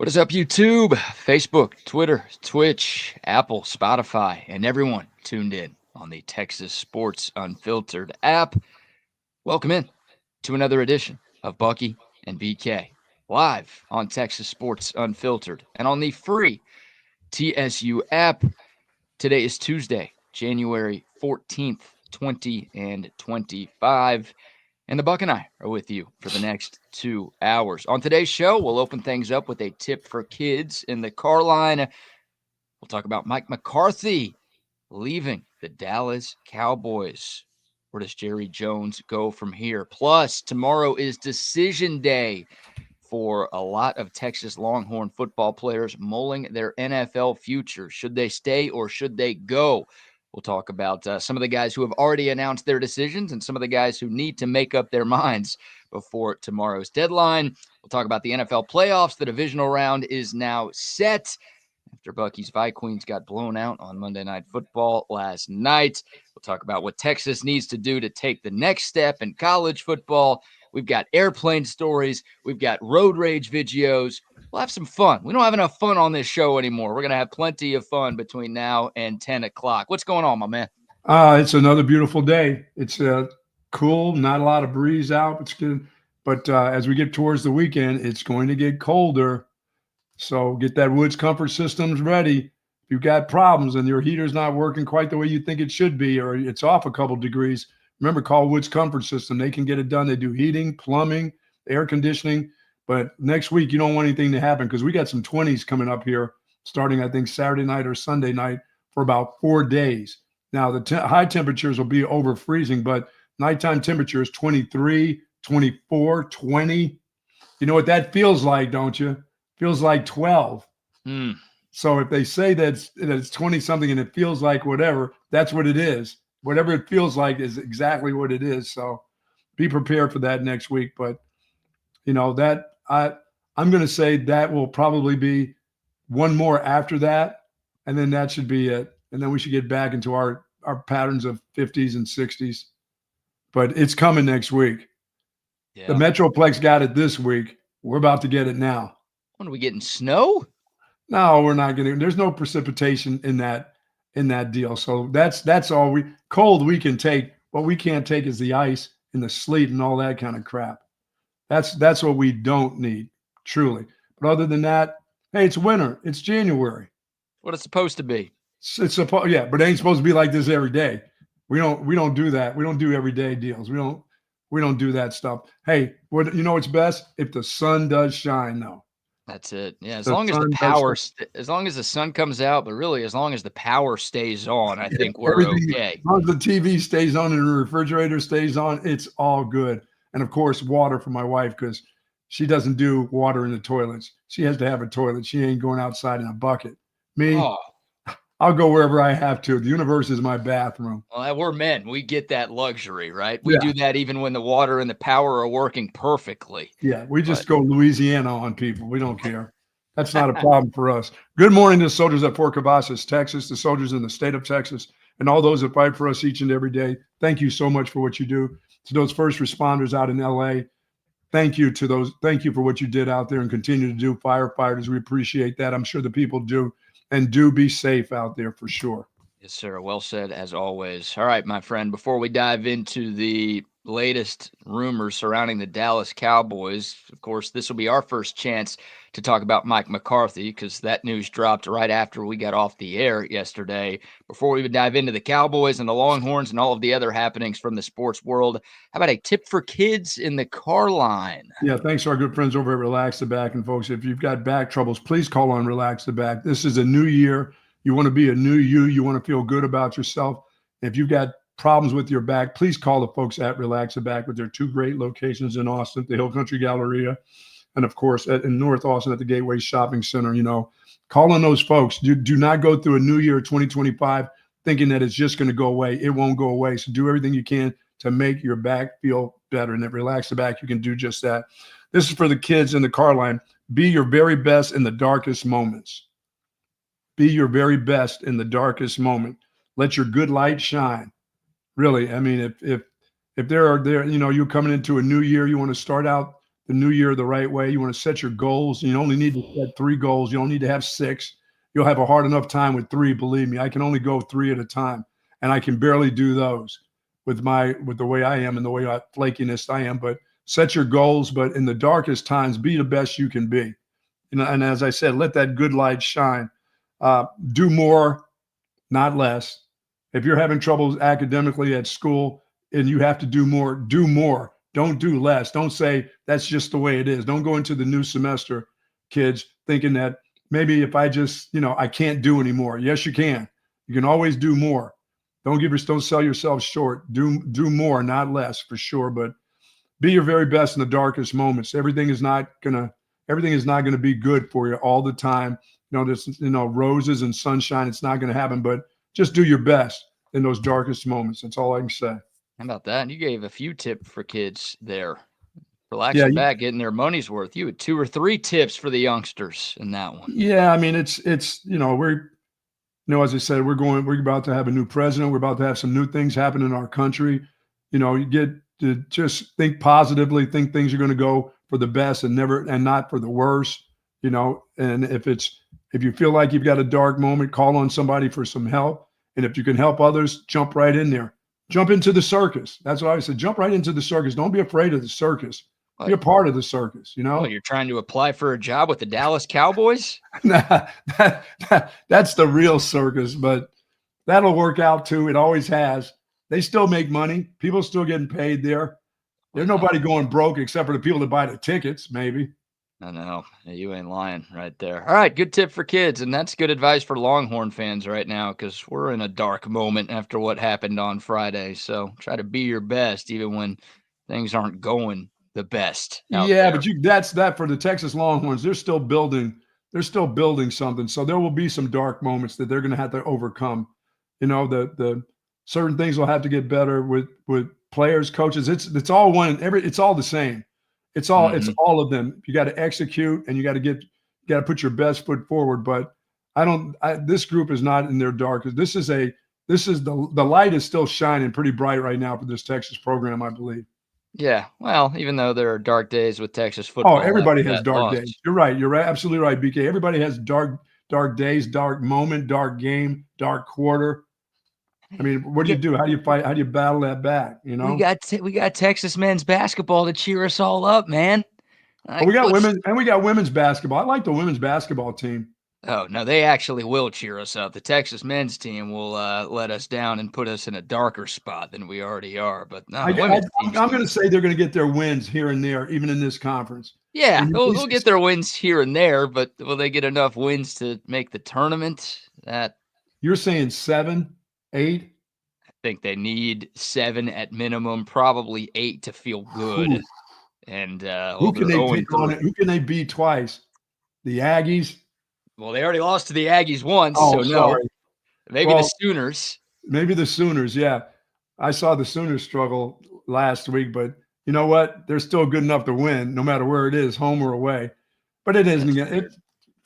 What is up, YouTube, Facebook, Twitter, Twitch, Apple, Spotify, and everyone tuned in on the Texas Sports Unfiltered app? Welcome in to another edition of Bucky and BK, live on Texas Sports Unfiltered and on the free TSU app. Today is Tuesday, January 14th, 2025. And the Buck and I are with you for the next 2 hours. On today's show, we'll open things up with a tip for kids in the car line. We'll talk about Mike McCarthy leaving the Dallas Cowboys. Where does Jerry Jones go from here? Plus, tomorrow is decision day for a lot of Texas Longhorn football players mulling their NFL future. Should they stay or should they go? We'll talk about some of the guys who have already announced their decisions and some of the guys who need to make up their minds before tomorrow's deadline. We'll talk about the NFL playoffs. The divisional round is now set after Bucky's Vikings got blown out on Monday Night Football last night. We'll talk about what Texas needs to do to take the next step in college football. We've got airplane stories. We've got road rage videos. We'll have some fun. We don't have enough fun on this show anymore. We're going to have plenty of fun between now and 10 o'clock. What's going on, my man? It's another beautiful day. It's cool, not a lot of breeze out. It's good. But as we get towards the weekend, it's going to get colder. So get that Woods comfort systems ready. If you've got problems and your heater's not working quite the way you think it should be, or it's off a couple degrees, remember, call Woods Comfort System. They can get it done. They do heating, plumbing, air conditioning. But next week, you don't want anything to happen because we got some 20s coming up here starting, I think, Saturday night or Sunday night for about 4 days. Now, the high temperatures will be over freezing, but nighttime temperatures 23, 24, 20. You know what that feels like, don't you? Feels like 12. So if they say that it's 20-something and it feels like whatever, that's what it is. Whatever it feels like is exactly what it is. So be prepared for that next week. But, you know, that I'm going to say that will probably be one more after that. And then that should be it. And then we should get back into our patterns of 50s and 60s. But it's coming next week. Yeah. The Metroplex got it this week. We're about to get it now. When are we getting snow? No, we're not getting. There's no precipitation in that deal. So that's all cold we can take. What we can't take is the ice and the sleet and all that kind of crap. That's what we don't need, truly. But other than that, hey, it's winter. It's January. What it's supposed to be. It's supposed, yeah, but it ain't supposed to be like this every day. We don't do that. We don't do everyday deals. We don't do that stuff. Hey, you know what's best? If the sun does shine, though. That's it. Yeah, as long as the sun comes out, but really as long as the power stays on, I think we're okay. As long as the TV stays on and the refrigerator stays on, it's all good. And of course, water for my wife because she doesn't do water in the toilets. She has to have a toilet. She ain't going outside in a bucket. Me, I'll go wherever I have to. The universe is my bathroom. Well, we're men. We get that luxury, right? We do that even when the water and the power are working perfectly. Yeah, we just go Louisiana on people. We don't care. That's not a problem for us. Good morning to the soldiers at Fort Cavazos, Texas, the soldiers in the state of Texas, and all those that fight for us each and every day. Thank you so much for what you do. To those first responders out in L.A., thank you to those. Thank you for what you did out there and continue to do. Firefighters, we appreciate that. I'm sure the people do. And do be safe out there for sure. Yes, sir. Well said, as always. All right, my friend, before we dive into the latest rumors surrounding the Dallas Cowboys, of course, this will be our first chance to talk about Mike McCarthy because that news dropped right after we got off the air yesterday. Before we even dive into the Cowboys and the Longhorns and all of the other happenings from the sports world, how about a tip for kids in the car line? Yeah, thanks to our good friends over at Relax the Back. And folks, if you've got back troubles, please call on Relax the Back. This is a new year. You want to be a new you. You want to feel good about yourself. If you've got problems with your back, please call the folks at Relax the Back with their 2 great locations in Austin, the Hill Country Galleria, and of course in North Austin at the Gateway Shopping Center. You know, call on those folks. Do not go through a new year 2025 thinking that it's just going to go away. It won't go away. So do everything you can to make your back feel better. And at Relax the Back, you can do just that. This is for the kids in the car line. Be your very best in the darkest moments. Be your very best in the darkest moment. Let your good light shine. Really, I mean, if you're coming into a new year, you want to start out the new year the right way. You want to set your goals. You only need to set 3 goals. You don't need to have 6. You'll have a hard enough time with 3, believe me. I can only go 3 at a time, and I can barely do those with the way I am and the way flakiness I am. But set your goals, but in the darkest times, be the best you can be. And as I said, let that good light shine. Do more, not less. If you're having trouble academically at school and you have to do more, do more. Don't do less. Don't say that's just the way it is. Don't go into the new semester, kids, thinking that maybe if I just, I can't do anymore. Yes, you can. You can always do more. Don't sell yourself short. Do more, not less, for sure. But be your very best in the darkest moments. Everything is not gonna be good for you all the time. There's roses and sunshine. It's not gonna happen. But just do your best in those darkest moments. That's all I can say. How about that? You gave a few tips for kids there. Relaxing back, getting their money's worth. You had 2 or 3 tips for the youngsters in that one. Yeah, I mean, it's we're as I said, we're about to have a new president. We're about to have some new things happen in our country. You get to just think positively, think things are going to go for the best and not for the worst. And if you feel like you've got a dark moment, call on somebody for some help. And if you can help others, jump right in there. Jump into the circus. That's what I said. Jump right into the circus. Don't be afraid of the circus. Be a part of the circus, Well, you're trying to apply for a job with the Dallas Cowboys? Nah, that's the real circus, but that'll work out too. It always has. They still make money. People still getting paid there. There's nobody going broke except for the people that buy the tickets, maybe. I know. You ain't lying right there. All right, good tip for kids, and that's good advice for Longhorn fans right now because we're in a dark moment after what happened on Friday. So try to be your best even when things aren't going the best. Yeah, but that's that for the Texas Longhorns. They're still building something. So there will be some dark moments that they're going to have to overcome. The certain things will have to get better with players, coaches. It's all one. It's all the same. It's all of them. You got to execute and you got to put your best foot forward. But this group is not in their darkest. This is the light is still shining pretty bright right now for this Texas program, I believe. Yeah, well, even though there are dark days with Texas football. Oh, everybody has dark days. You're right. You're absolutely right, BK. Everybody has dark days, dark moment, dark game, dark quarter. I mean, what do you do? How do you fight? How do you battle that back? We got Texas men's basketball to cheer us all up, man. We got women's basketball. I like the women's basketball team. Oh, no, they actually will cheer us up. The Texas men's team will let us down and put us in a darker spot than we already are. But no, I'm going to say they're going to get their wins here and there, even in this conference. Yeah, they'll get their wins here and there, but will they get enough wins to make the tournament? You're saying 7, 8? I think they need 7 at minimum, probably 8 to feel good. Ooh. And who can they take on it? Who can they beat twice? The Aggies? Well, they already lost to the Aggies once, so no. Maybe the Sooners. Maybe the Sooners, yeah. I saw the Sooners struggle last week, but you know what? They're still good enough to win, no matter where it is, home or away. But it's going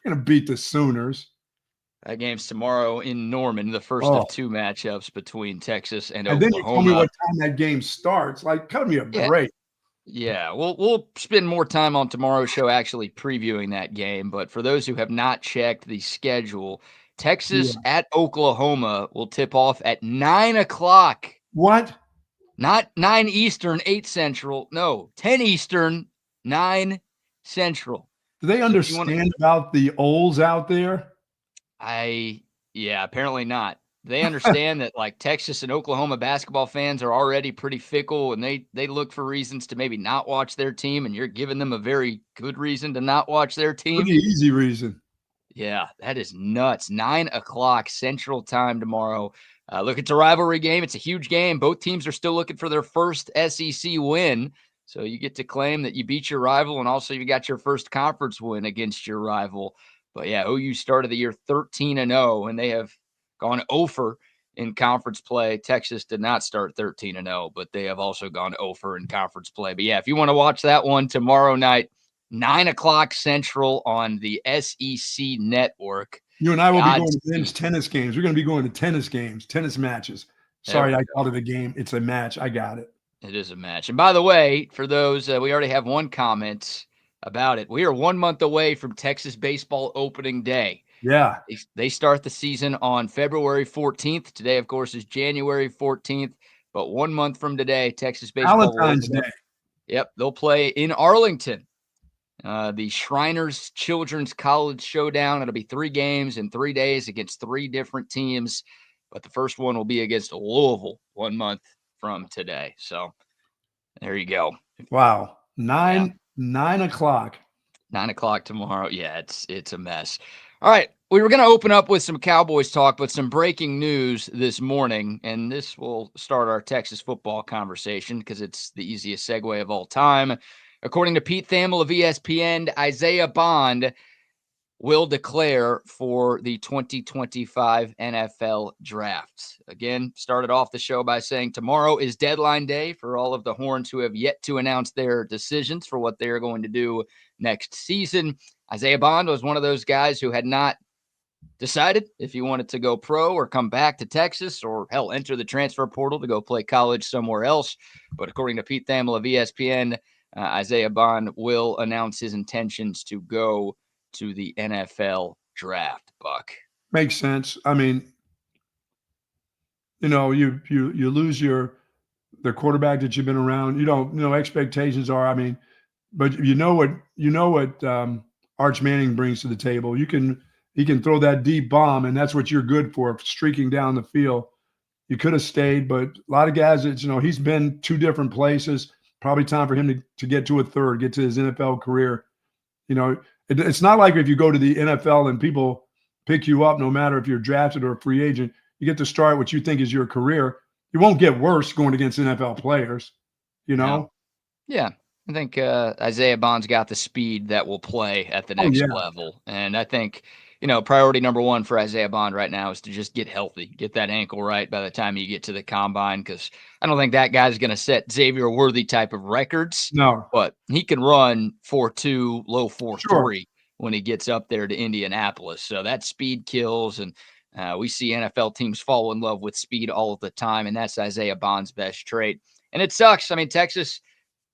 to beat the Sooners. That game's tomorrow in Norman, the first of 2 matchups between Texas and Oklahoma. And then you tell me what time that game starts. Like, cut me a break. Yeah, we'll spend more time on tomorrow's show actually previewing that game. But for those who have not checked the schedule, Texas at Oklahoma will tip off at 9 o'clock. What? Not 9 Eastern, 8 Central. No, 10 Eastern, 9 Central. Do they understand about the Ols out there? Apparently not. They understand that like Texas and Oklahoma basketball fans are already pretty fickle and they look for reasons to maybe not watch their team, and you're giving them a very good reason to not watch their team. Pretty easy reason. Yeah, that is nuts. 9 o'clock Central Time tomorrow. Look, it's a rivalry game. It's a huge game. Both teams are still looking for their first SEC win. So you get to claim that you beat your rival, and also you got your first conference win against your rival. But yeah, OU started the year 13-0, and they have gone over in conference play. Texas did not start 13-0, but they have also gone over in conference play. But yeah, if you want to watch that one tomorrow night, 9 o'clock Central on the SEC Network. You and I will be going to men's tennis games. We're going to be going to tennis games, tennis matches. Sorry, I called it a game. It's a match. I got it. It is a match. And by the way, for those, we already have one comment about it. We are 1 month away from Texas baseball opening day. Yeah. They start the season on February 14th. Today, of course, is January 14th. But 1 month from today, Texas baseball will Valentine's open up. Day. Yep, they'll play in Arlington. The Shriners Children's College Showdown. It'll be 3 games in 3 days against 3 different teams. But the first one will be against Louisville 1 month from today. So there you go. Wow. 9 o'clock. 9 o'clock tomorrow. Yeah, it's a mess. All right. We were going to open up with some Cowboys talk, but some breaking news this morning, and this will start our Texas football conversation because it's the easiest segue of all time. According to Pete Thamel of ESPN, Isaiah Bond will declare for the 2025 NFL Draft. Again, started off the show by saying tomorrow is deadline day for all of the Horns who have yet to announce their decisions for what they are going to do next season. Isaiah Bond was one of those guys who had not decided if he wanted to go pro or come back to Texas or, hell, enter the transfer portal to go play college somewhere else. But according to Pete Thamel of ESPN, Isaiah Bond will announce his intentions to go to the NFL Draft. Buck. Makes sense. I mean, you lose the quarterback that you've been around. Expectations are, I mean, but you know what Arch Manning brings to the table. He can throw that deep bomb, and that's what you're good for, streaking down the field. You could have stayed, but a lot of guys, he's been 2 different places. Probably time for him to get to a third, get to his NFL career. It's not like if you go to the NFL and people pick you up, no matter if you're drafted or a free agent, you get to start what you think is your career. You won't get worse going against NFL players, No. Yeah. I think Isaiah Bond's got the speed that will play at the next level. And I think, priority number 1 for Isaiah Bond right now is to just get healthy, get that ankle right by the time you get to the combine, because I don't think that guy's going to set Xavier Worthy type of records. No. But he can run 4.2, low 4.3 when he gets up there to Indianapolis. So that speed kills, and we see NFL teams fall in love with speed all of the time, and that's Isaiah Bond's best trait. And it sucks. I mean, Texas,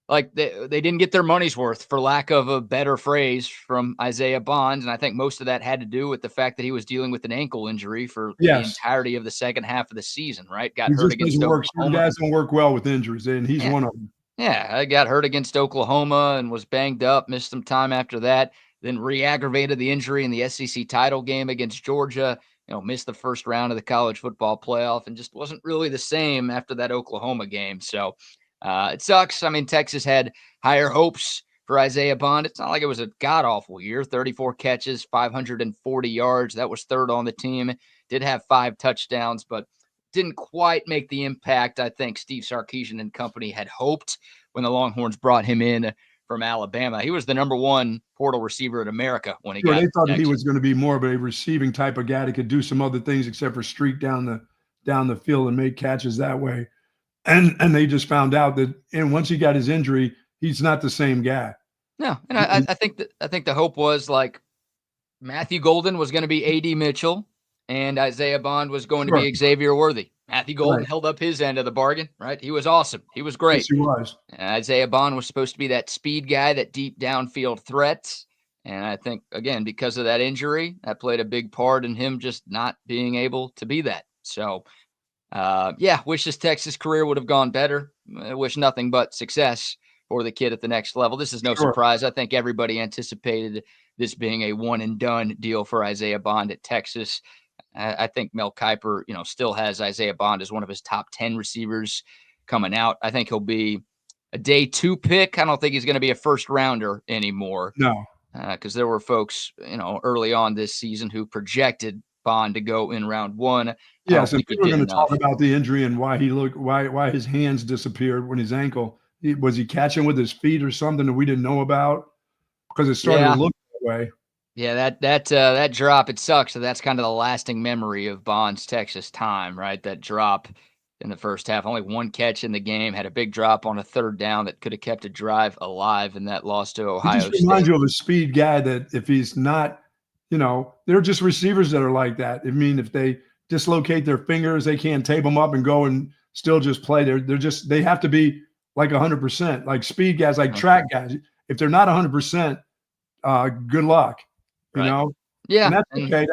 like they didn't get their money's worth, for lack of a better phrase, from Isaiah Bond. And I think most of that had to do with the fact that he was dealing with an ankle injury for the entirety of the second half of the season, right? Got hurt against Oklahoma. Some guys don't work well with injuries, and he's one of them. Yeah, I got hurt against Oklahoma and was banged up, missed some time after that, then re-aggravated the injury in the SEC title game against Georgia, missed the first round of the college football playoff and just wasn't really the same after that Oklahoma game. So it sucks. I mean, Texas had higher hopes for Isaiah Bond. It's not like it was a god-awful year. 34 catches, 540 yards. That was 3rd on the team. Did have 5 touchdowns, but didn't quite make the impact I think Steve Sarkisian and company had hoped when the Longhorns brought him in from Alabama. He was the number 1 portal receiver in America when he got. They thought he was going to be more of a receiving type of guy that could do some other things except for streak down the field and make catches that way. And they just found out that, and once he got his injury, he's not the same guy. No, and I think the hope was like Matthew Golden was going to be A.D. Mitchell, and Isaiah Bond was going to be Xavier Worthy. Matthew Golden held up his end of the bargain, right? He was awesome. He was great. Yes, he was. And Isaiah Bond was supposed to be that speed guy, that deep downfield threat. And I think, again, because of that injury, that played a big part in him just not being able to be that. So, wish his Texas career would have gone better. I wish nothing but success for the kid at the next level. This is no surprise. I think everybody anticipated this being a one-and-done deal for Isaiah Bond at Texas. I think Mel Kiper, still has Isaiah Bond as one of his top 10 receivers coming out. I think he'll be a day 2 pick. I don't think he's going to be a first rounder anymore. No. Because there were folks, early on this season who projected Bond to go in round 1. Yeah, so people are going to talk about the injury and why his hands disappeared when his ankle. Was he catching with his feet or something that we didn't know about? Because it started to look that way. Yeah, that drop, it sucks. So that's kind of the lasting memory of Bond's Texas time, right? That drop in the first half. Only 1 catch in the game, had a big drop on a 3rd down that could have kept a drive alive in that loss to Ohio State. He just reminds you of a speed guy that if he's not, they're just receivers that are like that. I mean, if they dislocate their fingers, they can't tape them up and go and still just play. They have to be like 100%. Like speed guys, like track guys. If they're not 100%, good luck. You Right. know, Yeah. and that's okay.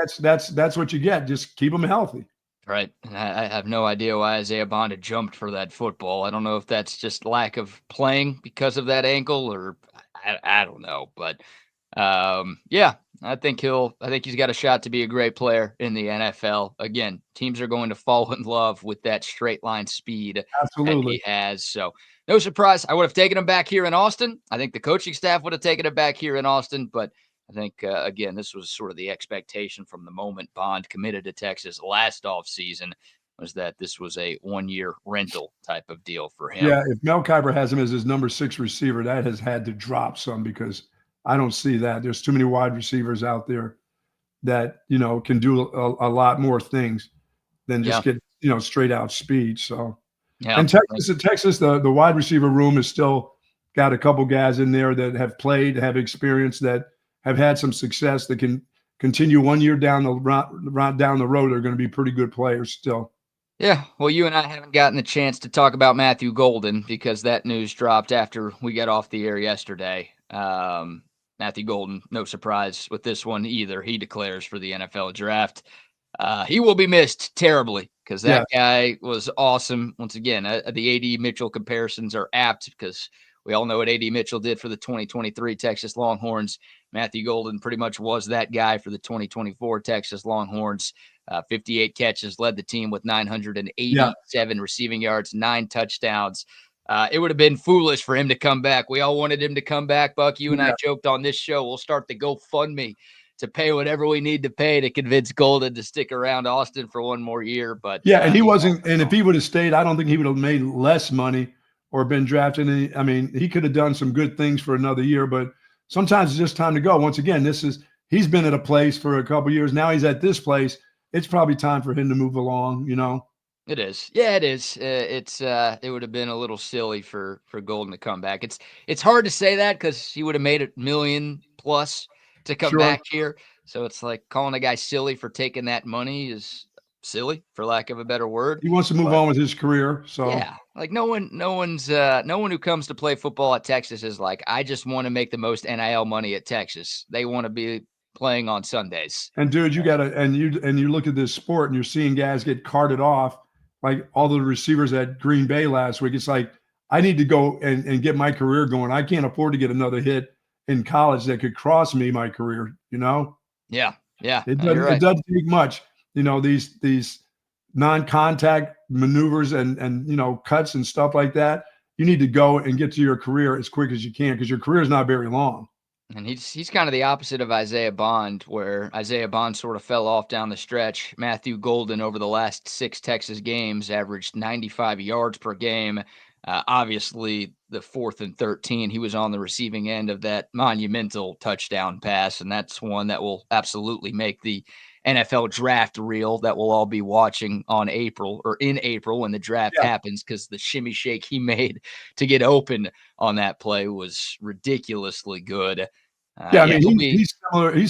That's what you get. Just keep them healthy. Right. And I have no idea why Isaiah Bond had jumped for that football. I don't know if that's just lack of playing because of that ankle, or I don't know. But yeah, I think he's got a shot to be a great player in the NFL. Again, teams are going to fall in love with that straight line speed that Absolutely. he has. So no surprise. I would have taken him back here in Austin. I think the coaching staff would have taken him back here in Austin, but I think, again, this was sort of the expectation from the moment Bond committed to Texas last offseason, was that this was a 1-year rental type of deal for him. Yeah, if Mel Kiper has him as his number 6 receiver, that has had to drop some because I don't see that. There's too many wide receivers out there that, can do a lot more things than just get, straight out speed. So, and Texas, the wide receiver room is still got a couple guys in there that have played, have experience, that have had some success, that can continue 1 year down the road. They're going to be pretty good players still. Yeah, well, you and I haven't gotten the chance to talk about Matthew Golden because that news dropped after we got off the air yesterday. Matthew Golden, no surprise with this one either. He declares for the NFL draft. He will be missed terribly because that guy was awesome. Once again, the A.D. Mitchell comparisons are apt because we all know what A.D. Mitchell did for the 2023 Texas Longhorns. Matthew Golden pretty much was that guy for the 2024 Texas Longhorns. 58 catches, led the team with 987 receiving yards, 9 touchdowns. It would have been foolish for him to come back. We all wanted him to come back. Buck, you and I joked on this show, we'll start the GoFundMe to pay whatever we need to pay to convince Golden to stick around Austin for one more year. But and he wasn't. And if he would have stayed, I don't think he would have made less money or been drafted. I mean, he could have done some good things for another year, but sometimes it's just time to go. Once again, he's been at a place for a couple of years. Now he's at this place. It's probably time for him to move along, It is. Yeah, it is. It would have been a little silly for Golden to come back. It's hard to say that because he would have made $1 million plus to come back here. So it's like calling a guy silly for taking that money is silly, for lack of a better word. He wants to move on with his career. So yeah, like no one who comes to play football at Texas is like, I just want to make the most NIL money at Texas. They want to be playing on Sundays. And dude, you look at this sport and you're seeing guys get carted off, like all the receivers at Green Bay last week. It's like, I need to go and get my career going. I can't afford to get another hit in college that could cross me my career, Yeah. It doesn't take much, these non-contact maneuvers and cuts and stuff like that. You need to go and get to your career as quick as you can because your career is not very long. And he's kind of the opposite of Isaiah Bond, where Isaiah Bond sort of fell off down the stretch. Matthew Golden, over the last 6 Texas games, averaged 95 yards per game. Obviously, the 4th and 13, he was on the receiving end of that monumental touchdown pass, and that's one that will absolutely make the NFL draft reel that we'll all be watching in April when the draft happens, because the shimmy shake he made to get open on that play was ridiculously good. He's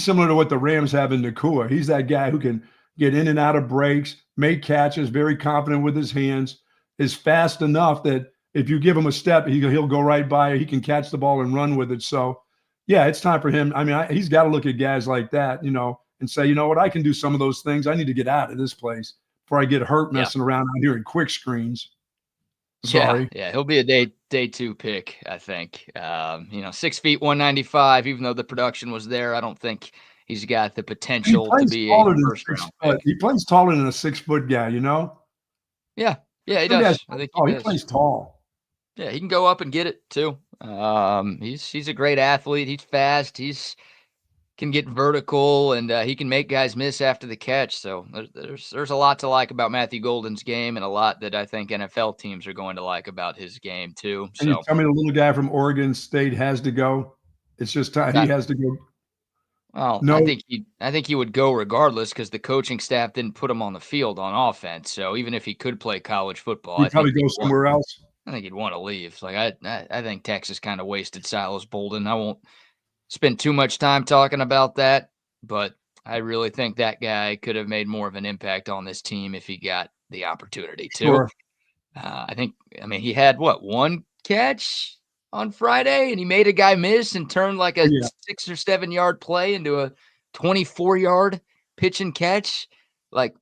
similar to what the Rams have in Nakua. He's that guy who can get in and out of breaks, make catches, very confident with his hands, is fast enough that if you give him a step, he'll go right by. He can catch the ball and run with it. So, yeah, it's time for him. I mean, he's got to look at guys like that, and say, you know what, I can do some of those things. I need to get out of this place before I get hurt messing around out here in quick screens. Sorry. Yeah, he'll be a day 2 pick, I think. 6 feet 195. Even though the production was there, I don't think he's got the potential to be a first round pick. He plays taller than a 6-foot guy, Yeah, he does. I think he plays tall. Yeah, he can go up and get it too. He's a great athlete. He's fast. Can get vertical, and he can make guys miss after the catch. So there's a lot to like about Matthew Golden's game, and a lot that I think NFL teams are going to like about his game too. And you tell me the little guy from Oregon State has to go. It's just time he has to go. Well, no. I think he would go regardless because the coaching staff didn't put him on the field on offense. So even if he could play college football, he'd probably go somewhere else. I think he'd want to leave. Like I think Texas kind of wasted Silas Bolden. I won't spend too much time talking about that, but I really think that guy could have made more of an impact on this team if he got the opportunity to. Sure. He had one catch on Friday, and he made a guy miss and turned like a Yeah. 6 or 7 yard play into a 24-yard pitch and catch. Like,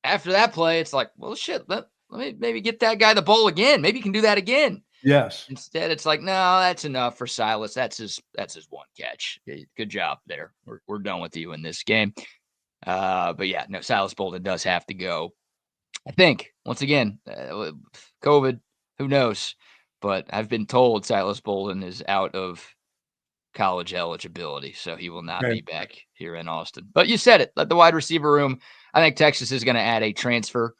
after that play, it's like, well, shit, let me maybe get that guy the ball again. Maybe he can do that again. Yes. Instead, it's like, no, that's enough for Silas. That's his one catch. Good job there. We're done with you in this game. But yeah, no, Silas Bolden does have to go. I think, once again, COVID, who knows? But I've been told Silas Bolden is out of college eligibility, so he will not be back here in Austin. But you said it, the wide receiver room. I think Texas is going to add a transfer,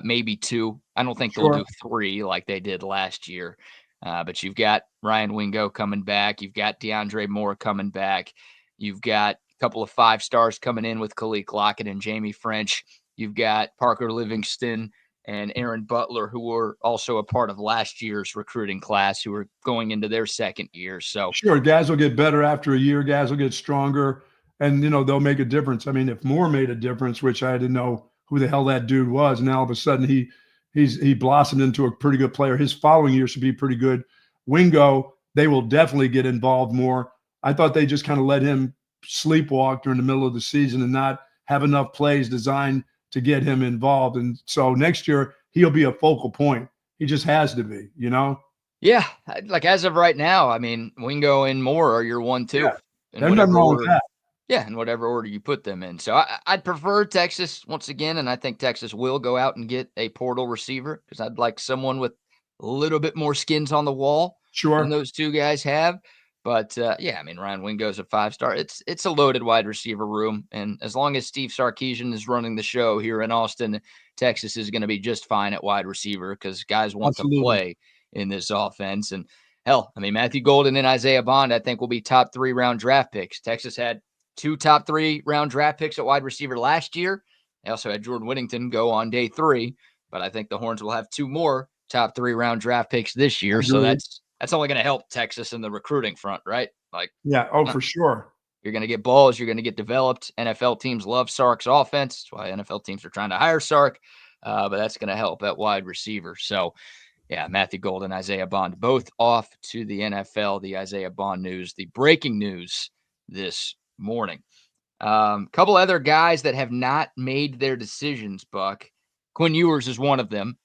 maybe 2. I don't think they'll do 3 like they did last year. But you've got Ryan Wingo coming back. You've got DeAndre Moore coming back. You've got a couple of 5-stars coming in with Khalil Lockett and Jamie French. You've got Parker Livingston and Aaron Butler, who were also a part of last year's recruiting class, who are going into their second year. So sure, guys will get better after a year. Guys will get stronger, and they'll make a difference. I mean, if Moore made a difference, which I didn't know who the hell that dude was, and now all of a sudden he blossomed into a pretty good player. His following year should be pretty good. Wingo, they will definitely get involved more. I thought they just kind of let him sleepwalk during the middle of the season and not have enough plays designed to get him involved. And so next year he'll be a focal point. He just has to be, Yeah, like as of right now, I mean, Wingo and Moore are your 1-2. Yeah, there's nothing wrong with that. Yeah, in whatever order you put them in. So I'd prefer Texas once again, and I think Texas will go out and get a portal receiver because I'd like someone with a little bit more skins on the wall than those 2 guys have. But, yeah, I mean, Ryan Wingo's a 5-star. It's a loaded wide receiver room, and as long as Steve Sarkisian is running the show here in Austin, Texas is going to be just fine at wide receiver because guys want to play in this offense. And, hell, I mean, Matthew Golden and Isaiah Bond, I think, will be top 3-round draft picks. Texas had 2 top 3-round draft picks at wide receiver last year. They also had Jordan Whittington go on day 3, but I think the Horns will have 2 more top 3-round draft picks this year, so that's only going to help Texas in the recruiting front, right? Like, yeah, for sure. You're going to get balls. You're going to get developed. NFL teams love Sark's offense. That's why NFL teams are trying to hire Sark, but that's going to help at wide receiver. So, yeah, Matthew Golden, Isaiah Bond, both off to the NFL. The Isaiah Bond news, the breaking news this morning. Couple other guys that have not made their decisions, Buck. Quinn Ewers is one of them.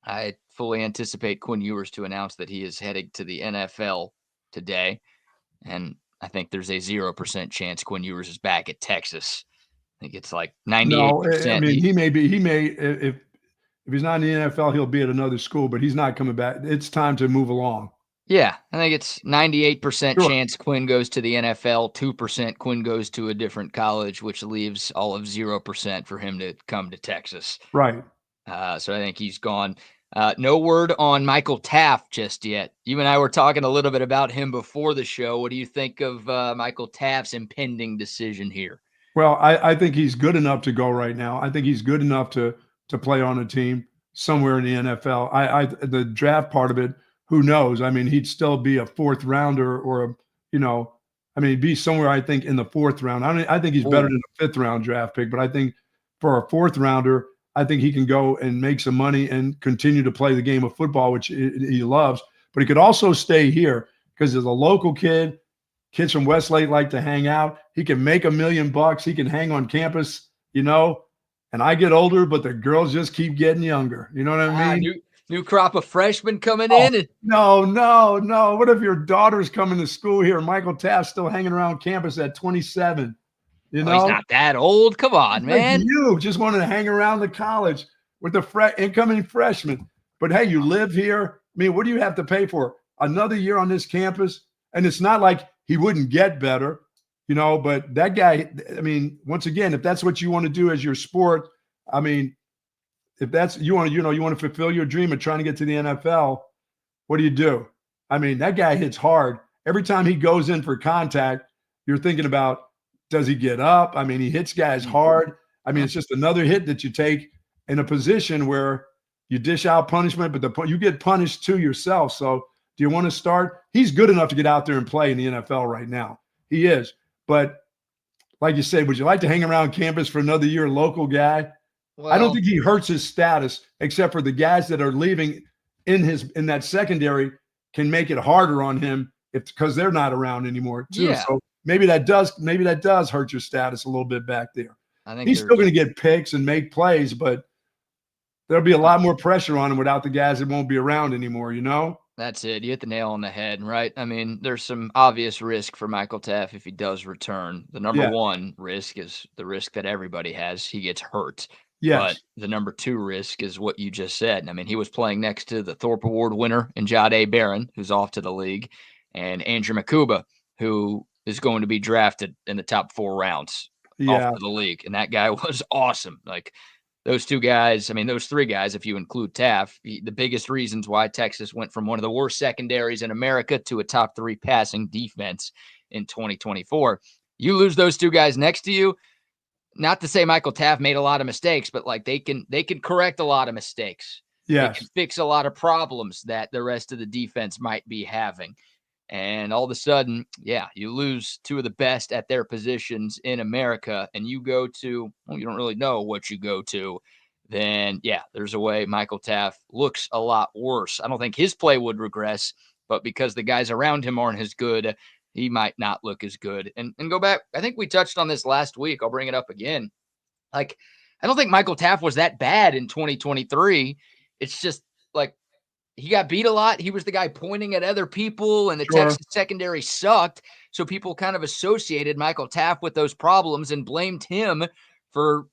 I fully anticipate Quinn Ewers to announce that he is heading to the NFL today. And I think there's a 0% chance Quinn Ewers is back at Texas. I think it's like 98%. No, I mean, he may, if he's not in the NFL, he'll be at another school, but he's not coming back. It's time to move along. Yeah, I think it's 98% chance Quinn goes to the NFL, 2% Quinn goes to a different college, which leaves all of 0% for him to come to Texas. Right. So I think he's gone. No word on Michael Taft just yet. You and I were talking a little bit about him before the show. What do you think of Michael Taft's impending decision here? Well, I think he's good enough to go right now. I think he's good enough to play on a team somewhere in the NFL. The draft part of it, who knows? I mean, he'd still be a 4th rounder or he'd be somewhere, I think, in the 4th round. I think he's better than a 5th round draft pick, but I think for a 4th rounder, I think he can go and make some money and continue to play the game of football, which he loves. But he could also stay here because as a local kid, kids from Westlake like to hang out. He can make $1 million. He can hang on campus, and I get older, but the girls just keep getting younger. You know what I mean? New crop of freshmen coming in. No. What if your daughter's coming to school here? Michael Taft's still hanging around campus at 27. He's not that old. Come on, man. You just wanted to hang around the college with the incoming freshmen. But hey, you live here. I mean, what do you have to pay for? Another year on this campus? And it's not like he wouldn't get better, but that guy, I mean, once again, if that's what you want to do as your sport, I mean, if that's you want to fulfill your dream of trying to get to the NFL, what do? I mean, that guy hits hard. Every time he goes in for contact, you're thinking about, does he get up? I mean, he hits guys hard. I mean, it's just another hit that you take in a position where you dish out punishment, but you get punished too yourself. So do you want to start? He's good enough to get out there and play in the NFL right now. He is. But like you said, would you like to hang around campus for another year, local guy? Well, I don't think he hurts his status, except for the guys that are leaving in that secondary can make it harder on him because they're not around anymore too. Yeah. So maybe that does hurt your status a little bit back there. I think He's still going to get picks and make plays, but there'll be a lot more pressure on him without the guys that won't be around anymore, you know? That's it. You hit the nail on the head, right? I mean, there's some obvious risk for Michael Taff if he does return. The number one risk is the risk that everybody has. He gets hurt. Yes. But the number two risk is what you just said. I mean, he was playing next to the Thorpe Award winner in Jahdae Barron, who's off to the league, and Andrew McCuba, who is going to be drafted in the top 4 rounds off to the league. And that guy was awesome. Like, those 2 guys, I mean, those 3 guys, if you include Taff, the biggest reasons why Texas went from one of the worst secondaries in America to a top 3 passing defense in 2024. You lose those 2 guys next to you. Not to say Michael Taff made a lot of mistakes, but like they can correct a lot of mistakes. Yes. They can fix a lot of problems that the rest of the defense might be having. And all of a sudden, you lose 2 of the best at their positions in America, and you go to, well, you don't really know what you go to, then, there's a way Michael Taff looks a lot worse. I don't think his play would regress, but because the guys around him aren't as good, he might not look as good. And go back, I think we touched on this last week. I'll bring it up again. Like, I don't think Michael Taff was that bad in 2023. It's just like, he got beat a lot. He was the guy pointing at other people, and the Texas secondary sucked. So people kind of associated Michael Taff with those problems and blamed him for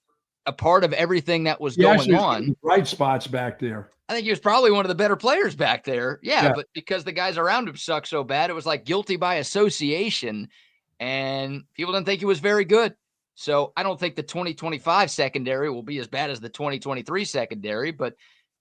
a part of everything that was going on. Bright spots back there. I think he was probably one of the better players back there. Yeah, but because the guys around him sucked so bad, it was like guilty by association, and people didn't think he was very good. So I don't think the 2025 secondary will be as bad as the 2023 secondary, but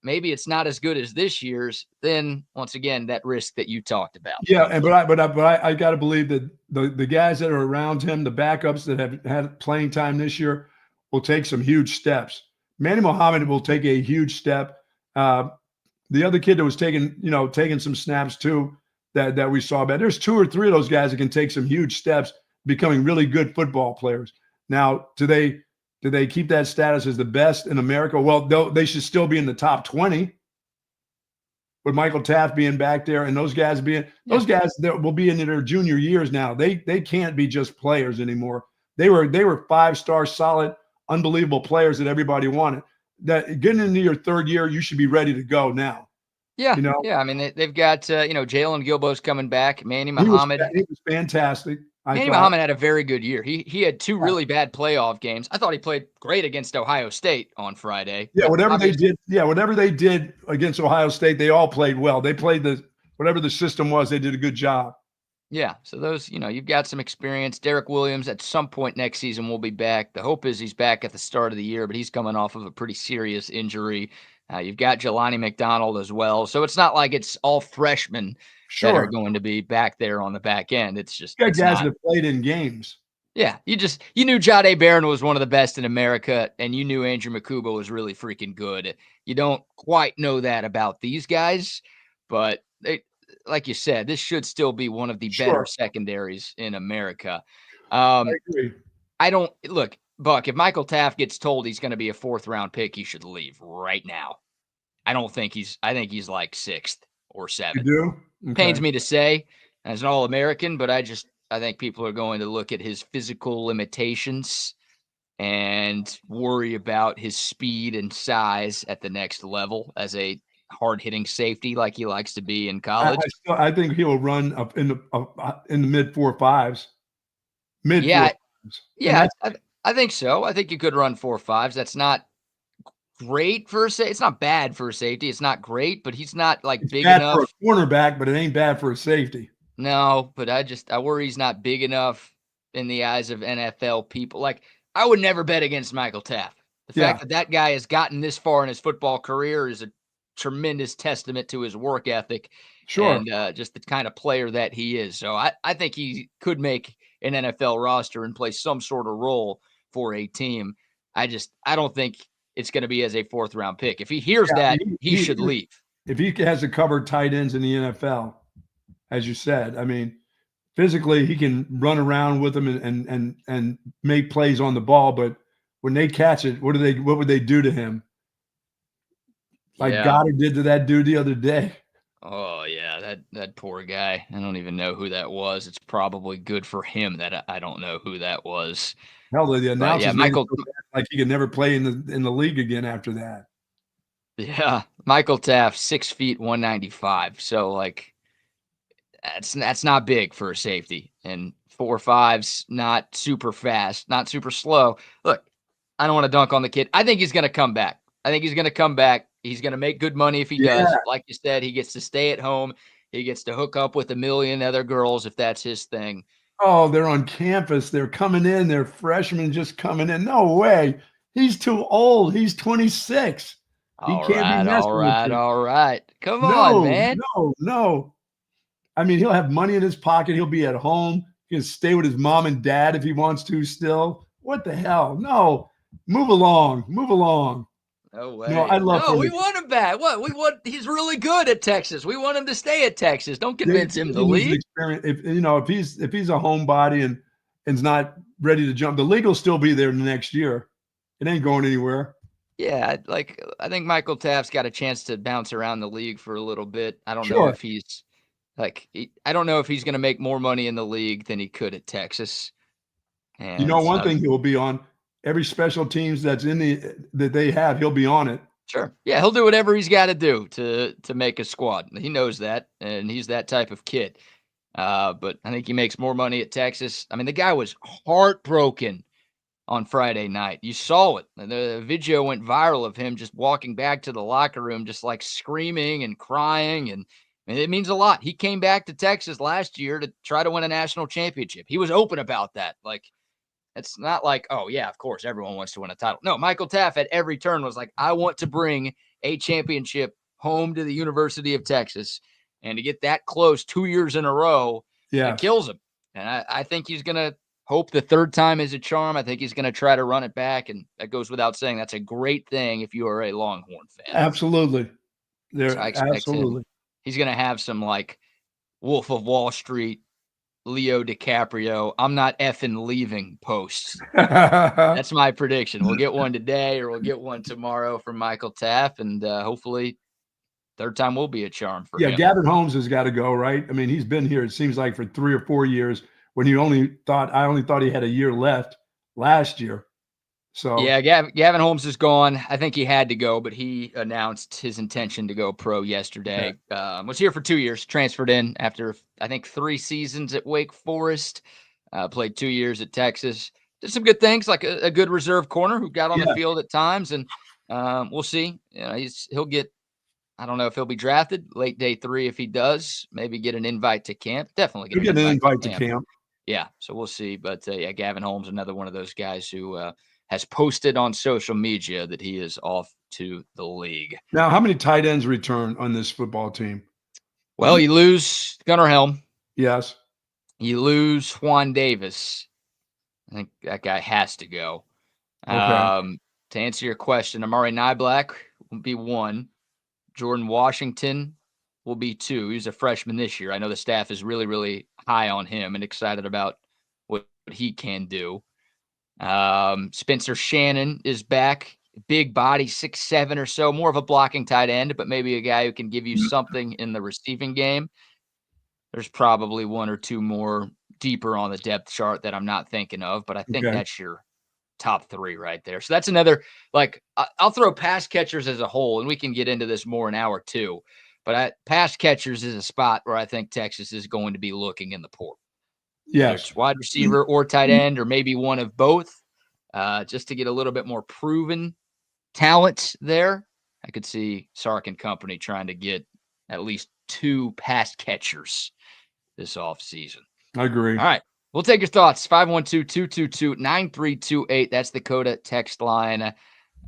maybe it's not as good as this year's. Then once again, that risk that you talked about. Yeah, but I got to believe that the guys that are around him, the backups that have had playing time this year, will take some huge steps. Manny Muhammad will take a huge step. The other kid that was taking some snaps too, that we saw, but there's 2 or 3 of those guys that can take some huge steps, becoming really good football players. Now, do they keep that status as the best in America? Well, they should still be in the top 20. With Michael Taff being back there and those guys those guys that will be in their junior years now, they can't be just players anymore. They were 5-star, solid, unbelievable players that everybody wanted. That getting into your 3rd year, you should be ready to go now. Yeah, I mean, they've got Jalen Gilbo's coming back. Manny Muhammad, he was fantastic. Manny Muhammad had a very good year. He had 2 really bad playoff games. I thought he played great against Ohio State on Friday. Yeah, whatever they did against Ohio State, they all played well. They played whatever the system was, they did a good job. Yeah, so those, you've got some experience. Derek Williams at some point next season will be back. The hope is he's back at the start of the year, but he's coming off of a pretty serious injury. You've got Jelani McDonald as well. So it's not like it's all freshmen that are going to be back there on the back end. It's just guys that played in games. Yeah, you knew Jahdae Barron was one of the best in America, and you knew Andrew McCuba was really freaking good. You don't quite know that about these guys, but like you said, this should still be one of the better secondaries in America. I agree. Look, Buck, if Michael Taff gets told he's going to be a 4th-round pick, he should leave right now. I think he's like 6th or 7th. You do? Okay. Pains me to say as an All-American, but I think people are going to look at his physical limitations and worry about his speed and size at the next level as a hard-hitting safety like he likes to be in college. I think he will run up in the mid 4.5s. I think so. I think you could run 4.5s. That's not great for a safety. It's not bad for a safety. It's not great, but he's not like big enough for a cornerback, but it ain't bad for a safety. No, but I worry he's not big enough in the eyes of NFL people. Like, I would never bet against Michael Taff. The fact that guy has gotten this far in his football career is a tremendous testament to his work ethic and just the kind of player that he is. So I think he could make an NFL roster and play some sort of role for a team. I don't think it's going to be as a 4th-round pick. If he hears that, he should leave. If he has to cover tight ends in the NFL, as you said, I mean, physically he can run around with them and make plays on the ball, but when they catch it, what would they do to him? like Yeah. Goddard did to that dude the other day. Oh yeah, that poor guy. I don't even know who that was. It's probably good for him that I don't know who that was. Hell, the But yeah, announcers made it Michael. so bad, like he could never play in the league again after that. Yeah, Michael Taft, 6 feet 195. So like, that's not big for a safety, and 4.5's not super fast, not super slow. Look, I don't want to dunk on the kid. I think he's going to come back. I think he's going to come back. He's going to make good money if he does. Yeah. Like you said, he gets to stay at home. He gets to hook up with a million other girls if that's his thing. Oh, they're on campus. They're coming in. They're freshmen just coming in. No way. He's too old. He's 26. He All can't be right, all messing with right, them. all right. Come on, No, man. no. I mean, he'll have money in his pocket. He'll be at home. He can stay with his mom and dad if he wants to still. What the hell? No. Move along. Move along. No way. No, I love No, him. we want him back. What? We want he's really good at Texas. We want him to stay at Texas. Don't convince him to He needs an leave. experience. If he's a homebody and's not ready to jump, the league will still be there the next year. It ain't going anywhere. Yeah, like I think Michael Taft's got a chance to bounce around the league for a little bit. I don't know Sure. if he's I don't know if he's going to make more money in the league than he could at Texas. You know, And one thing he'll be on every special teams that they have, he'll be on it. sure. Yeah, he'll do whatever he's got to do to make a squad. He knows that, and he's that type of kid. But I think he makes more money at Texas. I mean, the guy was heartbroken on Friday night. You saw it. The video went viral of him just walking back to the locker room, just like screaming and crying. And it means a lot. He came back to Texas last year to try to win a national championship. He was open about that. Like, it's not like, oh, yeah, of course, everyone wants to win a title. No, Michael Taft at every turn was like, I want to bring a championship home to the University of Texas. And to get that close 2 years in a row, it kills him. And I think he's going to hope the third time is a charm. I think he's going to try to run it back. And that goes without saying. That's a great thing if you are a Longhorn fan. Absolutely. So I expect him. He's going to have some like Wolf of Wall Street, Leo DiCaprio, I'm not effing leaving posts. That's my prediction. We'll get one today or we'll get one tomorrow from Michael Taft, and hopefully third time will be a charm for him. Yeah, Gavin Holmes has got to go, right? I mean, he's been here, it seems like, for 3 or 4 years when I only thought he had a year left last year. So yeah, Gavin Holmes is gone. I think he had to go, but he announced his intention to go pro yesterday. Okay. Was here for 2 years, transferred in after, I think, 3 seasons at Wake Forest, played 2 years at Texas. Did some good things, like a good reserve corner who got on the field at times, and we'll see. You know, he'll get, I don't know if he'll be drafted late day 3 if he does, maybe get an invite to camp. Definitely get an invite to camp. Yeah, so we'll see. But yeah, Gavin Holmes, another one of those guys who has posted on social media that he is off to the league. Now, how many tight ends return on this football team? Well, you lose Gunnar Helm. Yes. You lose Juan Davis. I think that guy has to go. Okay. To answer your question, Amari Nyblack will be 1. Jordan Washington will be 2. He's a freshman this year. I know the staff is really, really high on him and excited about what he can do. Spencer Shannon is back. Big body, 6'7" or so, more of a blocking tight end, but maybe a guy who can give you something in the receiving game. There's probably 1 or 2 more deeper on the depth chart that I'm not thinking of, but I think that's your top 3 right there. So that's another, like, I'll throw pass catchers as a whole, and we can get into this more in hour 2, but pass catchers is a spot where I think Texas is going to be looking in the portal. Yes. Whether it's wide receiver or tight end, or maybe one of both, just to get a little bit more proven talent there. I could see Sark and company trying to get at least 2 pass catchers this offseason. I agree. All right. We'll take your thoughts. 512-222-9328. That's the Coda text line.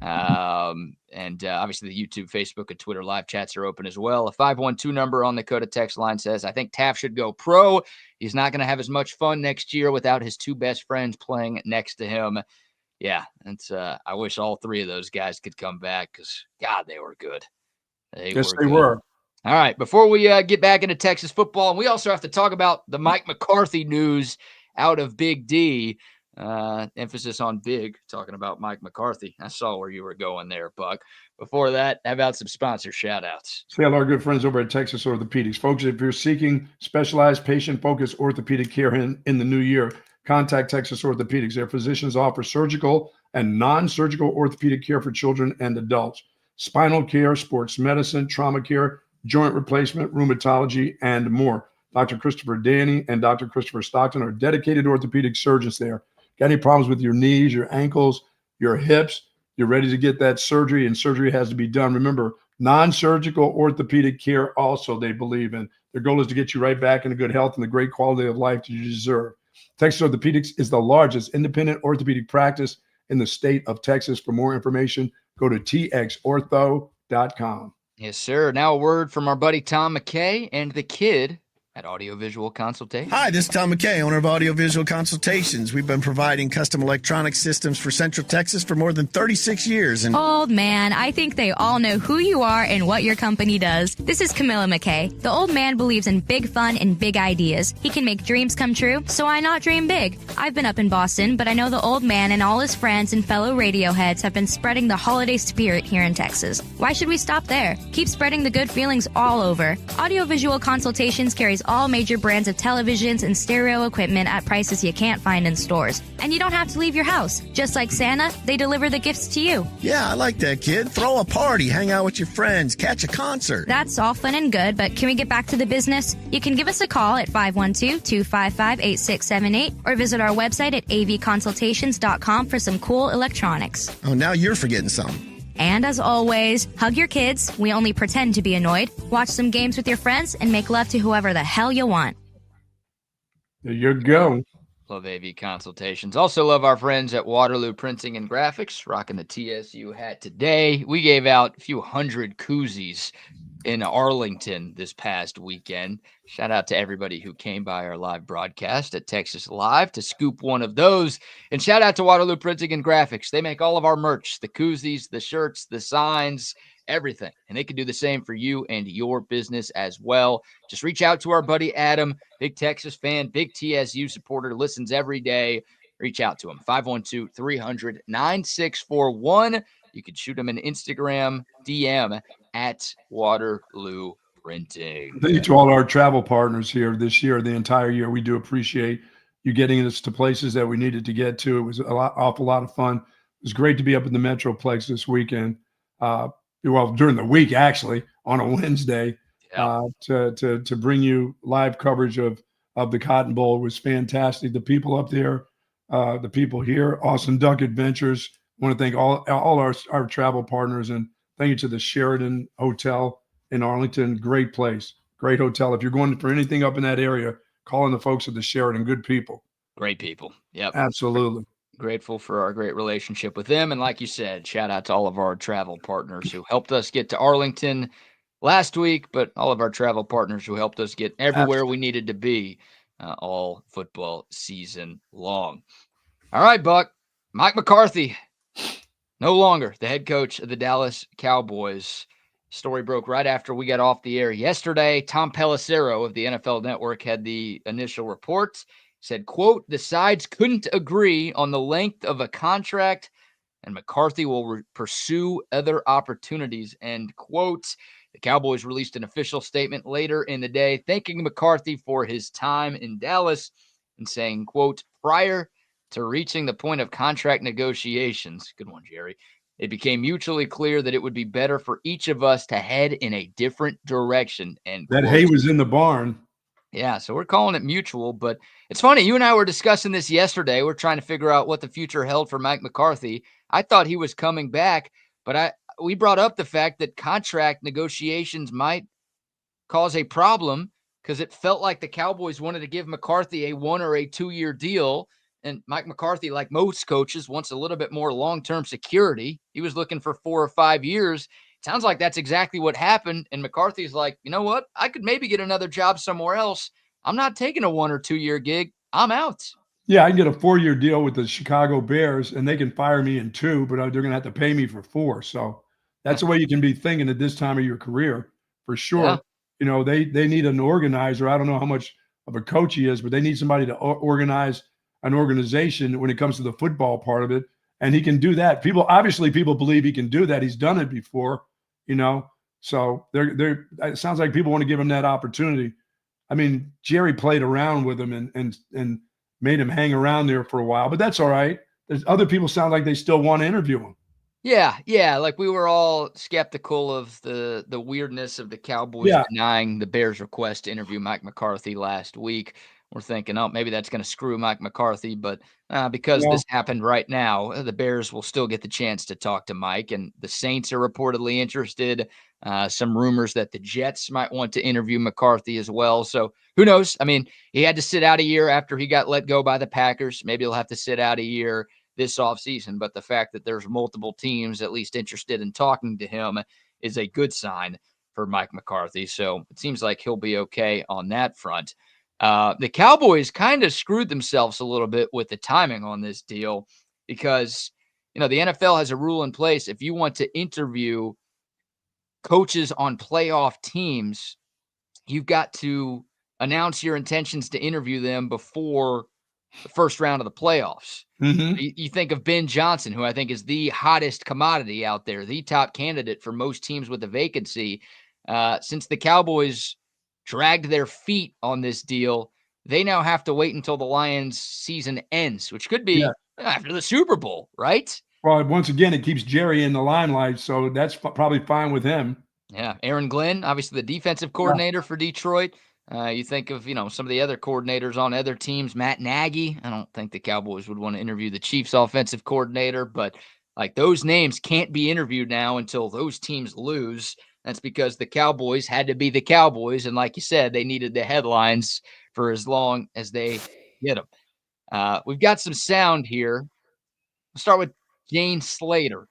And obviously the YouTube, Facebook, and Twitter live chats are open as well. A 512 number on the Coda text line says, I think Taft should go pro. He's not going to have as much fun next year without his 2 best friends playing next to him. Yeah, it's I wish all 3 of those guys could come back because, God, they were good. They were. All right, before we get back into Texas football, and we also have to talk about the Mike McCarthy news out of Big D. Emphasis on big, talking about Mike McCarthy. I saw where you were going there, Buck. Before that, how about some sponsor shout-outs? Say hello to our good friends over at Texas Orthopedics. Folks, if you're seeking specialized patient-focused orthopedic care in the new year, contact Texas Orthopedics. Their physicians offer surgical and non-surgical orthopedic care for children and adults, spinal care, sports medicine, trauma care, joint replacement, rheumatology, and more. Dr. Christopher Danny and Dr. Christopher Stockton are dedicated orthopedic surgeons there. Got any problems with your knees, your ankles, your hips? You're ready to get that surgery, and surgery has to be done. Remember, non-surgical orthopedic care also they believe in. Their goal is to get you right back into good health and the great quality of life that you deserve. Texas Orthopedics is the largest independent orthopedic practice in the state of Texas. For more information, go to txortho.com. Yes, sir. Now a word from our buddy Tom McKay and the kid at Audiovisual Consultation. Hi, this is Tom McKay, owner of Audiovisual Consultations. We've been providing custom electronic systems for Central Texas for more than 36 years. And old man, I think they all know who you are and what your company does. This is Camilla McKay. The old man believes in big fun and big ideas. He can make dreams come true, so why not dream big? I've been up in Boston, but I know the old man and all his friends and fellow radio heads have been spreading the holiday spirit here in Texas. Why should we stop there? Keep spreading the good feelings all over. Audiovisual Consultations carries all major brands of televisions and stereo equipment at prices you can't find in stores. And you don't have to leave your house. Just like Santa, they deliver the gifts to you. Yeah, I like that, kid. Throw a party, hang out with your friends, catch a concert. That's all fun and good, but can we get back to the business? You can give us a call at 512-255-8678 or visit our website at avconsultations.com for some cool electronics. Oh, now you're forgetting something. And as always, hug your kids. We only pretend to be annoyed. Watch some games with your friends and make love to whoever the hell you want. There you go. Love AV Consultations. Also love our friends at Waterloo Printing and Graphics, rocking the TSU hat today. We gave out a few hundred koozies in Arlington this past weekend. Shout out to everybody who came by our live broadcast at Texas Live to scoop one of those. And shout out to Waterloo Printing and Graphics. They make all of our merch, the koozies, the shirts, the signs, everything. And they can do the same for you and your business as well. Just reach out to our buddy Adam, big Texas fan, big TSU supporter, listens every day. Reach out to him, 512-300-9641. You can shoot him an Instagram DM at Waterloo Printing. Thank you to all our travel partners here this year, the entire year. We do appreciate you getting us to places that we needed to get to. It was awful lot of fun. It was great to be up in the Metroplex this weekend. Well, during the week, actually, on a Wednesday, to bring you live coverage of the Cotton Bowl was fantastic. The people up there, the people here, Awesome Duck Adventures. I want to thank all our travel partners, and thank you to the Sheridan Hotel in Arlington. Great place, great hotel. If you're going for anything up in that area, call in the folks at the Sheridan. Good people. Great people. Yep. Absolutely. Grateful for our great relationship with them. And like you said, shout out to all of our travel partners who helped us get to Arlington last week, but all of our travel partners who helped us get everywhere we needed to be all football season long. All right, Buck. Mike McCarthy, no longer the head coach of the Dallas Cowboys. Story broke right after we got off the air yesterday. Tom Pelissero of the NFL Network had the initial report. Said, quote, the sides couldn't agree on the length of a contract and McCarthy will pursue other opportunities, end quote. The Cowboys released an official statement later in the day thanking McCarthy for his time in Dallas and saying, quote, prior to reaching the point of contract negotiations, good one, Jerry, it became mutually clear that it would be better for each of us to head in a different direction. And that hay was in the barn. Yeah, so we're calling it mutual, but it's funny. You and I were discussing this yesterday. We're trying to figure out what the future held for Mike McCarthy. I thought he was coming back, but we brought up the fact that contract negotiations might cause a problem because it felt like the Cowboys wanted to give McCarthy a 1 or a 2-year deal. And Mike McCarthy, like most coaches, wants a little bit more long-term security. He was looking for 4 or 5 years. Sounds like that's exactly what happened. And McCarthy's like, you know what? I could maybe get another job somewhere else. I'm not taking a 1 or 2 year gig. I'm out. Yeah, I can get a 4-year deal with the Chicago Bears, and they can fire me in 2, but they're going to have to pay me for 4. So that's the way you can be thinking at this time of your career, for sure. Yeah. You know, they need an organizer. I don't know how much of a coach he is, but they need somebody to organize an organization when it comes to the football part of it. And he can do that. People believe he can do that. He's done it before, So it sounds like people want to give him that opportunity. I mean, Jerry played around with him and made him hang around there for a while, but that's all right. There's other people sound like they still want to interview him. Yeah. Like we were all skeptical of the weirdness of the Cowboys denying the Bears' request to interview Mike McCarthy last week. We're thinking, maybe that's going to screw Mike McCarthy, but because this happened right now, the Bears will still get the chance to talk to Mike, and the Saints are reportedly interested. Some rumors that the Jets might want to interview McCarthy as well. So who knows? I mean, he had to sit out a year after he got let go by the Packers. Maybe he'll have to sit out a year this offseason, but the fact that there's multiple teams at least interested in talking to him is a good sign for Mike McCarthy. So it seems like he'll be okay on that front. The Cowboys kind of screwed themselves a little bit with the timing on this deal because, the NFL has a rule in place. If you want to interview coaches on playoff teams, you've got to announce your intentions to interview them before the first round of the playoffs. Mm-hmm. You think of Ben Johnson, who I think is the hottest commodity out there, the top candidate for most teams with a vacancy. Since the Cowboys dragged their feet on this deal, they now have to wait until the Lions season ends, which could be after the Super Bowl, right? Well, once again, it keeps Jerry in the limelight, so that's probably fine with him. Yeah, Aaron Glenn, obviously the defensive coordinator for Detroit. You think of, some of the other coordinators on other teams, Matt Nagy. I don't think the Cowboys would want to interview the Chiefs offensive coordinator, but like those names can't be interviewed now until those teams lose. That's because the Cowboys had to be the Cowboys. And like you said, they needed the headlines for as long as they get them. We've got some sound here. We'll start with Jane Slater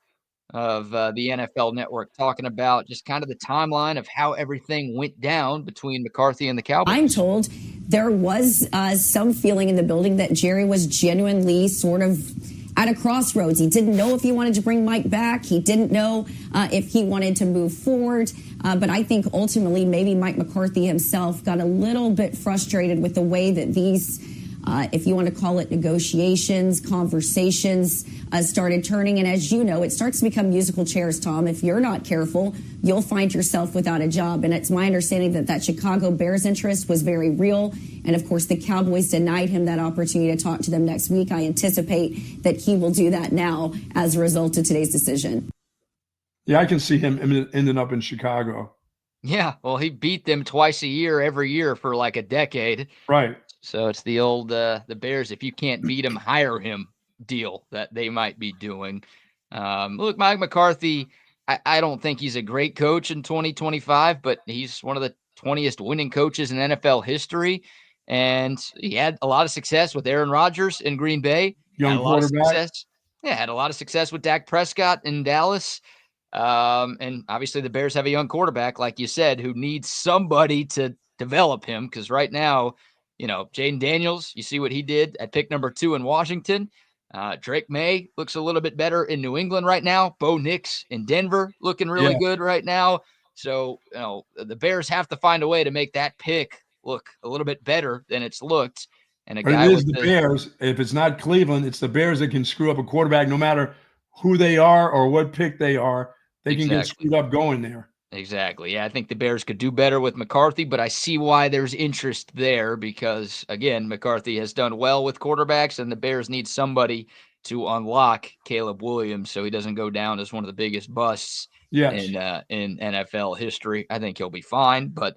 of the NFL Network talking about just kind of the timeline of how everything went down between McCarthy and the Cowboys. I'm told there was some feeling in the building that Jerry was genuinely sort of at a crossroads. He didn't know if he wanted to bring Mike back. He didn't know if he wanted to move forward. But I think ultimately maybe Mike McCarthy himself got a little bit frustrated with the way that these, if you want to call it negotiations, conversations, started turning. And as you know, it starts to become musical chairs, Tom. If you're not careful, you'll find yourself without a job. And it's my understanding that Chicago Bears interest was very real. And of course, the Cowboys denied him that opportunity to talk to them next week. I anticipate that he will do that now as a result of today's decision. Yeah, I can see him ending up in Chicago. Yeah, well, he beat them twice a year, every year for like a decade. Right. So it's the old, the Bears, if you can't beat him, hire him deal that they might be doing. Look, Mike McCarthy, I don't think he's a great coach in 2025, but he's one of the 20th winning coaches in NFL history. And he had a lot of success with Aaron Rodgers in Green Bay. Young quarterback. Had a lot of success with Dak Prescott in Dallas. And obviously the Bears have a young quarterback, like you said, who needs somebody to develop him. Because right now, Jaden Daniels, you see what he did at pick number 2 in Washington. Drake May looks a little bit better in New England right now. Bo Nix in Denver looking really good right now. So, the Bears have to find a way to make that pick look a little bit better than it's looked. And it is the Bears. If it's not Cleveland, it's the Bears that can screw up a quarterback no matter who they are or what pick they are. They can get screwed up going there. Exactly. Yeah, I think the Bears could do better with McCarthy, but I see why there's interest there because, again, McCarthy has done well with quarterbacks, and the Bears need somebody to unlock Caleb Williams so he doesn't go down as one of the biggest busts in NFL history. I think he'll be fine, but,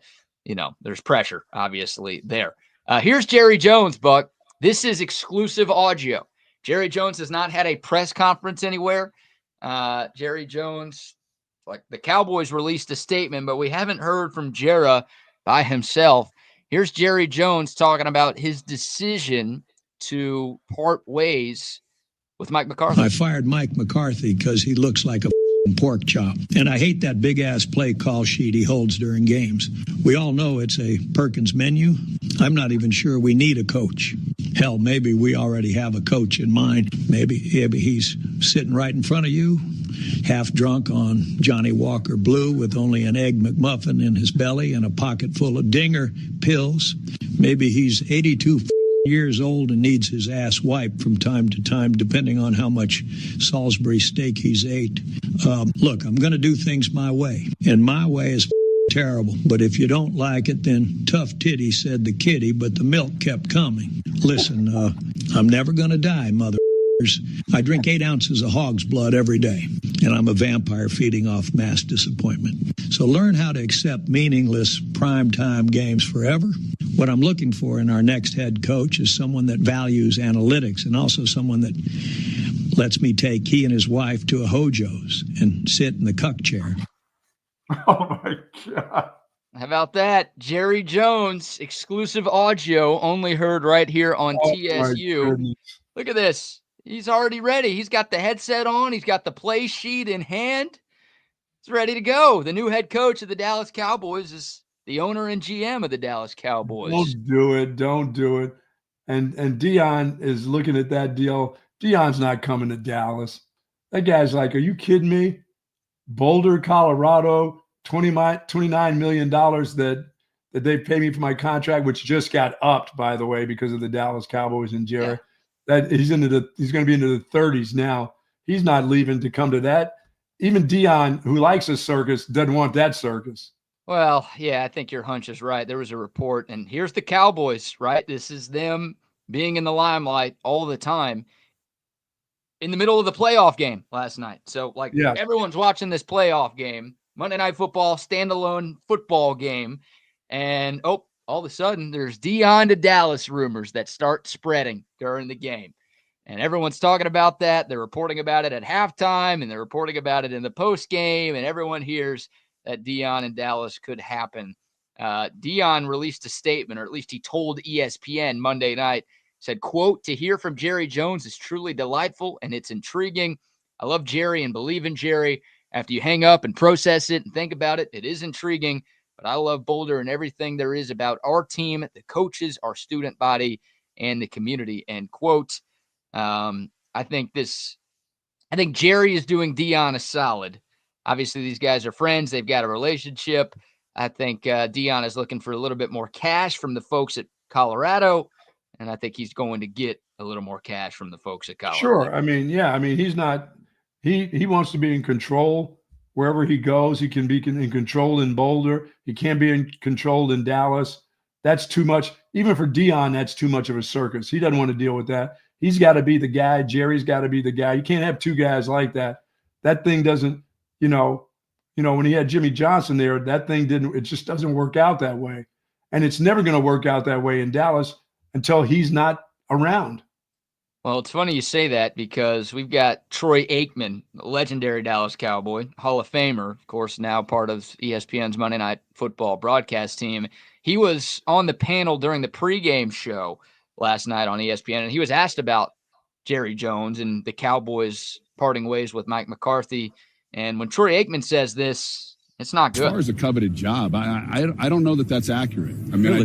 there's pressure, obviously, there. Here's Jerry Jones, Buck. This is exclusive audio. Jerry Jones has not had a press conference anywhere. Jerry Jones, like the Cowboys released a statement, but we haven't heard from Jera by himself. Here's Jerry Jones talking about his decision to part ways with Mike McCarthy. I fired Mike McCarthy because he looks like a pork chop. And I hate that big-ass play call sheet he holds during games. We all know it's a Perkins menu. I'm not even sure we need a coach. Hell, maybe we already have a coach in mind. Maybe he's sitting right in front of you, half drunk on Johnny Walker Blue with only an Egg McMuffin in his belly and a pocket full of Dinger pills. Maybe he's 82 years old and needs his ass wiped from time to time, depending on how much Salisbury steak he's ate. Look, I'm going to do things my way, and my way is terrible. But if you don't like it, then tough titty said the kitty, but the milk kept coming. Listen, I'm never going to die, mother. I drink 8 ounces of hog's blood every day, and I'm a vampire feeding off mass disappointment. So learn how to accept meaningless primetime games forever. What I'm looking for in our next head coach is someone that values analytics and also someone that lets me take he and his wife to a Hojo's and sit in the cuck chair. Oh, my God. How about that? Jerry Jones, exclusive audio, only heard right here on TSU. Look at this. He's already ready. He's got the headset on. He's got the play sheet in hand. He's ready to go. The new head coach of the Dallas Cowboys is the owner and GM of the Dallas Cowboys. Don't do it. Don't do it. And Dion is looking at that deal. Dion's not coming to Dallas. That guy's like, are you kidding me? Boulder, Colorado, $29 million that they pay me for my contract, which just got upped, by the way, because of the Dallas Cowboys and Jerry. Yeah. That he's going to be into the 30s now. He's not leaving to come to that. Even Dion, who likes a circus, doesn't want that circus. Well, yeah, I think your hunch is right. There was a report, and here's the Cowboys, right? This is them being in the limelight all the time in the middle of the playoff game last night. So, everyone's watching this playoff game, Monday Night Football, standalone football game, and all of a sudden, there's Dion to Dallas rumors that start spreading during the game. And everyone's talking about that. They're reporting about it at halftime, and they're reporting about it in the post game, and everyone hears that Dion and Dallas could happen. Dion released a statement, or at least he told ESPN Monday night, said, quote, "To hear from Jerry Jones is truly delightful, and it's intriguing. I love Jerry and believe in Jerry. After you hang up and process it and think about it, it is intriguing. But I love Boulder and everything there is about our team, the coaches, our student body, and the community," end quote. I think Jerry is doing Dion a solid. Obviously, these guys are friends. They've got a relationship. I think Dion is looking for a little bit more cash from the folks at Colorado, and I think he's going to get a little more cash from the folks at Colorado. Sure. I mean, he's not – he wants to be in control. Wherever he goes, he can be in control in Boulder. He can't be in control in Dallas. That's too much. Even for Dion, that's too much of a circus. He doesn't want to deal with that. He's got to be the guy. Jerry's got to be the guy. You can't have two guys like that. That thing doesn't, when he had Jimmy Johnson there, it just doesn't work out that way. And it's never going to work out that way in Dallas until he's not around. Well, it's funny you say that because we've got Troy Aikman, legendary Dallas Cowboy, Hall of Famer, of course, now part of ESPN's Monday Night Football broadcast team. He was on the panel during the pregame show last night on ESPN, and he was asked about Jerry Jones and the Cowboys parting ways with Mike McCarthy. And when Troy Aikman says this, it's not good. As far as a coveted job, I don't know that that's accurate. I mean, really?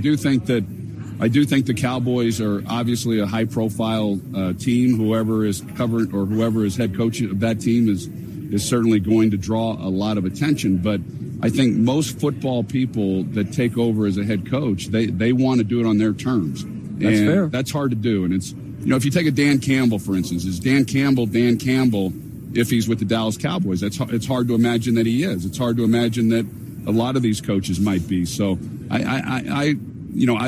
I do think the Cowboys are obviously a high-profile team. Whoever is covering or whoever is head coach of that team is certainly going to draw a lot of attention. But I think most football people that take over as a head coach, they want to do it on their terms. That's fair. That's hard to do. And it's, if you take a Dan Campbell, for instance, is Dan Campbell if he's with the Dallas Cowboys? It's hard to imagine that he is. It's hard to imagine that a lot of these coaches might be. So I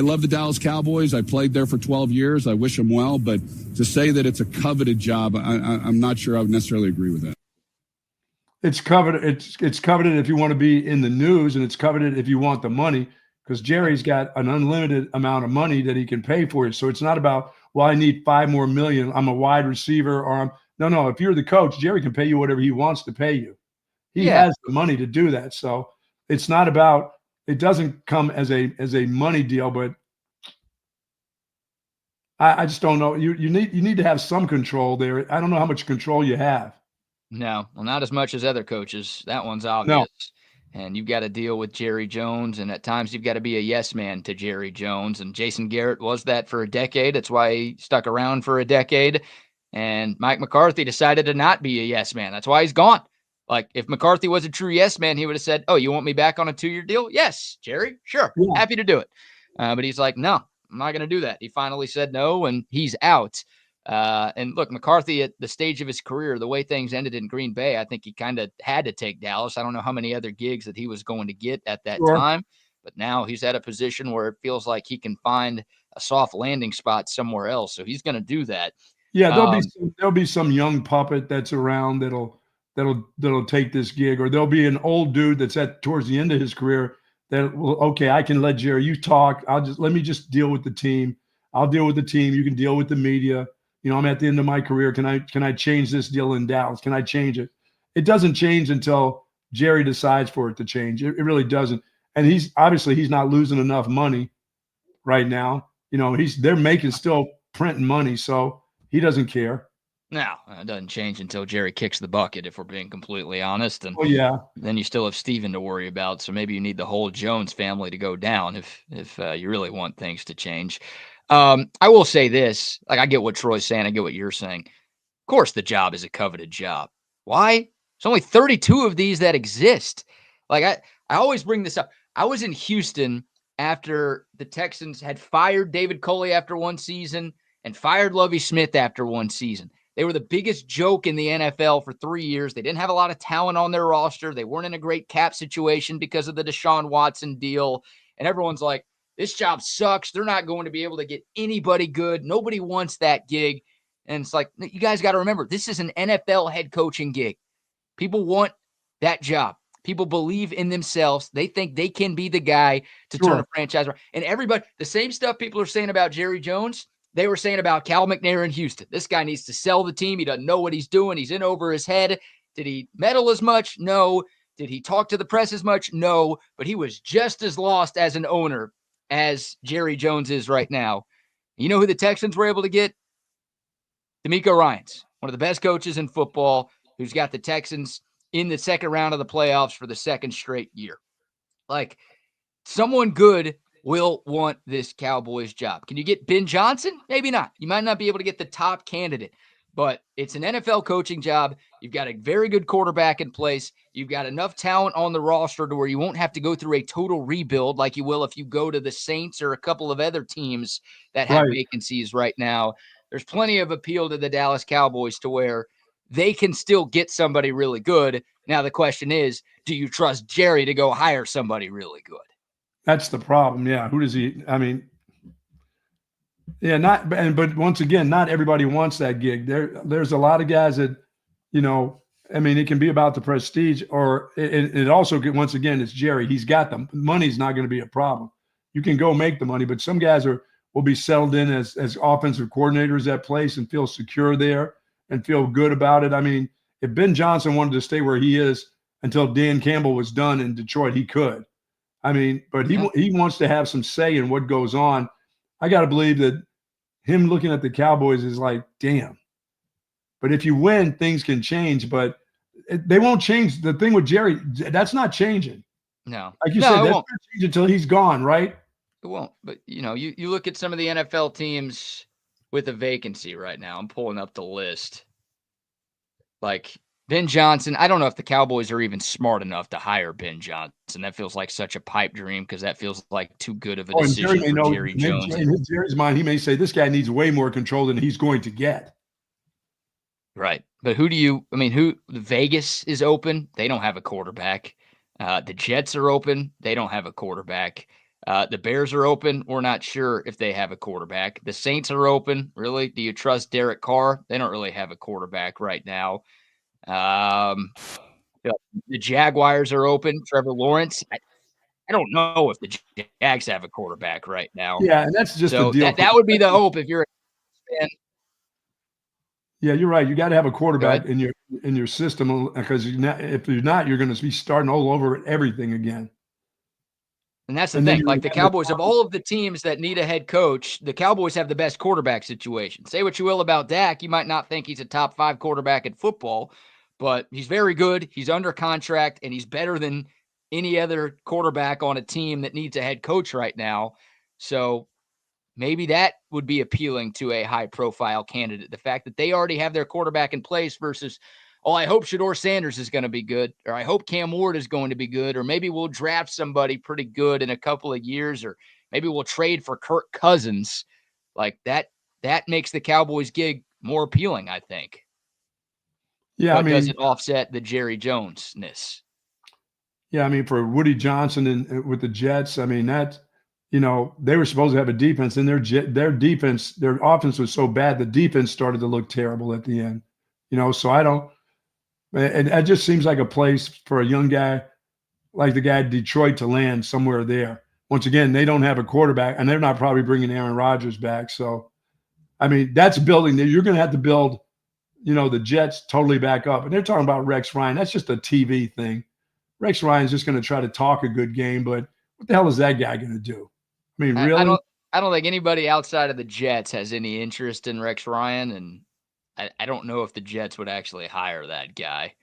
love the Dallas Cowboys. I played there for 12 years. I wish them well. But to say that it's a coveted job, I'm not sure I would necessarily agree with that. It's coveted. It's coveted if you want to be in the news, and it's coveted if you want the money, because Jerry's got an unlimited amount of money that he can pay for you. So it's not about, well, I need $5 more million. I'm a wide receiver, or no. If you're the coach, Jerry can pay you whatever he wants to pay you. He has the money to do that. So it's not about. It doesn't come as a money deal, but I just don't know. You need to have some control there. I don't know how much control you have. No, well, not as much as other coaches. That one's obvious. No. And you've got to deal with Jerry Jones, and at times you've got to be a yes man to Jerry Jones. And Jason Garrett was that for a decade. That's why he stuck around for a decade. And Mike McCarthy decided to not be a yes man. That's why he's gone. Like, if McCarthy was a true yes man, he would have said, "Oh, you want me back on a 2-year deal? Yes, Jerry, sure, happy to do it." But he's like, "No, I'm not going to do that. He finally said no, and he's out. And look, McCarthy at the stage of his career, the way things ended in Green Bay, I think he kind of had to take Dallas. I don't know how many other gigs that he was going to get at that time, but now he's at a position where it feels like he can find a soft landing spot somewhere else. So he's going to do that. Yeah, there'll be some young puppet that's around that'll take this gig, or there'll be an old dude that's towards the end of his career that will, okay, I can let Jerry, you talk. Let me just deal with the team. I'll deal with the team. You can deal with the media. I'm at the end of my career. Can I change this deal in Dallas? Can I change it? It doesn't change until Jerry decides for it to change. It really doesn't. And he's not losing enough money right now. They're making still printing money, so he doesn't care. No, it doesn't change until Jerry kicks the bucket, if we're being completely honest. And yeah, then you still have Steven to worry about. So maybe you need the whole Jones family to go down if you really want things to change. I will say this, like, I get what Troy's saying. I get what you're saying. Of course, the job is a coveted job. Why? There's only 32 of these that exist. Like, I always bring this up. I was in Houston after the Texans had fired David Collier after one season and fired Lovie Smith after one season. They were the biggest joke in the NFL for 3 years. They didn't have a lot of talent on their roster. They weren't in a great cap situation because of the Deshaun Watson deal. And everyone's like, this job sucks. They're not going to be able to get anybody good. Nobody wants that gig. And it's like, you guys got to remember, this is an NFL head coaching gig. People want that job. People believe in themselves. They think they can be the guy to turn a franchise around. And everybody, the same stuff people are saying about Jerry Jones, they were saying about Cal McNair in Houston. This guy needs to sell the team. He doesn't know what he's doing. He's in over his head. Did he meddle as much? No. Did he talk to the press as much? No. But he was just as lost as an owner as Jerry Jones is right now. You know who the Texans were able to get? D'Amico Ryans, one of the best coaches in football, who's got the Texans in the second round of the playoffs for the second straight year. Like, someone good will want this Cowboys job. Can you get Ben Johnson? Maybe not. You might not be able to get the top candidate, but it's an NFL coaching job. You've got a very good quarterback in place. You've got enough talent on the roster to where you won't have to go through a total rebuild like you will if you go to the Saints or a couple of other teams that have vacancies right now. There's plenty of appeal to the Dallas Cowboys to where they can still get somebody really good. Now the question is, do you trust Jerry to go hire somebody really good? That's the problem. Yeah. Who does he? I mean, yeah, but once again, not everybody wants that gig. There's a lot of guys that, I mean, it can be about the prestige, or it also, once again, it's Jerry. He's got them. Money's not going to be a problem. You can go make the money, but some guys will be settled in as offensive coordinators at place and feel secure there and feel good about it. I mean, if Ben Johnson wanted to stay where he is until Dan Campbell was done in Detroit, he could. I mean, but he wants to have some say in what goes on. I got to believe that him looking at the Cowboys is like, damn. But if you win, things can change, but they won't change. The thing with Jerry, that's not changing. No. Like you said, that's not changing until he's gone, right? It won't. But, you look at some of the NFL teams with a vacancy right now. I'm pulling up the list. Like Ben Johnson, I don't know if the Cowboys are even smart enough to hire Ben Johnson. That feels like such a pipe dream because that feels like too good of a decision for Jerry Jones. In Jerry's mind, he may say this guy needs way more control than he's going to get. Right. But Vegas is open. They don't have a quarterback. The Jets are open. They don't have a quarterback. The Bears are open. We're not sure if they have a quarterback. The Saints are open. Really? Do you trust Derek Carr? They don't really have a quarterback right now. The Jaguars are open. Trevor Lawrence. I don't know if the Jags have a quarterback right now. Yeah, and that's just the deal. That would be the hope if you're a fan. Yeah, you're right. You got to have a quarterback in your system because if you're not, you're going to be starting all over everything again. And that's the thing. Like the Cowboys, of all of the teams that need a head coach, the Cowboys have the best quarterback situation. Say what you will about Dak. You might not think he's a top 5 quarterback in football, but he's very good. He's under contract, and he's better than any other quarterback on a team that needs a head coach right now. So maybe that would be appealing to a high-profile candidate. The fact that they already have their quarterback in place versus, I hope Shedeur Sanders is going to be good, or I hope Cam Ward is going to be good, or maybe we'll draft somebody pretty good in a couple of years, or maybe we'll trade for Kirk Cousins. Like that makes the Cowboys gig more appealing, I think. Yeah, But does it offset the Jerry Jones-ness? Yeah, I mean, for Woody Johnson and with the Jets, I mean, that, they were supposed to have a defense, and their defense, their offense was so bad, the defense started to look terrible at the end. So I don't, and it just seems like a place for a young guy like the guy at Detroit to land somewhere there. Once again, they don't have a quarterback, and they're not probably bringing Aaron Rodgers back. So, I mean, that's building that you're going to have to build, the Jets totally back up. And they're talking about Rex Ryan. That's just a TV thing. Rex Ryan's just going to try to talk a good game, but what the hell is that guy going to do? I mean, really? I don't think anybody outside of the Jets has any interest in Rex Ryan, and I don't know if the Jets would actually hire that guy.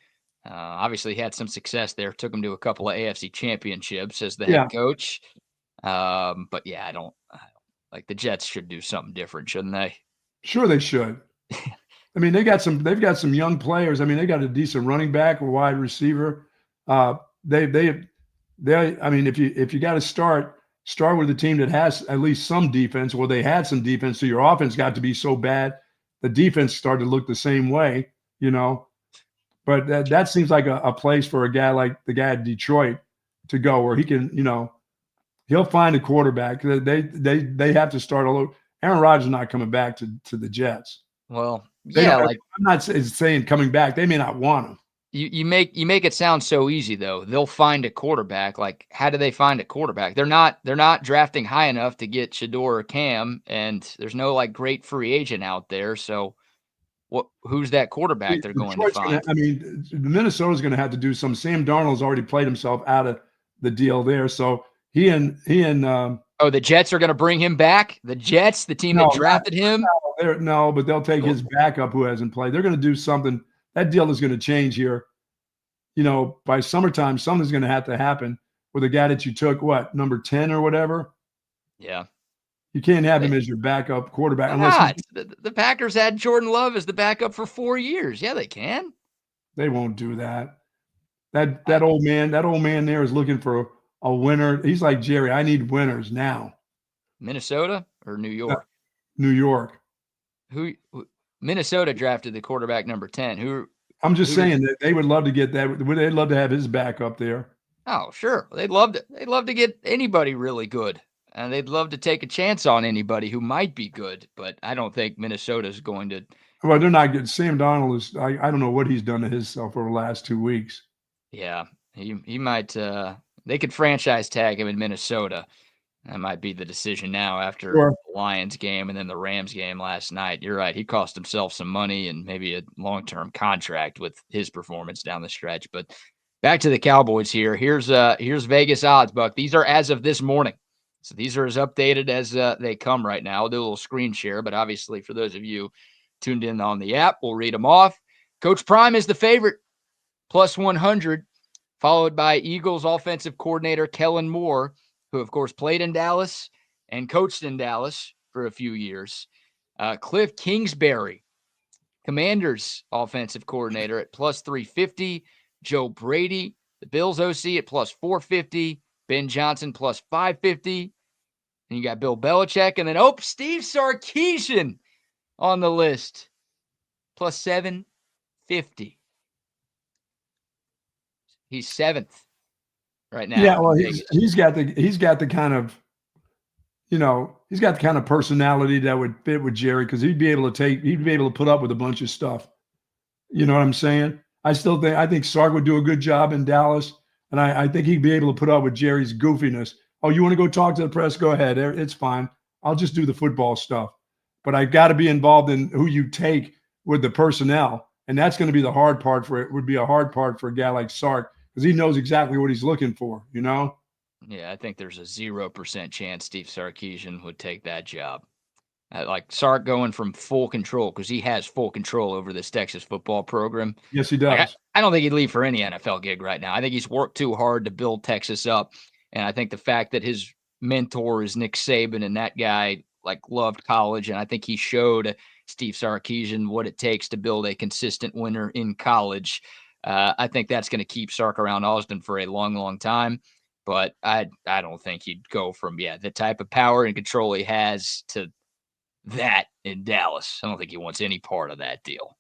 Obviously, he had some success there. Took him to a couple of AFC championships as the head coach. But yeah, I don't like the Jets should do something different, shouldn't they? Sure, they should. I mean, they've got some young players. I mean, they got a decent running back, a wide receiver. I mean, if you got to start with a team that has at least some defense. Well, they had some defense, so your offense got to be so bad, the defense started to look the same way, But that seems like a place for a guy like the guy at Detroit to go, where he can, he'll find a quarterback. They have to start all over. Aaron Rodgers is not coming back to the Jets. Well, I'm not saying coming back. They may not want him. You make it sound so easy though. They'll find a quarterback. Like, how do they find a quarterback? They're not drafting high enough to get Shador or Cam, and there's no like great free agent out there. So who's that quarterback they're going to find? Minnesota's going to have to do some. Sam Darnold's already played himself out of the deal there. So he and the Jets are going to bring him back. The Jets, the team that drafted him. No, but they'll take his backup who hasn't played. They're going to do something. That deal is going to change here. By summertime, something's going to have to happen with a guy that you took, number 10 or whatever. Yeah. You can't have him as your backup quarterback. Unless the Packers had Jordan Love as the backup for 4 years. Yeah, they can. They won't do that. That old man there is looking for a winner. He's like, Jerry, I need winners now. Minnesota or New York? New York. Who Minnesota drafted the quarterback number 10. I'm just saying that they would love to get that. They'd love to have his back up there. Oh, sure. They'd love to get anybody really good. And they'd love to take a chance on anybody who might be good, but I don't think Minnesota's going to. Well, they're not good. Sam Darnold is. I don't know what he's done to himself over the last 2 weeks. Yeah, he might. They could franchise tag him in Minnesota. That might be the decision now after the Lions game and then the Rams game last night. You're right. He cost himself some money and maybe a long-term contract with his performance down the stretch. But back to the Cowboys here. Here's Vegas odds, Buck. These are as of this morning. So these are as updated as they come right now. I'll do a little screen share, but obviously for those of you tuned in on the app, we'll read them off. Coach Prime is the favorite, plus 100, followed by Eagles offensive coordinator Kellen Moore, who, of course, played in Dallas and coached in Dallas for a few years. Cliff Kingsbury, Commanders offensive coordinator at plus 350. Joe Brady, the Bills OC at plus 450. Ben Johnson plus 550. And you got Bill Belichick. And then, Steve Sarkisian on the list, plus 750. He's 7th. Right now. Yeah, well, he's got the kind of, he's got the kind of personality that would fit with Jerry, because he'd be able to put up with a bunch of stuff. You know what I'm saying? I think Sark would do a good job in Dallas, and I think he'd be able to put up with Jerry's goofiness. Oh, you want to go talk to the press? Go ahead. It's fine. I'll just do the football stuff. But I got to be involved in who you take with the personnel, and that's going to be the hard part for it. Would be a hard part for a guy like Sark, because he knows exactly what he's looking for, Yeah, I think there's a 0% chance Steve Sarkisian would take that job. Like Sark going from full control, because he has full control over this Texas football program. Yes, he does. I don't think he'd leave for any NFL gig right now. I think he's worked too hard to build Texas up. And I think the fact that his mentor is Nick Saban, and that guy loved college, and I think he showed Steve Sarkisian what it takes to build a consistent winner in college. I think that's going to keep Sark around Austin for a long, long time. But I don't think he'd go from the type of power and control he has to that in Dallas. I don't think he wants any part of that deal.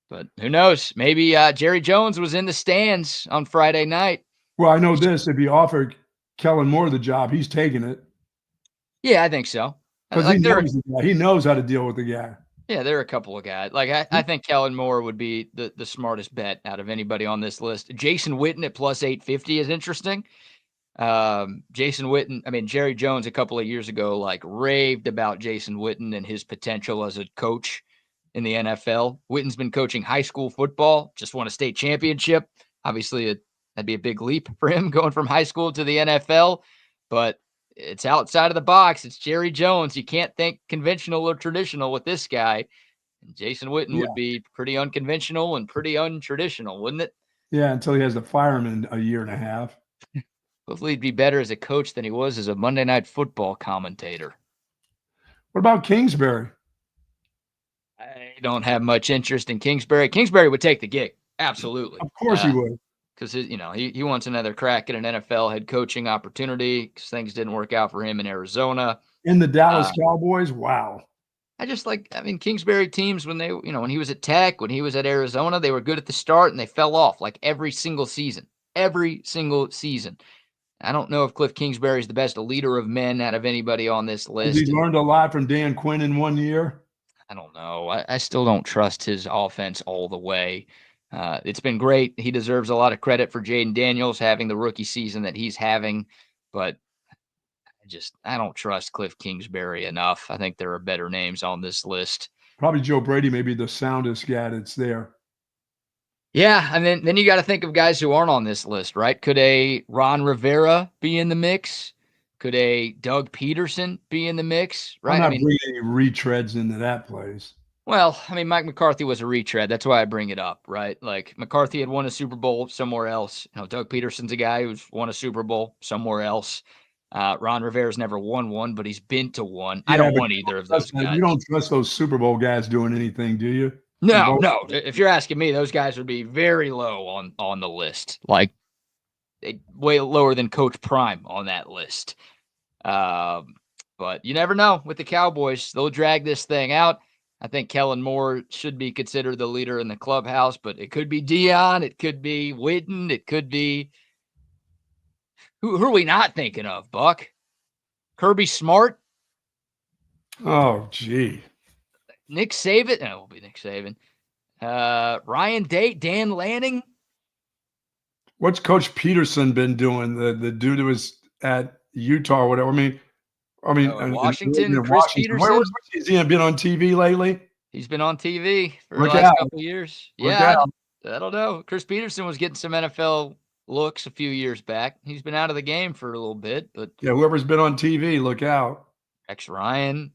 But who knows? Maybe Jerry Jones was in the stands on Friday night. Well, I know this. If he offered Kellen Moore the job, he's taking it. Yeah, I think so. Because he knows how to deal with the guy. Yeah, there are a couple of guys. Like I think Kellen Moore would be the smartest bet out of anybody on this list. Jason Witten at plus 850 is interesting. Jason Witten, I mean, Jerry Jones a couple of years ago, like raved about Jason Witten and his potential as a coach in the NFL. Witten's been coaching high school football, just won a state championship. Obviously, that'd be a big leap for him going from high school to the NFL, but it's outside of the box. It's Jerry Jones. You can't think conventional or traditional with this guy. And Jason Witten would be pretty unconventional and pretty untraditional, wouldn't it? Yeah, until he has to fire him in a year and a half. Hopefully he'd be better as a coach than he was as a Monday Night Football commentator. What about Kingsbury? I don't have much interest in Kingsbury. Kingsbury would take the gig. Absolutely. Of course he would. Because, he wants another crack at an NFL head coaching opportunity because things didn't work out for him in Arizona. In the Dallas Cowboys? Wow. Kingsbury teams, when they, when he was at Tech, when he was at Arizona, they were good at the start and they fell off like every single season. Every single season. I don't know if Cliff Kingsbury is the best leader of men out of anybody on this list. Has he learned a lot from Dan Quinn in 1 year? I don't know. I still don't trust his offense all the way. It's been great. He deserves a lot of credit for Jaden Daniels having the rookie season that he's having, but I don't trust Cliff Kingsbury enough. I think there are better names on this list. Probably Joe Brady may be the soundest guy that's there. Yeah, and then you got to think of guys who aren't on this list, right? Could a Ron Rivera be in the mix? Could a Doug Peterson be in the mix? Right? I'm not bringing any retreads into that place. Well, Mike McCarthy was a retread. That's why I bring it up, right? Like McCarthy had won a Super Bowl somewhere else. Doug Peterson's a guy who's won a Super Bowl somewhere else. Ron Rivera's never won one, but he's been to one. Yeah, I don't want either of those guys. You don't trust those Super Bowl guys doing anything, do you? No. If you're asking me, those guys would be very low on the list. Like way lower than Coach Prime on that list. But you never know with the Cowboys. They'll drag this thing out. I think Kellen Moore should be considered the leader in the clubhouse, but it could be Dion. It could be Witten. It could be who are we not thinking of, Buck? Kirby Smart? Oh, gee. Nick Saban? No, it will be Nick Saban. Ryan Day, Dan Lanning. What's Coach Peterson been doing? The dude who was at Utah or whatever. Washington, Chris Peterson. Has he been on TV lately? He's been on TV for the last couple of years. I don't know. Chris Peterson was getting some NFL looks a few years back. He's been out of the game for a little bit, but whoever's been on TV, look out. Ryan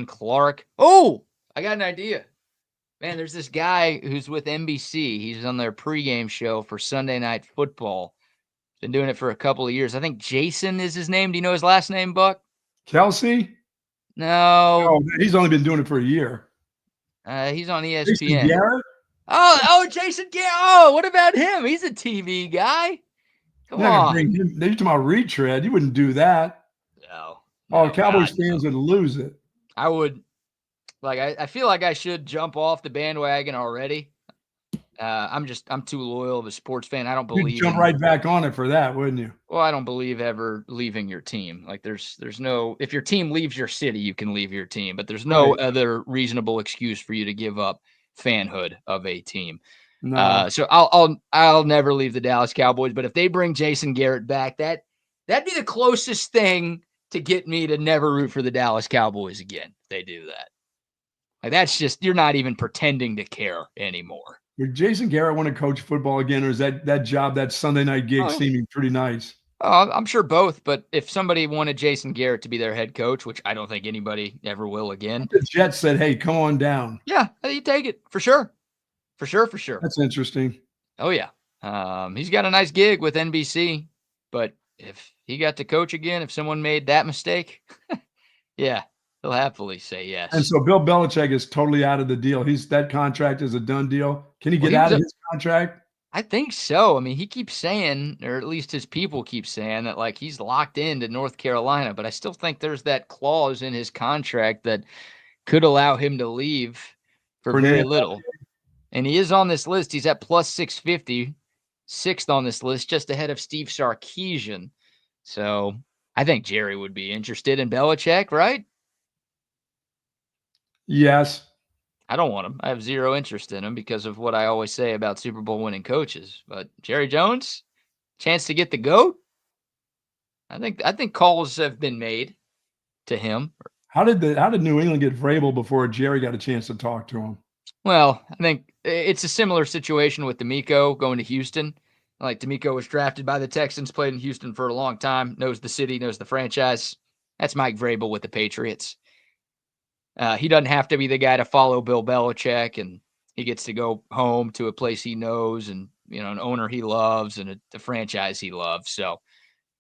Clark. Oh, I got an idea. Man, there's this guy who's with NBC. He's on their pregame show for Sunday Night Football. Been doing it for a couple of years. I think Jason is his name. Do you know his last name, Buck? Kelsey? No. He's only been doing it for a year. He's on ESPN. Jason Garrett? Oh, Jason Garrett. Oh, what about him? He's a TV guy. Come on. They're talking about retread. You wouldn't do that. No. Cowboys fans would lose it. I would. I feel like I should jump off the bandwagon already. I'm too loyal of a sports fan. I don't believe you'd jump right back on it for that, wouldn't you? Well, I don't believe ever leaving your team. Like there's no, if your team leaves your city, you can leave your team, but there's no other reasonable excuse for you to give up fanhood of a team. No. So I'll never leave the Dallas Cowboys, but if they bring Jason Garrett back, that'd be the closest thing to get me to never root for the Dallas Cowboys again. If they do that. Like that's just, you're not even pretending to care anymore. Would Jason Garrett want to coach football again, or is that job, that Sunday night gig, seeming pretty nice? I'm sure both, but if somebody wanted Jason Garrett to be their head coach, which I don't think anybody ever will again. The Jets said, hey, come on down. Yeah, you take it, for sure. For sure. That's interesting. Oh, yeah. He's got a nice gig with NBC, but if he got to coach again, if someone made that mistake, yeah. He'll happily say yes. And so Bill Belichick is totally out of the deal. That contract is a done deal. Can he get out of his contract? I think so. I mean, he keeps saying, or at least his people keep saying that like he's locked into North Carolina, but I still think there's that clause in his contract that could allow him to leave for For the very NFL. little. And he is on this list. He's at plus 650, sixth on this list, just ahead of Steve Sarkisian. So I think Jerry would be interested in Belichick, right? Yes. I don't want him. I have zero interest in him because of what I always say about Super Bowl winning coaches. But Jerry Jones, chance to get the GOAT? I think calls have been made to him. How did New England get Vrabel before Jerry got a chance to talk to him? Well, I think it's a similar situation with D'Amico going to Houston. Like D'Amico was drafted by the Texans, played in Houston for a long time, knows the city, knows the franchise. That's Mike Vrabel with the Patriots. He doesn't have to be the guy to follow Bill Belichick, and he gets to go home to a place he knows and, an owner he loves and a franchise he loves. So,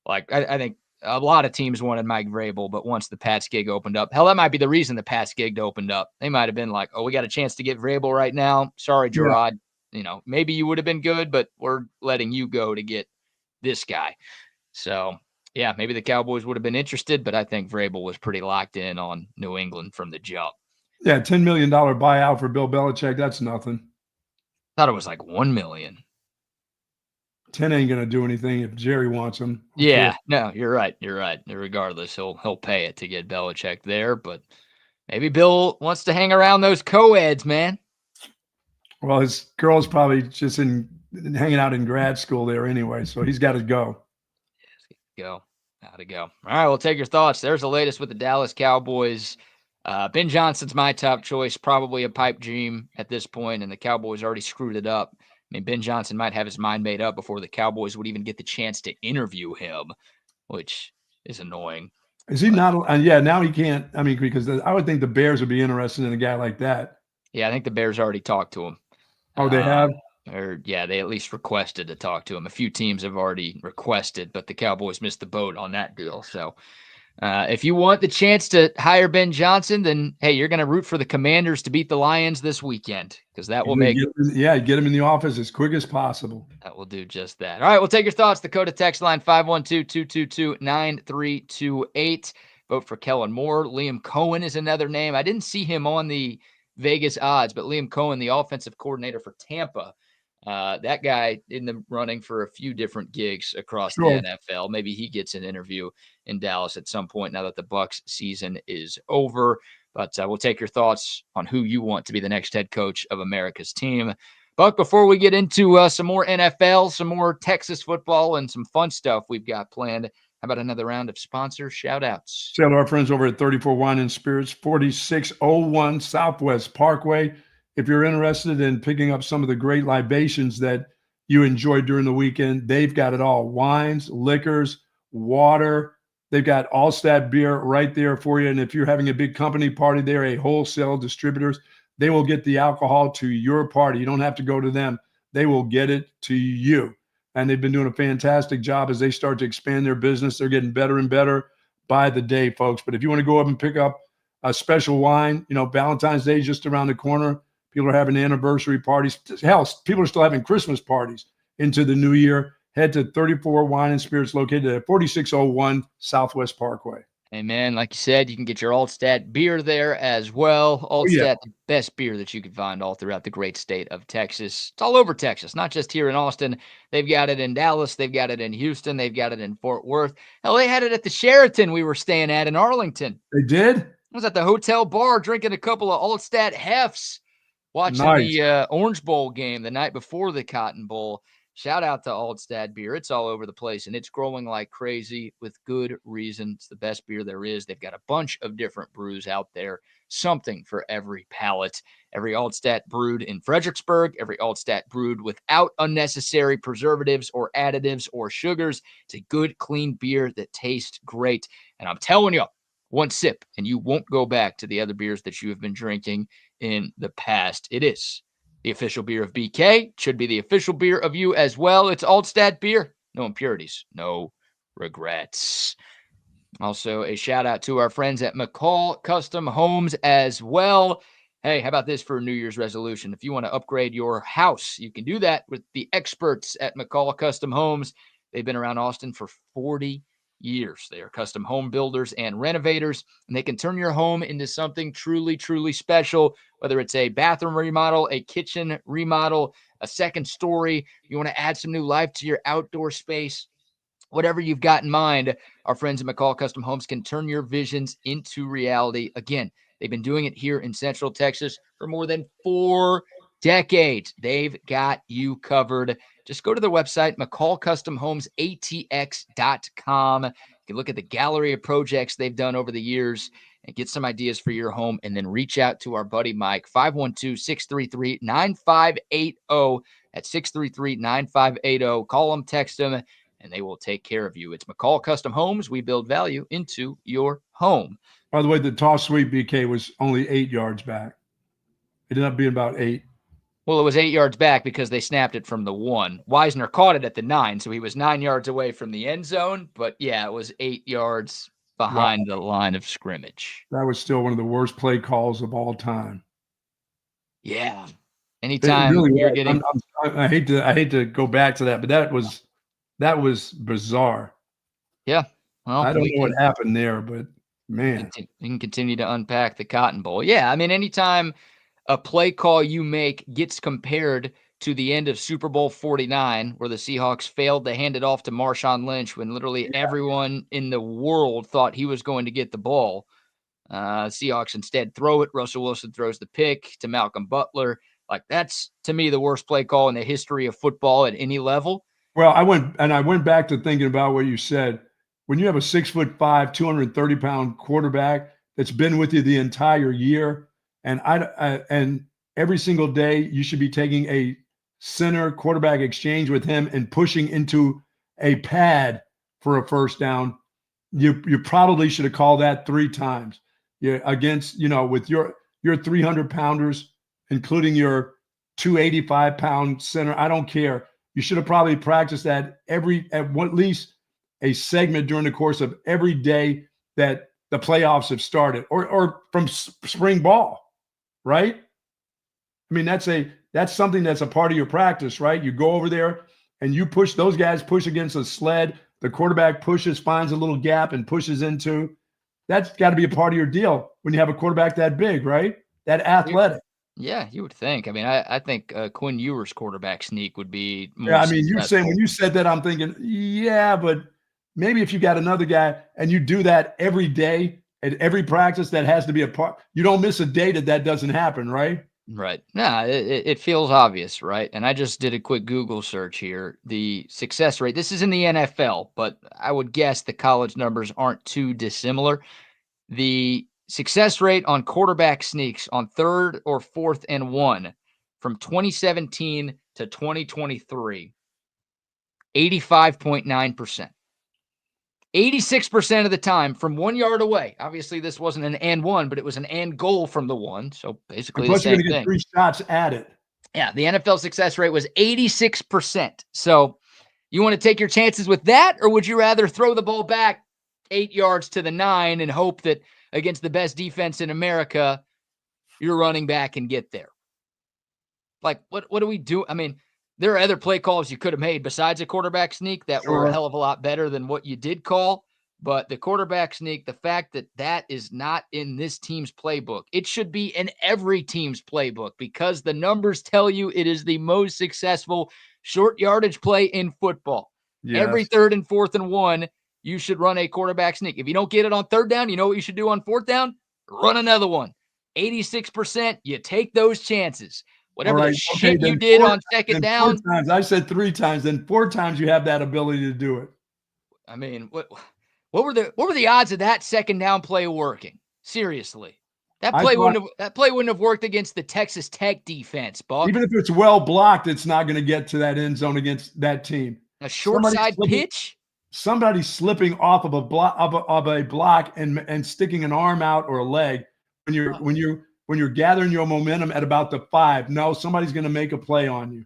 like, I think a lot of teams wanted Mike Vrabel, but once the Pats gig opened up, hell, that might be the reason the Pats gig opened up. They might have been like, oh, we got a chance to get Vrabel right now. Sorry, Gerard. Yeah. Maybe you would have been good, but we're letting you go to get this guy. So, yeah, maybe the Cowboys would have been interested, but I think Vrabel was pretty locked in on New England from the jump. Yeah, $10 million buyout for Bill Belichick, that's nothing. I thought it was like $1 million. 10 ain't going to do anything if Jerry wants him. Yeah, no, you're right. You're right. Regardless, he'll pay it to get Belichick there, but maybe Bill wants to hang around those co-eds, man. Well, his girl's probably just hanging out in grad school there anyway, so he's got to go. Gotta go. All right, we'll take your thoughts. There's the latest with the Dallas Cowboys. Ben Johnson's my top choice, probably a pipe dream at this point, and the Cowboys already screwed it up. I mean, Ben Johnson might have his mind made up before the Cowboys would even get the chance to interview him, which is annoying. Is he not? Yeah, now he can't. I mean, because I would think the Bears would be interested in a guy like that. Yeah, I think the Bears already talked to him. Oh, they have? Or, yeah, they at least requested to talk to him. A few teams have already requested, but the Cowboys missed the boat on that deal. So if you want the chance to hire Ben Johnson, then, hey, you're going to root for the Commanders to beat the Lions this weekend because that will make get him in the office as quick as possible. That will do just that. All right, we'll take your thoughts. Dakota text line 512-222-9328. Vote for Kellner and MORE. Liam Cohen is another name. I didn't see him on the Vegas odds, but Liam Cohen, the offensive coordinator for Tampa, that guy in the running for a few different gigs across the NFL. Maybe he gets an interview in Dallas at some point now that the Bucs season is over. But we'll take your thoughts on who you want to be the next head coach of America's team. Buck, before we get into some more NFL, some more Texas football, and some fun stuff we've got planned, how about another round of sponsor shout-outs? Shout out to our friends over at 34 Wine and Spirits, 4601 Southwest Parkway. If you're interested in picking up some of the great libations that you enjoyed during the weekend, they've got it all. Wines, liquors, water. They've got Allstat beer right there for you. And if you're having a big company party, they're a wholesale distributors. They will get the alcohol to your party. You don't have to go to them. They will get it to you. And they've been doing a fantastic job as they start to expand their business. They're getting better and better by the day, folks. But if you want to go up and pick up a special wine, Valentine's Day is just around the corner. People are having anniversary parties. Hell, people are still having Christmas parties into the new year. Head to 34 Wine and Spirits located at 4601 Southwest Parkway. Hey, man, like you said, you can get your Allstat beer there as well. Allstat, the best beer that you can find all throughout the great state of Texas. It's all over Texas, not just here in Austin. They've got it in Dallas. They've got it in Houston. They've got it in Fort Worth. Hell, they had it at the Sheraton we were staying at in Arlington. They did? I was at the hotel bar drinking a couple of Allstat Hefts, watching the Orange Bowl game the night before the Cotton Bowl. Shout out to Allstat beer. It's all over the place, and it's growing like crazy with good reason. It's the best beer there is. They've got a bunch of different brews out there, something for every palate. Every Allstat brewed in Fredericksburg, every Allstat brewed without unnecessary preservatives or additives or sugars. It's a good, clean beer that tastes great. And I'm telling you, one sip, and you won't go back to the other beers that you have been drinking in the past. It is the official beer of BK. Should be the official beer of you as well. It's Allstat beer. No impurities, no regrets. Also, a shout out to our friends at McCall Custom Homes as well. Hey, how about this for a New Year's resolution? If you want to upgrade your house, you can do that with the experts at McCall Custom Homes. They've been around Austin for 40 years. They are custom home builders and renovators, and they can turn your home into something truly, truly special, whether it's a bathroom remodel, a kitchen remodel, a second story. You want to add some new life to your outdoor space. Whatever you've got in mind, our friends at McCall Custom Homes can turn your visions into reality. Again, they've been doing it here in Central Texas for more than 4 decades. They've got you covered. Just go to their website, McCallCustomHomesATX.com. You can look at the gallery of projects they've done over the years and get some ideas for your home, and then reach out to our buddy Mike, 512-633-9580. At 633-9580. Call them, text them, and they will take care of you. It's McCall Custom Homes. We build value into your home. By the way, the toss sweep, BK, was only 8 yards back. It ended up being about 8. Well, it was 8 yards back because they snapped it from the 1. Wisner caught it at the 9, so he was 9 yards away from the end zone. But, yeah, it was 8 yards behind the line of scrimmage. That was still one of the worst play calls of all time. Yeah. Anytime really you're getting – I hate to go back to that, but that was bizarre. Yeah. Well, I don't know what happened there, but, man. You can continue to unpack the Cotton Bowl. Yeah, I mean, anytime a play call you make gets compared to the end of Super Bowl 49, where the Seahawks failed to hand it off to Marshawn Lynch when literally everyone in the world thought he was going to get the ball. Seahawks instead throw it. Russell Wilson throws the pick to Malcolm Butler. Like, that's, to me, the worst play call in the history of football at any level. Well, I went back to thinking about what you said. When you have a 6'5", 230-pound quarterback that's been with you the entire year, and and every single day you should be taking a center quarterback exchange with him and pushing into a pad for a first down, you probably should have called that 3 times. Against, with your 300-pounders, including your 285-pound center. I don't care. You should have probably practiced that at least a segment during the course of every day that the playoffs have started, or from spring ball, right? I mean, that's something that's a part of your practice, right? You go over there and you push, those guys push against a sled. The quarterback pushes, finds a little gap and pushes into. That's got to be a part of your deal when you have a quarterback that big, right? That athletic. Yeah, you would think. I mean, I think Quinn Ewers' quarterback sneak would be more I mean, you're successful. saying, when you said that, I'm thinking, yeah, but maybe if you got another guy and you do that every day at every practice, that has to be a part. You don't miss a day that doesn't happen, right? Right. Nah, it feels obvious, right? And I just did a quick Google search here. The success rate, this is in the NFL, but I would guess the college numbers aren't too dissimilar. The success rate on quarterback sneaks on 3rd or 4th and 1 from 2017 to 2023, 85.9%. 86% of the time from 1 yard away. Obviously, this wasn't an and 1, but it was an and goal from the 1. So basically the same you're going to get 3 shots at it. Yeah, the NFL success rate was 86%. So you want to take your chances with that, or would you rather throw the ball back 8 yards to the 9 and hope that against the best defense in America, your running back can get there? Like, what do we do? I mean, there are other play calls you could have made besides a quarterback sneak that were a hell of a lot better than what you did call. But the quarterback sneak, the fact that is not in this team's playbook, it should be in every team's playbook, because the numbers tell you it is the most successful short yardage play in football. Yes. Every 3rd and 4th and 1, you should run a quarterback sneak. If you don't get it on 3rd down, you know what you should do on 4th down? Run another one. 86%, you take those chances. Whatever the shit you did on 2nd down. 4 times. I said 3 times. Then 4 times you have that ability to do it. I mean, what were the odds of that 2nd down play working? Seriously. That play wouldn't have worked against the Texas Tech defense, Buck. Even if it's well blocked, it's not going to get to that end zone against that team. A short side pitch. Somebody slipping off of a block and sticking an arm out or a leg when you're gathering your momentum at about the 5. No, somebody's going to make a play on you.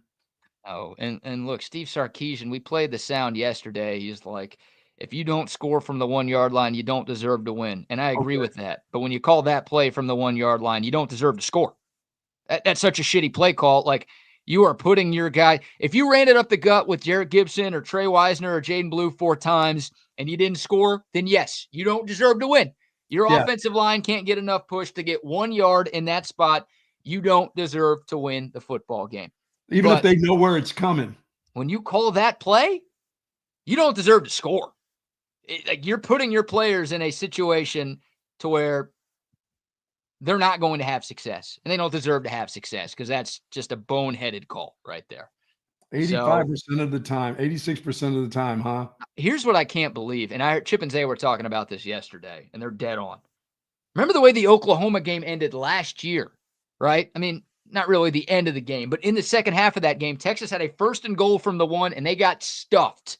Oh, and look, Steve Sarkisian, we played the sound yesterday. He's like, if you don't score from the 1 yard line, you don't deserve to win. And I agree with that. But when you call that play from the 1 yard line, you don't deserve to score. That's such a shitty play call. Like, you are putting your guy, if you ran it up the gut with Jarrett Gibson or Trey Wisner or Jaden Blue 4 times and you didn't score, then yes, you don't deserve to win. Your offensive line can't get enough push to get 1 yard in that spot. You don't deserve to win the football game. Even if they know where it's coming. When you call that play, you don't deserve to score. Like, you're putting your players in a situation to where they're not going to have success, and they don't deserve to have success because that's just a boneheaded call right there. 85% of the time, 86% of the time, huh? Here's what I can't believe, and I heard Chip and Zay were talking about this yesterday, and they're dead on. Remember the way the Oklahoma game ended last year, right? I mean, not really the end of the game, but in the second half of that game, Texas had a 1st and goal from the 1, and they got stuffed.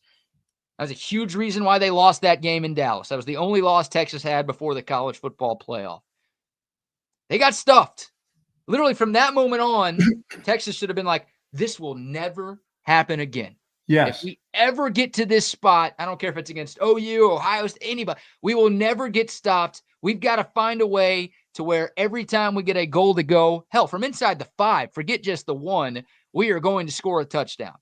That was a huge reason why they lost that game in Dallas. That was the only loss Texas had before the college football playoff. They got stuffed. Literally from that moment on, Texas should have been like, this will never happen again. Yes. If we ever get to this spot, I don't care if it's against OU, Ohio State, anybody, we will never get stopped. We've got to find a way to where every time we get a goal to go, hell, from inside the 5, forget just the 1, we are going to score a touchdown.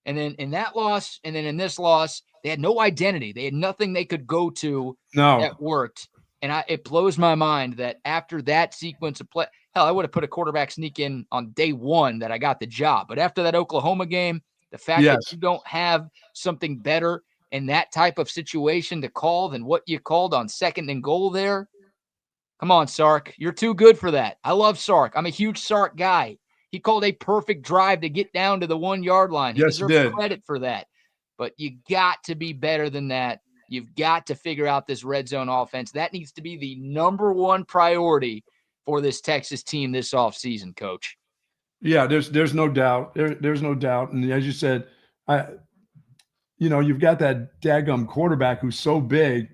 And then in that loss, and then in this loss, they had no identity. They had nothing they could go to that worked. And it blows my mind that after that sequence of play, hell, I would have put a quarterback sneak in on day 1 that I got the job. But after that Oklahoma game, the fact that you don't have something better in that type of situation to call than what you called on 2nd and goal there. Come on, Sark. You're too good for that. I love Sark. I'm a huge Sark guy. He called a perfect drive to get down to the 1 yard line. He deserves credit for that. But you got to be better than that. You've got to figure out this red zone offense. That needs to be the number 1 priority for this Texas team this offseason, Coach. Yeah, there's no doubt. There's no doubt. And as you said, you've got that daggum quarterback who's so big.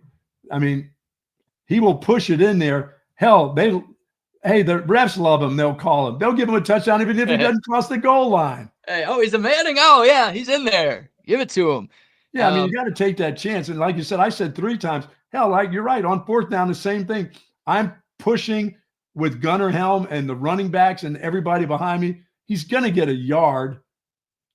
I mean, he will push it in there. Hell, the refs love him. They'll call him. They'll give him a touchdown even if he doesn't cross the goal line. Hey, he's a Manning. Oh, yeah, he's in there. Give it to him. Yeah, I mean, you got to take that chance. And like you said, I said 3 times. Hell, like you're right. On 4th down, the same thing. I'm pushing with Gunnar Helm and the running backs and everybody behind me. He's going to get a yard.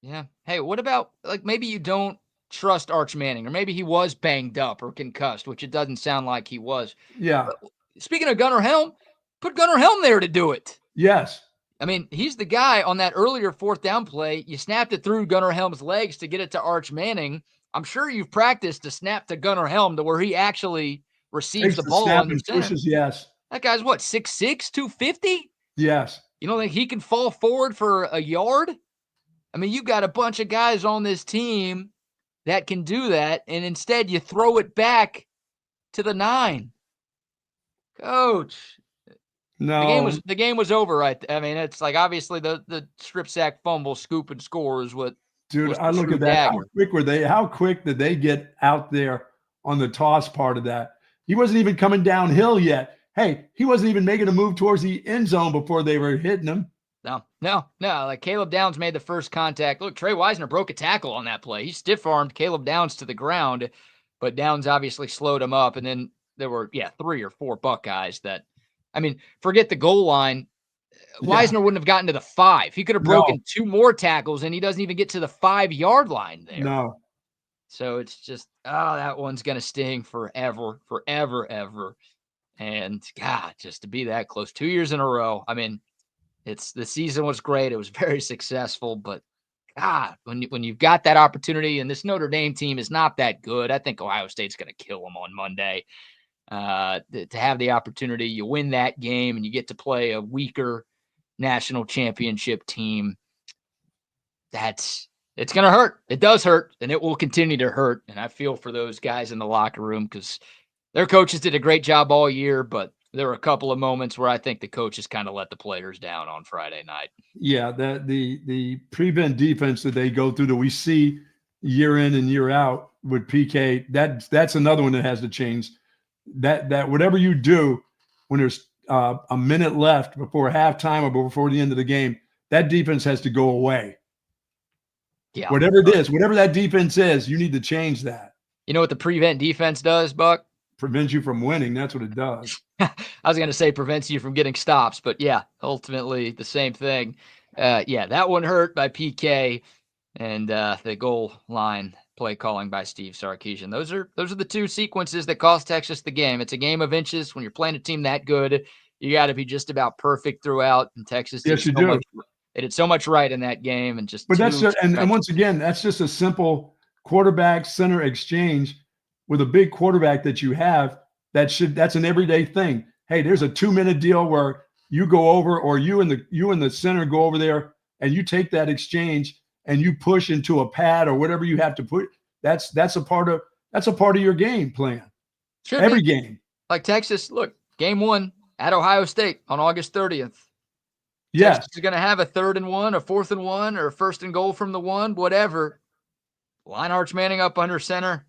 Yeah. Hey, what about, like, maybe you don't trust Arch Manning, or maybe he was banged up or concussed, which it doesn't sound like he was. Yeah. But speaking of Gunnar Helm, put Gunnar Helm there to do it. Yes. I mean, he's the guy on that earlier 4th down play. You snapped it through Gunnar Helm's legs to get it to Arch Manning. I'm sure you've practiced to snap to Gunnar Helm to where he actually receives the ball on the center. Yes. That guy's what, 6'6", 250? Yes. You don't think he can fall forward for a yard? I mean, you got a bunch of guys on this team that can do that, and instead you throw it back to the 9. Coach. No. The game was over, right? I mean, it's like obviously the strip sack fumble, scoop and score is what. Dude, I look at that. How quick did they get out there on the toss part of that? He wasn't even coming downhill yet. Hey, he wasn't even making a move towards the end zone before they were hitting him. No. Like Caleb Downs made the first contact. Look, Trey Wisner broke a tackle on that play. He stiff-armed Caleb Downs to the ground, but Downs obviously slowed him up. And then there were, 3 or 4 Buckeyes that, I mean, forget the goal line. Wisner wouldn't have gotten to the 5. He could have broken 2 more tackles, and he doesn't even get to the 5-yard line there. No. So it's just, that one's going to sting forever. And, God, just to be that close 2 years in a row. I mean, the season was great. It was very successful. But, God, when you've got that opportunity, and this Notre Dame team is not that good, I think Ohio State's going to kill them on Monday. To have the opportunity, you win that game, and you get to play a weaker national championship team. It's going to hurt. It does hurt, and it will continue to hurt. And I feel for those guys in the locker room because their coaches did a great job all year, but there were a couple of moments where I think the coaches kind of let the players down on Friday night. Yeah, the prevent defense that they go through that we see year in and year out with PK, that's another one that has to change. That whatever you do when there's a minute left before halftime or before the end of the game, that defense has to go away. Yeah. Whatever it is, whatever that defense is, you need to change that. You know what the prevent defense does, Buck? prevents you from winning. That's what it does. I was going to say prevents you from getting stops, but yeah, ultimately the same thing. That one hurt by PK and the goal line play calling by Steve Sarkisian. Those are the two sequences that cost Texas the game. It's a game of inches. When you're playing a team that good, you got to be just about perfect throughout. And Texas did they did so much right in that game, and just. But that's just, and once again, that's just a simple quarterback center exchange with a big quarterback that you have. That's an everyday thing. Hey, there's a 2-minute deal where you go over, or you and the center go over there, and you take that exchange and you push into a pad or whatever you have to put. That's a part of your game plan. Every game. Like Texas, look, game 1 at Ohio State on August 30th. Yes. Texas is going to have a 3rd and 1, a 4th and 1, or a 1st and goal from the 1, whatever. Line Arch Manning up under center.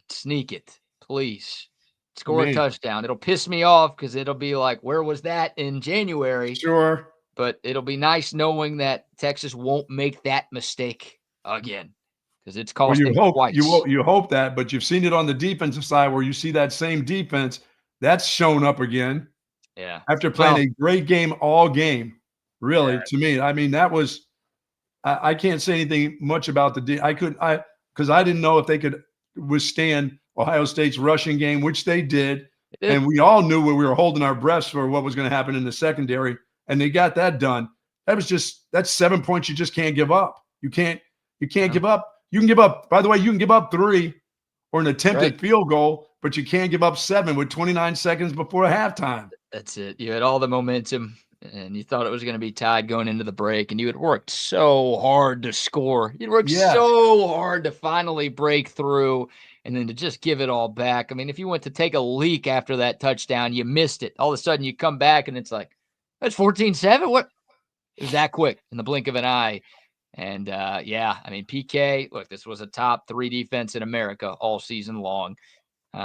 Sneak it, please. Score a touchdown. It'll piss me off because it'll be like, where was that in January? Sure. But it'll be nice knowing that Texas won't make that mistake again, because it's cost them twice. You hope that, but you've seen it on the defensive side where you see that same defense that's shown up again. Yeah. After playing a great game all game, really, to me. I mean, that was I can't say anything much about because I didn't know if they could withstand Ohio State's rushing game, which they did. And we all knew we were holding our breaths for what was going to happen in the secondary, and they got that done. That's 7 points you just can't give up. You can't give up. You can give up, by the way, you can give up 3 or an attempted field goal, but you can't give up 7 with 29 seconds before halftime. That's it. You had all the momentum, and you thought it was going to be tied going into the break, and you had worked so hard to score. You'd worked so hard to finally break through, and then to just give it all back. I mean, if you went to take a leak after that touchdown, you missed it. All of a sudden, you come back, and it's like, that's 14-7? What? It was that quick in the blink of an eye. And, I mean, PK, look, this was a top 3 defense in America all season long.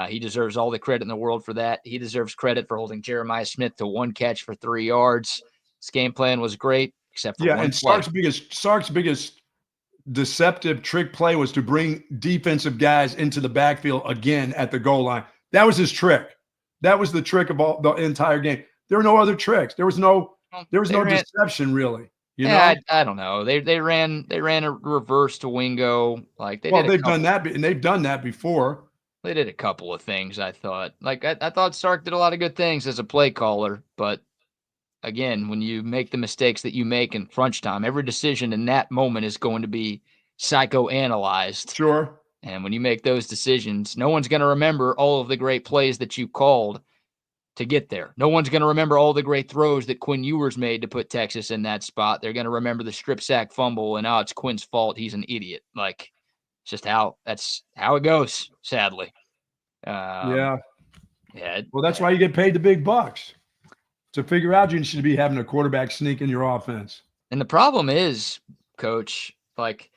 He deserves all the credit in the world for that. He deserves credit for holding Jeremiah Smith to 1 catch for 3 yards. His game plan was great, except for one and play. Sark's biggest deceptive trick play was to bring defensive guys into the backfield again at the goal line. That was his trick. That was the trick of the entire game. There were no other tricks. There was no deception, really. You know? I don't know. They ran a reverse to Wingo. Like they've done that, and they've done that before. They did a couple of things, I thought. Like, I thought Sark did a lot of good things as a play caller, but again, when you make the mistakes that you make in crunch time, every decision in that moment is going to be psychoanalyzed. Sure. And when you make those decisions, no one's going to remember all of the great plays that you called to get there. No one's going to remember all the great throws that Quinn Ewers made to put Texas in that spot. They're going to remember the strip sack fumble, and it's Quinn's fault. He's an idiot. Like, it's just that's how it goes, sadly. Well, that's why you get paid the big bucks, to figure out you should be having a quarterback sneak in your offense. And the problem is, Coach, like,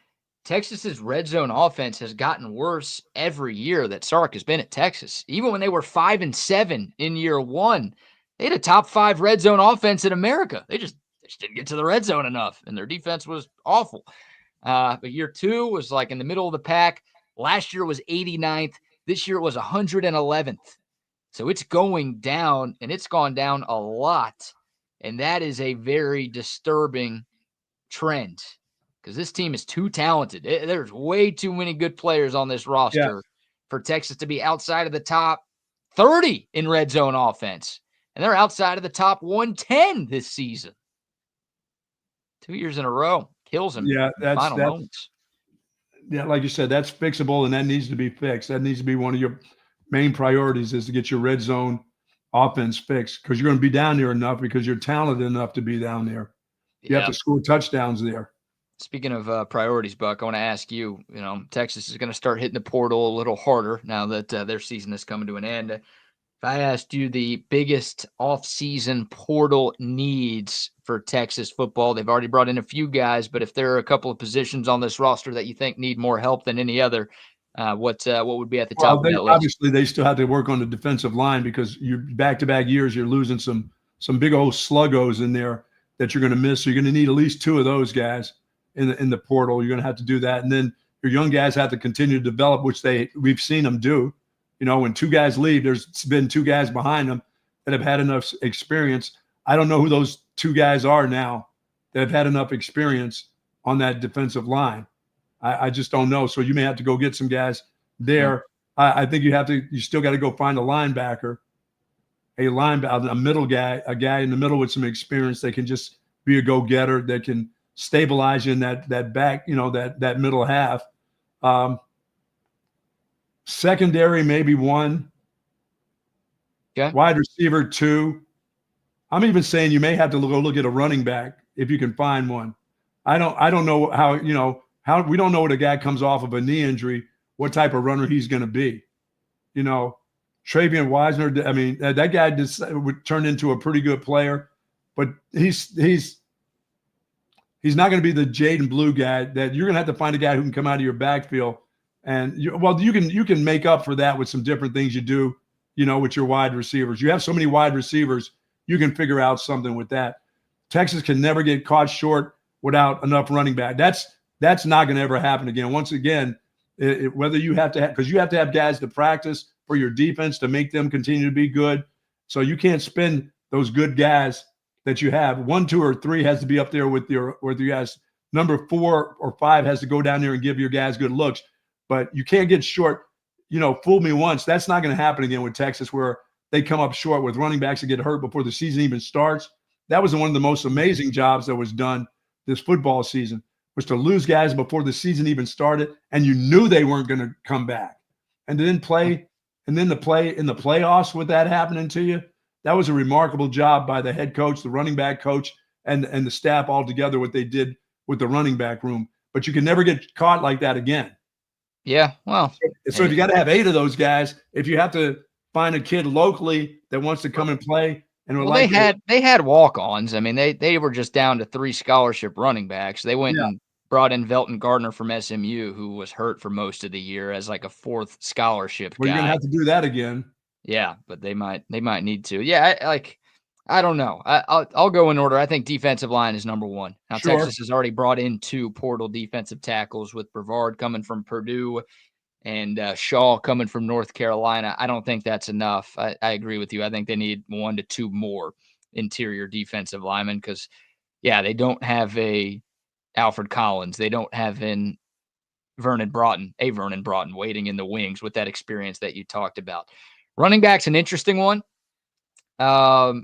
Texas's red zone offense has gotten worse every year that Sark has been at Texas. Even when they were 5-7 in year 1, they had a top 5 red zone offense in America. They just didn't get to the red zone enough, and their defense was awful. But year 2 was like in the middle of the pack. Last year was 89th. This year it was 111th. So it's going down, and it's gone down a lot. And that is a very disturbing trend, because this team is too talented. There's way too many good players on this roster for Texas to be outside of the top 30 in red zone offense. And they're outside of the top 110 this season. 2 years in a row. Kills them. Yeah, Final moments. Yeah, like you said, that's fixable, and that needs to be fixed. That needs to be one of your main priorities, is to get your red zone offense fixed, because you're going to be down there enough, because you're talented enough to be down there. You have to score touchdowns there. Speaking of priorities, Buck, I want to ask you, Texas is going to start hitting the portal a little harder now that their season is coming to an end. If I asked you the biggest off-season portal needs for Texas football, they've already brought in a few guys, but if there are a couple of positions on this roster that you think need more help than any other, what would be at the top of that list? Obviously, they still have to work on the defensive line, because you back-to-back years, you're losing some big old sluggos in there that you're going to miss. So you're going to need at least 2 of those guys in the portal. You're going to have to do that. And then your young guys have to continue to develop, which we've seen them do. You know, when two guys leave, there's been two guys behind them that have had enough experience. I don't know who those two guys are now that have had enough experience on that defensive line. I just don't know. So you may have to go get some guys there. I think you still got to go find a linebacker, a middle guy, a guy in the middle with some experience that can just be a go-getter, that can stabilize you in that back, that middle half. Secondary, maybe one. Okay. Wide receiver, two. I'm even saying you may have to go look at a running back if you can find one. I don't know how we don't know what a guy comes off of a knee injury, what type of runner he's going to be. Travian Wisner, I mean, that guy just would turn into a pretty good player, but he's not going to be the Jaden Blue guy. That you're going to have to find a guy who can come out of your backfield, and you can make up for that with some different things you do, with your wide receivers. You have so many wide receivers, you can figure out something with that. Texas can never get caught short without enough running back. That's not going to ever happen again. Once again, whether you have to have, because you have to have guys to practice for your defense to make them continue to be good. So you can't spend those good guys that you have. 1, 2, or 3 has to be up there with your guys. Number 4 or 5 has to go down there and give your guys good looks. But you can't get short. Fool me once. That's not going to happen again with Texas, where they come up short with running backs that get hurt before the season even starts. That was one of the most amazing jobs that was done this football season, was to lose guys before the season even started, and you knew they weren't going to come back. And then play in the playoffs with that happening to you. That was a remarkable job by the head coach, the running back coach, and the staff all together, what they did with the running back room. But you can never get caught like that again. Yeah, well. So if you got to have 8 of those guys, if you have to find a kid locally that wants to come and play. They had walk-ons. I mean, they were just down to 3 scholarship running backs. They went and brought in Velton Gardner from SMU, who was hurt for most of the year as like a 4th scholarship guy. You're going to have to do that again. Yeah, but they might need to. Yeah, I don't know. I'll go in order. I think defensive line is number 1. Now, sure. Texas has already brought in 2 portal defensive tackles, with Brevard coming from Purdue and Shaw coming from North Carolina. I don't think that's enough. I agree with you. I think they need 1 to 2 more interior defensive linemen, because, they don't have a Alfred Collins. They don't have Vernon Broughton waiting in the wings with that experience that you talked about. Running back's an interesting one. I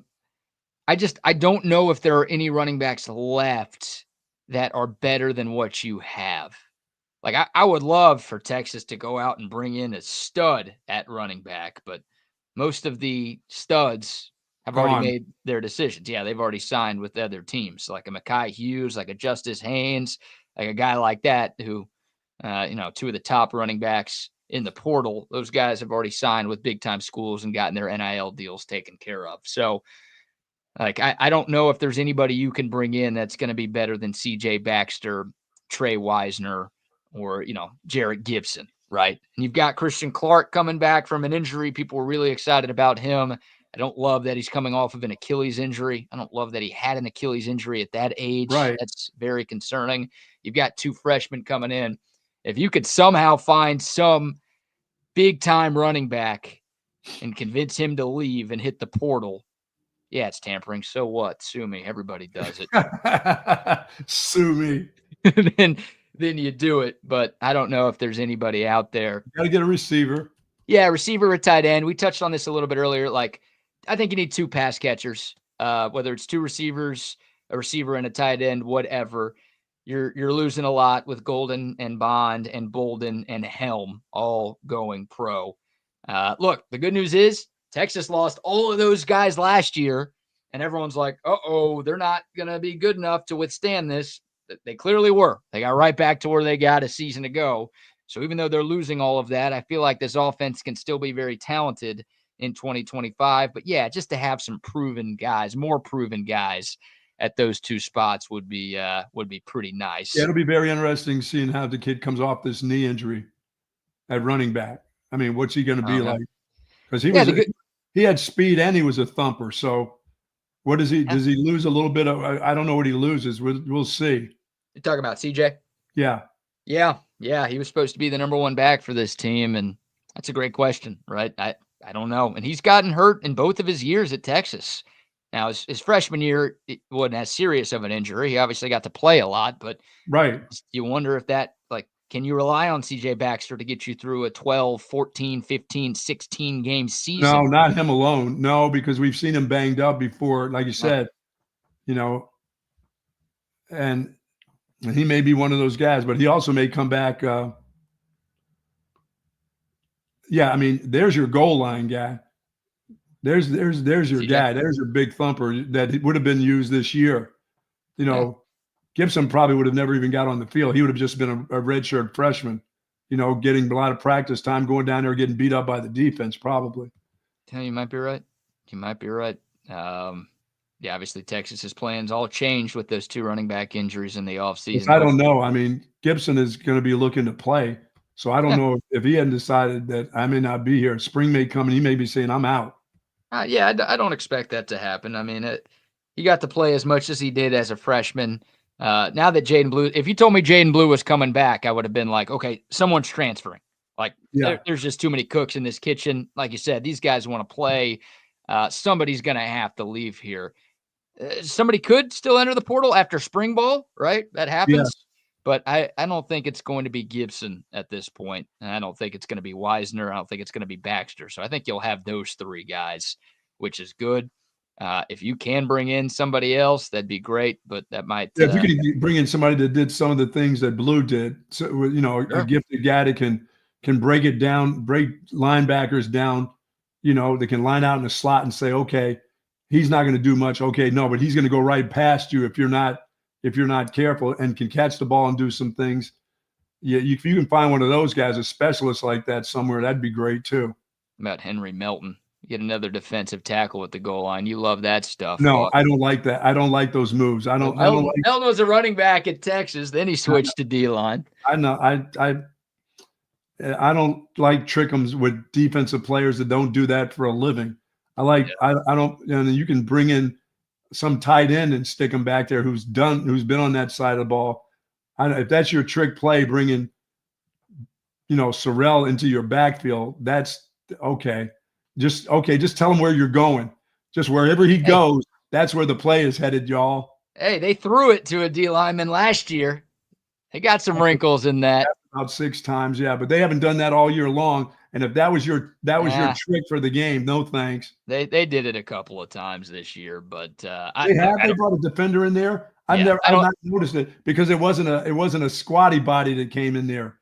don't know if there are any running backs left that are better than what you have. Like, I would love for Texas to go out and bring in a stud at running back, but most of the studs have already made their decisions. Yeah, they've already signed with other teams, like a Mekhi Hughes, like a Justice Haynes, like a guy like that who, 2 of the top running backs in the portal. Those guys have already signed with big-time schools and gotten their NIL deals taken care of. So, I don't know if there's anybody you can bring in that's going to be better than C.J. Baxter, Trey Wisner, or, Jarrett Gibson, right? And you've got Christian Clark coming back from an injury. People were really excited about him. I don't love that he's coming off of an Achilles injury. I don't love that he had an Achilles injury at that age. Right. That's very concerning. You've got 2 freshmen coming in. If you could somehow find some big-time running back and convince him to leave and hit the portal, it's tampering. So what? Sue me. Everybody does it. Sue me. Then you do it. But I don't know if there's anybody out there. You got to get a receiver. Yeah, receiver or tight end. We touched on this a little bit earlier. I think you need 2 pass catchers, whether it's 2 receivers, a receiver and a tight end, whatever. You're losing a lot with Golden and Bond and Bolden and Helm all going pro. Look, the good news is Texas lost all of those guys last year, and everyone's like, they're not going to be good enough to withstand this. They clearly were. They got right back to where they got a season ago. So even though they're losing all of that, I feel like this offense can still be very talented in 2025. But just to have some more proven guys at those 2 spots would be pretty nice. Yeah, it'll be very interesting seeing how the kid comes off this knee injury at running back. I mean, what's he going to be like? Because he had speed and he was a thumper. So what does he lose a little bit of? I don't know what he loses. We'll see. You're talking about CJ? Yeah. Yeah. He was supposed to be the number 1 back for this team, and That's a great question, right? I don't know. And he's gotten hurt in both of his years at Texas. Now, his freshman year, it wasn't as serious of an injury. He obviously got to play a lot, but Right. you wonder if that, like, can you rely on CJ Baxter to get you through a 12, 14, 15, 16 game season? No, not him alone. No, because we've seen him banged up before, like you said, and he may be one of those guys, but he also may come back. Yeah, I mean, there's your goal line guy. There's your guy. There's your big thumper that would have been used this year. Gibson probably would have never even got on the field. He would have just been a redshirt freshman, getting a lot of practice time, going down there, getting beat up by the defense, probably. Yeah, you might be right. Yeah, obviously Texas's plans all changed with those 2 running back injuries in the offseason. I don't know. I mean, Gibson is going to be looking to play. So I don't know if he hadn't decided that I may not be here. Spring may come and he may be saying, I'm out. Yeah, I don't expect that to happen. I mean, he got to play as much as he did as a freshman. Now that Jaden Blue, if you told me Jaden Blue was coming back, I would have been like, okay, someone's transferring. Like, there's just too many cooks in this kitchen. Like you said, these guys want to play. Somebody's going to have to leave here. Somebody could still enter the portal after spring ball, right? That happens. Yeah. But I don't think it's going to be Gibson at this point. And I don't think it's going to be Wisner. I don't think it's going to be Baxter. So I think you'll have those 3 guys, which is good. If you can bring in somebody else, that'd be great. But that might. If you could bring in somebody that did some of the things that Blue did, so sure. A gifted guy that can break it down, break linebackers down. They can line out in the slot and say, okay, he's not going to do much. Okay, no, but he's going to go right past you if you're not careful and can catch the ball and do some things. Yeah, if you can find one of those guys, a specialist like that somewhere, that'd be great too. About Henry Melton. Get another defensive tackle at the goal line. You love that stuff. No, I don't like that. I don't like those moves. I don't like. Melton was a running back at Texas. Then he switched to D-line. I know. I don't like trickums with defensive players that don't do that for a living. I don't. You can bring in some tight end and stick him back there who's been on that side of the ball. If that's your trick play, bringing, Sorrell into your backfield, that's okay. Just tell him where you're going. Just wherever he goes, that's where the play is headed, y'all. Hey, they threw it to a D lineman last year. They got some wrinkles in that. About 6 times, yeah, but they haven't done that all year long. And if that was your trick for the game, no thanks. They did it a couple of times this year, but they brought a defender in there. I've not noticed it because it wasn't a squatty body that came in there.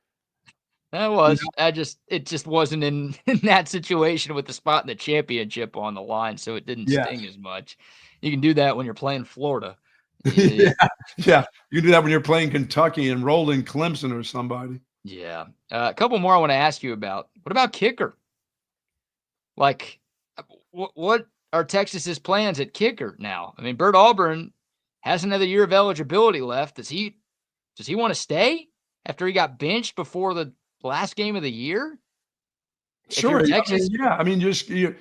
That was it just wasn't in that situation with the spot in the championship on the line, so it didn't sting as much. You can do that when you're playing Florida. Yeah. You can do that when you're playing Kentucky and rolling Clemson or somebody. Yeah. A couple more I want to ask you about. What about kicker? Like, what are Texas's plans at kicker now? I mean, Bert Auburn has another year of eligibility left. Does he want to stay after he got benched before the last game of the year? Sure. Texas, I mean, just you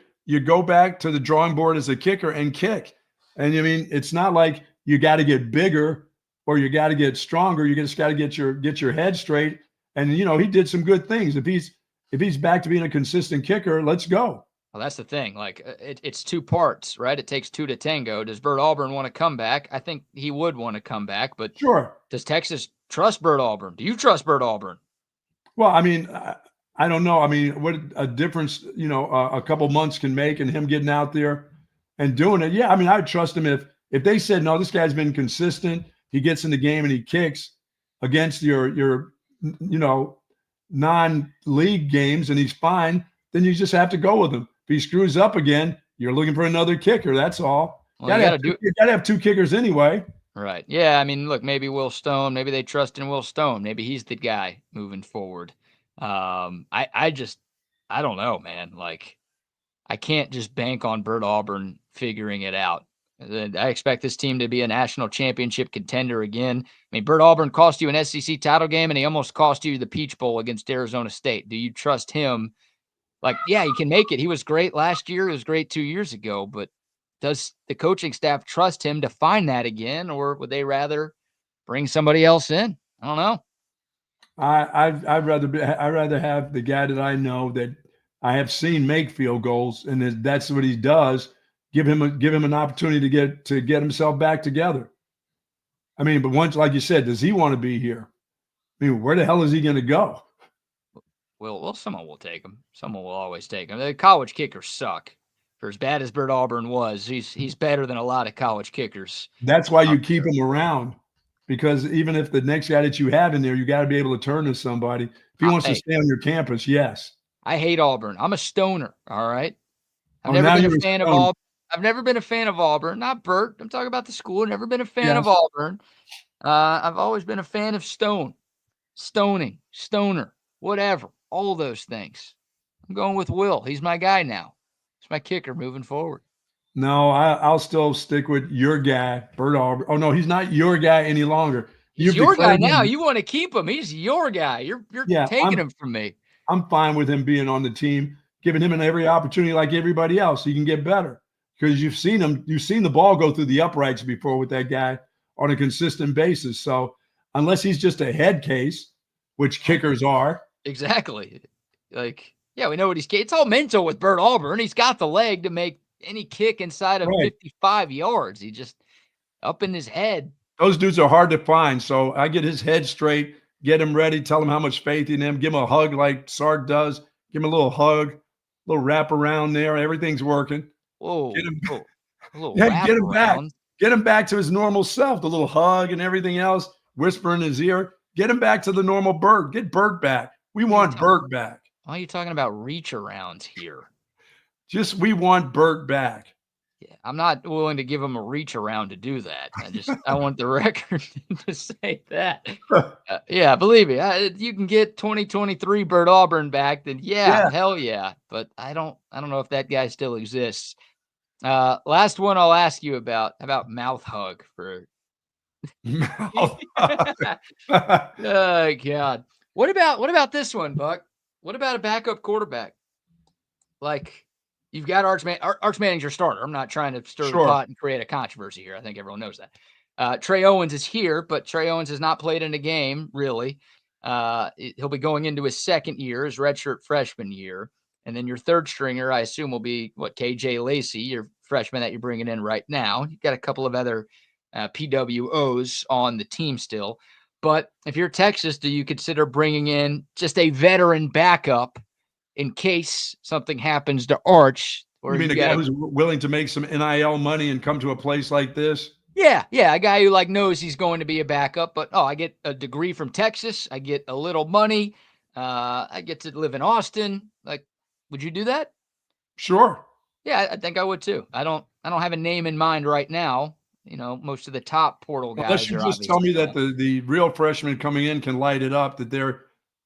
go back to the drawing board as a kicker and kick. And I mean, it's not like you got to get bigger or you got to get stronger. You just got to get your head straight. And he did some good things. If he's back to being a consistent kicker, let's go. Well, that's the thing. Like, it's 2 parts, right? It takes 2 to tango. Does Bert Auburn want to come back? I think he would want to come back, but sure. Does Texas trust Bert Auburn? Do you trust Bert Auburn? Well, I mean, I don't know. I mean, what a difference, a couple months can make and him getting out there and doing it. Yeah, I mean, I'd trust him if they said, no, this guy's been consistent. He gets in the game and he kicks against your non-league games and he's fine, then you just have to go with him. If he screws up again, you're looking for another kicker. That's all. Well, you got to have 2 kickers anyway. Right. Yeah. I mean, look, maybe Will Stone, maybe they trust in Will Stone. Maybe he's the guy moving forward. I don't know, man. Like, I can't just bank on Bert Auburn figuring it out. I expect this team to be a national championship contender again. I mean, Bert Auburn cost you an SEC title game, and he almost cost you the Peach Bowl against Arizona State. Do you trust him? Like, yeah, he can make it. He was great last year. He was great 2 years ago. But does the coaching staff trust him to find that again, or would they rather bring somebody else in? I don't know. I'd rather have the guy that I know that I have seen make field goals, and that's what he does. Give him an opportunity to get himself back together. I mean, but once, like you said, does he want to be here? I mean, where the hell is he going to go? Well, someone will take him. Someone will always take him. The college kickers suck. For as bad as Bert Auburn was, he's better than a lot of college kickers. That's why you keep him around, because even if the next guy that you have in there, you got to be able to turn to somebody. If he wants to stay on your campus, yes. I hate Auburn. I'm a stoner. All right. I've Oh, never been a fan of Auburn. I've never been a fan of Auburn. Not Bert. I'm talking about the school. Never been a fan of Auburn. I've always been a fan of stoning, stoner, whatever. All those things. I'm going with Will. He's my guy now. He's my kicker moving forward. No, I'll still stick with your guy, Bert Auburn. Oh no, he's not your guy any longer. He's your guy now. You want to keep him. He's your guy. You're taking him from me. I'm fine with him being on the team, giving him every opportunity like everybody else. He can get better because you've seen the ball go through the uprights before with that guy on a consistent basis. So unless he's just a head case, which kickers are. Exactly. Like, yeah, we know what it's all mental with Bert Auburn. He's got the leg to make any kick inside of 55 yards. He just up in his head. Those dudes are hard to find. So I get his head straight, get him ready, tell him how much faith in him, give him a hug like Sark does, give him a little hug, a little wrap around there. Everything's working. Whoa. Get him, a little wrap get him around. back. Get him back to his normal self, the little hug and everything else, whisper in his ear. Get him back to the normal Bert. Get Bert back. We want Bert back. Why are you talking about reach arounds here? We want Bert back. Yeah, I'm not willing to give him a reach around to do that. I want the record to say that. Yeah, believe me, you can get 2023 Bert Auburn back. Then hell yeah. But I don't know if that guy still exists. Last one I'll ask you about. How about mouth hug for? Mouth hug. Oh God. What about this one, Buck? What about a backup quarterback? Like, you've got Arch Manning's your starter. I'm not trying to stir the pot and create a controversy here. I think everyone knows that. Trey Owens is here, but Trey Owens has not played in a game, really. He'll be going into his second year, his redshirt freshman year. And then your third stringer, I assume, will be, KJ Lacey, your freshman that you're bringing in right now. You've got a couple of other PWOs on the team still. But if you're Texas, do you consider bringing in just a veteran backup in case something happens to Arch? Or you mean a guy who's willing to make some NIL money and come to a place like this? Yeah, a guy who knows he's going to be a backup. But I get a degree from Texas. I get a little money. I get to live in Austin. Would you do that? Sure. Yeah, I think I would too. I don't have a name in mind right now. Most of the top portal guys. Unless you just tell me that the real freshmen coming in can light it up, that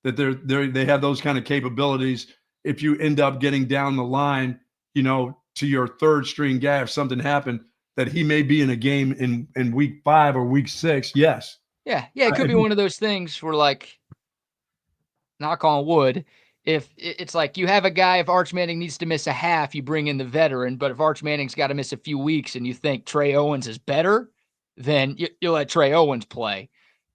they have those kind of capabilities. If you end up getting down the line, to your third string guy, if something happened, that he may be in a game in week 5 or week 6. Yes. Yeah. It could be one of those things where, knock on wood, if it's you have a guy, if Arch Manning needs to miss a half, you bring in the veteran. But if Arch Manning's got to miss a few weeks and you think Trey Owens is better, then you let Trey Owens play.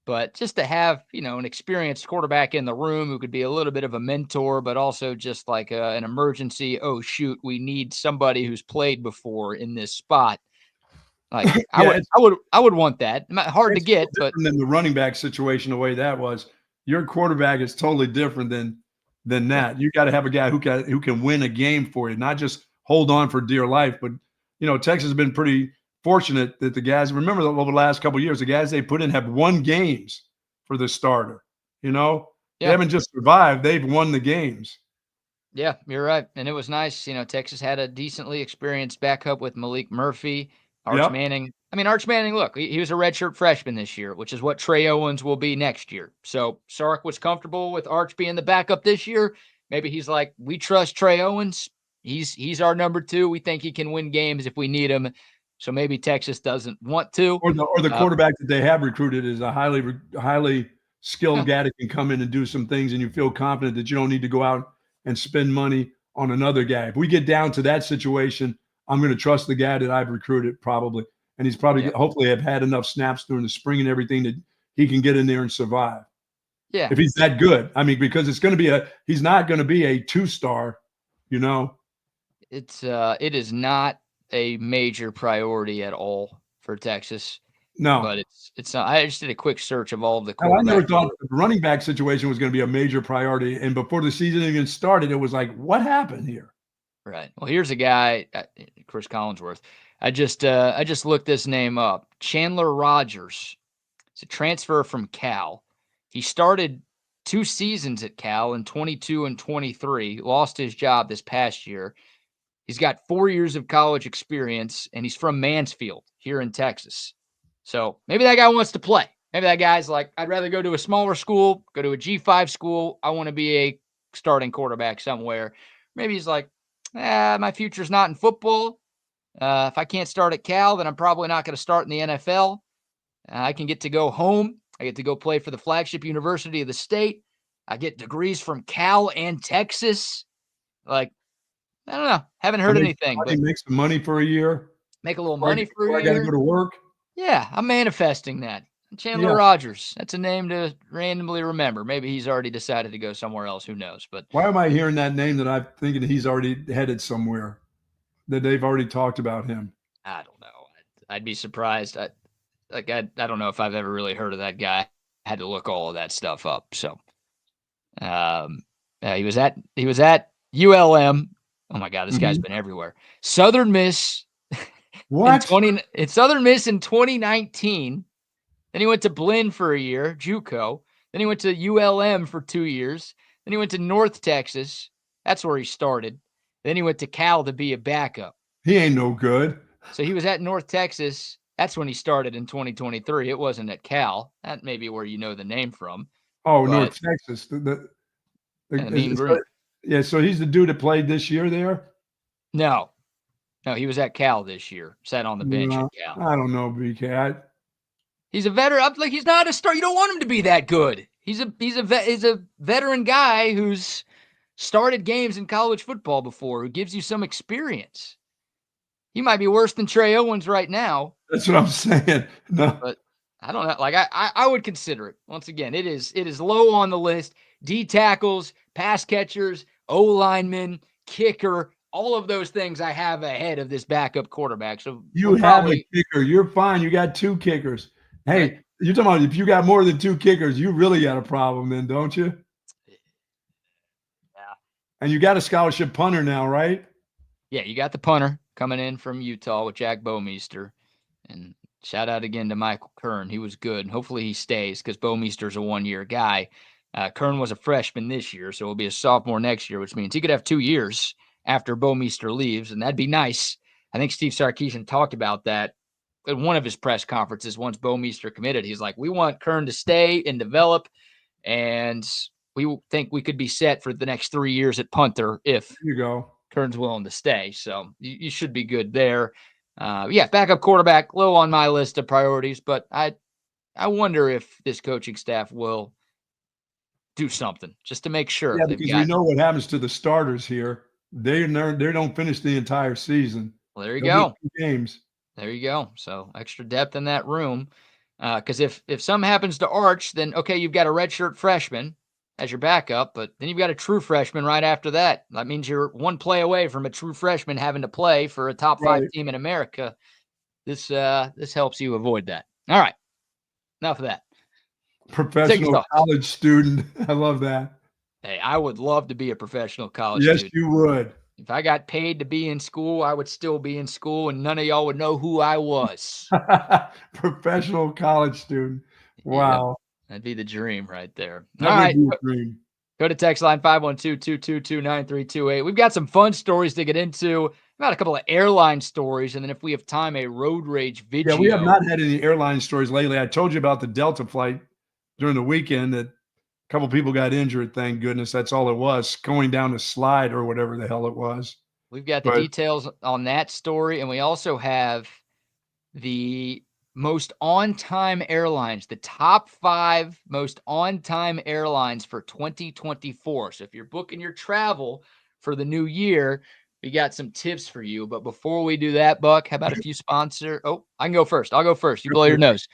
But just to have, an experienced quarterback in the room who could be a little bit of a mentor, but also just an emergency, oh, shoot, we need somebody who's played before in this spot. I would want that. Hard to get, but than the running back situation, the way that was, your quarterback is totally different than that. You got to have a guy who can win a game for you, not just hold on for dear life. But Texas has been pretty fortunate that the guys, remember over the last couple of years, the guys they put in have won games for the starter. They haven't just survived; they've won the games. Yeah, you're right, and it was nice. Texas had a decently experienced backup with Malik Murphy, Arch Manning. Arch Manning, look, he was a redshirt freshman this year, which is what Trey Owens will be next year. So Sark was comfortable with Arch being the backup this year. Maybe he's like, we trust Trey Owens. He's our number 2. We think he can win games if we need him. So maybe Texas doesn't want to. Or the quarterback that they have recruited is a highly skilled guy that can come in and do some things, and you feel confident that you don't need to go out and spend money on another guy. If we get down to that situation, I'm going to trust the guy that I've recruited probably. And he's probably hopefully have had enough snaps during the spring and everything that he can get in there and survive. Yeah. If he's that good. I mean, because he's not going to be a 2-star, you know. It is not a major priority at all for Texas. No. But it's not. I just did a quick search of all of the I never quarterbacks. thought the running back situation was going to be a major priority. And before the season even started, it was like, what happened here? Right. Well, here's a guy, Chris Collinsworth. I just looked this name up. Chandler Rogers. It's a transfer from Cal. He started 2 seasons at Cal in 22 and 23. Lost his job this past year. He's got 4 years of college experience, and he's from Mansfield here in Texas. So maybe that guy wants to play. Maybe that guy's like, I'd rather go to a smaller school, go to a G5 school. I want to be a starting quarterback somewhere. Maybe he's like, my future's not in football. If I can't start at Cal, then I'm probably not going to start in the NFL. I can get to go home. I get to go play for the flagship university of the state. I get degrees from Cal and Texas. Like, I don't know. Haven't heard anything. But make some money for a year. Make a little money for a year. I got to go to work. Yeah, I'm manifesting that. Chandler Rogers. That's a name to randomly remember. Maybe he's already decided to go somewhere else. Who knows? But why am I hearing that name that I'm thinking he's already headed somewhere, that they've already talked about him? I don't know. I'd be surprised. I don't know if I've ever really heard of that guy. I had to look all of that stuff up. So, he was at ULM. Oh my God, this guy's been everywhere. Southern Miss. What? Southern Miss in 2019. Then he went to Blinn for a year, JUCO. Then he went to ULM for 2 years. Then he went to North Texas. That's where he started. Then he went to Cal to be a backup. He ain't no good. So he was at North Texas. That's when he started in 2023. It wasn't at Cal. That may be where you know the name from. Oh, North Texas. The Mean Green. Yeah, so he's the dude that played this year there? No, he was at Cal this year. Sat on the bench at Cal. I don't know, BK. He's a veteran. Like, he's not a star. You don't want him to be that good. He's a veteran guy who's started games in college football before, who gives you some experience. He might be worse than Trey Owens right now. That's what I'm saying. No, but I don't know. Like, I would consider it. Once again, it is low on the list. D tackles, pass catchers, O linemen, kicker. All of those things I have ahead of this backup quarterback. So you have a kicker. You're fine. You got 2 kickers. Hey, you're talking about if you got more than 2 kickers, you really got a problem then, don't you? Yeah. And you got a scholarship punter now, right? Yeah, you got the punter coming in from Utah with Jack Bomeister. And shout out again to Michael Kern. He was good. And hopefully he stays because Bomeister's a 1-year guy. Kern was a freshman this year, so he'll be a sophomore next year, which means he could have 2 years after Bomeister leaves, and that'd be nice. I think Steve Sarkisian talked about that in one of his press conferences once Bomeister committed. He's like, we want Kern to stay and develop, and we think we could be set for the next 3 years at punter if Kern's willing to stay. So you should be good there. Backup quarterback, low on my list of priorities, but I wonder if this coaching staff will do something just to make sure. Yeah, because we know what happens to the starters here. They don't finish the entire season. Well, there you go. Games. There you go. So extra depth in that room. Because if something happens to Arch, then okay, you've got a redshirt freshman as your backup, but then you've got a true freshman right after that. That means you're one play away from a true freshman having to play for a top 5 team in America. This helps you avoid that. All right. Enough of that. Professional college student. I love that. Hey, I would love to be a professional college student. Yes, you would. If I got paid to be in school, I would still be in school, and none of y'all would know who I was. Professional college student. Wow. Yeah, that'd be the dream right there. That All right. Dream. Go to text line 512-222-9328. We've got some fun stories to get into. We've got a couple of airline stories, and then if we have time, a road rage video. Yeah, we have not had any airline stories lately. I told you about the Delta flight during the weekend that a couple people got injured, thank goodness. That's all it was, going down the slide or whatever the hell it was. We've got the details on that story, and we also have the most on-time airlines, the top 5 most on-time airlines for 2024. So if you're booking your travel for the new year, we got some tips for you. But before we do that, Buck, how about a few sponsor? Oh, I can go first. I'll go first. You blow your nose.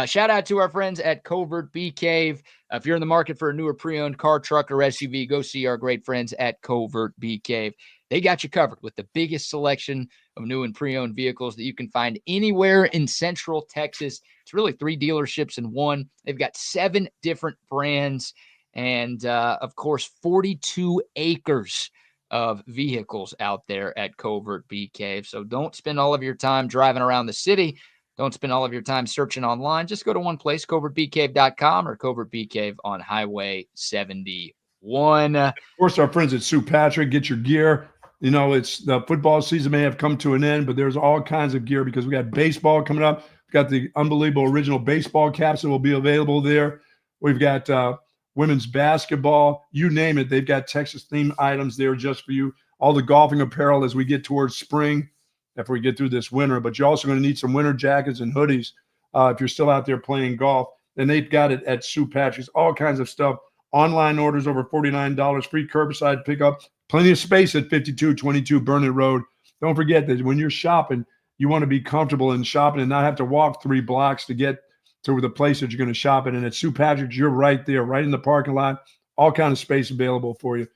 Shout out to our friends at Covert Bee Cave. If you're in the market for a newer pre-owned car, truck, or SUV, go see our great friends at Covert Bee Cave. They got you covered with the biggest selection of new and pre-owned vehicles that you can find anywhere in Central Texas. It's really 3 dealerships in one. They've got 7 different brands and, of course, 42 acres of vehicles out there at Covert Bee Cave. So don't spend all of your time driving around the city. Don't spend all of your time searching online. Just go to one place, covertbeecave.com or Covert Bee Cave on Highway 71. Of course, our friends at Sue Patrick, get your gear. You know, it's the football season may have come to an end, but there's all kinds of gear because we got baseball coming up. We've got the unbelievable original baseball caps that will be available there. We've got women's basketball, you name it. They've got Texas-themed items there just for you. All the golfing apparel as we get towards spring, after we get through this winter. But you're also going to need some winter jackets and hoodies if you're still out there playing golf. And they've got it at Sue Patrick's, all kinds of stuff. Online orders over $49, free curbside pickup. Plenty of space at 5222 Burnett Road. Don't forget that when you're shopping, you want to be comfortable in shopping and not have to walk 3 blocks to get to the place that you're going to shop in. And at Sue Patrick's, you're right there, right in the parking lot. All kind of space available for you.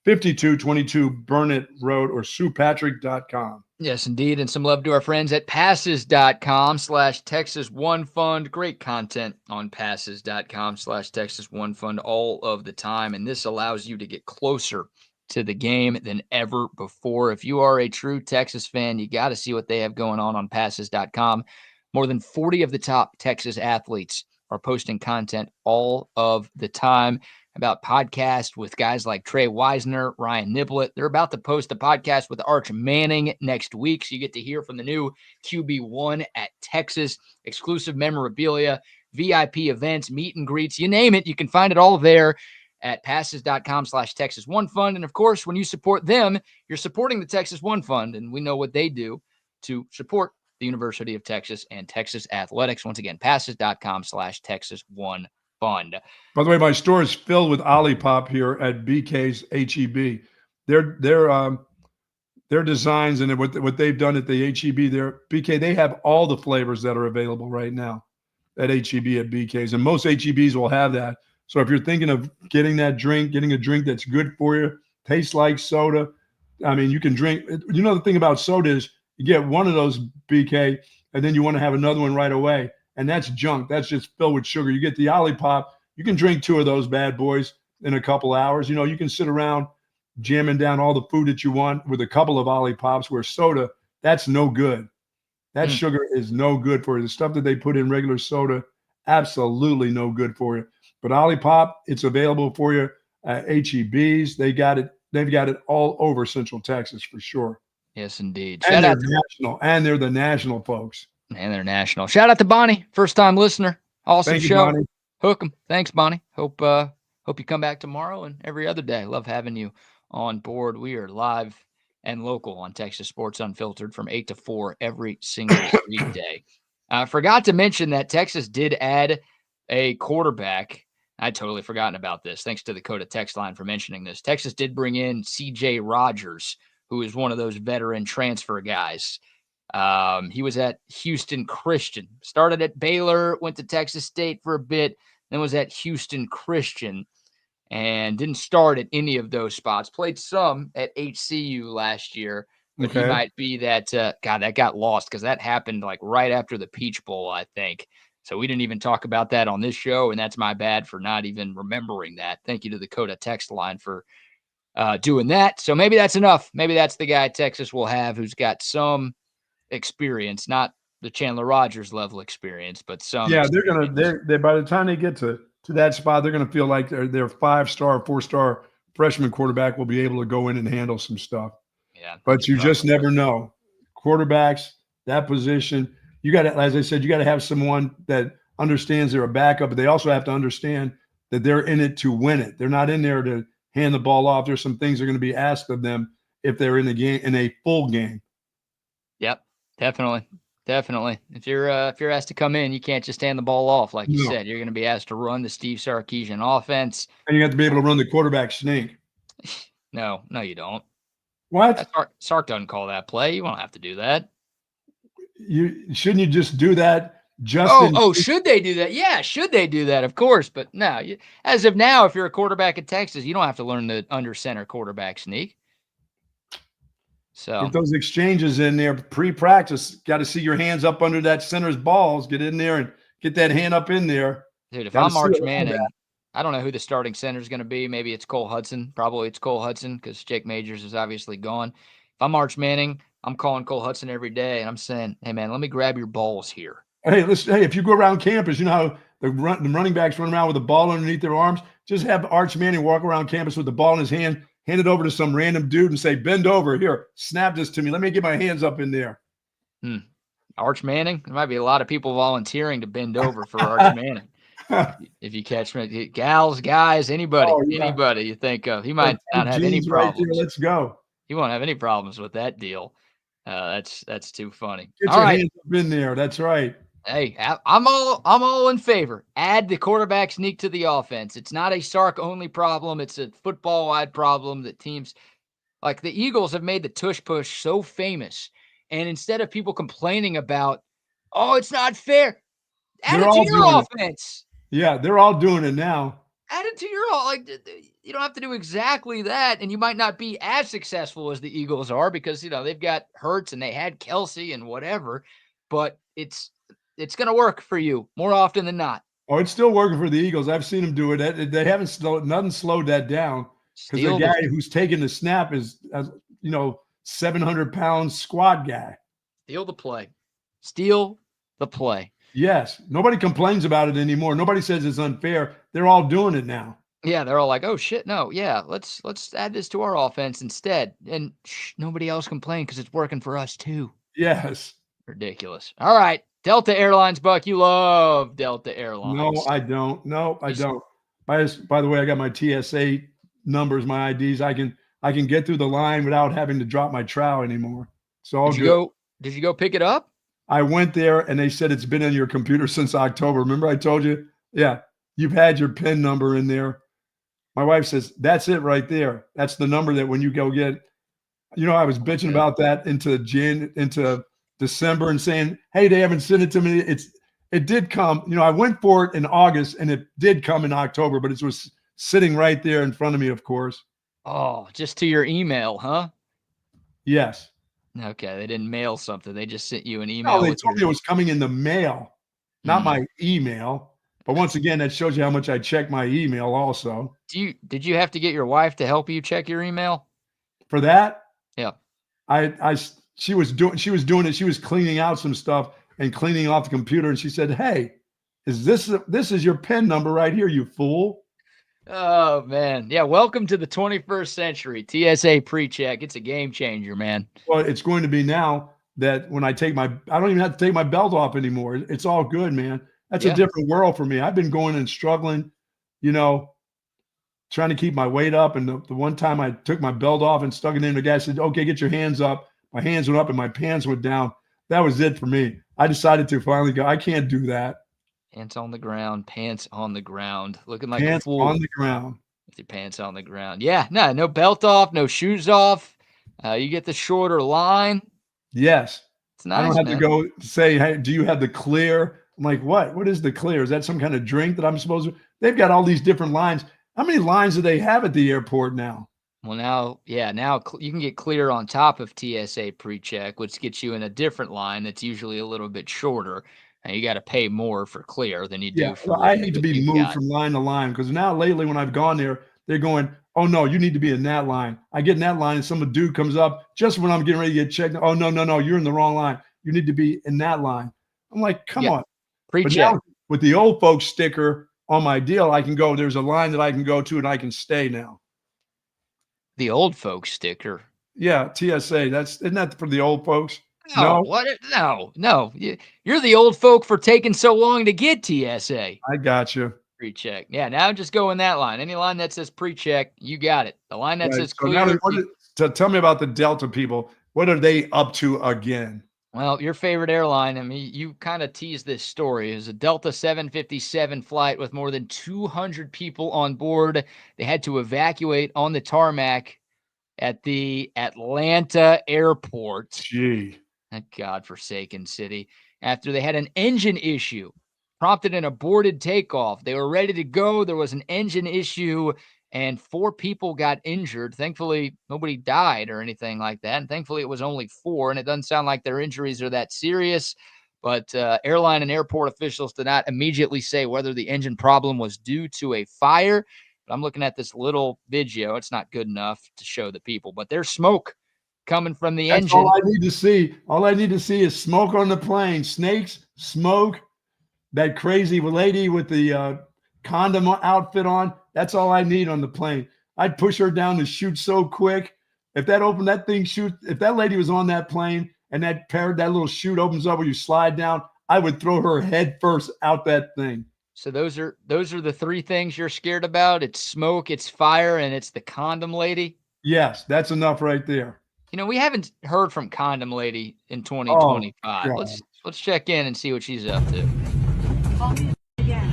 5222 Burnett Road or SuePatrick.com. Yes, indeed. And some love to our friends at passes.com/Texas One Fund. Great content on passes.com/Texas One Fund all of the time. And this allows you to get closer to the game than ever before. If you are a true Texas fan, you got to see what they have going on passes.com. More than 40 of the top Texas athletes are posting content all of the time about podcasts with guys like Trey Wisner, Ryan Niblett. They're about to post a podcast with Arch Manning next week, so you get to hear from the new QB1 at Texas, exclusive memorabilia, VIP events, meet and greets, you name it. You can find it all there at passes.com/Texas One Fund. And of course, when you support them, you're supporting the Texas One Fund, and we know what they do to support the University of Texas and Texas athletics. Once again, passes.com/Texas One Fund. By the way, my store is filled with Olipop here at BK's HEB. Their designs and what they've done at the HEB there, BK, they have all the flavors that are available right now at HEB at BK's, and most HEBs will have that. So if you're thinking of getting a drink that's good for you, tastes like soda, I mean, you can drink. You know, the thing about soda is you get one of those, BK, and then you want to have another one right away. And that's junk. That's just filled with sugar. You get the Olipop. You can drink 2 of those bad boys in a couple hours. You know, you can sit around jamming down all the food that you want with a couple of Olipops, where soda, that's no good. That sugar is no good for you. The stuff that they put in regular soda, absolutely no good for you. But Olipop, it's available for you at HEBs. They got it. They've got it all over Central Texas for sure. Yes, indeed. And they're national. And they're the national folks. And they're national. Shout out to Bonnie, first-time listener. Awesome Thank you, show. Bonnie. Hook 'em. Thanks, Bonnie. Hope you come back tomorrow and every other day. Love having you on board. We are live and local on Texas Sports Unfiltered from 8 to 4 every single weekday. I forgot to mention that Texas did add a quarterback. I'd totally forgotten about this. Thanks to the Coda text line for mentioning this. Texas did bring in C.J. Rogers, who is one of those veteran transfer guys. He was at Houston Christian, started at Baylor, went to Texas State for a bit, then was at Houston Christian and didn't start at any of those spots. Played some at HCU last year, but he might be that that got lost because that happened like right after the Peach Bowl, I think. So we didn't even talk about that on this show, and that's my bad for not even remembering that. Thank you to the Coda text line for doing that. So maybe that's enough. Maybe that's the guy Texas will have who's got some experience, not the Chandler Rogers level experience, but some. Yeah, they're by the time they get to that spot, they're gonna feel like their 5-star, 4-star freshman quarterback will be able to go in and handle some stuff. Yeah, but you just never know. Quarterbacks, that position, you got to, as I said, you got to have someone that understands they're a backup, but they also have to understand that they're in it to win it. They're not in there to hand the ball off. There's some things that are going to be asked of them if they're in the game, in a full game. Yep, definitely. If you're asked to come in, you can't just hand the ball off like you said. You're going to be asked to run the Steve Sarkisian offense, and you have to be able to run the quarterback sneak. No, you don't. What? Sark doesn't call that play. You won't have to do that. Shouldn't you just do that Should they do that? Yeah, should they do that? Of course, but no. As of now, if you're a quarterback at Texas, you don't have to learn the under center quarterback sneak. So get those exchanges in there pre-practice. Got to see your hands up under that center's balls. Get in there and get that hand up in there. Dude, if I'm Arch Manning, I don't know who the starting center is going to be. Maybe it's Cole Hudson. Probably it's Cole Hudson because Jake Majors is obviously gone. If I'm Arch Manning, I'm calling Cole Hudson every day, and I'm saying, hey, man, let me grab your balls here. Hey, listen, if you go around campus, you know how the running backs run around with the ball underneath their arms? Just have Arch Manning walk around campus with the ball in his hand, hand it over to some random dude and say, bend over. Here, snap this to me. Let me get my hands up in there. Arch Manning? There might be a lot of people volunteering to bend over for Arch Manning. If you catch me, gals, guys, anybody, anybody you think of. He might not have any problems. Right, let's go. He won't have any problems with that deal. That's too funny. Get your hands up in there. That's right. Hey, I'm all in favor. Add the quarterback sneak to the offense. It's not a Sark only problem. It's a football wide problem that teams like the Eagles have made the tush push so famous. And instead of people complaining about, oh, it's not fair, add it to your offense. Yeah, they're all doing it now. Add it to your you don't have to do exactly that, and you might not be as successful as the Eagles are because they've got Hurts and they had Kelsey and whatever, but it's going to work for you more often than not. Oh, it's still working for the Eagles. I've seen them do it. They haven't slowed that down because the guy who's taking the snap is 700-pound squad guy. Steal the play. Steal the play. Yes. Nobody complains about it anymore. Nobody says it's unfair. They're all doing it now. Yeah, they're all like, oh, shit, no. Yeah, let's add this to our offense instead. And nobody else complains because it's working for us too. Yes. Ridiculous. All right. Delta Airlines, Buck. You love Delta Airlines. No, I don't. No, I don't. By the way, I got my TSA numbers, my IDs. I can get through the line without having to drop my trowel anymore. So did you go pick it up? I went there and they said it's been in your computer since October. Remember I told you? Yeah, you've had your PIN number in there. My wife says, that's it right there. That's the number that when you go get, I was bitching about that into December and saying, hey, they haven't sent it to me. It did come. I went for it in August and it did come in October, but it was sitting right there in front of me, of course. Oh, just to your email, huh? Yes. Okay, they didn't mail something. They just sent you an email. No, they told me it was coming in the mail, not my email. But once again, that shows you how much I check my email also. Did you have to get your wife to help you check your email? For that? Yeah. She was doing it. She was cleaning out some stuff and cleaning off the computer. And she said, hey, this is your PIN number right here, you fool. Oh, man. Yeah, welcome to the 21st century. TSA pre-check. It's a game changer, man. Well, it's going to be now that when I don't even have to take my belt off anymore. It's all good, man. That's a different world for me. I've been going and struggling, trying to keep my weight up. And the one time I took my belt off and stuck it in, the guy said, okay, get your hands up. My hands went up and my pants went down. That was it for me. I decided to finally go, I can't do that. Pants on the ground, looking like pants a fool. On the ground. With your pants on the ground. Yeah, no belt off, no shoes off. You get the shorter line. Yes. It's nice, I don't have to go say, hey, do you have the Clear? I'm like, what? What is the Clear? Is that some kind of drink that I'm supposed to? They've got all these different lines. How many lines do they have at the airport now? Well, now you can get Clear on top of TSA pre-check, which gets you in a different line that's usually a little bit shorter. And you got to pay more for Clear than you do for. Well, I hate to be moved from line to line because now lately when I've gone there, they're going, oh, no, you need to be in that line. I get in that line and some dude comes up just when I'm getting ready to get checked. Oh, no, you're in the wrong line. You need to be in that line. I'm like, come on. Pre-check. With the old folks sticker on my deal, I can go. There's a line that I can go to and I can stay now. The old folks sticker. Yeah, TSA. Isn't that for the old folks? No. What? No. You're the old folk for taking so long to get TSA. I got you. Pre-check. Yeah, now just go in that line. Any line that says pre-check, you got it. The line that says Clear. So tell me about the Delta people. What are they up to again? Well, your favorite airline, I mean, you kind of teased this story. It was a Delta 757 flight with more than 200 people on board. They had to evacuate on the tarmac at the Atlanta airport. Gee. That godforsaken city. after they had an engine issue, prompted an aborted takeoff. They were ready to go. There was an engine issue, and 4 people got injured. Thankfully, nobody died or anything like that. And thankfully, it was only 4, and it doesn't sound like their injuries are that serious. But airline and airport officials did not immediately say whether the engine problem was due to a fire. But I'm looking at this little video. It's not good enough to show the people, but there's smoke coming from the That's engine. all I need to see. All I need to see is smoke on the plane. Snakes, smoke, that crazy lady with the condom outfit on. That's all I need on the plane. I'd push her down the chute so quick. If that lady was on that plane and that little chute opens up where you slide down, I would throw her head first out that thing. So those are the 3 things you're scared about. It's smoke, it's fire, and it's the condom lady. Yes, that's enough right there. You know, we haven't heard from Condom Lady in 2025. Oh, let's check in and see what she's up to. Call me again.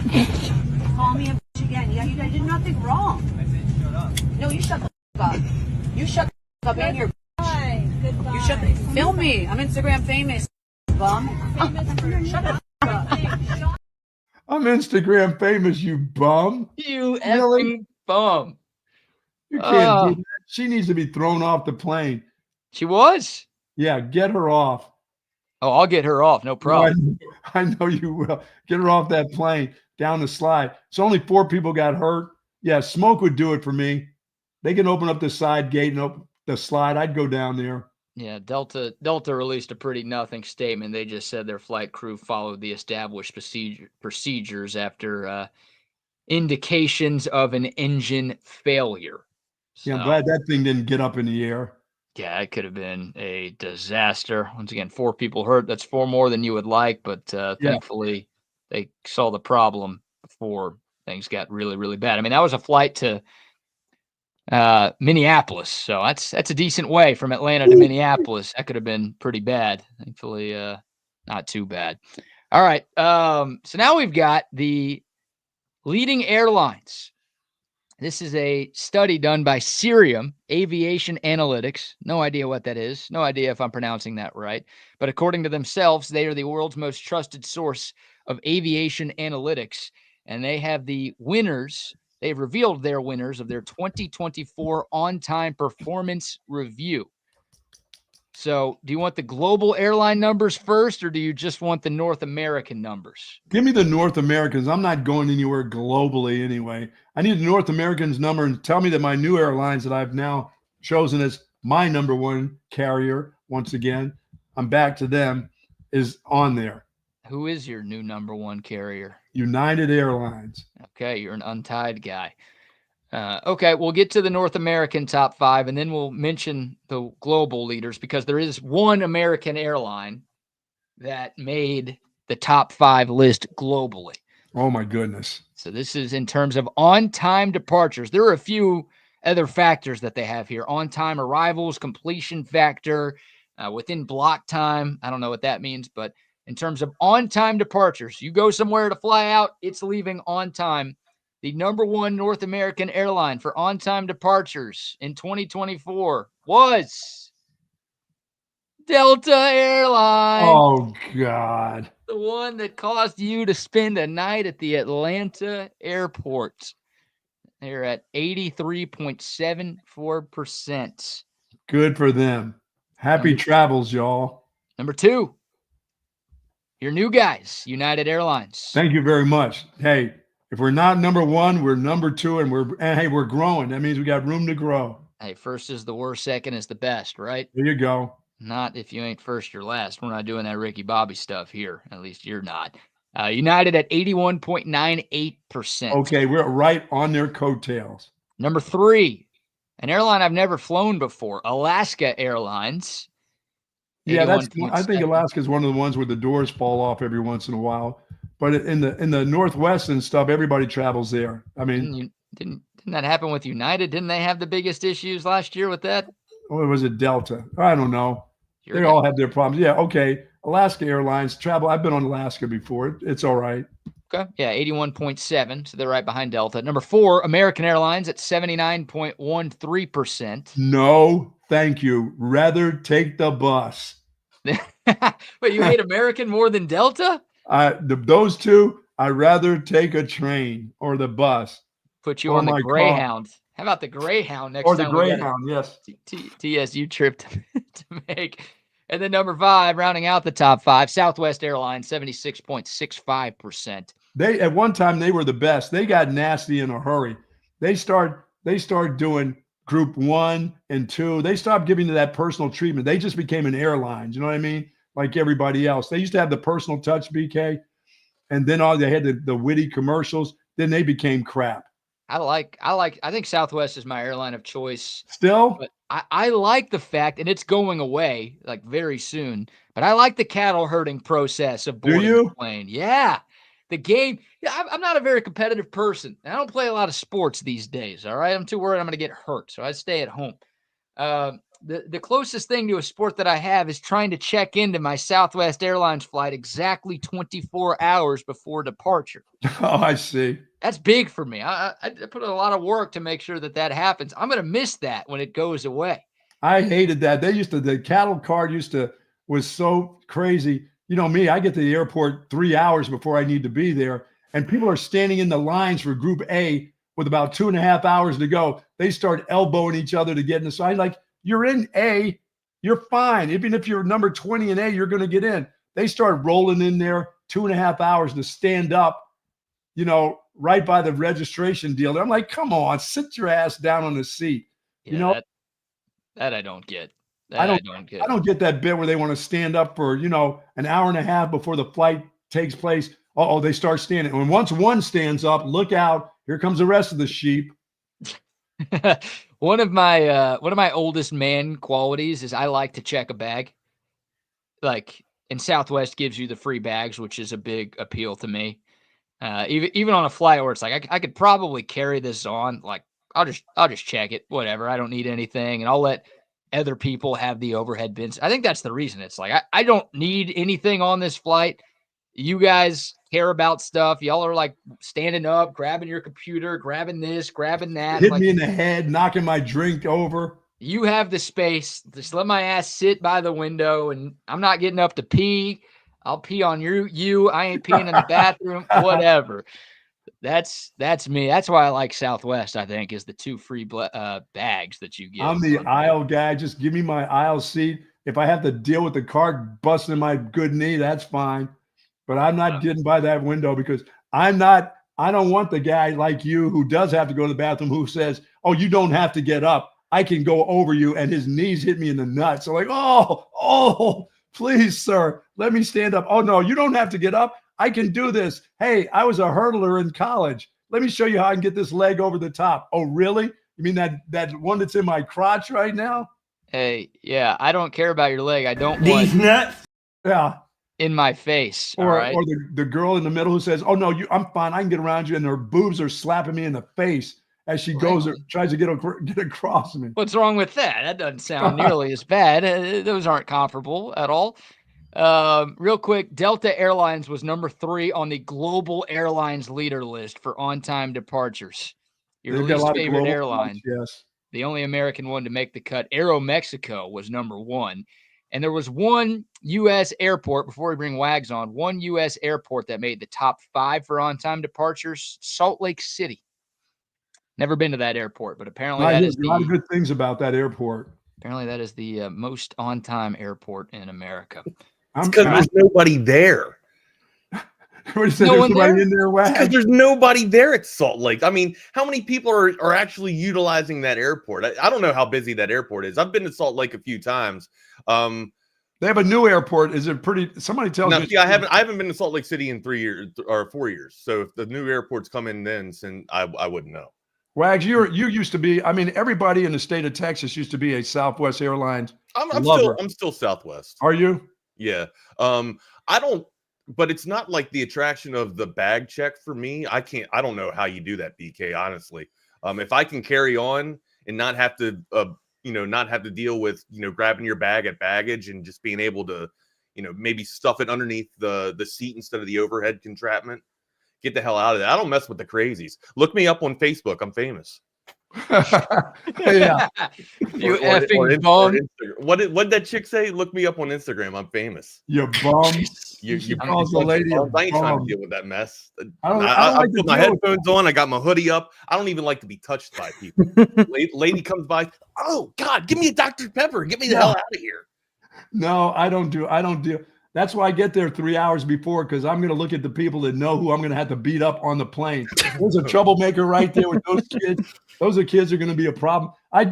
Call me again. Yeah, I did nothing wrong. I said shut up. No, you shut the up. You shut the up in your. Goodbye. You shut the. Film me. I'm Instagram famous. Bum. Shut up. I'm Instagram famous, you bum. You effing bum. You can't do that. She needs to be thrown off the plane. She was? Yeah, get her off. Oh, I'll get her off. No problem. I know you will. Get her off that plane down the slide. So only 4 people got hurt. Yeah, smoke would do it for me. They can open up the side gate and open the slide. I'd go down there. Yeah, Delta released a pretty nothing statement. They just said their flight crew followed the established procedures after indications of an engine failure. So, yeah, I'm glad that thing didn't get up in the air. Yeah, it could have been a disaster. Once again, 4 people hurt. That's 4 more than you would like, but thankfully they saw the problem before things got really, really bad. I mean, that was a flight to Minneapolis, so that's a decent way from Atlanta to Minneapolis. That could have been pretty bad. Thankfully, not too bad. All right, so now we've got the leading airlines. This is a study done by Cirium Aviation Analytics. No idea what that is. No idea if I'm pronouncing that right. But according to themselves, they are the world's most trusted source of aviation analytics. And they have the winners. They've revealed their winners of their 2024 on-time performance review. So do you want the global airline numbers first, or do you just want the North American numbers? Give me the North Americans. I'm not going anywhere globally anyway. I need the North Americans number and tell me that my new airlines that I've now chosen as my number 1 carrier, once again, I'm back to them, is on there. Who is your new number 1 carrier? United Airlines. Okay, you're an untied guy. Okay, we'll get to the North American top 5, and then we'll mention the global leaders, because there is one American airline that made the top 5 list globally. Oh, my goodness. So this is in terms of on-time departures. There are a few other factors that they have here. On-time arrivals, completion factor, within block time. I don't know what that means, but in terms of on-time departures, you go somewhere to fly out, it's leaving on time. The number 1 North American airline for on-time departures in 2024 was Delta Airlines. Oh, God. The one that caused you to spend a night at the Atlanta airport. They're at 83.74%. Good for them. Happy travels, y'all. Number 2, your new guys, United Airlines. Thank you very much. Hey, if we're not number 1, we're number 2, and we're growing. That means we got room to grow. Hey, first is the worst, second is the best, right? There you go. Not if you ain't first, you're last. We're not doing that Ricky Bobby stuff here. At least you're not. United at 81.98%. Okay, we're right on their coattails. Number 3, an airline I've never flown before, Alaska Airlines. Yeah, I think Alaska is one of the ones where the doors fall off every once in a while. But in the Northwest and stuff, everybody travels there. I mean, didn't that happen with United? Didn't they have the biggest issues last year with that? Or was it Delta? I don't know. They all have their problems. Yeah, okay. Alaska Airlines travel. I've been on Alaska before. It's all right. Okay. Yeah, 81.7. So they're right behind Delta. Number 4, American Airlines at 79.13%. No, thank you. Rather take the bus. But you hate American more than Delta? Those two, I'd rather take a train or the bus. Put you Or on the my Greyhound. How about the Greyhound next Or the time we got a Greyhound, yes. TSU trip to make? And then number 5, rounding out the top 5, Southwest Airlines, 76.65%. They at one time they were the best. They got nasty in a hurry. They start doing group 1 and 2. They stopped giving that personal treatment. They just became an airline. You know what I mean? Like everybody else. They used to have the personal touch, BK, and then they had the witty commercials. Then they became crap. I think Southwest is my airline of choice. Still? But I like the fact, and it's going away like very soon, but I like the cattle herding process of boarding the plane. Yeah. The game. Yeah, I'm not a very competitive person. I don't play a lot of sports these days. All right. I'm too worried I'm going to get hurt. So I stay at home. The closest thing to a sport that I have is trying to check into my Southwest Airlines flight exactly 24 hours before departure. Oh, I see. That's big for me. I put a lot of work to make sure that happens. I'm going to miss that when it goes away. I hated that. The cattle card was so crazy. You know me, I get to the airport 3 hours before I need to be there, and people are standing in the lines for Group A with about 2.5 hours to go. They start elbowing each other to get in the side. Like, you're in A, you're fine. Even if you're number 20 in A, you're going to get in. They start rolling in there 2.5 hours to stand up, right by the registration dealer. I'm like, come on, sit your ass down on the seat. Yeah, that I don't get. I don't get that bit where they want to stand up for, an hour and a half before the flight takes place. They start standing. And once one stands up, look out. Here comes the rest of the sheep. One of my oldest man qualities is I like to check a bag. Like, and Southwest gives you the free bags, which is a big appeal to me. Even on a flight where it's like I could probably carry this on. Like, I'll just check it. Whatever. I don't need anything, and I'll let other people have the overhead bins. I think that's the reason. It's like I don't need anything on this flight. You guys care about stuff. Y'all are like standing up, grabbing your computer, grabbing this, grabbing that. Hit me in the head, knocking my drink over. You have the space. Just let my ass sit by the window, and I'm not getting up to pee. I'll pee on you. I ain't peeing in the bathroom, whatever. That's me. That's why I like Southwest, I think, is the 2 free bags that you get. I'm the aisle guy. Just give me my aisle seat. If I have to deal with the cart busting in my good knee, that's fine. But I'm not getting by that window because I don't want the guy like you who does have to go to the bathroom who says, oh, you don't have to get up. I can go over you, and his knees hit me in the nuts. So like, oh, please, sir, let me stand up. Oh, no, you don't have to get up. I can do this. Hey, I was a hurdler in college. Let me show you how I can get this leg over the top. Oh, really? You mean that one that's in my crotch right now? Hey, yeah, I don't care about your leg. I don't These want nuts. Yeah. In my face. Or the girl in the middle who says, oh, no, I'm fine. I can get around you. And her boobs are slapping me in the face as she goes or tries to get across me. What's wrong with that? That doesn't sound nearly as bad. Those aren't comparable at all. Real quick, Delta Airlines was number 3 on the global airlines leader list for on-time departures. Your least favorite airline. Yes. The only American one to make the cut. Aeromexico was number 1. And there was one U.S. airport, before we bring Wags on, one U.S. airport that made the top 5 for on-time departures, Salt Lake City. Never been to that airport, but apparently that is a lot of good things about that airport. Apparently that is the most on-time airport in America. It's because there's nobody there. There's nobody in there, Wags? Because there's nobody there at Salt Lake. I mean, how many people are actually utilizing that airport? I don't know how busy that airport is. I've been to Salt Lake a few times. They have a new airport. Is it pretty? Somebody tell me. Yeah, I haven't been to Salt Lake City in 3 years or 4 years. So if the new airport's come in then, I wouldn't know. Wags, you used to be. I mean, everybody in the state of Texas used to be a Southwest Airlines. I'm still Southwest. Are you? Yeah. I don't. But it's not like the attraction of the bag check for me. I don't know how you do that, BK, honestly. If I can carry on and not have to, not have to deal with, grabbing your bag at baggage and just being able to, maybe stuff it underneath the seat instead of the overhead contraption, get the hell out of there. I don't mess with the crazies. Look me up on Facebook. I'm famous. Yeah. You Or effing bum. Instagram. What did that chick say? Look me up on Instagram. I'm famous. You bum. You calls the lady a I ain't trying to bum. deal with that mess. I don't I like to put my deal with headphones on. I got my hoodie up. I don't even like to be touched by people. Lady comes by. Oh God, give me a Dr. Pepper. Get me the hell out of here. No, I don't deal. That's why I get there 3 hours before, because I'm going to look at the people that know who I'm going to have to beat up on the plane. There's a troublemaker right there with those kids. Those kids are going to be a problem. I'm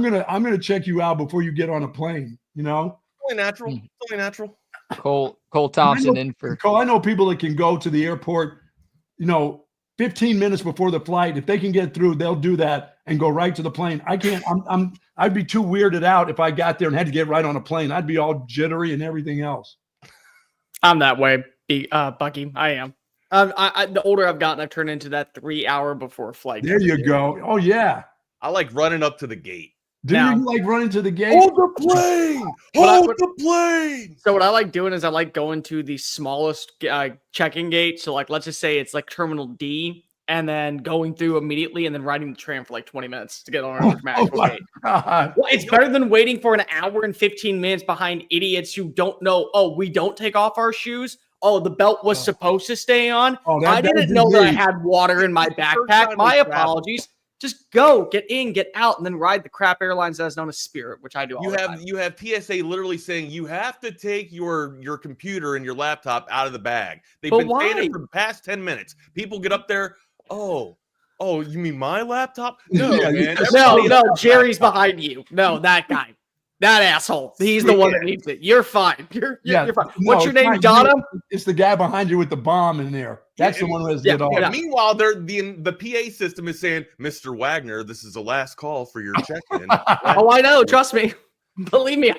gonna check you out before you get on a plane. You know, Only natural. It's only natural. Cole Thompson in for Cole. I know people that can go to the airport, 15 minutes before the flight. If they can get through, they'll do that and go right to the plane. I can't. I'd be too weirded out if I got there and had to get right on a plane. I'd be all jittery and everything else. I'm that way, Bucky. I am. The older I've gotten, I've turned into that 3 hour before flight. There you go. Oh yeah. I like running up to the gate. Do you like running to the gate? Hold the plane. Hold the plane. So what I like doing is I like going to the smallest check-in gate. So like, let's just say it's like Terminal D, and then going through immediately and then riding the tram for like 20 minutes to get on our magical gate. God. Well, it's better than waiting for an hour and 15 minutes behind idiots who don't know, oh, we don't take off our shoes. Oh, the belt was supposed to stay on. I didn't know that I had water in my backpack. My apologies. Just go, get in, get out, and then ride the crap airlines that's known as Spirit, which I do all the time. You have PSA literally saying you have to take your computer and your laptop out of the bag. They've been saying it for the past 10 minutes. People get up there, oh, you mean my laptop? No, man. No, Jerry's behind you. No, that guy. That asshole. He's the one that needs it. You're fine. You're fine. What's your name, Donna? It's the guy behind you with the bomb in there. That's the one who has to get off. Yeah. Meanwhile, the PA system is saying, Mr. Wagner, this is the last call for your check-in. Oh, I know. Trust me. Believe me.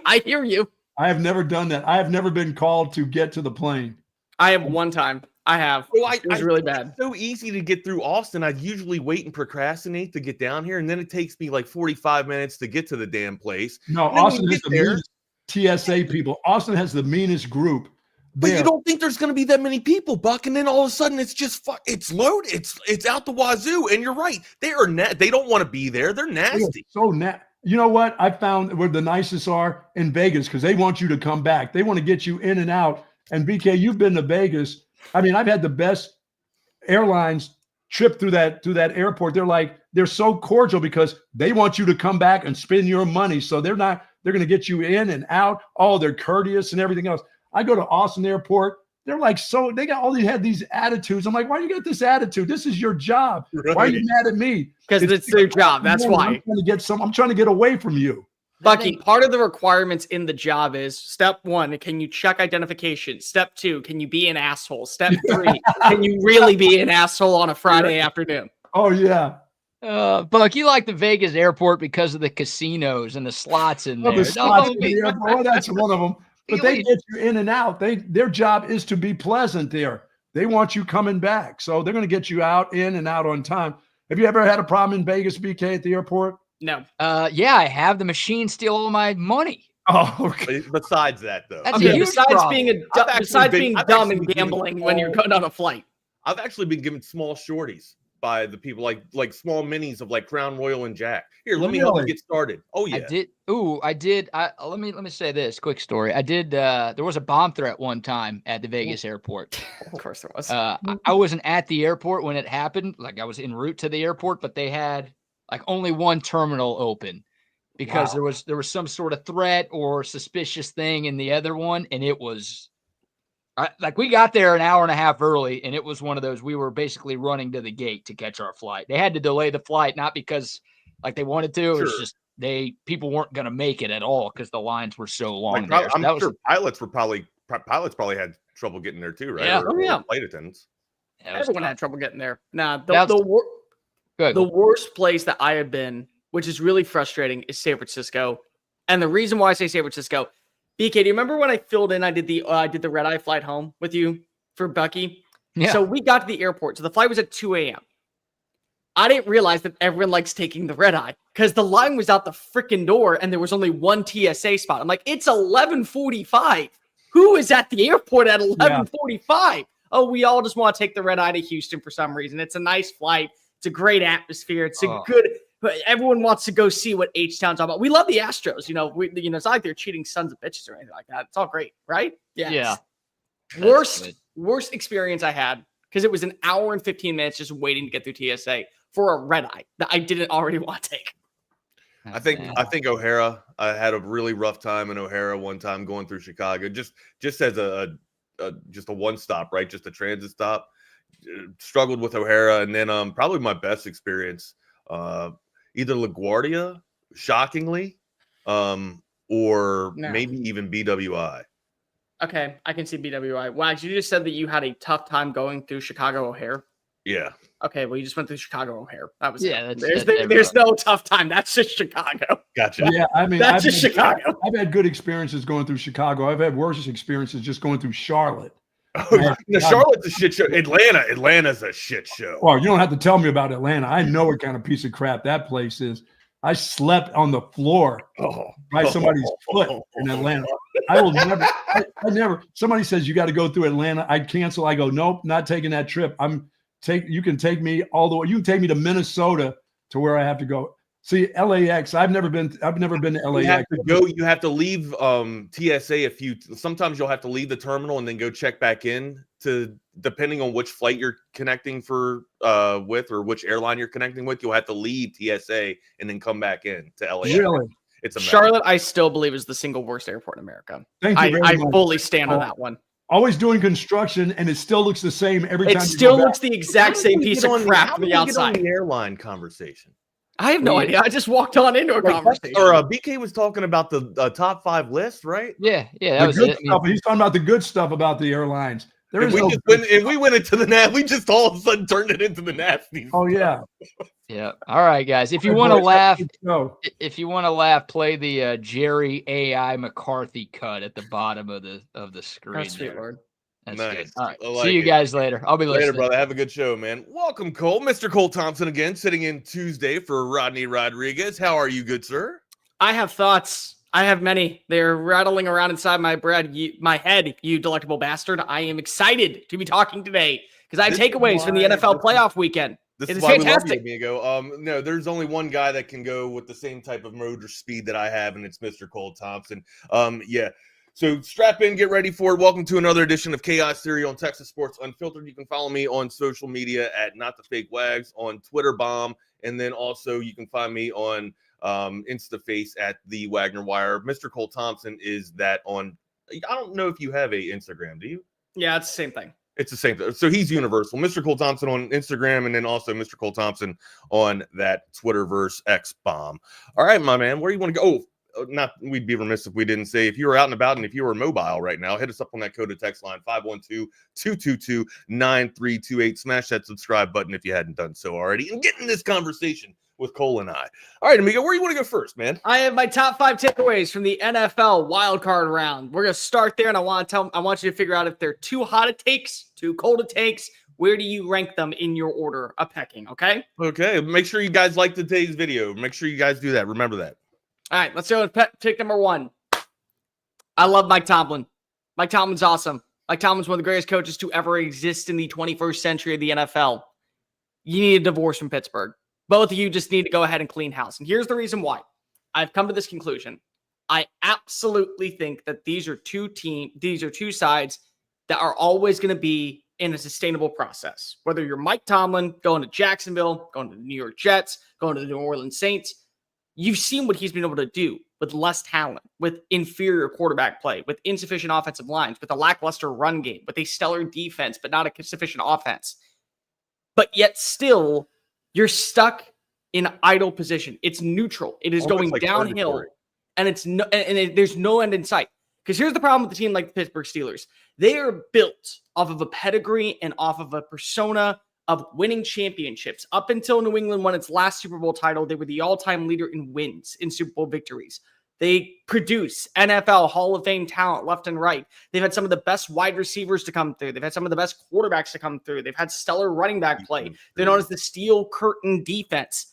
I hear you. I have never done that. I have never been called to get to the plane. I have one time. I have. It was really bad. It's so easy to get through Austin. I'd usually wait and procrastinate to get down here, and then it takes me like 45 minutes to get to the damn place. No, Austin has the meanest TSA people. Austin has the meanest group. But you don't think there's going to be that many people, Buck, and then all of a sudden it's just it's loaded. It's out the wazoo, and you're right. They are they don't want to be there. They're nasty. So you know what? I found where the nicest are in Vegas, because they want you to come back. They want to get you in and out. And BK, you've been to Vegas. I mean, I've had the best airlines trip through that airport. They're so cordial because they want you to come back and spend your money. So they're going to get you in and out. Oh, they're courteous and everything else. I go to Austin Airport. They're like, had these attitudes. I'm like, why you got this attitude? This is your job. Right. Why are you mad at me? Because it's their job. That's why. I'm trying to get away from you. Bucky, part of the requirements in the job is step 1, can you check identification? Step 2, can you be an asshole? Step 3, can you really be an asshole on a Friday afternoon? Oh, yeah. Buck, you like the Vegas airport because of the casinos and the slots in there. That's one of them. But they get you in and out. Their job is to be pleasant there. They want you coming back. So they're going to get you in and out on time. Have you ever had a problem in Vegas, BK, at the airport? No. Yeah, I have. The machine steal all my money. Oh, okay. Besides that, though. That's besides being dumb and gambling when you're going on a flight. I've actually been given small shorties by the people, like small minis of like Crown Royal and Jack. Here, let me help you get started. Oh yeah. I did. Let me say this quick story. I did. There was a bomb threat one time at the Vegas airport. Of course there was. I wasn't at the airport when it happened. Like I was en route to the airport, but they had like only one terminal open because there was some sort of threat or suspicious thing in the other one, and it was. Like we got there an hour and a half early, and it was one of those, we were basically running to the gate to catch our flight. They had to delay the flight, not because like they wanted to. It was just people weren't going to make it at all because the lines were so long. I'm sure pilots probably had trouble getting there too, right? Yeah, flight attendants. Everyone had trouble getting there. The worst place that I have been, which is really frustrating, is San Francisco. And the reason why I say San Francisco, BK, do you remember when I filled in? I did the red eye flight home with you for Bucky. Yeah. So we got to the airport. So the flight was at 2 a.m. I didn't realize that everyone likes taking the red eye because the line was out the freaking door and there was only one TSA spot. I'm like, it's 11:45. Who is at the airport at 11:45? Oh, we all just want to take the red eye to Houston for some reason. It's a nice flight. It's a great atmosphere. It's a good. But everyone wants to go see what H-Town's all about. We love the Astros. It's not like they're cheating sons of bitches or anything like that. It's all great, right? Yeah. Worst experience I had because it was an hour and 15 minutes just waiting to get through TSA for a red eye that I didn't already want to take. I think O'Hara. I had a really rough time in O'Hara one time going through Chicago, just as a one stop, right? Just a transit stop. Struggled with O'Hara, and then probably my best experience, either LaGuardia, shockingly, or maybe even BWI. Okay, I can see BWI. Wags, you just said that you had a tough time going through Chicago O'Hare. Yeah. Okay, well, you just went through Chicago O'Hare. That was there's no tough time. That's just Chicago. Gotcha. Yeah, I mean, that's just Chicago. I've had good experiences going through Chicago. I've had worse experiences just going through Charlotte. Charlotte's a shit show. Atlanta's a shit show. Well, you don't have to tell me about Atlanta. I know what kind of piece of crap that place is. I slept on the floor by somebody's foot in Atlanta. I will never. I never. Somebody says you got to go through Atlanta. I cancel. I go, nope, not taking that trip. You can take me all the way. You can take me to Minnesota to where I have to go. See, LAX. I've never been to LAX. You have to leave TSA sometimes you'll have to leave the terminal and then go check back in depending on which flight you're connecting with or which airline you're connecting with. You'll have to leave TSA and then come back in to LAX. Really? It's a Charlotte, I still believe, is the single worst airport in America. Thank you very I much. fully stand on that one. Always doing construction, and it still looks the same every time. It still looks the exact same piece of crap from the outside. The airline conversation. I have no idea. I just walked on into a conversation. Or BK was talking about the top 5 list, right? Yeah, that was it. He's talking about the good stuff about the airlines. We went into the we just all of a sudden turned it into the nasty. Oh yeah. Yeah. All right, guys. If you want to laugh, play the Jerry A.I. McCarthy cut at the bottom of the screen. That's sweet, Lord. That's nice. Good. All right. See you guys later. I'll be listening. Later, brother. Have a good show, man. Welcome, Cole. Mr. Cole Thompson again, sitting in Tuesday for Rodney Rodriguez. How are you, good sir? I have thoughts. I have many. They're rattling around inside my head, you delectable bastard. I am excited to be talking today because I have takeaways from the NFL playoff weekend. This is why fantastic. We love you, amigo. No, there's only one guy that can go with the same type of motor speed that I have, and it's Mr. Cole Thompson. Yeah. So strap in, get ready for it. Welcome to another edition of Chaos Theory on Texas Sports Unfiltered. You can follow me on social media at Not the Fake Wags, on Twitter Bomb, and then also you can find me on InstaFace at the Wagner Wire. Mr. Cole Thompson is that on. I don't know if you have a Instagram, do you? Yeah, it's the same thing. It's the same thing. So he's universal. Mr. Cole Thompson on Instagram, and then also Mr. Cole Thompson on that Twitterverse X bomb. All right, my man, where do you want to go? We'd be remiss if we didn't say if you were out and about and if you were mobile right now, hit us up on that code to text line 512-222-9328. Smash that subscribe button if you hadn't done so already, and get in this conversation with Cole and I. All right, amigo, where do you want to go first, man? I have my top 5 takeaways from the NFL wildcard round. We're gonna start there, and I want you to figure out if they're too hot of takes, too cold of takes. Where do you rank them in your order of pecking? Okay. Make sure you guys like today's video. Make sure you guys do that. Remember that. All right, let's go with pick number 1. I love Mike Tomlin. Mike Tomlin's awesome. Mike Tomlin's one of the greatest coaches to ever exist in the 21st century of the NFL. You need a divorce from Pittsburgh. Both of you just need to go ahead and clean house. And here's the reason why. I've come to this conclusion. I absolutely think that these are two sides that are always going to be in a sustainable process. Whether you're Mike Tomlin going to Jacksonville, going to the New York Jets, going to the New Orleans Saints, you've seen what he's been able to do with less talent, with inferior quarterback play, with insufficient offensive lines, with a lackluster run game, with a stellar defense, but not a sufficient offense. But yet still, you're stuck in idle position. It's neutral. It is almost going like downhill, and there's no end in sight. Because here's the problem with the team like the Pittsburgh Steelers. They are built off of a pedigree and off of a persona of winning championships. Up until New England won its last Super Bowl title, they were the all-time leader in wins, in Super Bowl victories. They produce NFL Hall of Fame talent left and right. They've had some of the best wide receivers to come through. They've had some of the best quarterbacks to come through. They've had stellar running back play. They're known as the Steel Curtain defense.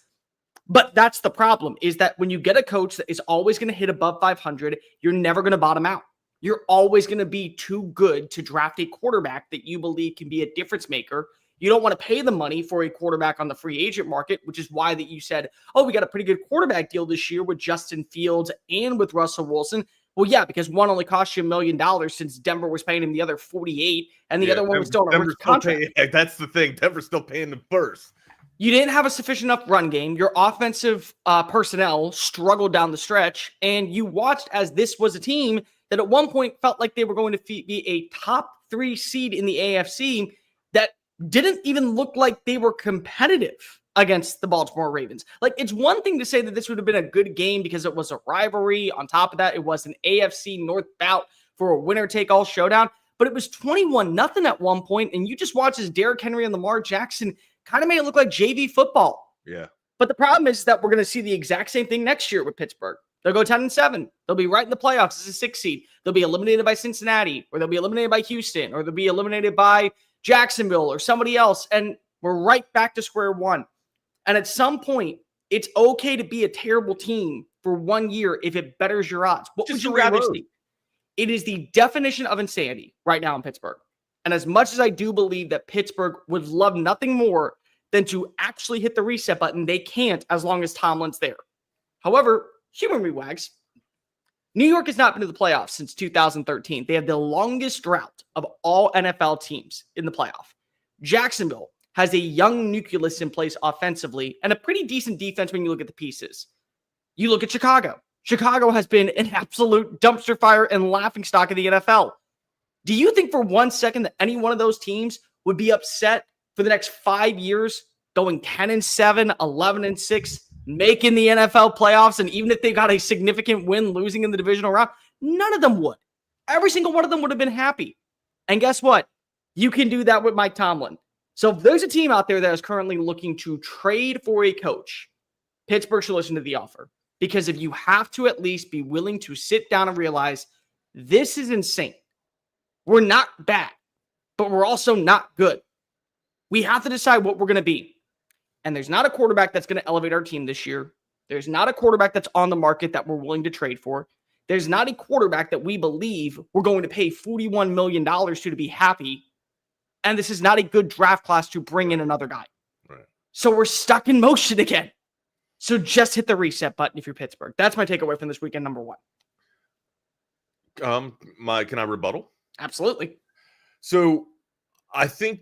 But that's the problem, is that when you get a coach that is always going to hit above 500, you're never going to bottom out. You're always going to be too good to draft a quarterback that you believe can be a difference maker You don't want to pay the money for a quarterback on the free agent market, which is why that you said, oh, we got a pretty good quarterback deal this year with Justin Fields and with Russell Wilson. Well, yeah, because one only cost you $1 million since Denver was paying him the other 48, and the other one was still on a rookie contract. That's the thing. Denver's still paying the first. You didn't have a sufficient enough run game. Your offensive personnel struggled down the stretch, and you watched as this was a team that at one point felt like they were going to be a top 3 seed in the AFC that didn't even look like they were competitive against the Baltimore Ravens. Like, it's one thing to say that this would have been a good game because it was a rivalry. On top of that, it was an AFC North bout for a winner-take-all showdown, but it was 21-0 at one point, and you just watch as Derrick Henry and Lamar Jackson kind of made it look like JV football. Yeah. But the problem is that we're going to see the exact same thing next year with Pittsburgh. They'll go 10-7. They'll be right in the playoffs as a 6 seed. They'll be eliminated by Cincinnati, or they'll be eliminated by Houston, or they'll be eliminated by Jacksonville or somebody else. And we're right back to square one. And at some point, it's okay to be a terrible team for 1 year if it betters your odds. What would you rather see? It is the definition of insanity right now in Pittsburgh. And as much as I do believe that Pittsburgh would love nothing more than to actually hit the reset button, they can't as long as Tomlin's there. However, humor me, Wags. New York has not been to the playoffs since 2013. They have the longest drought of all NFL teams in the playoff. Jacksonville has a young nucleus in place offensively and a pretty decent defense when you look at the pieces. You look at Chicago. Chicago has been an absolute dumpster fire and laughingstock of the NFL. Do you think for 1 second that any one of those teams would be upset for the next 5 years going 10-7, 11-6, making the NFL playoffs, and even if they got a significant win losing in the divisional round? None of them would. Every single one of them would have been happy. And guess what? You can do that with Mike Tomlin. So if there's a team out there that is currently looking to trade for a coach, Pittsburgh should listen to the offer. Because if you have to at least be willing to sit down and realize this is insane. We're not bad, but we're also not good. We have to decide what we're going to be. And there's not a quarterback that's going to elevate our team this year. There's not a quarterback that's on the market that we're willing to trade for. There's not a quarterback that we believe we're going to pay $41 million to be happy. And this is not a good draft class to bring in another guy. Right. So we're stuck in motion again. So just hit the reset button if you're Pittsburgh. That's my takeaway from this weekend, number one. Can I rebuttal? Absolutely. So I think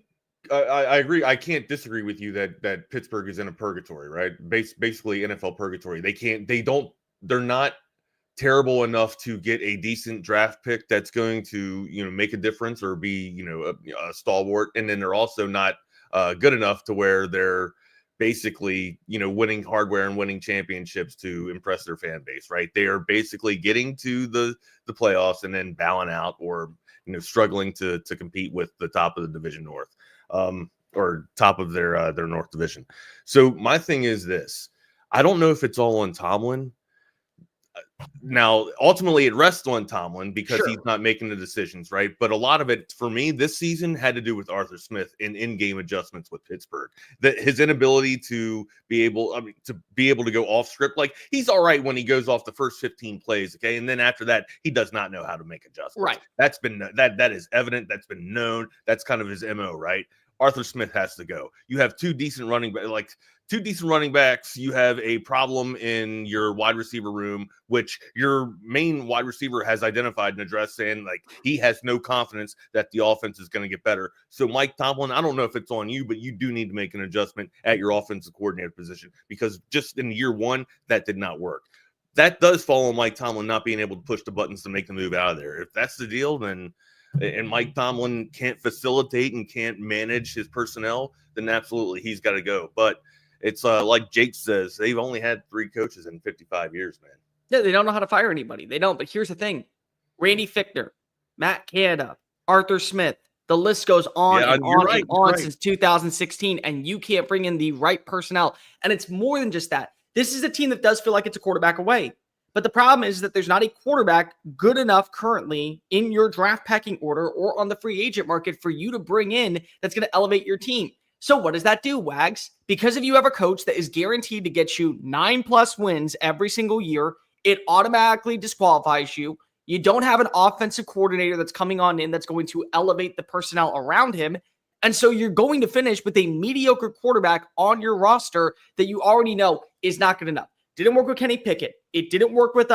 I agree. I can't disagree with you that Pittsburgh is in a purgatory, right? Basically NFL purgatory. They're not terrible enough to get a decent draft pick that's going to, make a difference or be, a stalwart. And then they're also not good enough to where they're basically, winning hardware and winning championships to impress their fan base, right? They are basically getting to the playoffs and then bowing out or, struggling to compete with the top of the division North, or top of their North division. So my thing is this: I don't know if it's all on Tomlin. Now, ultimately, it rests on Tomlin because he's not making the decisions, right? But a lot of it, for me, this season had to do with Arthur Smith and in-game adjustments with Pittsburgh. That his inability to be able to go off script. Like, he's all right when he goes off the first 15 plays, okay, and then after that, he does not know how to make adjustments. Right. That's been that is evident. That's been known. That's kind of his MO, right? Arthur Smith has to go. You have two decent running backs. You have a problem in your wide receiver room, which your main wide receiver has identified and addressed, saying like he has no confidence that the offense is going to get better. So Mike Tomlin, I don't know if it's on you, but you do need to make an adjustment at your offensive coordinator position, because just in year one, that did not work. That does fall on Mike Tomlin not being able to push the buttons to make the move out of there. If that's the deal, then and Mike Tomlin can't facilitate and can't manage his personnel, then absolutely he's got to go. But it's like Jake says, they've only had 3 coaches in 55 years, man. Yeah, they don't know how to fire anybody. They don't. But here's the thing. Randy Fichtner, Matt Canada, Arthur Smith, the list goes on and on since 2016, and you can't bring in the right personnel. And it's more than just that. This is a team that does feel like it's a quarterback away. But the problem is that there's not a quarterback good enough currently in your draft packing order or on the free agent market for you to bring in that's going to elevate your team. So what does that do, Wags? Because if you have a coach that is guaranteed to get you 9+ wins every single year, it automatically disqualifies you. You don't have an offensive coordinator that's coming on in that's going to elevate the personnel around him. And so you're going to finish with a mediocre quarterback on your roster that you already know is not good enough. Didn't work with Kenny Pickett. It didn't work with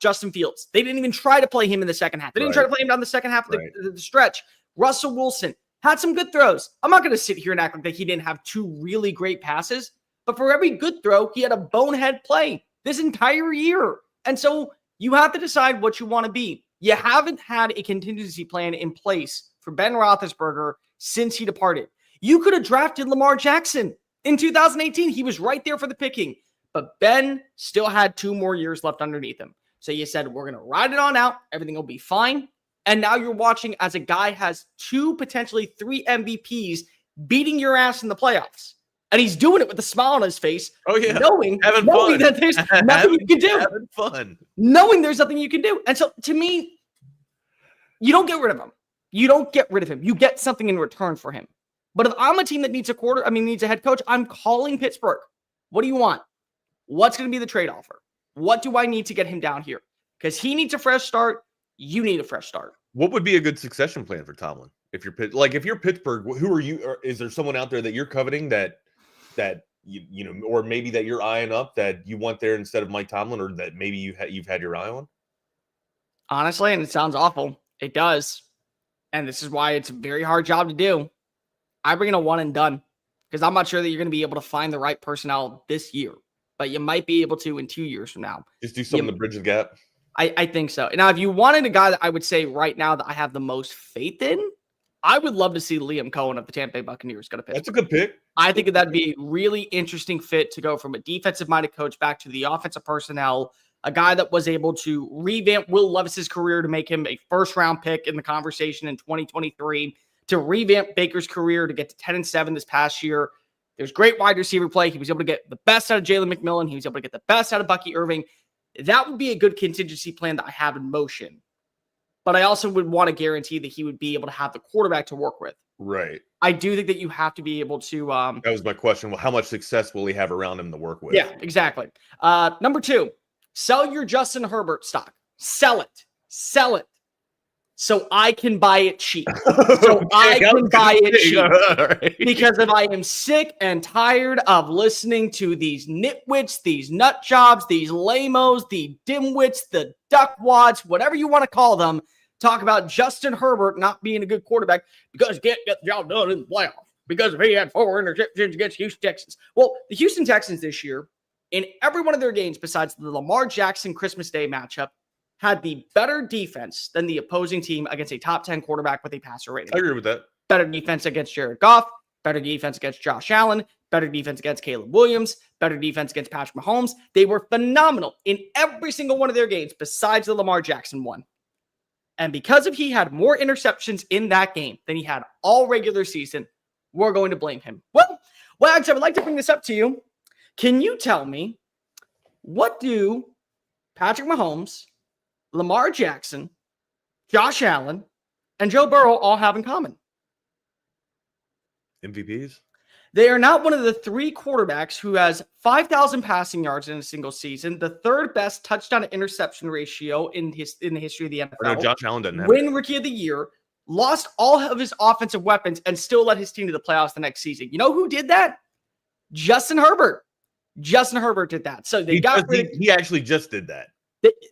Justin Fields. They didn't even try to play him in the second half. They didn't try to play him down the second half of the stretch. Russell Wilson had some good throws. I'm not going to sit here and act like that he didn't have 2 really great passes, but for every good throw, he had a bonehead play this entire year. And so you have to decide what you want to be. You haven't had a contingency plan in place for Ben Roethlisberger since he departed. You could have drafted Lamar Jackson in 2018. He was right there for the picking, but Ben still had 2 more years left underneath him. So you said, we're going to ride it on out. Everything will be fine. And now you're watching as a guy has 2, potentially 3 MVPs beating your ass in the playoffs. And he's doing it with a smile on his face. Oh, yeah. Knowing that there's nothing you can do. Having fun. Knowing there's nothing you can do. And so to me, you don't get rid of him. You don't get rid of him. You get something in return for him. But if I'm a team that needs needs a head coach, I'm calling Pittsburgh. What do you want? What's going to be the trade offer? What do I need to get him down here? Because he needs a fresh start. You need a fresh start. What would be a good succession plan for Tomlin? If you're Pittsburgh, who are you? Or is there someone out there that you're coveting that you know, or maybe that you're eyeing up that you want there instead of Mike Tomlin, or that maybe you've had your eye on? Honestly, and it sounds awful, it does, and this is why it's a very hard job to do. I bring in a one and done because I'm not sure that you're going to be able to find the right personnel this year, but you might be able to in 2 years from now. Just do something to bridge the gap. I think so. Now, if you wanted a guy that I would say right now that I have the most faith in, I would love to see Liam Cohen of the Tampa Bay Buccaneers go to Pittsburgh. That's a good pick. I think that'd be a really interesting fit to go from a defensive-minded coach back to the offensive personnel, a guy that was able to revamp Will Levis's career to make him a first-round pick in the conversation in 2023, to revamp Baker's career to get to 10-7 this past year. There's great wide receiver play. He was able to get the best out of Jalen McMillan. He was able to get the best out of Bucky Irving. That would be a good contingency plan that I have in motion. But I also would want to guarantee that he would be able to have the quarterback to work with. Right. I do think that you have to be able to. That was my question. Well, how much success will he have around him to work with? Yeah, exactly. Number 2, sell your Justin Herbert stock. Sell it. Sell it. So I can buy it cheap. Right. Because if I am sick and tired of listening to these nitwits, these nut jobs, these lamos, the dimwits, the duckwads, whatever you want to call them, talk about Justin Herbert not being a good quarterback because he can't get the job done in the playoffs because if he had 4 interceptions against Houston Texans. Well, the Houston Texans this year, in every one of their games besides the Lamar Jackson Christmas Day matchup, had the better defense than the opposing team against a top 10 quarterback with a passer rating. I agree with that. Better defense against Jared Goff, better defense against Josh Allen, better defense against Caleb Williams, better defense against Patrick Mahomes. They were phenomenal in every single one of their games besides the Lamar Jackson one. And because if he had more interceptions in that game than he had all regular season, we're going to blame him. Well, Wags, I would like to bring this up to you. Can you tell me, what do Patrick Mahomes, Lamar Jackson, Josh Allen, and Joe Burrow all have in common? MVPs? They are not one of the 3 quarterbacks who has 5,000 passing yards in a single season, the 3rd best touchdown to interception ratio in the history of the NFL. No, Josh Allen doesn't have Win Rookie of the Year, lost all of his offensive weapons, and still led his team to the playoffs the next season. You know who did that? Justin Herbert. Justin Herbert did that. So he actually just did that.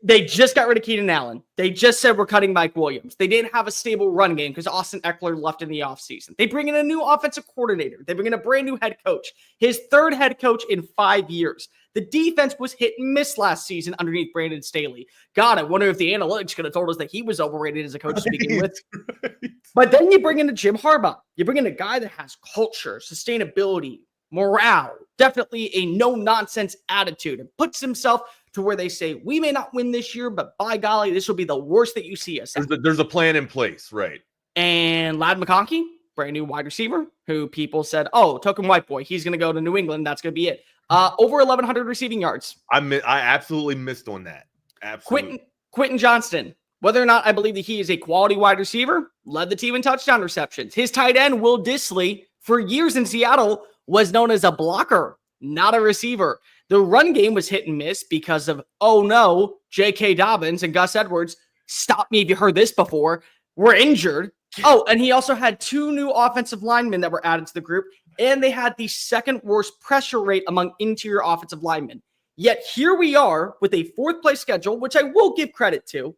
They just got rid of Keenan Allen. They just said we're cutting Mike Williams. They didn't have a stable run game because Austin Eckler left in the offseason. They bring in a new offensive coordinator. They bring in a brand new head coach. His 3rd head coach in 5 years. The defense was hit and miss last season underneath Brandon Staley. God, I wonder if the analytics could have told us that he was overrated as a coach to begin with. Right. But then you bring in a Jim Harbaugh. You bring in a guy that has culture, sustainability, morale, definitely a no-nonsense attitude, and puts himself to where they say, we may not win this year, but by golly, this will be the worst that you see us. There's a plan in place, right? And Ladd McConkey, brand new wide receiver, who people said, oh, token white boy, he's going to go to New England. That's going to be it. Over 1,100 receiving yards. I absolutely missed on that. Absolutely. Quentin Johnston, whether or not I believe that he is a quality wide receiver, led the team in touchdown receptions. His tight end, Will Dissly, for years in Seattle, was known as a blocker, not a receiver. The run game was hit and miss because of, oh no, J.K. Dobbins and Gus Edwards, stop me if you heard this before, were injured. Oh, and he also had 2 new offensive linemen that were added to the group, and they had the second worst pressure rate among interior offensive linemen. Yet here we are with a 4th place schedule, which I will give credit to.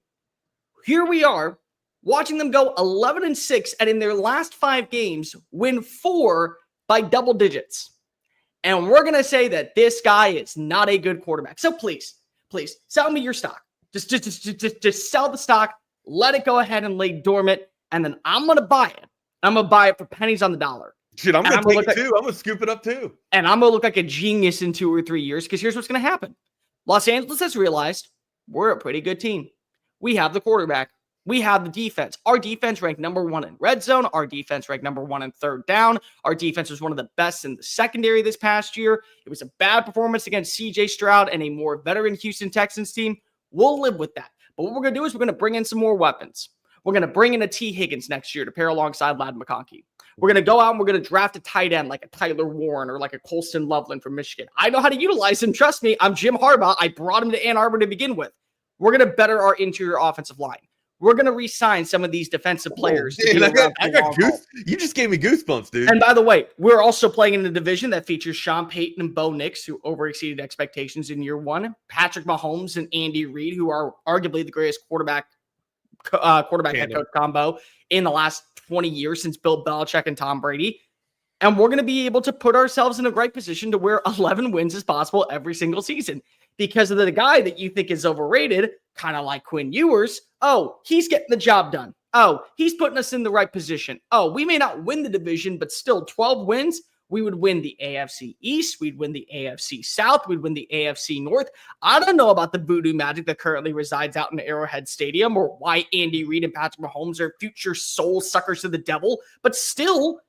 Here we are watching them go 11-6, and in their last 5 games, win 4 by double digits. And we're going to say that this guy is not a good quarterback. So please sell me your stock. Just sell the stock. Let it go ahead and lay dormant. And then I'm going to buy it. I'm going to buy it for pennies on the dollar. Shit, I'm going to take it too. I'm going to scoop it up too. And I'm going to look like a genius in 2 or 3 years, because here's what's going to happen. Los Angeles has realized we're a pretty good team. We have the quarterback. We have the defense. Our defense ranked number 1 in red zone. Our defense ranked number 1 in third down. Our defense was one of the best in the secondary this past year. It was a bad performance against CJ Stroud and a more veteran Houston Texans team. We'll live with that. But what we're going to do is we're going to bring in some more weapons. We're going to bring in a T. Higgins next year to pair alongside Ladd McConkey. We're going to go out and we're going to draft a tight end like a Tyler Warren or like a Colston Loveland from Michigan. I know how to utilize him. Trust me, I'm Jim Harbaugh. I brought him to Ann Arbor to begin with. We're going to better our interior offensive line. We're going to re-sign some of these defensive players. Dude, I got you just gave me goosebumps, dude. And by the way, we're also playing in a division that features Sean Payton and Bo Nix, who overexceeded expectations in year 1. Patrick Mahomes and Andy Reid, who are arguably the greatest quarterback head coach combo in the last 20 years since Bill Belichick and Tom Brady. And we're going to be able to put ourselves in a great position to where 11 wins is possible every single season. Because of the guy that you think is overrated, kind of like Quinn Ewers, oh, he's getting the job done. Oh, he's putting us in the right position. Oh, we may not win the division, but still 12 wins. We would win the AFC East. We'd win the AFC South. We'd win the AFC North. I don't know about the voodoo magic that currently resides out in Arrowhead Stadium or why Andy Reid and Patrick Mahomes are future soul suckers to the devil, but still,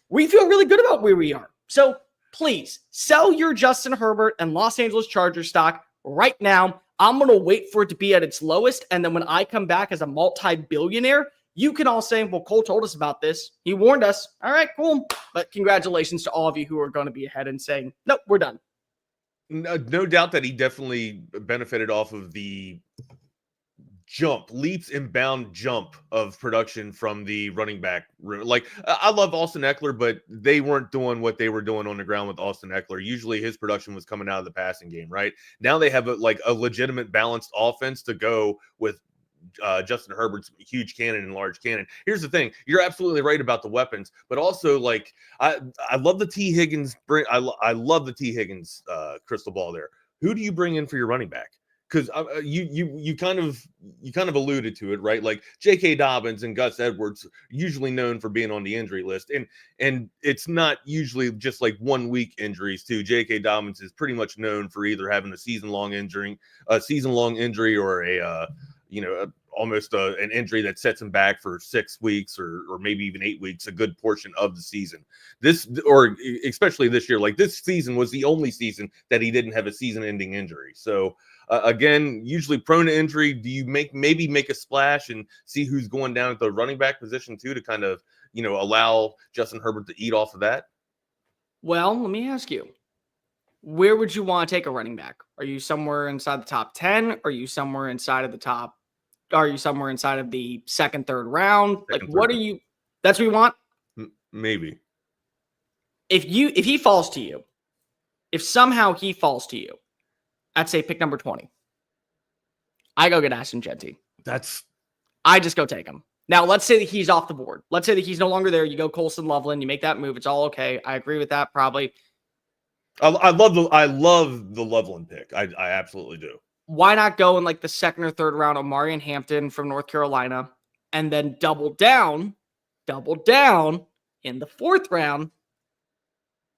we feel really good about where we are. So please sell your Justin Herbert and Los Angeles Chargers stock right now. I'm going to wait for it to be at its lowest. And then when I come back as a multi-billionaire, you can all say, well, Cole told us about this. He warned us. All right, cool. But congratulations to all of you who are going to be ahead and saying, nope, we're done. No doubt that he definitely benefited off of the leaps and bound jump of production from the running back. Like, I love Austin Eckler, but they weren't doing what they were doing on the ground with Austin Eckler. Usually his production was coming out of the passing game, right? Now they have a legitimate balanced offense to go with Justin Herbert's huge cannon and large cannon. Here's the thing. You're absolutely right about the weapons, but also like I love the T. Higgins. I love the T. Higgins crystal ball there. Who do you bring in for your running back? Because you kind of alluded to it, right? Like J.K. Dobbins and Gus Edwards, usually known for being on the injury list, and it's not usually just like 1 week injuries too. J.K. Dobbins is pretty much known for either having a season long injury, or almost an injury that sets him back for 6 weeks or maybe even 8 weeks, a good portion of the season. Especially this year, like this season was the only season that he didn't have a season-ending injury. So. Again, usually prone to injury. Do you maybe make a splash and see who's going down at the running back position too to kind of, allow Justin Herbert to eat off of that? Well, let me ask you, where would you want to take a running back? Are you somewhere inside the top 10? Are you somewhere inside of the second, third round? That's what you want? Maybe. If he falls to you, if somehow he falls to you, I'd say pick number 20. I go get Ashton Jeanty. I just go take him. Now, let's say that he's off the board. Let's say that he's no longer there. You go Colston Loveland. You make that move. It's all okay. I agree with that probably. I love the Loveland pick. I absolutely do. Why not go in like the second or third round of Marion Hampton from North Carolina and then double down in the fourth round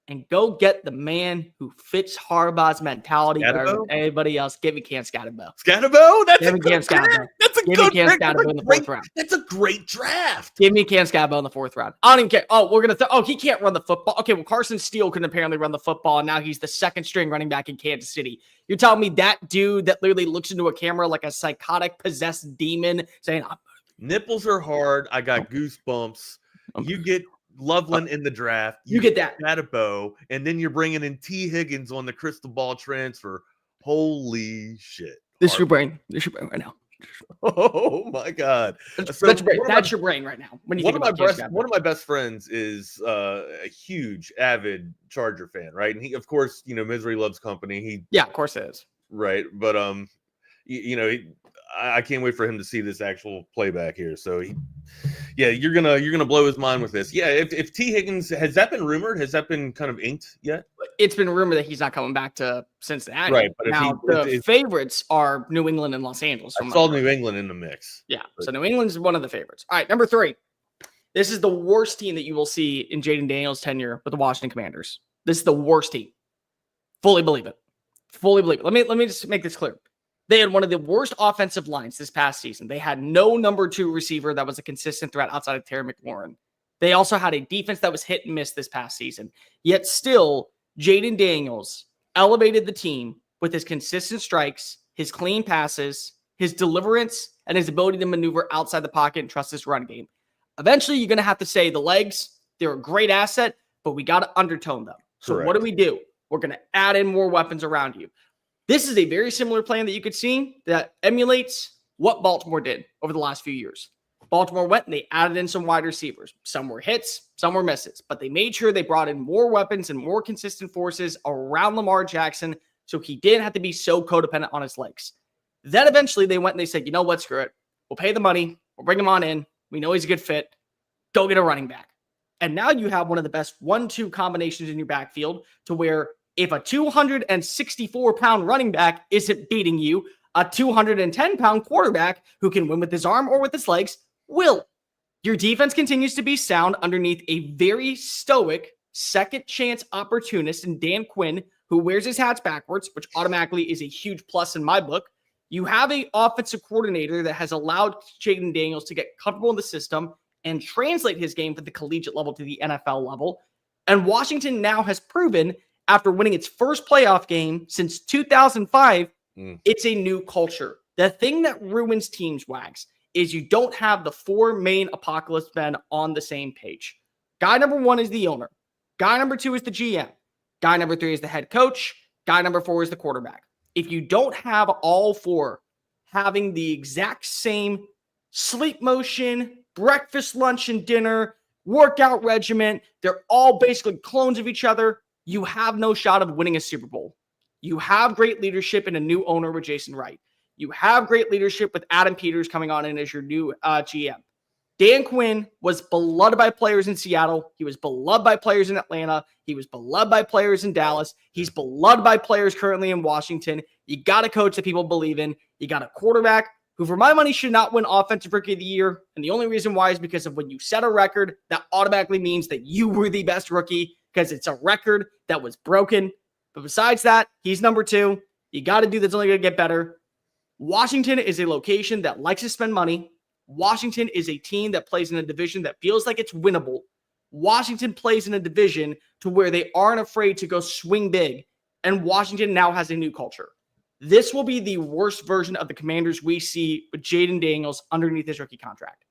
and go get the man who fits Harbaugh's mentality better than anybody else. Give me Cam Scatterbo. Scatterbo? That's a good draft. Give me Cam Scatterbo in the fourth round. That's a great draft. Give me Cam Scatterbo in the fourth round. I don't even care. Oh, he can't run the football. Okay, well, Carson Steele can apparently run the football, and now he's the second string running back in Kansas City. You're telling me that dude that literally looks into a camera like a psychotic, possessed demon saying, nipples are hard. I got goosebumps. You get Loveland in the draft. You get that. Scatterbo, and then you're bringing in T. Higgins on the crystal ball transfer. Holy shit. This is your brain right now. Oh my God! That's your brain right now. When you think about one of my best friends is a huge avid Charger fan, right? And he, of course, misery loves company. Yeah, of course it is. Right, but I can't wait for him to see this actual playback here. So you're gonna blow his mind with this. Yeah, if T. Higgins, has that been rumored? Has that been kind of inked yet? It's been rumored that he's not coming back to Cincinnati. Right, but now the favorites are New England and Los Angeles. I saw New England in the mix. Yeah, so New England's one of the favorites. All right, number 3. This is the worst team that you will see in Jaden Daniels' tenure with the Washington Commanders. This is the worst team. Fully believe it. Let me just make this clear. They had one of the worst offensive lines this past season. They had no number 2 receiver that was a consistent threat outside of Terry McLaurin. They also had a defense that was hit and miss this past season. Yet still, Jaden Daniels elevated the team with his consistent strikes, his clean passes, his deliverance, and his ability to maneuver outside the pocket and trust his run game. Eventually, you're going to have to say the legs, they're a great asset, but we got to undertone them. So Correct. What do? We're going to add in more weapons around you. This is a very similar plan that you could see that emulates what Baltimore did over the last few years. Baltimore went and they added in some wide receivers. Some were hits, some were misses, but they made sure they brought in more weapons and more consistent forces around Lamar Jackson so he didn't have to be so codependent on his legs. Then eventually they went and they said, you know what, screw it. We'll pay the money. We'll bring him on in. We know he's a good fit. Go get a running back. And now you have one of the best 1-2 combinations in your backfield to where if a 264-pound running back isn't beating you, a 210-pound quarterback who can win with his arm or with his legs will. Your defense continues to be sound underneath a very stoic second chance opportunist in Dan Quinn, who wears his hats backwards, which automatically is a huge plus in my book. You have an offensive coordinator that has allowed Jaden Daniels to get comfortable in the system and translate his game from the collegiate level to the NFL level. And Washington now has proven, after winning its first playoff game since 2005, it's a new culture. The thing that ruins teams, Wags, is you don't have the 4 main apocalypse men on the same page. Guy number 1 is the owner. Guy number 2 is the GM. Guy number 3 is the head coach. Guy number 4 is the quarterback. If you don't have all 4 having the exact same sleep motion, breakfast, lunch, and dinner, workout regimen, they're all basically clones of each other, you have no shot of winning a Super Bowl. You have great leadership in a new owner with Jason Wright. You have great leadership with Adam Peters coming on in as your new GM. Dan Quinn was beloved by players in Seattle. He was beloved by players in Atlanta. He was beloved by players in Dallas. He's beloved by players currently in Washington. You got a coach that people believe in. You got a quarterback who, for my money, should not win Offensive Rookie of the Year. And the only reason why is because of when you set a record, that automatically means that you were the best rookie because it's a record that was broken. But besides that, he's number 2. You got to do that's only going to get better. Washington is a location that likes to spend money. Washington is a team that plays in a division that feels like it's winnable. Washington plays in a division to where they aren't afraid to go swing big. And Washington now has a new culture. This will be the worst version of the Commanders we see with Jaden Daniels underneath his rookie contract.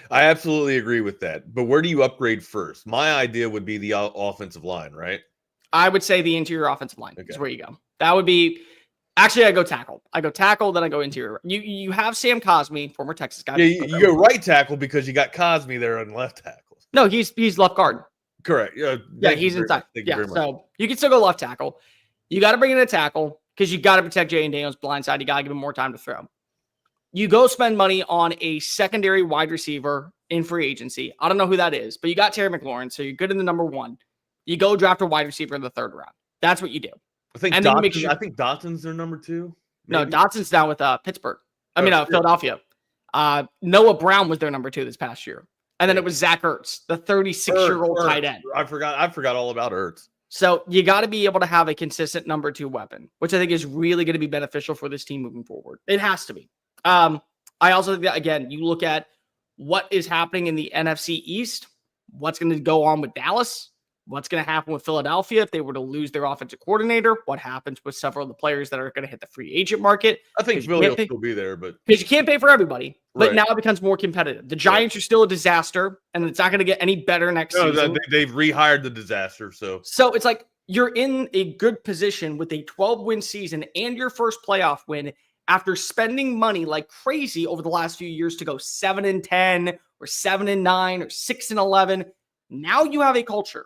I absolutely agree with that. But where do you upgrade first? My idea would be the offensive line, right? I would say the interior offensive line is where you go. That would be... Actually, I go tackle. Then I go interior. You have Sam Cosmi, former Texas guy. Yeah, you go right tackle because you got Cosmi there on left tackle. No, he's left guard. Correct. Yeah, he's inside. Yeah, so you can still go left tackle. You got to bring in a tackle because you got to protect Jaden Daniels' blind side. You got to give him more time to throw. You go spend money on a secondary wide receiver in free agency. I don't know who that is, but you got Terry McLaurin, so you're good in the number 1. You go draft a wide receiver in the 3rd round. That's what you do. I think Dotson's their number 2. Maybe? No, Dotson's down with Pittsburgh. Philadelphia. Noah Brown was their number 2 this past year. And then it was Zach Ertz, the 36-year-old tight end. I forgot all about Ertz. So you got to be able to have a consistent number 2 weapon, which I think is really going to be beneficial for this team moving forward. It has to be. I also think that, again, you look at what is happening in the NFC East, what's going to go on with Dallas, what's going to happen with Philadelphia if they were to lose their offensive coordinator, what happens with several of the players that are going to hit the free agent market. I think Philly will still be there, but because you can't pay for everybody. But right. Now it becomes more competitive. The Giants are still a disaster, and it's not going to get any better next season. They've rehired the disaster. So it's like you're in a good position with a 12-win season and your first playoff win after spending money like crazy over the last few years to go 7-10 or 7-9 or 6-11. Now you have a culture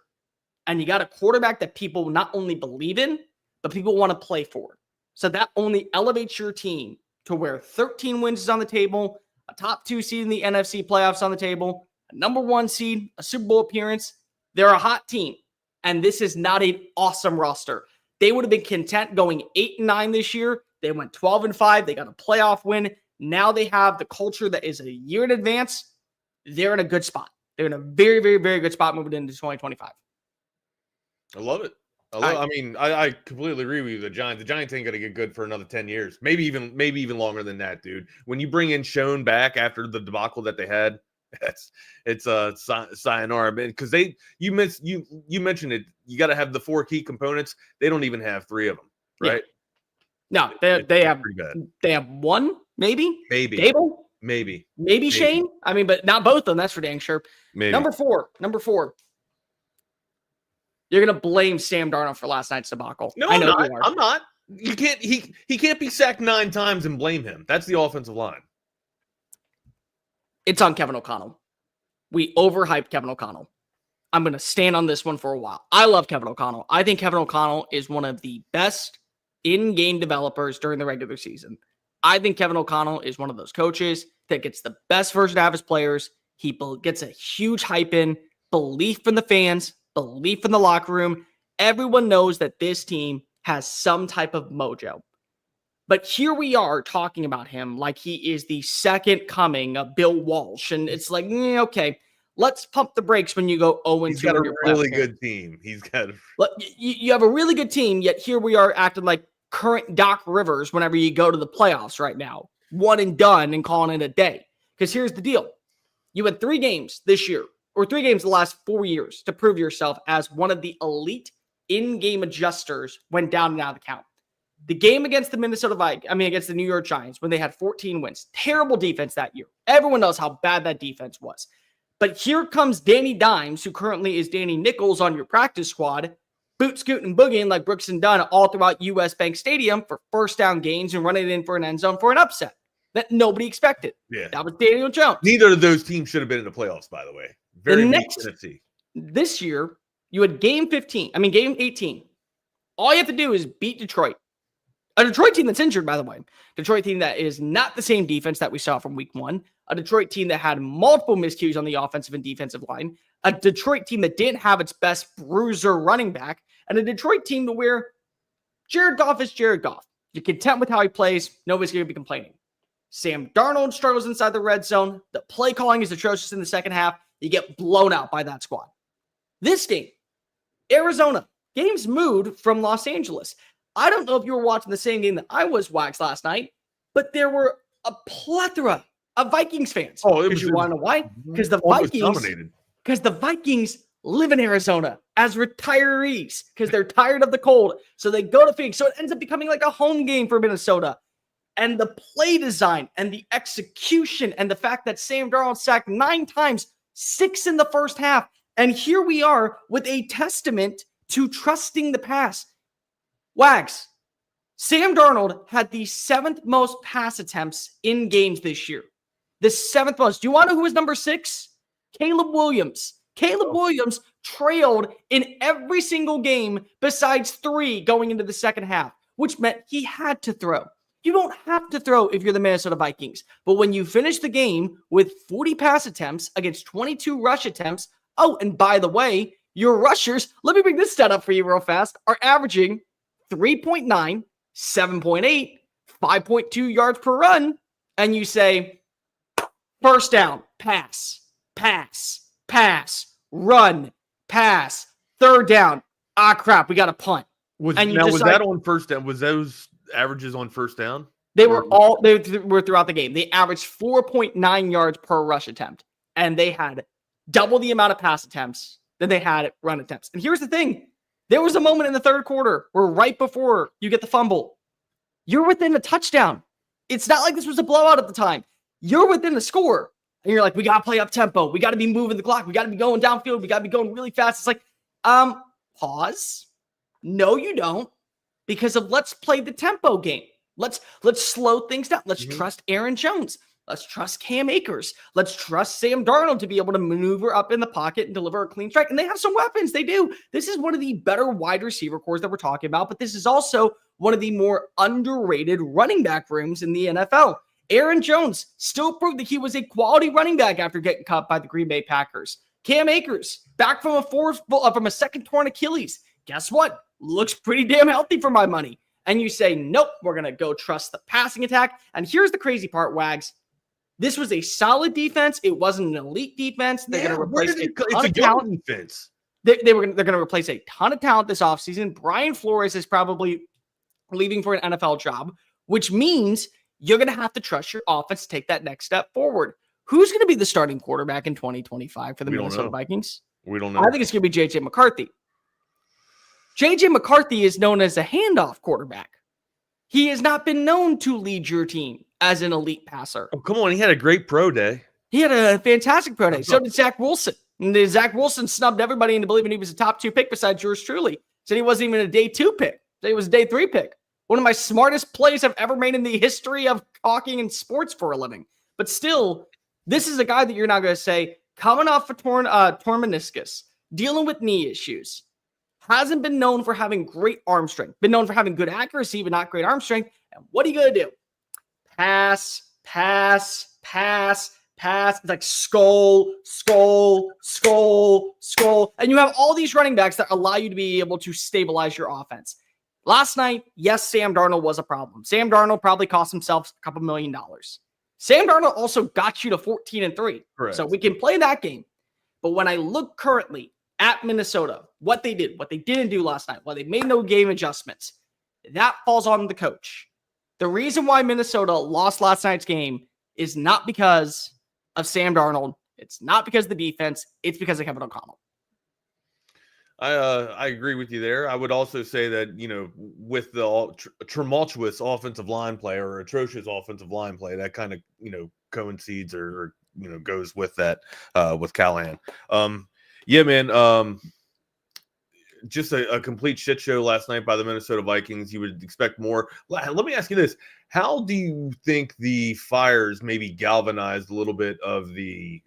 and you got a quarterback that people not only believe in, but people want to play for. So that only elevates your team to where 13 wins is on the table, a top 2 seed in the NFC playoffs on the table, a number 1 seed, a Super Bowl appearance. They're a hot team, and this is not an awesome roster. They would have been content going 8-9 this year. They went 12-5. They got a playoff win. Now they have the culture that is a year in advance. They're in a good spot. They're in a very, very, very good spot moving into 2025. I love it. I completely agree with you. The Giants ain't going to get good for another 10 years. Maybe even longer than that, dude. When you bring in Schoen back after the debacle that they had, it's a sayonara, man. Because you mentioned it. You got to have the 4 key components. They don't even have 3 of them, right? Yeah. No, they have 1, maybe. Gable? Maybe Shane. I mean, but not both of them. That's for dang sure. Maybe. Number four. You're gonna blame Sam Darnold for last night's debacle. No, I'm not. You can't. He can't be sacked 9 times and blame him. That's the offensive line. It's on Kevin O'Connell. We overhyped Kevin O'Connell. I'm going to stand on this one for a while. I love Kevin O'Connell. I think Kevin O'Connell is one of the best in-game developers during the regular season. I think Kevin O'Connell is one of those coaches that gets the best version out of his players. He gets a huge hype in, belief from the fans, belief in the locker room. Everyone knows that this team has some type of mojo. But here we are talking about him like he is the second coming of Bill Walsh. And it's like, okay, let's pump the brakes when you go 0-2. He's got a really good team. You have a really good team, yet here we are acting like current Doc Rivers whenever you go to the playoffs right now. One and done and calling it a day. Because here's the deal. You had 3 games this year, or 3 games the last 4 years to prove yourself as one of the elite in-game adjusters when down and out of the count. The game against the against the New York Giants, when they had 14 wins, terrible defense that year. Everyone knows how bad that defense was. But here comes Danny Dimes, who currently is Danny Nichols on your practice squad, boot scooting and boogieing like Brooks and Dunn all throughout US Bank Stadium for first down gains and running it in for an end zone for an upset that nobody expected. Yeah. That was Daniel Jones. Neither of those teams should have been in the playoffs, by the way. Very weak NFC. This year, you had game 18. All you have to do is beat Detroit. A Detroit team that's injured, by the way. Detroit team that is not the same defense that we saw from week 1. A Detroit team that had multiple miscues on the offensive and defensive line. A Detroit team that didn't have its best bruiser running back. And a Detroit team to where Jared Goff is Jared Goff. You're content with how he plays. Nobody's going to be complaining. Sam Darnold struggles inside the red zone. The play calling is atrocious in the second half. You get blown out by that squad. This game, Arizona. Game's moved from Los Angeles. I don't know if you were watching the same game that I was, Wax, last night, but there were a plethora of Vikings fans. Oh, you want to know why? Because the Vikings live in Arizona as retirees because they're tired of the cold. So they go to Phoenix. So it ends up becoming like a home game for Minnesota. And the play design and the execution and the fact that Sam Darnold sacked 9 times, 6 in the first half. And here we are with a testament to trusting the pass. Wags, Sam Darnold had the 7th most pass attempts in games this year. The 7th most. Do you want to know who was number 6? Caleb Williams. Caleb Williams trailed in every single game besides 3 going into the second half, which meant he had to throw. You don't have to throw if you're the Minnesota Vikings. But when you finish the game with 40 pass attempts against 22 rush attempts, oh, and by the way, your rushers, let me bring this stat up for you real fast, are averaging 3.9, 7.8, 5.2 yards per run, and you say, first down, pass, run, pass, third down, crap, we got to punt. Was that on first down? Was those averages on first down? They were throughout the game. They averaged 4.9 yards per rush attempt, and they had double the amount of pass attempts than they had run attempts. And here's the thing. There was a moment in the third quarter where right before you get the fumble, you're within a touchdown. It's not like this was a blowout at the time. You're within the score. And you're like, we got to play up tempo. We got to be moving the clock. We got to be going downfield. We got to be going really fast. It's like, pause. No, you don't. Because of let's play the tempo game. Let's slow things down. Let's trust Aaron Jones. Let's trust Cam Akers. Let's trust Sam Darnold to be able to maneuver up in the pocket and deliver a clean strike. And they have some weapons. They do. This is one of the better wide receiver cores that we're talking about, but this is also one of the more underrated running back rooms in the NFL. Aaron Jones still proved that he was a quality running back after getting cut by the Green Bay Packers. Cam Akers, back from a second torn Achilles. Guess what? Looks pretty damn healthy for my money. And you say, nope, we're going to go trust the passing attack. And here's the crazy part, Wags. This was a solid defense. It wasn't an elite defense. They're going to replace a ton of talent. Defense. They're going to replace a ton of talent this offseason. Brian Flores is probably leaving for an NFL job, which means you're going to have to trust your offense to take that next step forward. Who's going to be the starting quarterback in 2025 for the Minnesota Vikings? We don't know. I think it's going to be J.J. McCarthy. J.J. McCarthy is known as a handoff quarterback. He has not been known to lead your team as an elite passer. Oh, come on. He had a great pro day. He had a fantastic pro day. So did Zach Wilson. And Zach Wilson snubbed everybody into believing he was a top 2 pick besides yours truly. Said he wasn't even a day 2 pick. Said he was a day 3 pick. One of my smartest plays I've ever made in the history of talking in sports for a living. But still, this is a guy that you're not going to say, coming off a torn meniscus, dealing with knee issues, hasn't been known for having great arm strength, been known for having good accuracy, but not great arm strength. And what are you going to do? Pass. It's like skull. And you have all these running backs that allow you to be able to stabilize your offense. Last night, yes, Sam Darnold was a problem. Sam Darnold probably cost himself a couple $1 million. Sam Darnold also got you to 14-3. Correct. So we can play that game. But when I look currently at Minnesota, what they did, what they didn't do last night, why they made no game adjustments, that falls on the coach. The reason why Minnesota lost last night's game is not because of Sam Darnold. It's not because of the defense. It's because of Kevin O'Connell. I agree with you there. I would also say that, with the tumultuous offensive line play or atrocious offensive line play, that kind of, coincides or goes with that, with Callahan. Yeah, man. Just a complete shit show last night by the Minnesota Vikings. You would expect more. Let me ask you this. How do you think the Fires maybe galvanized a little bit of the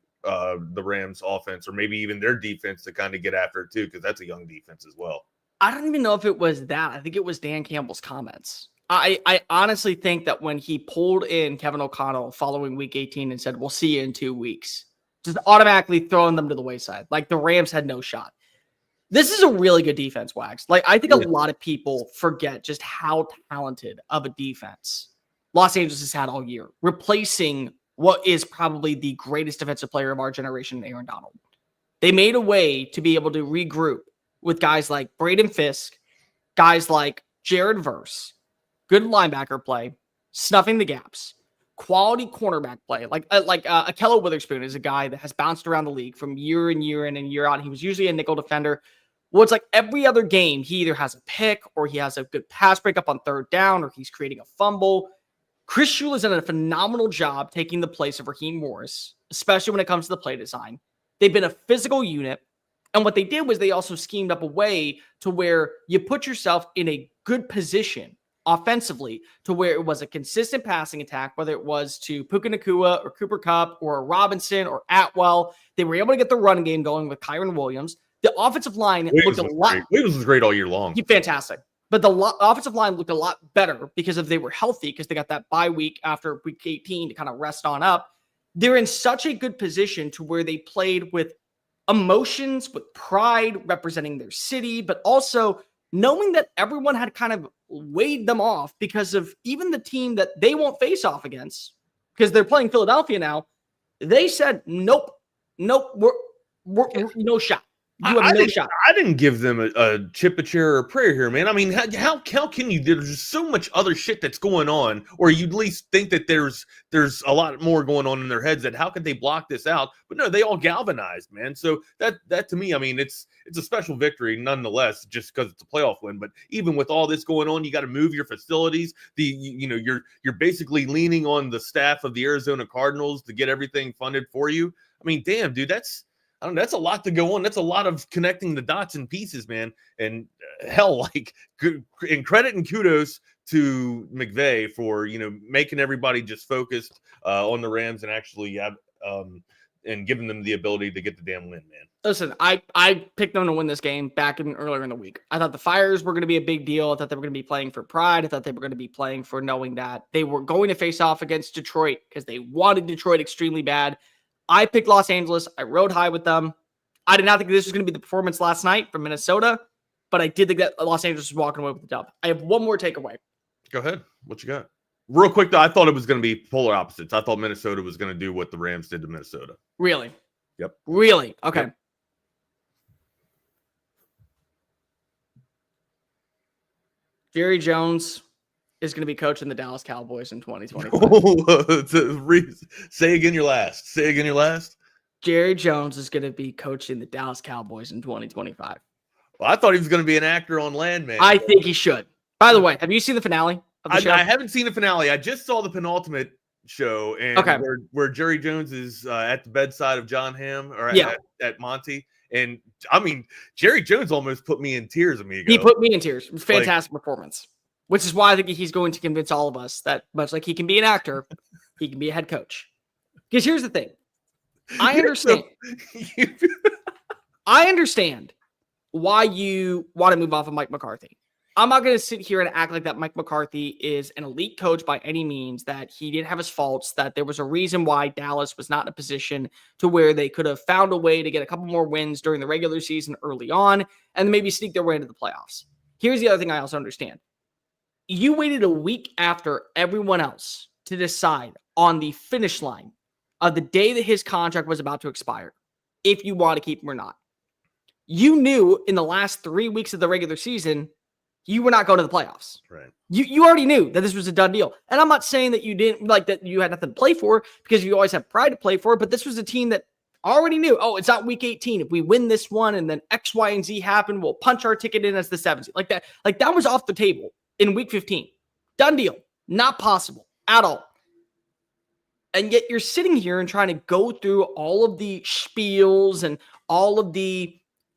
Rams offense, or maybe even their defense, to kind of get after it too? Because that's a young defense as well. I don't even know if it was that. I think it was Dan Campbell's comments. I honestly think that when he pulled in Kevin O'Connell following week 18 and said, we'll see you in 2 weeks, just automatically throwing them to the wayside. Like the Rams had no shot. This is a really good defense, Wags. Like I think a lot of people forget just how talented of a defense Los Angeles has had all year, replacing what is probably the greatest defensive player of our generation, Aaron Donald. They made a way to be able to regroup with guys like Braden Fisk, guys like Jared Verse, good linebacker play, snuffing the gaps, quality cornerback play. Like Akello Witherspoon is a guy that has bounced around the league from year in and year out. He was usually a nickel defender. Well, it's like every other game, he either has a pick or he has a good pass breakup on third down or he's creating a fumble. Chris Shula has done a phenomenal job taking the place of Raheem Morris, especially when it comes to the play design. They've been a physical unit. And what they did was they also schemed up a way to where you put yourself in a good position offensively to where it was a consistent passing attack, whether it was to Puka Nacua or Cooper Kupp or Robinson or Atwell. They were able to get the run game going with Kyron Williams. The offensive line looked a lot. Williams was great all year long. Fantastic. But the offensive line looked a lot better because they were healthy, because they got that bye week after week 18 to kind of rest on up. They're in such a good position to where they played with emotions, with pride, representing their city, but also knowing that everyone had kind of weighed them off because of even the team that they won't face off against, because they're playing Philadelphia now. They said, nope, we're no shot. You have no shot. I didn't give them a chip, a chair, or a prayer here, man. I mean, how can you? There's just so much other shit that's going on, or you at least think that there's a lot more going on in their heads. That how could they block this out? But no, they all galvanized, man. So that to me, I mean, it's a special victory nonetheless, just because it's a playoff win. But even with all this going on, you got to move your facilities. You're basically leaning on the staff of the Arizona Cardinals to get everything funded for you. I mean, damn, dude, that's a lot to go on. That's a lot of connecting the dots and pieces, man. And hell, and credit and kudos to McVay for, making everybody just focused on the Rams and actually and giving them the ability to get the damn win, man. Listen, I picked them to win this game earlier in the week. I thought the Fires were going to be a big deal. I thought they were going to be playing for pride. I thought they were going to be playing for knowing that they were going to face off against Detroit because they wanted Detroit extremely bad. I picked Los Angeles. I rode high with them. I did not think this was going to be the performance last night from Minnesota, but I did think that Los Angeles was walking away with the dub. I have one more takeaway. Go ahead. What you got? Real quick, though, I thought it was going to be polar opposites. I thought Minnesota was going to do what the Rams did to Minnesota. Really? Yep. Really? Okay. Yep. Jerry Jones is going to be coaching the Dallas Cowboys in 2025. Say again your last. Say again your last. Jerry Jones is going to be coaching the Dallas Cowboys in 2025. Well, I thought he was going to be an actor on Landman. I think he should. By the way, have you seen the finale of the show? I haven't seen the finale. I just saw the penultimate show, and where Jerry Jones is at the bedside of John Hamm or at Monty. And I mean, Jerry Jones almost put me in tears, amigo. He put me in tears. It was a fantastic performance, which is why I think he's going to convince all of us that much like he can be an actor, he can be a head coach. Because here's the thing. I understand. I understand why you want to move off of Mike McCarthy. I'm not going to sit here and act like that Mike McCarthy is an elite coach by any means, that he didn't have his faults, that there was a reason why Dallas was not in a position to where they could have found a way to get a couple more wins during the regular season early on and maybe sneak their way into the playoffs. Here's the other thing I also understand. You waited a week after everyone else to decide on the finish line of the day that his contract was about to expire, if you want to keep him or not. You knew in the last 3 weeks of the regular season, you were not going to the playoffs. Right. You already knew that this was a done deal. And I'm not saying that you didn't that you had nothing to play for, because you always have pride to play for, but this was a team that already knew, it's not week 18. If we win this one and then X, Y, and Z happen, we'll punch our ticket in as the 7th. Like that was off the table in week 15. Done deal. Not possible at all. And yet you're sitting here and trying to go through all of the spiels and all of the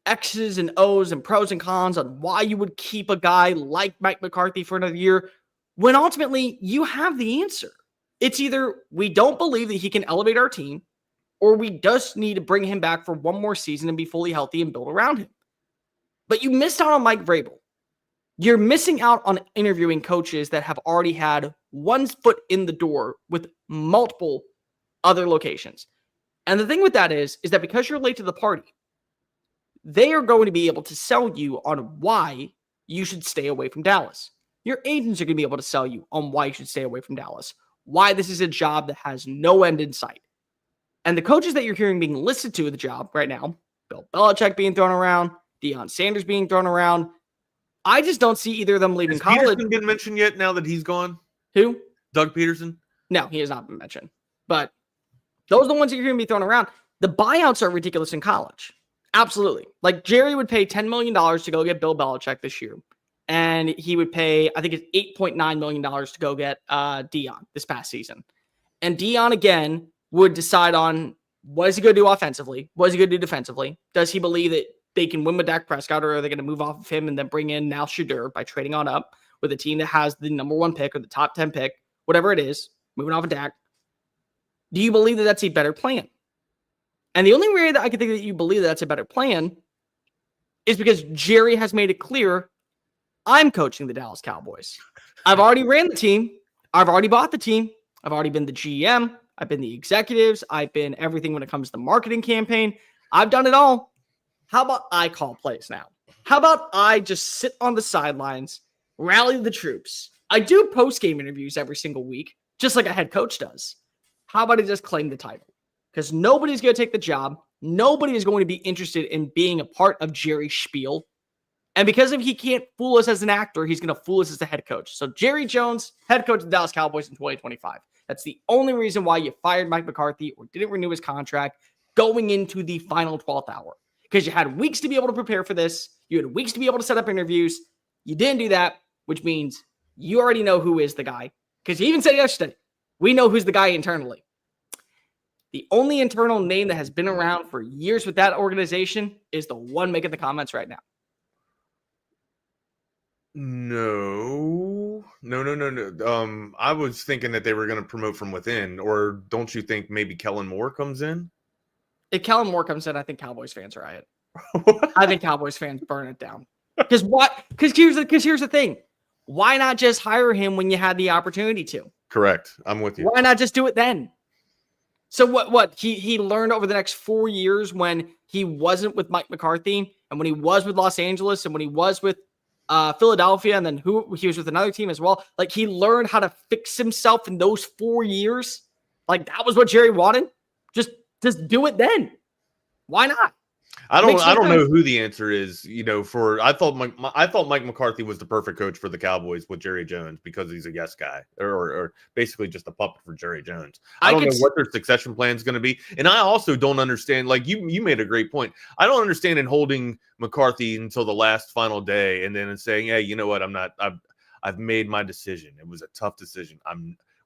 X's and O's and pros and cons on why you would keep a guy like Mike McCarthy for another year, when ultimately you have the answer. It's either we don't believe that he can elevate our team, or we just need to bring him back for one more season and be fully healthy and build around him. But you missed out on Mike Vrabel. You're missing out on interviewing coaches that have already had one foot in the door with multiple other locations. And the thing with that is that because you're late to the party, they are going to be able to sell you on why you should stay away from Dallas. Your agents are going to be able to sell you on why you should stay away from Dallas, why this is a job that has no end in sight. And the coaches that you're hearing being listed to the job right now, Bill Belichick being thrown around, Deion Sanders being thrown around, I just don't see either of them leaving college. Peterson been mentioned yet now that he's gone? Who? Doug Peterson? No, he has not been mentioned. But those are the ones that you're hearing be thrown around. The buyouts are ridiculous in college. Absolutely. Like Jerry would pay $10 million to go get Bill Belichick this year. And he would pay, I think it's $8.9 million to go get Deion this past season. And Deion, again, would decide on what is he going to do offensively? What is he going to do defensively? Does he believe that they can win with Dak Prescott, or are they going to move off of him and then bring in Nal Shadur by trading on up with a team that has the number 1 pick or the top 10 pick, whatever it is, moving off of Dak? Do you believe that that's a better plan? And the only way that I can think that you believe that that's a better plan is because Jerry has made it clear, I'm coaching the Dallas Cowboys. I've already ran the team. I've already bought the team. I've already been the GM. I've been the executives. I've been everything when it comes to the marketing campaign. I've done it all. How about I call plays now? How about I just sit on the sidelines, rally the troops? I do post-game interviews every single week, just like a head coach does. How about I just claim the title? Because nobody's going to take the job. Nobody is going to be interested in being a part of Jerry's spiel. And because if he can't fool us as an actor, he's going to fool us as the head coach. So Jerry Jones, head coach of the Dallas Cowboys in 2025. That's the only reason why you fired Mike McCarthy or didn't renew his contract going into the final 12th hour. Because you had weeks to be able to prepare for this. You had weeks to be able to set up interviews. You didn't do that, which means you already know who is the guy. Because he even said yesterday, we know who's the guy internally. The only internal name that has been around for years with that organization is the one making the comments right now. No. I was thinking that they were going to promote from within, or don't you think maybe Kellen Moore comes in? If Kellen Moore comes in, I think Cowboys fans riot. I think Cowboys fans burn it down. Because here's the thing. Why not just hire him when you had the opportunity to? Correct. I'm with you. Why not just do it then? So what he learned over the next 4 years when he wasn't with Mike McCarthy and when he was with Los Angeles and when he was with Philadelphia and then he was with another team as well. Like he learned how to fix himself in those 4 years. Like that was what Jerry wanted. Just do it then. Why not? I don't know who the answer is. I thought Mike McCarthy was the perfect coach for the Cowboys with Jerry Jones because he's a yes guy or basically just a puppet for Jerry Jones. I don't know what their succession plan is going to be, and I also don't understand. Like you made a great point. I don't understand in holding McCarthy until the last final day and then saying, "Hey, you know what? I've made my decision. It was a tough decision.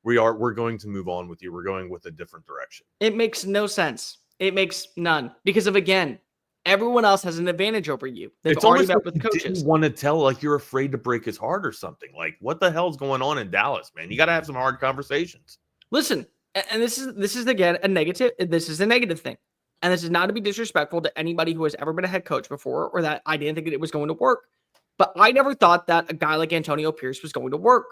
We're going to move on with you. We're going with a different direction." It makes no sense. It makes none because of again. Everyone else has an advantage over you. They've already met with coaches. Didn't want to tell like you're afraid to break his heart or something. Like what the hell's going on in Dallas, man? You got to have some hard conversations. Listen, and this is again a negative. This is a negative thing, and this is not to be disrespectful to anybody who has ever been a head coach before, or that I didn't think it was going to work. But I never thought that a guy like Antonio Pierce was going to work.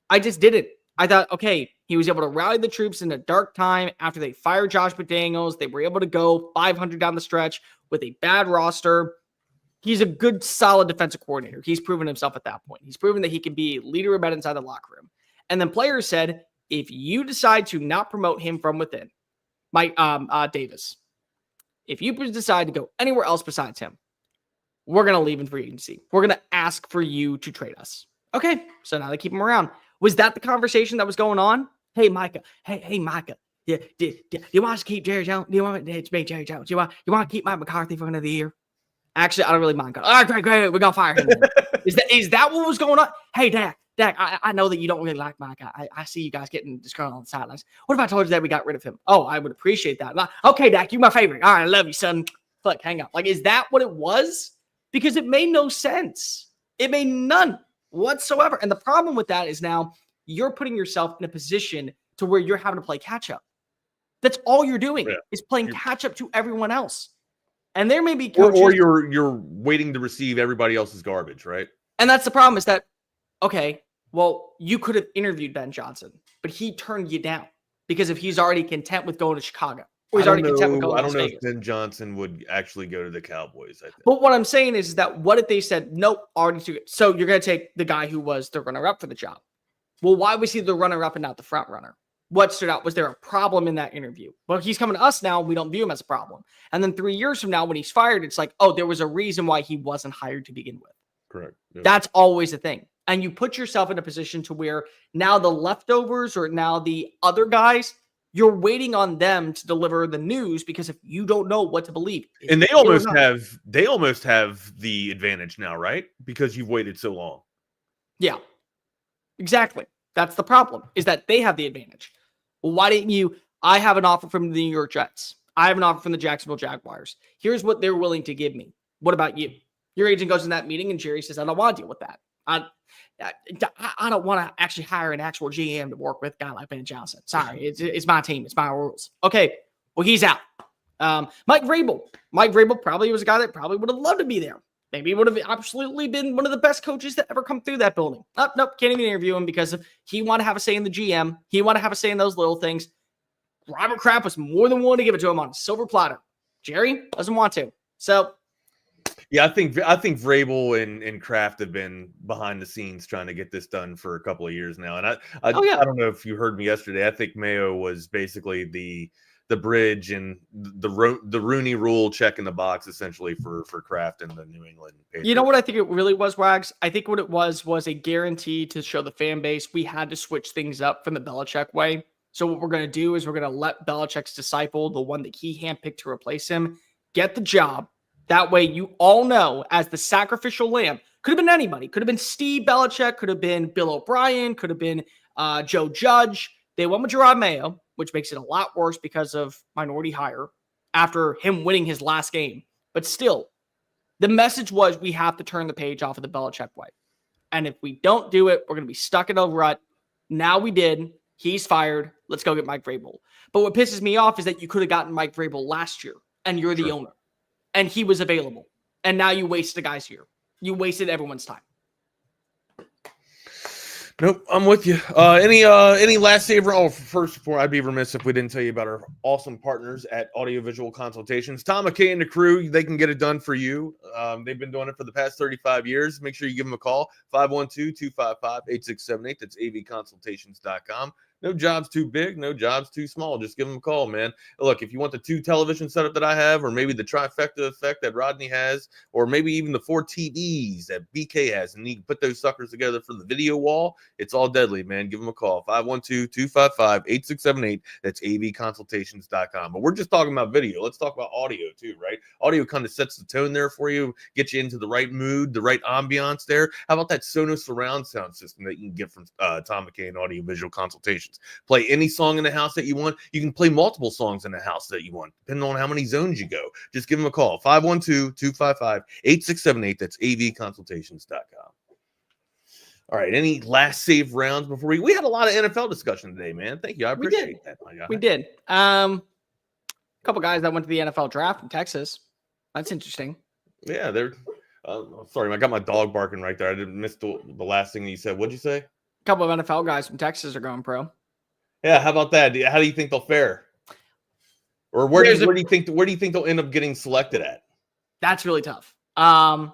I just didn't. I thought, okay, he was able to rally the troops in a dark time after they fired Josh McDaniels. They were able to go 500 down the stretch with a bad roster. He's a good, solid defensive coordinator. He's proven himself at that point. He's proven that he can be a leader of men inside the locker room. And then players said, if you decide to not promote him from within, Mike Davis, if you decide to go anywhere else besides him, we're going to leave in free agency. We're going to ask for you to trade us. Okay, so now they keep him around. Was that the conversation that was going on? Hey, Micah. Hey, Micah. Do you want us to keep Jerry Jones? Do you want to make Jerry Jones? You want to keep Mike McCarthy for another year? Actually, I don't really mind. All right, great. We're going to fire him. Is that what was going on? Hey, Dak, I know that you don't really like Mike. I see you guys getting disgruntled on the sidelines. What if I told you that we got rid of him? Oh, I would appreciate that. Okay, Dak, you're my favorite. All right, I love you, son. Fuck, hang up. Like, is that what it was? Because it made no sense. It made none whatsoever. And the problem with that is now you're putting yourself in a position to where you're having to play catch up. That's all you're doing is playing catch up to everyone else. And there may be coaches, or you're waiting to receive everybody else's garbage, right? And that's the problem is that, okay, well, you could have interviewed Ben Johnson, but he turned you down because if he's already content with going to Chicago. Or he's already content with going to Las Vegas. If Ben Johnson would actually go to the Cowboys. I think. But what I'm saying is that what if they said, nope, already too good. So you're going to take the guy who was the runner-up for the job. Well, why was he the runner-up and not the front runner? What stood out? Was there a problem in that interview? Well, he's coming to us now. We don't view him as a problem. And then 3 years from now, when he's fired, it's like, oh, there was a reason why he wasn't hired to begin with. Correct. Yep. That's always a thing. And you put yourself in a position to where now the leftovers or now the other guys, you're waiting on them to deliver the news because if you don't know what to believe. And they almost have the advantage now, right? Because you've waited so long. Yeah, exactly. That's the problem, is that they have the advantage. Well, why didn't you? I have an offer from the New York Jets. I have an offer from the Jacksonville Jaguars. Here's what they're willing to give me. What about you? Your agent goes in that meeting and Jerry says, I don't want to deal with that. I don't want to actually hire an actual GM to work with a guy like Ben Johnson. Sorry, it's my team. It's my rules. Okay, well, he's out. Mike Vrabel probably was a guy that probably would have loved to be there. Maybe he would have absolutely been one of the best coaches that ever come through that building. Nope, can't even interview him because he wanted to have a say in the GM. He wanted to have a say in those little things. Robert Kraft was more than willing to give it to him on a silver platter. Jerry doesn't want to. So, yeah, I think Vrabel and Kraft have been behind the scenes trying to get this done for a couple of years now. And I don't know if you heard me yesterday. I think Mayo was basically the bridge and the Rooney Rule check in the box essentially for Kraft and the New England Patriots. You know what I think it really was, Wags? I think what it was a guarantee to show the fan base we had to switch things up from the Belichick way. So what we're going to do is we're going to let Belichick's disciple, the one that he handpicked to replace him, get the job. That way you all know as the sacrificial lamb, could have been anybody, could have been Steve Belichick, could have been Bill O'Brien, could have been Joe Judge. They went with Gerard Mayo, which makes it a lot worse because of minority hire after him winning his last game. But still, the message was we have to turn the page off of the Belichick way. And if we don't do it, we're going to be stuck in a rut. Now we did. He's fired. Let's go get Mike Vrabel. But what pisses me off is that you could have gotten Mike Vrabel last year, and you're the owner, and he was available. And now you wasted a guy's year. You wasted everyone's time. Nope, I'm with you. Any last save? Oh, first, before I'd be remiss if we didn't tell you about our awesome partners at Audiovisual Consultations. Tom McKay and the crew, they can get it done for you. They've been doing it for the past 35 years. Make sure you give them a call, 512-255-8678. That's avconsultations.com. No job's too big, no job's too small. Just give them a call, man. Look, if you want the 2 television setup that I have, or maybe the trifecta effect that Rodney has, or maybe even the 4 TVs that BK has, and you can put those suckers together for the video wall, it's all deadly, man. Give them a call, 512-255-8678. That's avconsultations.com. But we're just talking about video. Let's talk about audio too, right? Audio kind of sets the tone there for you, get you into the right mood, the right ambiance there. How about that Sonos surround sound system that you can get from Tom McKay and Audiovisual Consultations? Play any song in the house that you want. You can play multiple songs in the house that you want, depending on how many zones you go. Just give them a call, 512-255-8678. That's avconsultations.com. All right, any last save rounds before we had a lot of NFL discussion today, man. Thank you. I appreciate that, my guy. We did. A couple guys that went to the NFL draft in Texas. That's interesting. Yeah, they're sorry, I got my dog barking right there. I didn't miss the last thing you said. What'd you say? A couple of NFL guys from Texas are going pro. Yeah, how about that? How do you think they'll fare? Or where do you think they'll end up getting selected at? That's really tough. I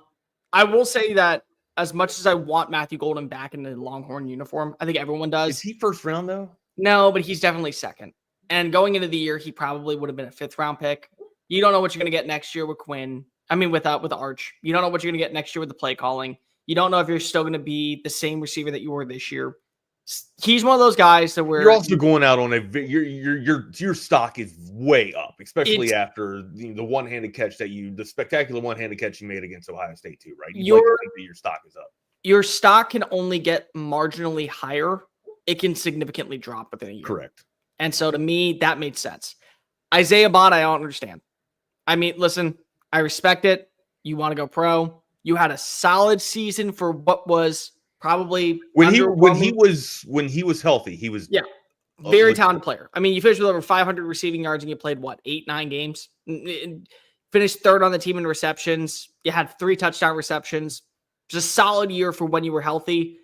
will say that as much as I want Matthew Golden back in the Longhorn uniform, I think everyone does. Is he first round though? No, but he's definitely second. And going into the year, he probably would have been a 5th round pick. You don't know what you're going to get next year with Quinn. I mean, with Arch. You don't know what you're going to get next year with the play calling. You don't know if you're still going to be the same receiver that you were this year. He's one of those guys that where you're also going out on your stock is way up, especially after the one-handed catch the spectacular one-handed catch you made against Ohio State too, right? Your stock is up. Your stock can only get marginally higher. It can significantly drop within a year. Correct. And so to me, that made sense. Isaiah Bond, I don't understand. I mean, listen, I respect it. You want to go pro. You had a solid season for what was probably when he was healthy, he was very talented player. I mean, you finished with over 500 receiving yards and you played 8-9 games. Finished 3rd on the team in receptions. You had 3 touchdown receptions. It was a solid year for when you were healthy.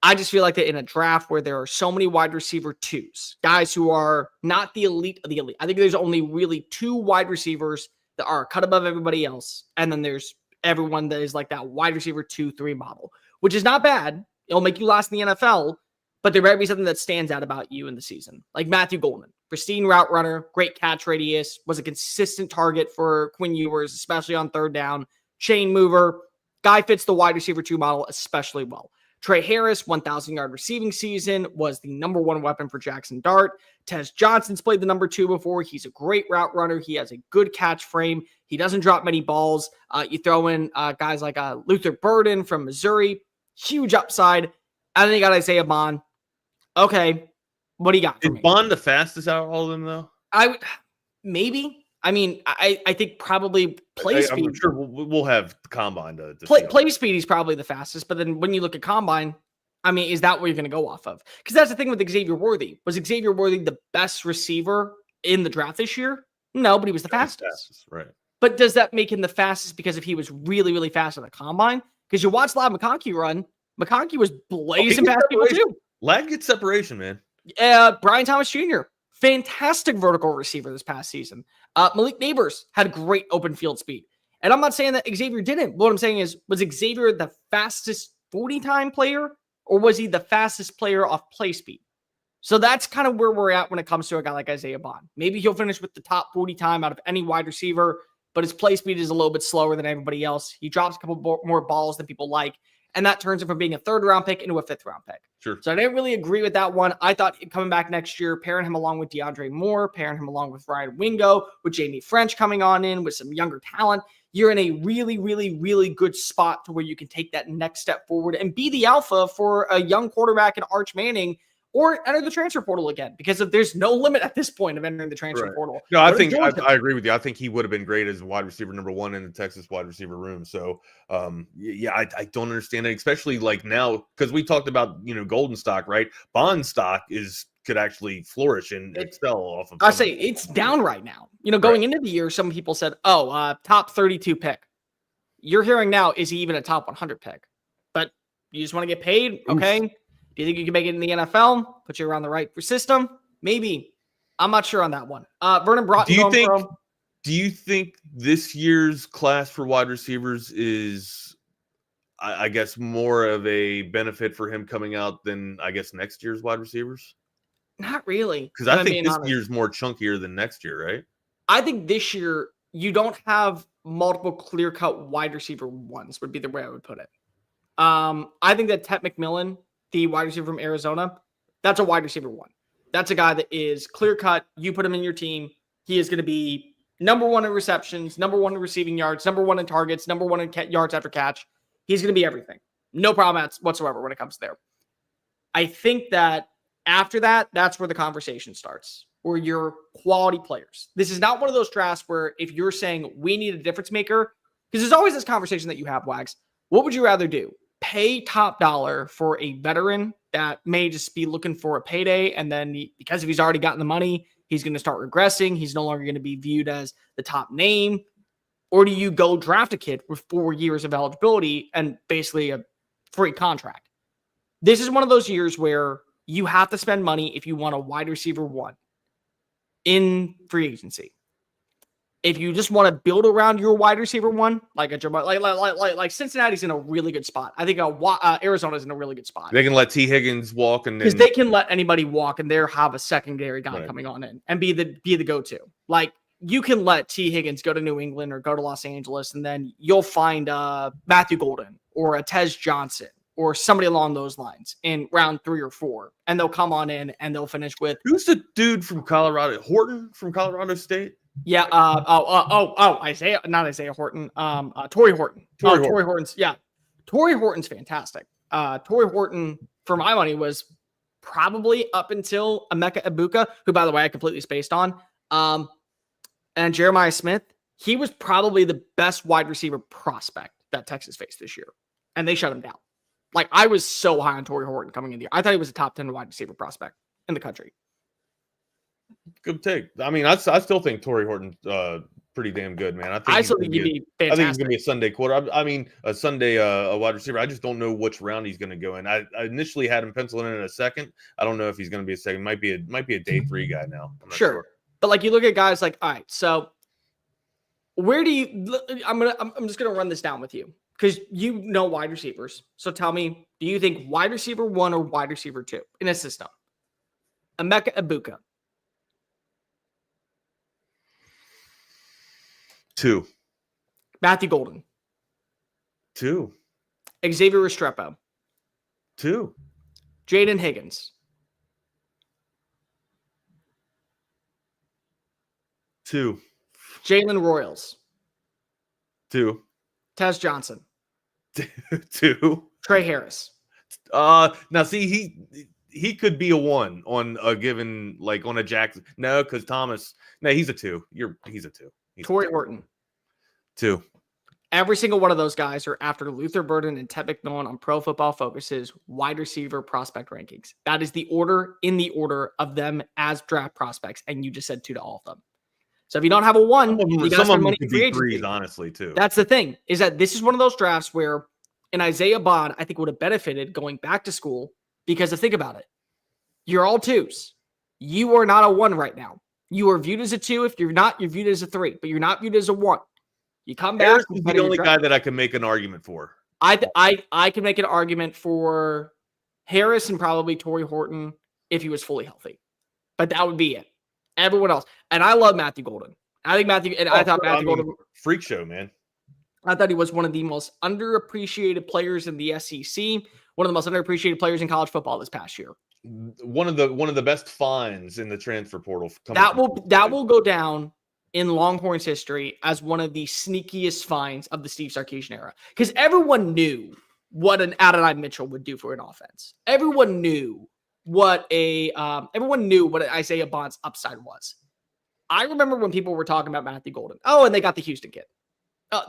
I just feel like that in a draft where there are so many wide receiver 2s, guys who are not the elite of the elite. I think there's only really 2 wide receivers that are cut above everybody else, and then there's everyone that is like that wide receiver 2-3 model, which is not bad. It'll make you last in the NFL, but there might be something that stands out about you in the season. Like Matthew Golden, pristine route runner, great catch radius, was a consistent target for Quinn Ewers, especially on 3rd down, chain mover. Guy fits the wide receiver 2 model especially well. Trey Harris, 1,000-yard receiving season, was the number 1 weapon for Jackson Dart. Tez Johnson's played the number 2 before. He's a great route runner. He has a good catch frame. He doesn't drop many balls. You throw in guys like Luther Burden from Missouri, huge upside. And then you got Isaiah Bond. Okay, what do you got for me? Is Bond the fastest out of all of them, though? Maybe. I mean, I think probably play speed. I'm sure we'll have the combine to play speed. He's probably the fastest, but then when you look at combine, I mean, is that what you're going to go off of? Because that's the thing with Xavier Worthy. Was Xavier Worthy the best receiver in the draft this year? No, but he was the fastest. Right. But does that make him the fastest because if he was really, really fast on the combine? Because you watch Lad McConkey run, McConkey was blazing past people too. Lad gets separation, man. Brian Thomas Jr., fantastic vertical receiver this past season. Malik Neighbors had great open field speed. And I'm not saying that Xavier didn't. What I'm saying is, was Xavier the fastest 40-time player, or was he the fastest player off play speed? So that's kind of where we're at when it comes to a guy like Isaiah Bond. Maybe he'll finish with the top 40 time out of any wide receiver, but his play speed is a little bit slower than everybody else. He drops a couple more balls than people like, and that turns him from being a 3rd-round pick into a 5th-round pick. Sure. So I didn't really agree with that one. I thought coming back next year, pairing him along with DeAndre Moore, pairing him along with Ryan Wingo, with Jamie French coming on in with some younger talent, you're in a really, really, really good spot to where you can take that next step forward and be the alpha for a young quarterback in Arch Manning, or enter the transfer portal again, because if there's no limit at this point of entering the transfer portal. No, I think I agree with you. I think he would have been great as wide receiver number 1 in the Texas wide receiver room. So, yeah, I don't understand it, especially like now, because we talked about, golden stock, right? Bond stock could actually flourish and excel off of. I say it's down right now. Going into the year, some people said, top 32 pick. You're hearing now, is he even a top 100 pick? But you just want to get paid, okay? Oof. Do you think you can make it in the NFL? Put you around the right system? Maybe. I'm not sure on that one. Vernon Broughton. Do you think this year's class for wide receivers is, I guess, more of a benefit for him coming out than, I guess, next year's wide receivers? Not really. Because I think this year's more chunkier than next year, right? I think this year you don't have multiple clear-cut wide receiver ones would be the way I would put it. I think that Ted McMillan, the wide receiver from Arizona, that's a wide receiver 1. That's a guy that is clear-cut. You put him in your team, he is going to be number 1 in receptions, number 1 in receiving yards, number 1 in targets, number 1 in yards after catch. He's going to be everything. No problem whatsoever when it comes to there. I think that after that, that's where the conversation starts, where you're quality players. This is not one of those drafts where if you're saying we need a difference maker, because there's always this conversation that you have, Wags. What would you rather do? Pay top dollar for a veteran that may just be looking for a payday, and then because if he's already gotten the money, he's going to start regressing. He's no longer going to be viewed as the top name. Or do you go draft a kid with 4 years of eligibility and basically a free contract? This is one of those years where you have to spend money if you want a wide receiver 1 in free agency. If you just want to build around your wide receiver 1, like Cincinnati's in a really good spot. I think Arizona's in a really good spot. They can let T. Higgins walk, and because they can let anybody walk, and they have a secondary guy coming on in and be the go-to. Like you can let T. Higgins go to New England or go to Los Angeles, and then you'll find Matthew Golden or a Tez Johnson or somebody along those lines in round 3 or 4, and they'll come on in and they'll finish with who's the dude from Colorado? Horton from Colorado State. Yeah. Isaiah Horton. Torrey Horton. Torrey Horton's. Yeah. Torrey Horton's fantastic. Torrey Horton, for my money, was probably up until Emeka Egbuka, who, by the way, I completely spaced on. And Jeremiah Smith, he was probably the best wide receiver prospect that Texas faced this year. And they shut him down. Like, I was so high on Torrey Horton coming in the year. I thought he was a top 10 wide receiver prospect in the country. Good take. I mean, I still think Torrey Horton's pretty damn good, man. I still think he'd be fantastic. I think he's going to be a Sunday quarter. I mean, a Sunday a wide receiver. I just don't know which round he's going to go in. I initially had him penciled in a second. I don't know if he's going to be a second. Might be a day 3 guy now. I'm not sure. But like you look at guys like, all right, so where do you? I'm just gonna run this down with you because you know wide receivers. So tell me, do you think wide receiver 1 or wide receiver 2 in a system? Emeka Egbuka. 2. Matthew Golden. 2. Xavier Restrepo. 2. Jaden Higgins. 2. Jalen Royals. 2. Tez Johnson. 2. Trey Harris. Now see, he could be a 1 on a given, like on a Jackson. No, because Thomas. No, he's a 2. He's a 2. Torrey Horton. 2. Every single one of those guys are after Luther Burden and Ted McMillan on Pro Football Focus's wide receiver prospect rankings. That is the order of them as draft prospects, and you just said 2 to all of them. So if you don't have a 1, you got to spend money for free agency. 3s, honestly, too. That's the thing, is that this is one of those drafts where an Isaiah Bond, I think, would have benefited going back to school because think about it. You're all 2s. You are not a 1 right now. You are viewed as a 2. If you're not, you're viewed as a 3, but you're not viewed as a 1. You come back. Harris is the only guy that I can make an argument for. I can make an argument for Harris and probably Torrey Horton if he was fully healthy, but that would be it. Everyone else, and I love Matthew Golden. I thought Matthew Golden, freak show, man. I thought he was one of the most underappreciated players in the SEC. One of the most underappreciated players in college football this past year. One of the best finds in the transfer portal. That will go down in Longhorns history as one of the sneakiest finds of the Steve Sarkisian era, because everyone knew what an Adonai Mitchell would do for an offense. Everyone knew what everyone knew what Isaiah Bond's upside was. I remember when people were talking about Matthew Golden. Oh, and they got the Houston kid.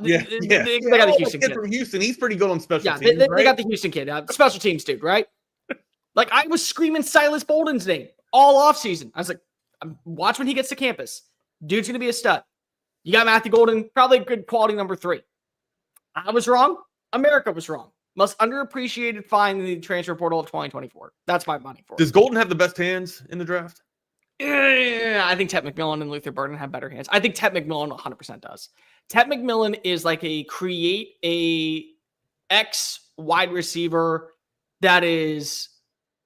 They got the Houston kid from Houston. He's pretty good on special teams. They got the Houston kid, special teams dude, right? Like I was screaming Silas Bolden's name all offseason. I was like, watch when he gets to campus. Dude's gonna be a stud. You got Matthew Golden, probably a good quality number 3. I was wrong. America was wrong. Most underappreciated find in the transfer portal of 2024. That's my money for it. Does Golden have the best hands in the draft? Yeah, I think Ted McMillan and Luther Burden have better hands. I think Ted McMillan 100% does. Ted McMillan is like create a X wide receiver that is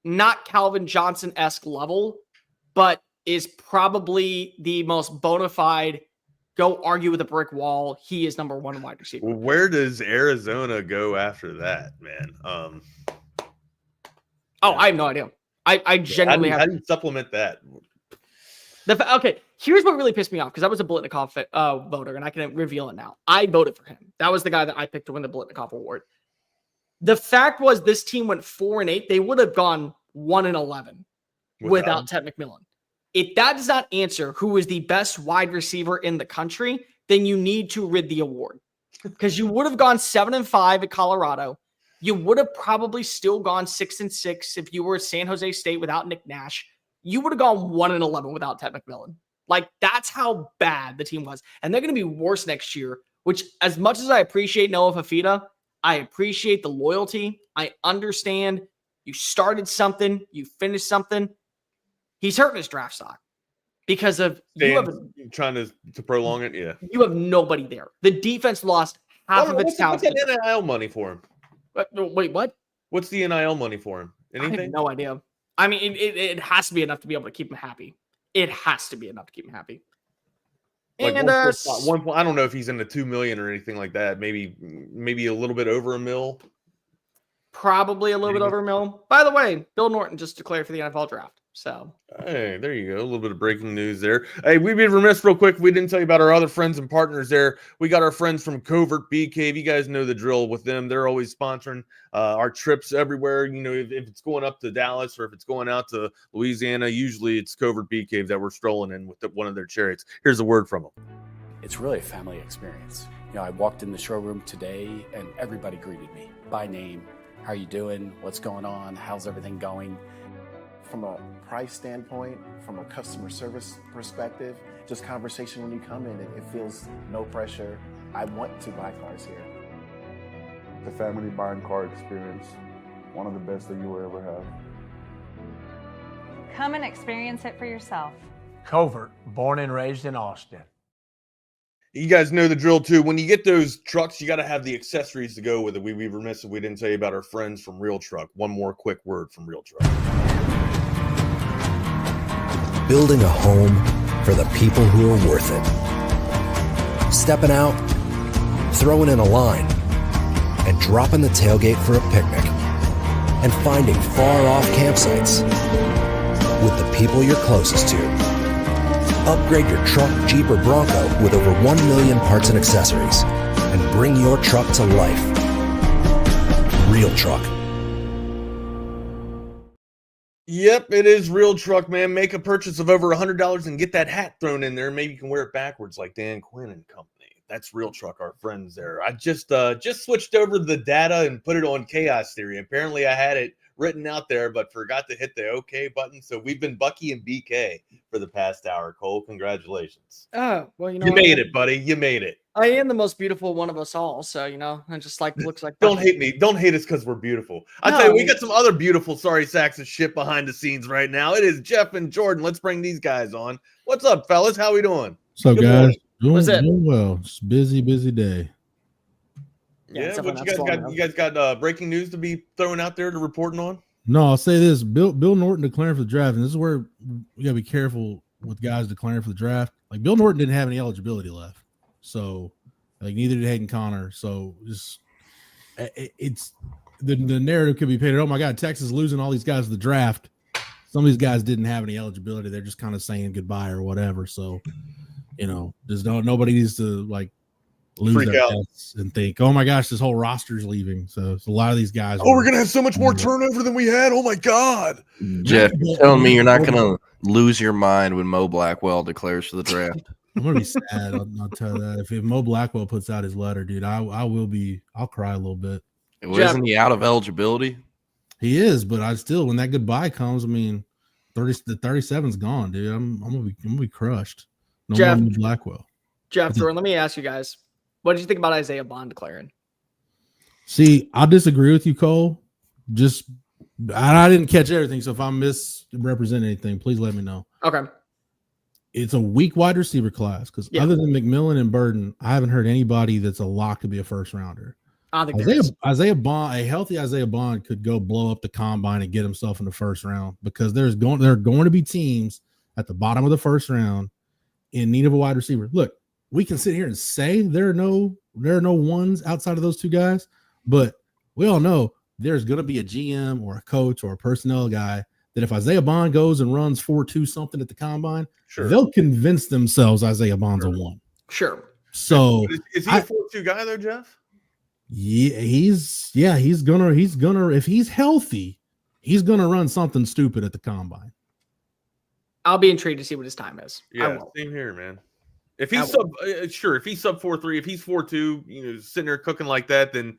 not Calvin Johnson-esque level, but is probably the most bona fide, go argue with a brick wall. He is number 1 wide receiver. Well, where does Arizona go after that, man? I have no idea. I genuinely how do you supplement that? Okay, here's what really pissed me off, because I was a Blitnikoff voter, and I can reveal it now. I voted for him. That was the guy that I picked to win the Blitnikoff Award. The fact was this team went 4-8. They would have gone 1-11 without Ted McMillan. If that does not answer who is the best wide receiver in the country, then you need to rid the award. Because you would have gone 7-5 at Colorado. You would have probably still gone 6-6 if you were at San Jose State without Nick Nash. You would have gone 1-11 without Ted McMillan. Like, that's how bad the team was. And they're going to be worse next year, which, as much as I appreciate Noah Fafita, I appreciate the loyalty. I understand you started something, you finished something. He's hurting his draft stock because of trying to prolong it. Yeah, you have nobody there. The defense lost half of its talent. What's that NIL money for him? Wait, what? What's the NIL money for him? Anything? I have no idea. I mean, it has to be enough to be able to keep him happy. It has to be enough to keep him happy. Like and one, I don't know if he's in the 2 million or anything like that. Maybe a little bit over $1 million. Probably a little bit over $1 million. By the way, Bill Norton just declared for the NFL draft. So, hey, there you go. A little bit of breaking news there. Hey, we'd be remiss real quick if we didn't tell you about our other friends and partners there. We got our friends from Covert Bee Cave. You guys know the drill with them. They're always sponsoring our trips everywhere. You know, if it's going up to Dallas or if it's going out to Louisiana, usually it's Covert Bee Cave that we're strolling in with one of their chariots. Here's a word from them. It's really a family experience. You know, I walked in the showroom today and everybody greeted me by name. How are you doing? What's going on? How's everything going? From a price standpoint, from a customer service perspective, just conversation when you come in, it feels no pressure. I want to buy cars here. The family buying car experience, one of the best that you will ever have. Come and experience it for yourself. Covert, born and raised in Austin. You guys know the drill too. When you get those trucks, you got to have the accessories to go with it. We'd be remiss if we didn't tell you about our friends from Real Truck. One more quick word from Real Truck. Building a home for the people who are worth it. Stepping out, throwing in a line, and dropping the tailgate for a picnic. And finding far-off campsites with the people you're closest to. Upgrade your truck, Jeep, or Bronco with over 1 million parts and accessories. And bring your truck to life. Real Truck. Yep, it is Real Truck, man. Make a purchase of over $100 and get that hat thrown in there. Maybe you can wear it backwards like Dan Quinn and company. That's Real Truck, our friends there. I just switched over the data and put it on Chaos Theory. Apparently I had it written out there, but forgot to hit the OK button. So we've been Bucky and BK for the past hour. Cole, congratulations. Well, you know, you made it, buddy. You made it. I am the most beautiful one of us all. So, you know, I just looks like. Don't hate me. Don't hate us because we're beautiful. I tell you, we got some other beautiful sorry sacks of shit behind the scenes right now. It is Jeff and Jordan. Let's bring these guys on. What's up, fellas? How we doing? What's up, guys? What's it? Doing well. It's busy day. Yeah, what you guys got? You guys got breaking news to be throwing out there to reporting on? No, I'll say this: Bill Norton declaring for the draft, and this is where you gotta be careful with guys declaring for the draft. Like Bill Norton didn't have any eligibility left, so like neither did Hayden Connor. So just it's the narrative could be painted. Oh my God, Texas losing all these guys to the draft. Some of these guys didn't have any eligibility. They're just kind of saying goodbye or whatever. So you know, just nobody needs to like lose Freak their out. bets and think, oh my gosh, this whole roster's leaving. So a lot of these guys. Oh, we're gonna have so much more turnover than we had. Oh my God. Jeff, you're telling me you're not gonna lose your mind when Mo Blackwell declares for the draft? I'm gonna be sad. I'll tell you that. If Mo Blackwell puts out his letter, dude, I'll cry a little bit. Isn't he out of eligibility? He is, but I still, when that goodbye comes, I mean, the 37's gone, dude. I'm gonna be crushed. No Jeff, more Mo Blackwell. Jeff, Jordan, let me ask you guys, what did you think about Isaiah Bond declaring? See, I'll disagree with you, Cole. I didn't catch everything, so if I'm misrepresenting anything, please let me know. Okay. It's a weak wide receiver class because other than McMillan and Burden, I haven't heard anybody that's a lock to be a first rounder. I don't think Isaiah Bond, a healthy Isaiah Bond could go blow up the combine and get himself in the first round because there are going to be teams at the bottom of the first round in need of a wide receiver. Look, we can sit here and say there are no ones outside of those two guys, but we all know there's going to be a GM or a coach or a personnel guy that if Isaiah Bond goes and runs 4.2 something at the combine, they'll convince themselves Isaiah Bond's a one. Sure. So is he a 4.2 guy though, Jeff? Yeah, he's gonna if he's healthy, he's gonna run something stupid at the combine. I'll be intrigued to see what his time is. Yeah, same here, man. If he's sub 4.3, if he's 4.2, sitting there cooking like that, then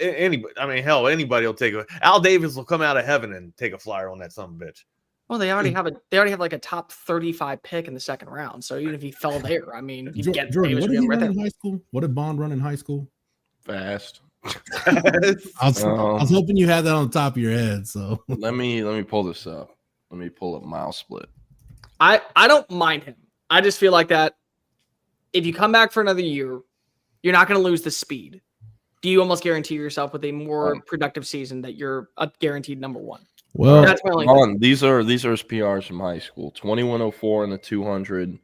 anybody, I mean, hell, anybody will take Al Davis will come out of heaven and take a flyer on that son of a bitch. Well, they already have like a top 35 pick in the second round. So even if he fell there, I mean, if you get Jordan, Davis, what did he run in high school? What did Bond run in high school? Fast. I was hoping you had that on the top of your head. So let me pull this up. Let me pull up mile split. I don't mind him. I just feel like that if you come back for another year, you're not going to lose the speed. Do you almost guarantee yourself with a more productive season that you're a guaranteed number one? Well, that's my only thing. These are his PRs from high school. 2104 in the 200,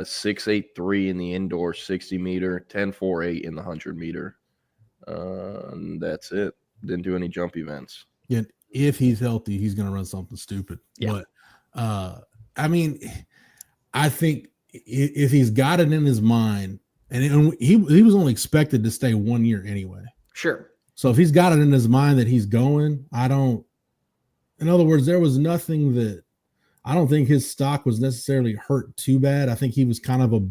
683 in the indoor 60 meter, 1048 in the 100 meter. That's it. Didn't do any jump events. Yeah, if he's healthy, he's going to run something stupid. Yeah. But I mean, I think if he's got it in his mind, and he was only expected to stay 1 year anyway. Sure. So if he's got it in his mind that he's going, in other words, there was nothing that I don't think his stock was necessarily hurt too bad. I think he was kind of a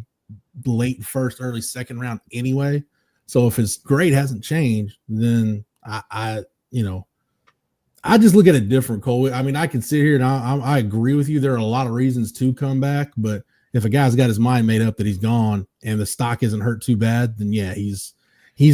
late first, early second round anyway. So if his grade hasn't changed, then I just look at it different, Cole. I mean, I can sit here and I agree with you. There are a lot of reasons to come back, but if a guy's got his mind made up that he's gone and the stock isn't hurt too bad, then yeah, he's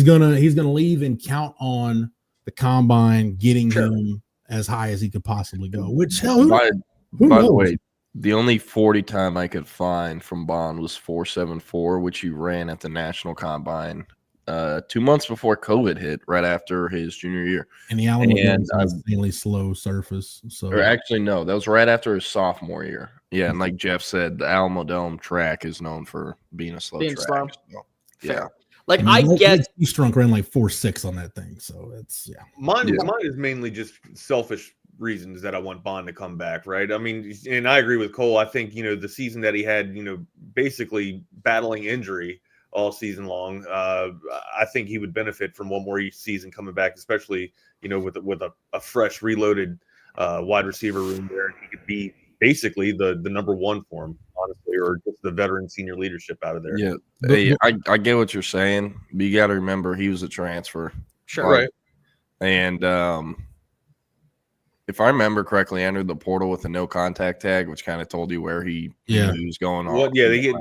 gonna leave and count on the combine getting him as high as he could possibly go. Which hell, by the way, the only 40 time I could find from Bond was 4.74, which he ran at the National Combine 2 months before COVID hit, right after his junior year. And the Alamo is an insanely slow surface. So, or actually, no, that was right after his sophomore year. Yeah, and like Jeff said, the Alamo Dome track is known for being a slow track. Slow. So, yeah. Like I get Strunk ran like 4.6 on that thing. So it's Mine is mainly just selfish reasons that I want Bond to come back, right? I mean, and I agree with Cole. I think, the season that he had, basically battling injury all season long, I think he would benefit from one more season coming back, especially, with a fresh reloaded wide receiver room there, and he could be basically the number one for him, honestly, or just the veteran senior leadership out of there. Yeah, hey, I get what you're saying, but you got to remember he was a transfer. Sure. Right. And if I remember correctly, entered the portal with a no contact tag, which kind of told you where he was going on. Well, yeah, they get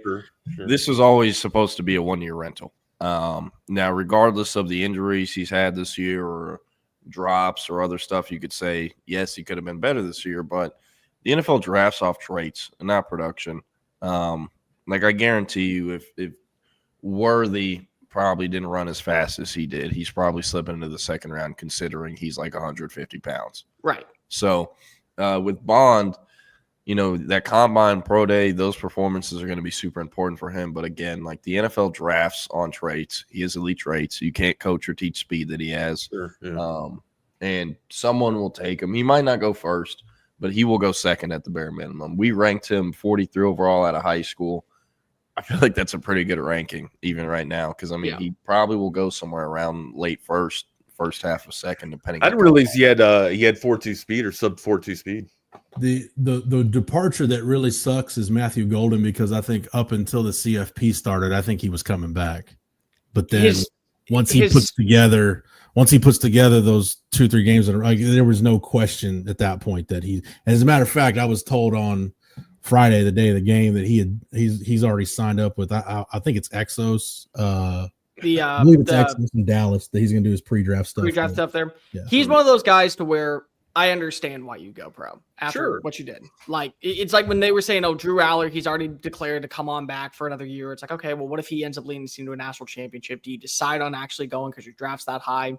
sure. This was always supposed to be a 1 year rental. Now, regardless of the injuries he's had this year or drops or other stuff, you could say, yes, he could have been better this year, but the NFL drafts off traits and not production. Like I guarantee you, if Worthy probably didn't run as fast as he did, he's probably slipping into the second round, considering he's like 150 pounds. Right. So with Bond, that combine, pro day, those performances are going to be super important for him. But again, like the NFL drafts on traits, he has elite traits. You can't coach or teach speed that he has. Sure, yeah. And someone will take him. He might not go first, but he will go second at the bare minimum. We ranked him 43 overall out of high school. I feel like that's a pretty good ranking even right now because, I mean, he probably will go somewhere around late first half of second, depending. I didn't realize he had 4.2 speed or sub 4.2 speed. The departure that really sucks is Matthew Golden, because I think up until the CFP started, I think he was coming back. But then once he puts together those 2-3 games, there was no question at that point that he. As a matter of fact, I was told on Friday, the day of the game, that he's already signed up with I think it's Exos. I believe it's Exos in Dallas that he's going to do his pre-draft stuff. Pre-draft stuff there. Yeah. He's one of those guys to where I understand why you go pro after what you did. Like, it's like when they were saying, Drew Aller, he's already declared to come on back for another year. It's like, okay, well, what if he ends up leading the team to a national championship? Do you decide on actually going because your draft's that high?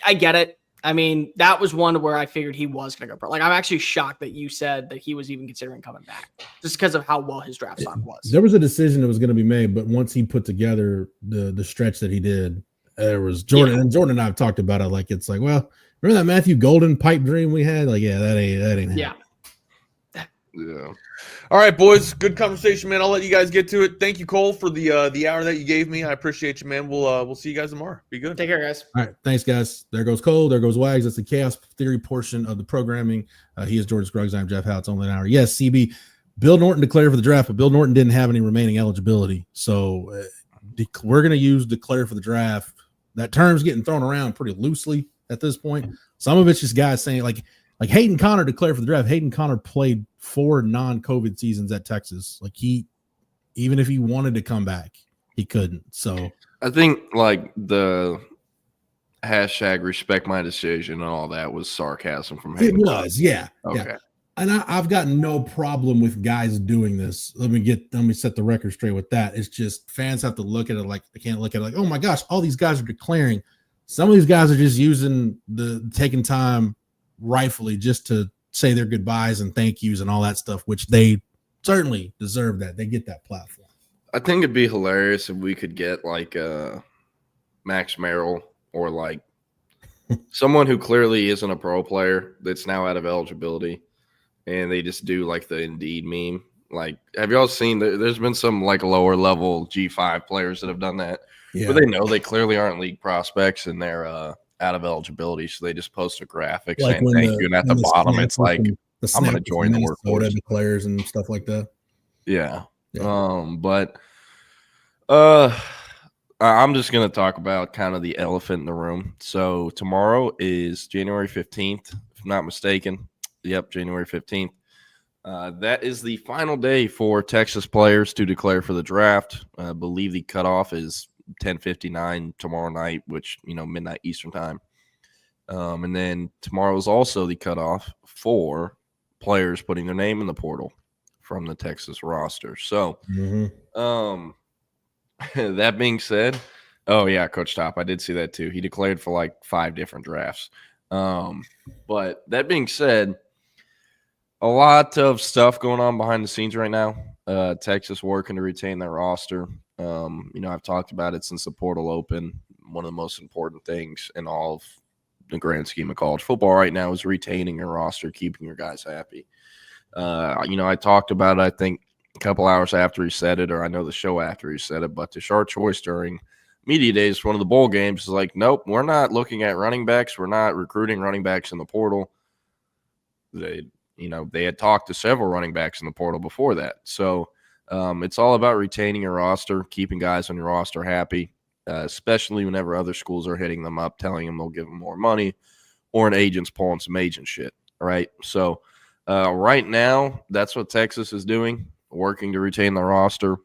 I get it. I mean, that was one where I figured he was going to go pro. Like, I'm actually shocked that you said that he was even considering coming back just because of how well his draft stock was. There was a decision that was going to be made, but once he put together the stretch that he did, there was Jordan. And Jordan and I have talked about it. Like, it's like, well, remember that Matthew Golden pipe dream we had? Like, yeah, that ain't yeah. Yeah. All right, boys. Good conversation, man. I'll let you guys get to it. Thank you, Cole, for the hour that you gave me. I appreciate you, man. We'll see you guys tomorrow. Be good. Take care, guys. All right. Thanks, guys. There goes Cole. There goes Wags. That's the chaos theory portion of the programming. He is Jordan Scruggs. I'm Jeff Howe. It's only an hour. Yes, CB. Bill Norton declared for the draft, but Bill Norton didn't have any remaining eligibility. So we're going to use declare for the draft. That term's getting thrown around pretty loosely at this point. Some of it's just guys saying like Hayden Connor declared for the draft. Hayden Connor played 4 non-COVID seasons at Texas. Like, even if he wanted to come back, he couldn't. So I think like the hashtag respect my decision and all that was sarcasm from Hayden. It was, yeah. Okay. Yeah. And I've got no problem with guys doing this. Let me set the record straight with that. It's just fans have to look at it like they can't look at it like, oh my gosh, all these guys are declaring. Some of these guys are just using taking time rightfully just to say their goodbyes and thank yous and all that stuff, which they certainly deserve that. They get that platform. I think it'd be hilarious if we could get like Max Merrill or like someone who clearly isn't a pro player that's now out of eligibility, and they just do like the Indeed meme. Like, have y'all seen there's been some like lower level G5 players that have done that, but they know they clearly aren't league prospects and they're out of eligibility, so they just post a graphic like saying thank you, and at the bottom it's like I'm going to join the workforce. Players and stuff like that. Yeah. But I'm just going to talk about kind of the elephant in the room. So tomorrow is January 15th, if I'm not mistaken. Yep, January 15th. That is the final day for Texas players to declare for the draft. I believe the cutoff is 10:59 tomorrow night, which, midnight Eastern time. And then tomorrow is also the cutoff for players putting their name in the portal from the Texas roster. So, that being said, oh yeah, Coach Top, I did see that too. He declared for like 5 different drafts. But that being said, a lot of stuff going on behind the scenes right now. Texas working to retain their roster. I've talked about it since the portal opened. One of the most important things in all of the grand scheme of college football right now is retaining your roster, keeping your guys happy. I talked about it, I think, a couple hours after he said it, or I know the show after he said it, but Tashard Choice during media days, one of the bowl games, is like, nope, we're not looking at running backs. We're not recruiting running backs in the portal. They had talked to several running backs in the portal before that. So it's all about retaining your roster, keeping guys on your roster happy, especially whenever other schools are hitting them up, telling them they'll give them more money, or an agent's pulling some agent shit, right? So right now, that's what Texas is doing, working to retain the roster.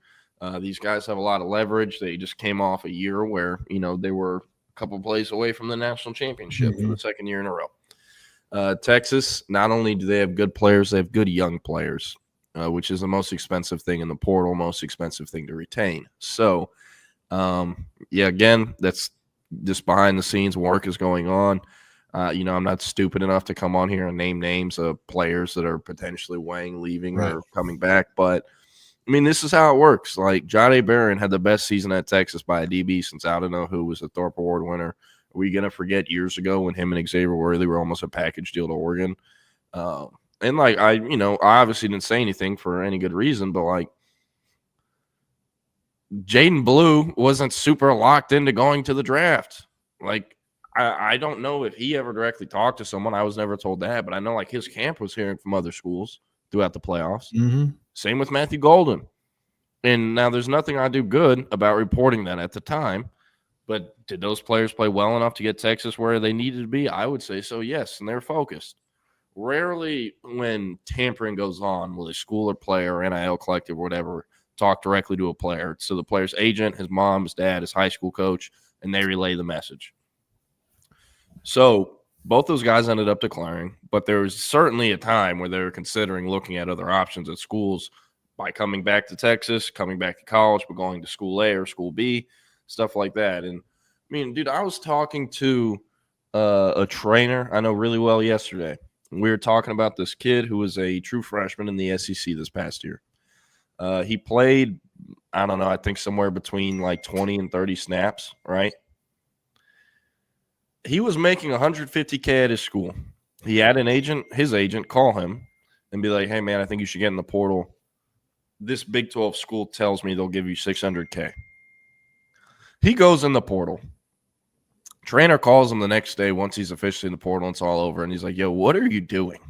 These guys have a lot of leverage. They just came off a year where, they were a couple plays away from the national championship for the second year in a row. Texas, not only do they have good players, they have good young players, which is the most expensive thing in the portal, most expensive thing to retain. So, again, that's just behind the scenes work is going on. I'm not stupid enough to come on here and name names of players that are potentially weighing leaving or coming back. But, this is how it works. Like, John A. Barron had the best season at Texas by a DB since I don't know who was a Thorpe Award winner. Are we going to forget years ago when him and Xavier Worthy were almost a package deal to Oregon? I obviously didn't say anything for any good reason, but Jaden Blue wasn't super locked into going to the draft. Like, I don't know if he ever directly talked to someone. I was never told that, but I know like his camp was hearing from other schools throughout the playoffs. Mm-hmm. Same with Matthew Golden. And now there's nothing I do good about reporting that at the time, but did those players play well enough to get Texas where they needed to be? I would say so, yes, and they're focused. Rarely when tampering goes on will a school or player or NIL collective or whatever talk directly to a player. So the player's agent, his mom, his dad, his high school coach, and they relay the message. So both those guys ended up declaring, but there was certainly a time where they were considering looking at other options at schools by coming back to Texas, coming back to college, but going to school A or school B, stuff like that. And I mean, dude, I was talking to a trainer I know really well yesterday. We were talking about this kid who was a true freshman in the SEC this past year. He played, I don't know, I think somewhere between like 20 and 30 snaps, right? He was making $150K at his school. He had his agent call him and be like, hey, man, I think you should get in the portal. This Big 12 school tells me they'll give you $600K. He goes in the portal. Trainer calls him the next day once he's officially in the portal and it's all over. And he's like, yo, what are you doing?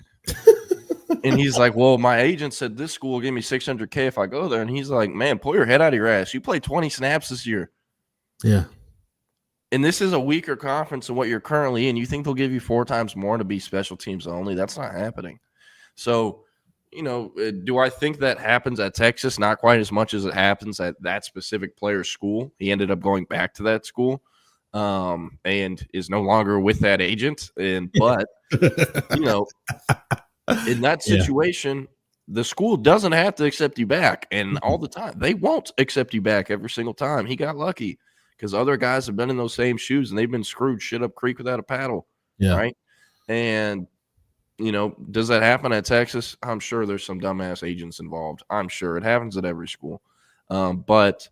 And he's like, well, my agent said this school will give me $600K if I go there. And he's like, man, pull your head out of your ass. You played 20 snaps this year. Yeah. And this is a weaker conference than what you're currently in. You think they'll give you 4 times more to be special teams only? That's not happening. So, you know, do I think that happens at Texas? Not quite as much as it happens at that specific player's school. He ended up going back to that school and is no longer with that agent. But, you know, in that situation, the school doesn't have to accept you back. And all the time, they won't accept you back every single time. He got lucky because other guys have been in those same shoes and they've been screwed shit up creek without a paddle. Yeah. Right. And, you know, does that happen at Texas? I'm sure there's some dumbass agents involved. I'm sure it happens at every school. But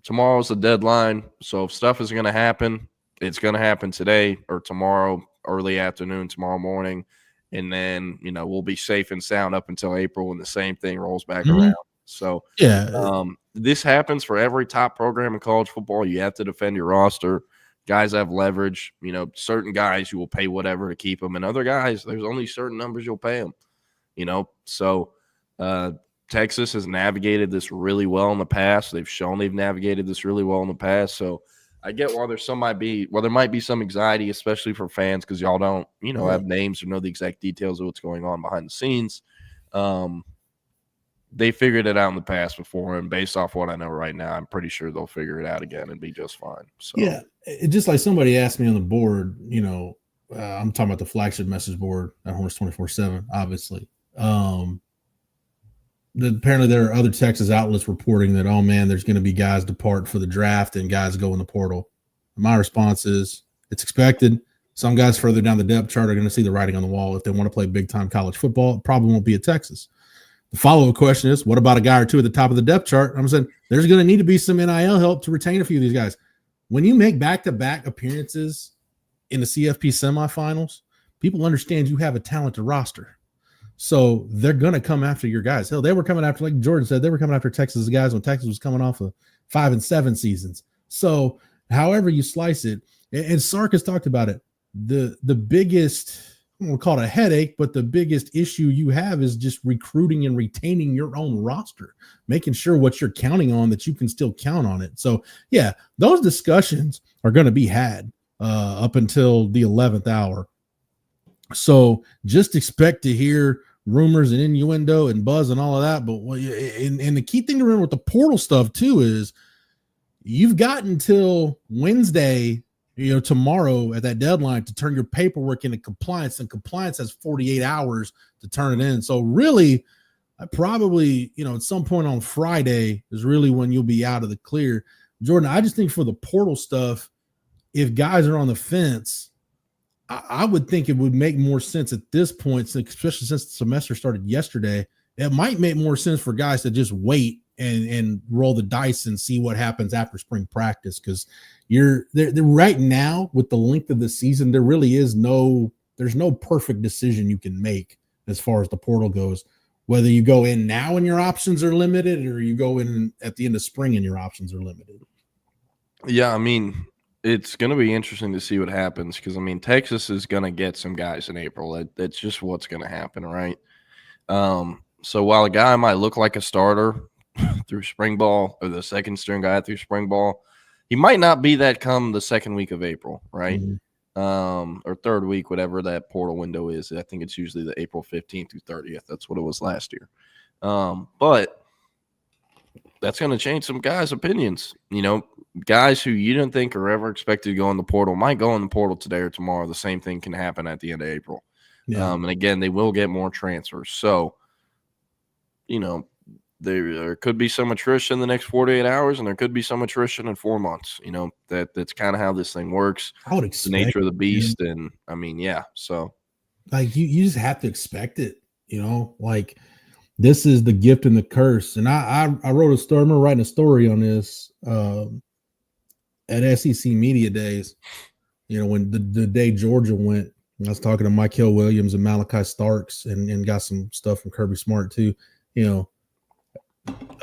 tomorrow's the deadline. So if stuff is going to happen, it's going to happen today or tomorrow, early afternoon, tomorrow morning. And then, you know, we'll be safe and sound up until April when the same thing rolls back around. So, this happens for every top program in college football. You have to defend your roster. Guys have leverage. You know, certain guys you will pay whatever to keep them, and other guys, there's only certain numbers you'll pay them. You know, so Texas has navigated this really well in the past. They've shown they've navigated this really well in the past. So I get why there might be some anxiety, especially for fans, because y'all don't, you know, have names or know the exact details of what's going on behind the scenes. They figured it out in the past before, and based off what I know right now, I'm pretty sure they'll figure it out again and be just fine. So yeah, it just like somebody asked me on the board, you know, I'm talking about the flagship message board at Horns 24/7, obviously. Apparently there are other Texas outlets reporting that, oh man, there's going to be guys depart for the draft and guys go in the portal. My response is it's expected. Some guys further down the depth chart are going to see the writing on the wall. If they want to play big time college football, it probably won't be at Texas. The follow-up question is, what about a guy or two at the top of the depth chart? I'm saying there's going to need to be some NIL help to retain a few of these guys. When you make back-to-back appearances in the CFP semifinals, people understand you have a talented roster. So they're going to come after your guys. Hell, they were coming after, like Jordan said, they were coming after Texas guys when Texas was coming off of 5 and 7 seasons. So however you slice it, and Sark has talked about it, the biggest – I don't want to call it a headache, but the biggest issue you have is just recruiting and retaining your own roster, making sure what you're counting on that you can still count on it. So yeah, those discussions are going to be had up until the 11th hour. So just expect to hear rumors and innuendo and buzz and all of that. But and the key thing to remember with the portal stuff too is you've got until Wednesday, you know, tomorrow at that deadline to turn your paperwork into compliance, and compliance has 48 hours to turn it in. So really, I probably, you know, at some point on Friday is really when you'll be out of the clear. Jordan, I just think for the portal stuff, if guys are on the fence, I would think it would make more sense at this point, especially since the semester started yesterday. It might make more sense for guys to just wait and roll the dice and see what happens after spring practice, because you're there right now with the length of the season. There really is there's no perfect decision you can make as far as the portal goes. whether you go in now and your options are limited, or you go in at the end of spring and your options are limited. Yeah, I mean, it's going to be interesting to see what happens because, I mean, Texas is going to get some guys in April. That's just what's going to happen, right? So while a guy might look like a starter through spring ball or the second string guy through spring ball, he might not be that come the second week of April, right? Or third week, whatever that portal window is. I think it's usually the April 15th through 30th. That's what it was last year. But that's going to change some guys' opinions. You know, guys who you didn't think are ever expected to go in the portal might go in the portal today or tomorrow. The same thing can happen at the end of April. Yeah. And again, they will get more transfers. So, you know, there could be some attrition in the next 48 hours, and there could be some attrition in 4 months. You know, that's kind of how this thing works. I would expect the nature of the beast. And I mean, yeah. So, like, you just have to expect it, you know, like this is the gift and the curse. And I wrote a story. I remember writing a story on this at SEC Media Days, you know, when the day Georgia went. I was talking to Michael Williams and Malachi Starks and got some stuff from Kirby Smart too. You know,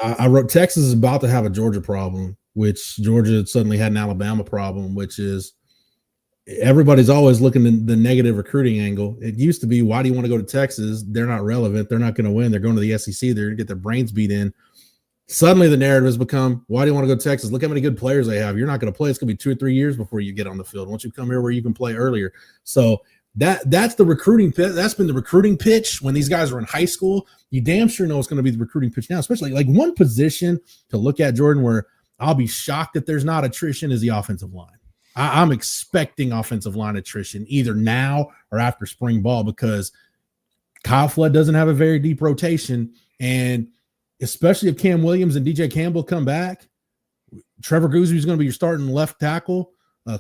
I wrote Texas is about to have a Georgia problem, which Georgia suddenly had an Alabama problem, which is everybody's always looking at the negative recruiting angle. It used to be, why do you want to go to Texas? They're not relevant. They're not going to win. They're going to the SEC. They're going to get their brains beat in. Suddenly the narrative has become, why do you want to go to Texas? Look how many good players they have. You're not going to play. It's going to be 2 or 3 years before you get on the field. Once you come here where you can play earlier. So that's the recruiting pitch. That's been the recruiting pitch when these guys were in high school. You damn sure know it's going to be the recruiting pitch now, especially like one position to look at, Jordan, where I'll be shocked that there's not attrition is the offensive line. I'm expecting offensive line attrition either now or after spring ball because Kyle Flood doesn't have a very deep rotation. And especially if Cam Williams and DJ Campbell come back, Trevor Guzzi is going to be your starting left tackle.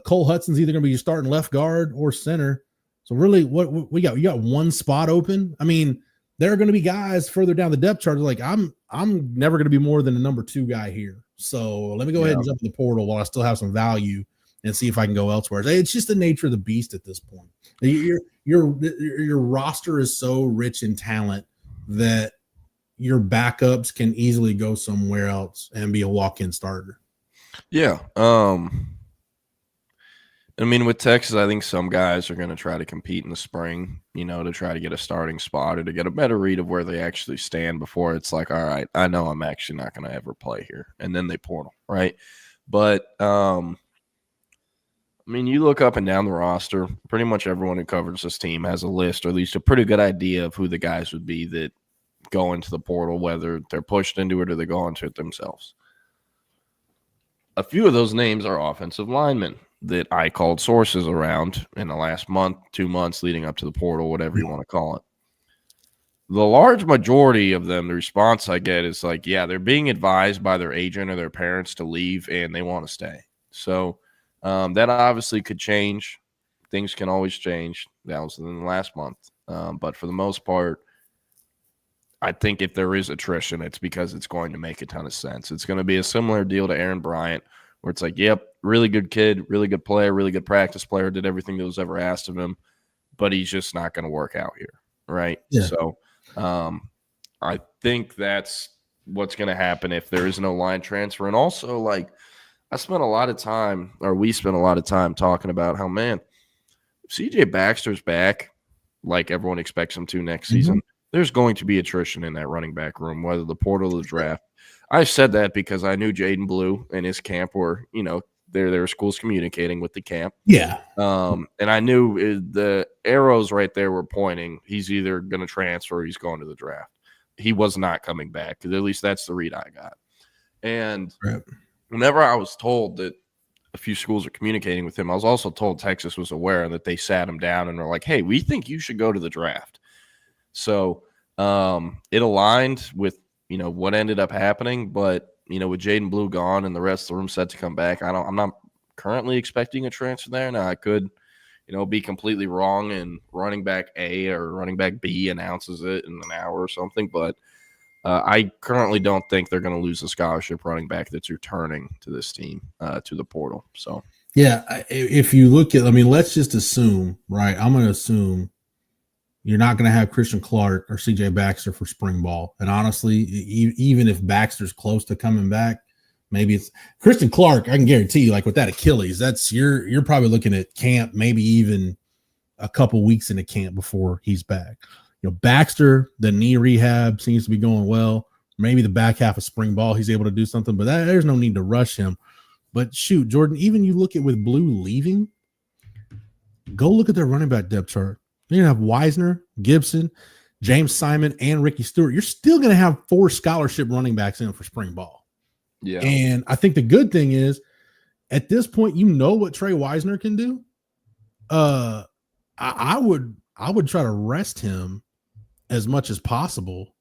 Cole Hudson's either going to be your starting left guard or center. So really, what we got? You got one spot open. I mean, there are going to be guys further down the depth chart like I'm never going to be more than a number 2 guy here. So let me go ahead and jump in the portal while I still have some value and see if I can go elsewhere. It's just the nature of the beast at this point. Your roster is so rich in talent that your backups can easily go somewhere else and be a walk-in starter. Yeah. I mean, with Texas, I think some guys are going to try to compete in the spring, you know, to try to get a starting spot or to get a better read of where they actually stand before it's like, all right, I know I'm actually not going to ever play here. And then they portal, right? But, I mean, you look up and down the roster, pretty much everyone who covers this team has a list or at least a pretty good idea of who the guys would be that go into the portal, whether they're pushed into it or they go into it themselves. A few of those names are offensive linemen that I called sources around in the last month, 2 months leading up to the portal, whatever you want to call it. The large majority of them, the response I get is like, yeah, they're being advised by their agent or their parents to leave and they want to stay. So that obviously could change. Things can always change. That was in the last month. But for the most part, I think if there is attrition, it's because it's going to make a ton of sense. It's going to be a similar deal to Aaron Bryant, where it's like, yep, really good kid, really good player, really good practice player, did everything that was ever asked of him, but he's just not going to work out here, right? Yeah. So I think that's what's going to happen if there is no line transfer. And also, like, we spent a lot of time talking about how, man, if CJ Baxter's back, like everyone expects him to next season, there's going to be attrition in that running back room, whether the portal or the draft. I said that because I knew Jaden Blue and his camp were, you know, there were schools communicating with the camp. Yeah. And I knew the arrows right there were pointing. He's either going to transfer or he's going to the draft. He was not coming back, because at least that's the read I got. And whenever I was told that a few schools are communicating with him, I was also told Texas was aware that they sat him down and were like, hey, we think you should go to the draft. So it aligned with, you know, what ended up happening. But, you know, with Jaden Blue gone and the rest of the room set to come back, I'm not currently expecting a transfer there. Now, I could, you know, be completely wrong and running back A or running back B announces it in an hour or something. But I currently don't think they're going to lose a scholarship running back that's returning to this team, to the portal. So, yeah, if you look at, I mean, let's just assume, right? I'm going to assume you're not going to have Christian Clark or CJ Baxter for spring ball. And honestly, even if Baxter's close to coming back, maybe it's Christian Clark. I can guarantee you, like with that Achilles, that's you're probably looking at camp, maybe even a couple weeks into camp before he's back. Baxter, the knee rehab seems to be going well. Maybe the back half of spring ball, he's able to do something, but there's no need to rush him. But shoot, Jordan, even you look at with Blue leaving, go look at their running back depth chart. You're going to have Wisner, Gibson, James Simon, and Ricky Stewart. You're still going to have 4 scholarship running backs in for spring ball. Yeah. And I think the good thing is, at this point, what Trey Wisner can do. I would try to rest him as much as possible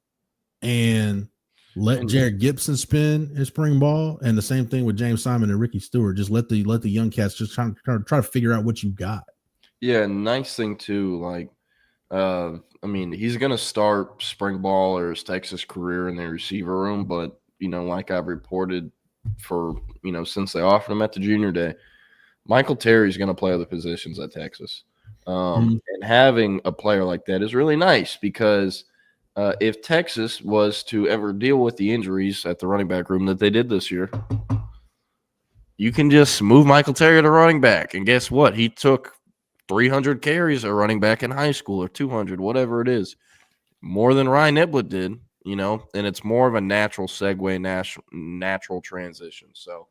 and let Jared Gibson spin his spring ball, and the same thing with James Simon and Ricky Stewart. Just let the young cats just try to figure out what you got. Yeah, nice thing too. Like, he's gonna start spring ball or his Texas career in the receiver room, but like I've reported for since they offered him at the junior day, Michael Terry's gonna play other positions at Texas. And having a player like that is really nice because if Texas was to ever deal with the injuries at the running back room that they did this year, you can just move Michael Terry to running back. And guess what? He took 300 carries at running back in high school, or 200, whatever it is, more than Ryan Niblett did, and it's more of a natural segue, natural transition. So,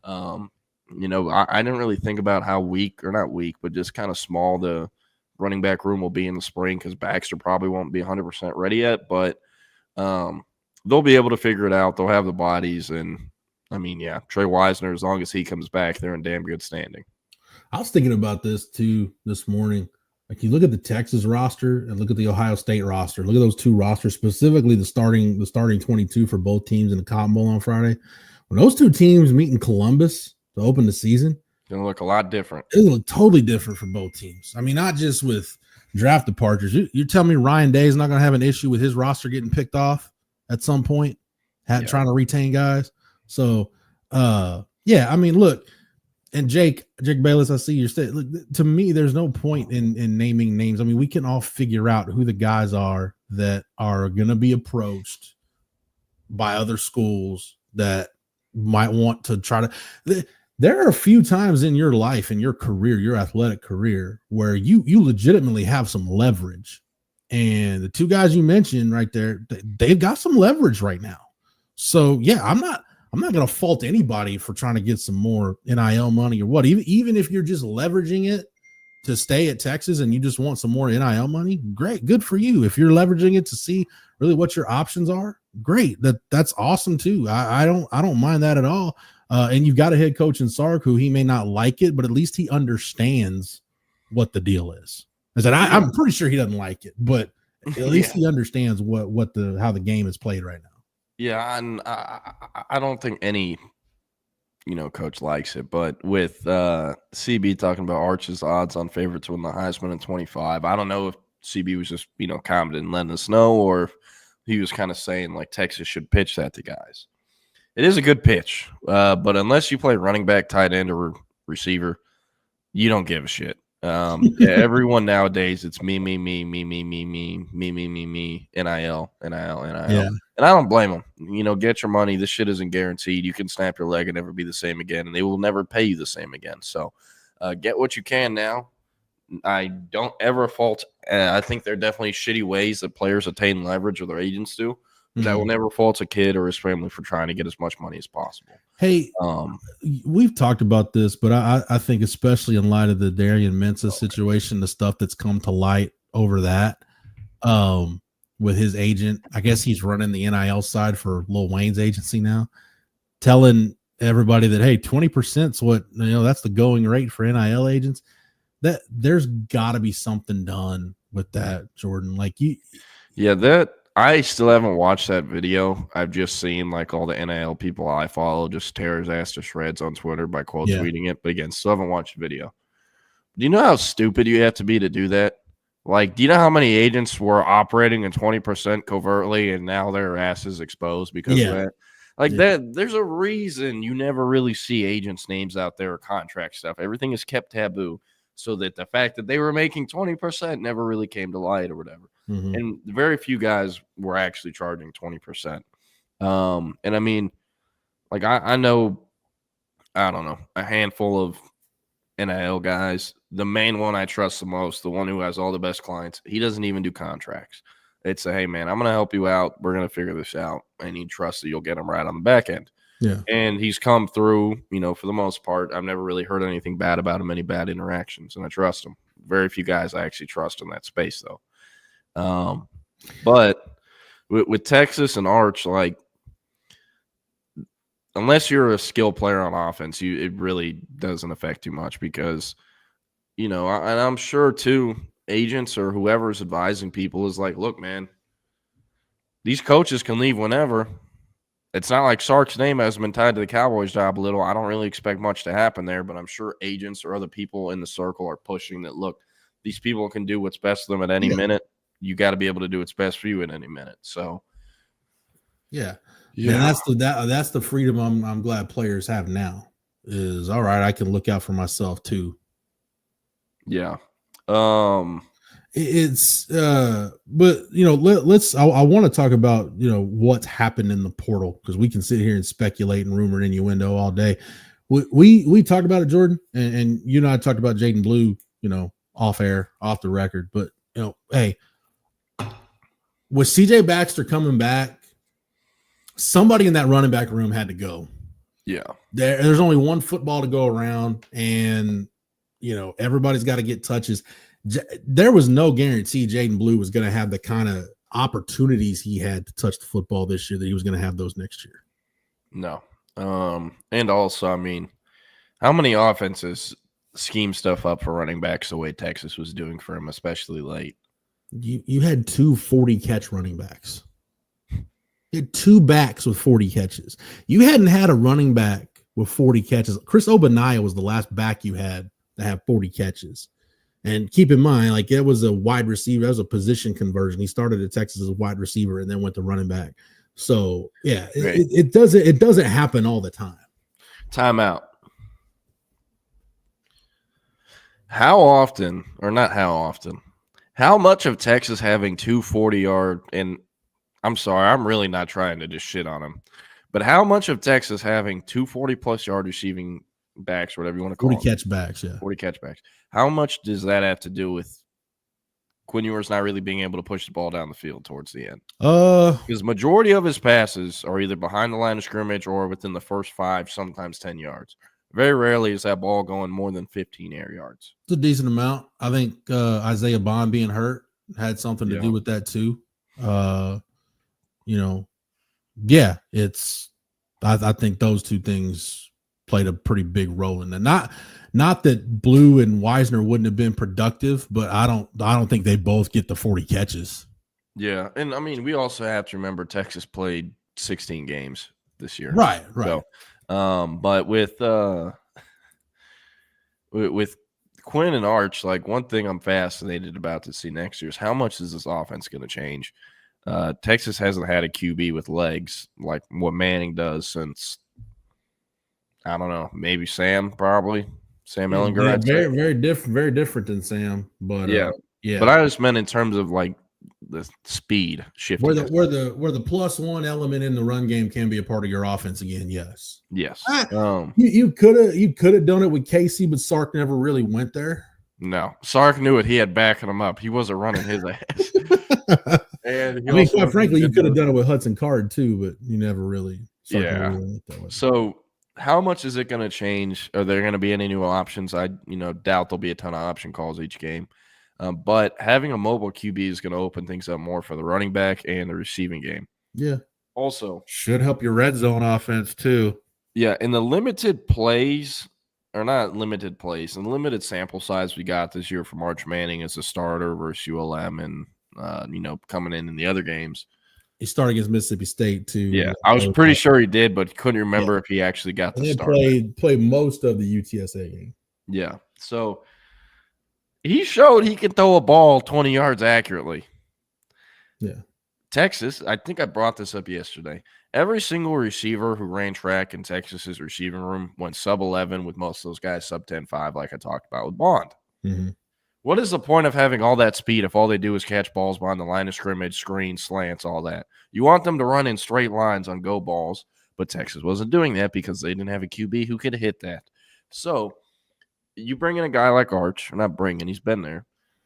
I didn't really think about how not weak, but just kind of small the running back room will be in the spring because Baxter probably won't be 100% ready yet, but they'll be able to figure it out. They'll have the bodies. And, Trey Wisner, as long as he comes back, they're in damn good standing. I was thinking about this too this morning. Like you look at the Texas roster and look at the Ohio State roster. Look at those 2 rosters, specifically the starting 22 for both teams in the Cotton Bowl on Friday. When those 2 teams meet in Columbus to open the season, it's going to look a lot different. It'll look totally different for both teams. Not just with draft departures. You're telling me Ryan Day is not going to have an issue with his roster getting picked off at some point, trying to retain guys. So, look, and Jake Bayless, I see your state. Look, to me, there's no point in naming names. We can all figure out who the guys are that are going to be approached by other schools that might want to try to. There are a few times in your life, in your career, your athletic career, where you legitimately have some leverage. And the 2 guys you mentioned right there, they've got some leverage right now. So yeah, I'm not going to fault anybody for trying to get some more NIL money or what. Even if you're just leveraging it to stay at Texas and you just want some more NIL money, great, good for you. If you're leveraging it to see really what your options are, great. That's awesome too. I don't mind that at all. And you've got a head coach in Sark who he may not like it, but at least he understands what the deal is. I said I'm pretty sure he doesn't like it, but at least he understands how the game is played right now. Yeah, and I don't think any, coach likes it. But with CB talking about Arch's odds on favorite to win the Heisman in 25, I don't know if CB was just, confident in letting us know, or if he was kind of saying like Texas should pitch that to guys. It is a good pitch, but unless you play running back, tight end, or receiver, you don't give a shit. Everyone nowadays, it's me, NIL. Yeah. And I don't blame them. Get your money. This shit isn't guaranteed. You can snap your leg and never be the same again, and they will never pay you the same again. So get what you can now. I don't ever fault. I think there are definitely shitty ways that players attain leverage or their agents do. But I will never fault a kid or his family for trying to get as much money as possible. Hey, we've talked about this, but I think especially in light of the Darian Mensah situation, the stuff that's come to light over that with his agent, I guess he's running the NIL side for Lil Wayne's agency now, telling everybody that, hey, 20% is what, that's the going rate for NIL agents. That there's got to be something done with that, Jordan. I still haven't watched that video. I've just seen like all the NIL people I follow just tear his ass to shreds on Twitter by quote tweeting it. But again, still haven't watched the video. Do you know how stupid you have to be to do that? Like, do you know how many agents were operating in 20% covertly and now their ass is exposed because of that? That, there's a reason you never really see agents' names out there or contract stuff. Everything is kept taboo. so that the fact that they were making 20% never really came to light or whatever. Mhm. And very few guys were actually charging 20%. And I mean, like I know, I don't know, a handful of NIL guys. The main one I trust the most, the one who has all the best clients, he doesn't even do contracts. It's a, hey, man, I'm going to help you out. We're going to figure this out. And he trusts that you'll get him right on the back end. Yeah. And he's come through, for the most part. I've never really heard anything bad about him, any bad interactions, and I trust him. Very few guys I actually trust in that space, though. But with Texas and Arch, like, unless you're a skill player on offense, it really doesn't affect too much because, and I'm sure, too, agents or whoever's advising people is like, look, man, these coaches can leave whenever. It's not like Sark's name has been tied to the Cowboys job a little. I don't really expect much to happen there, but I'm sure agents or other people in the circle are pushing that, look, these people can do what's best for them at any minute. You got to be able to do what's best for you at any minute. So, yeah. That's the freedom I'm glad players have now is, all right, I can look out for myself too. Yeah. It's but let's I want to talk about what's happened in the portal, because we can sit here and speculate and rumor and innuendo all day. We talked about it, Jordan, and you and I talked about Jaden Blue, off air, off the record. But hey, with CJ Baxter coming back, somebody in that running back room had to go. Yeah. There's only one football to go around, and everybody's got to get touches. There was no guarantee Jaden Blue was going to have the kind of opportunities he had to touch the football this year that he was going to have those next year. No. And also, I mean, how many offenses scheme stuff up for running backs the way Texas was doing for him, especially late? You had 2 40-catch running backs. You had 2 backs with 40 catches. You hadn't had a running back with 40 catches. Chris Ogbonnaya was the last back you had to have 40 catches. And keep in mind, like, it was a wide receiver. That was a position conversion. He started at Texas as a wide receiver and then went to running back. So, yeah, it doesn't happen all the time. Timeout. How often, or not how often, how much of Texas having 2 40-yard, and I'm sorry, I'm really not trying to just shit on him, but how much of Texas having 2 40-plus yard receiving backs, whatever you want to call 40 catch backs, yeah. 40 catch backs. How much does that have to do with Quinn Ewers not really being able to push the ball down the field towards the end? Because majority of his passes are either behind the line of scrimmage or within the first 5, sometimes 10 yards. Very rarely is that ball going more than 15 air yards. It's a decent amount. I think Isaiah Bond being hurt had something to do with that too. I think those two things played a pretty big role in that. Not that Blue and Wisner wouldn't have been productive, but I don't think they both get the 40 catches. Yeah, and I mean, we also have to remember Texas played 16 games this year. Right. So, but with Quinn and Arch, like, one thing I'm fascinated about to see next year is how much is this offense going to change. Texas hasn't had a QB with legs like what Manning does since, I don't know, maybe Sam Ehlinger. Yeah, very different than Sam, but yeah. But I just meant in terms of like the speed shifting. Where the +1 element in the run game can be a part of your offense again. Yes. You could have done it with Casey, but Sark never really went there. No, Sark knew it. He had backing him up. He wasn't running his ass. And quite frankly, you could have done it with Hudson Card too, but you never really. So how much is it going to change? Are there going to be any new options? I doubt there'll be a ton of option calls each game. But having a mobile QB is going to open things up more for the running back and the receiving game. Yeah. Also, should help your red zone offense too. Yeah, in the limited plays, or not limited plays, and limited sample size we got this year from Arch Manning as a starter versus ULM and, coming in the other games. He started against Mississippi State too. Yeah, I was pretty sure he did, but couldn't remember if he actually got the start. Played most of the UTSA game. Yeah, so he showed he can throw a ball 20 yards accurately. Yeah. Texas, I think I brought this up yesterday. Every single receiver who ran track in Texas's receiving room went sub 11 with most of those guys sub 10.5, like I talked about with Bond. Mm-hmm. What is the point of having all that speed if all they do is catch balls behind the line of scrimmage, screens, slants, all that? You want them to run in straight lines on go balls, but Texas wasn't doing that because they didn't have a QB who could hit that. So you bring in a guy like Arch, or not bring in, he's been there,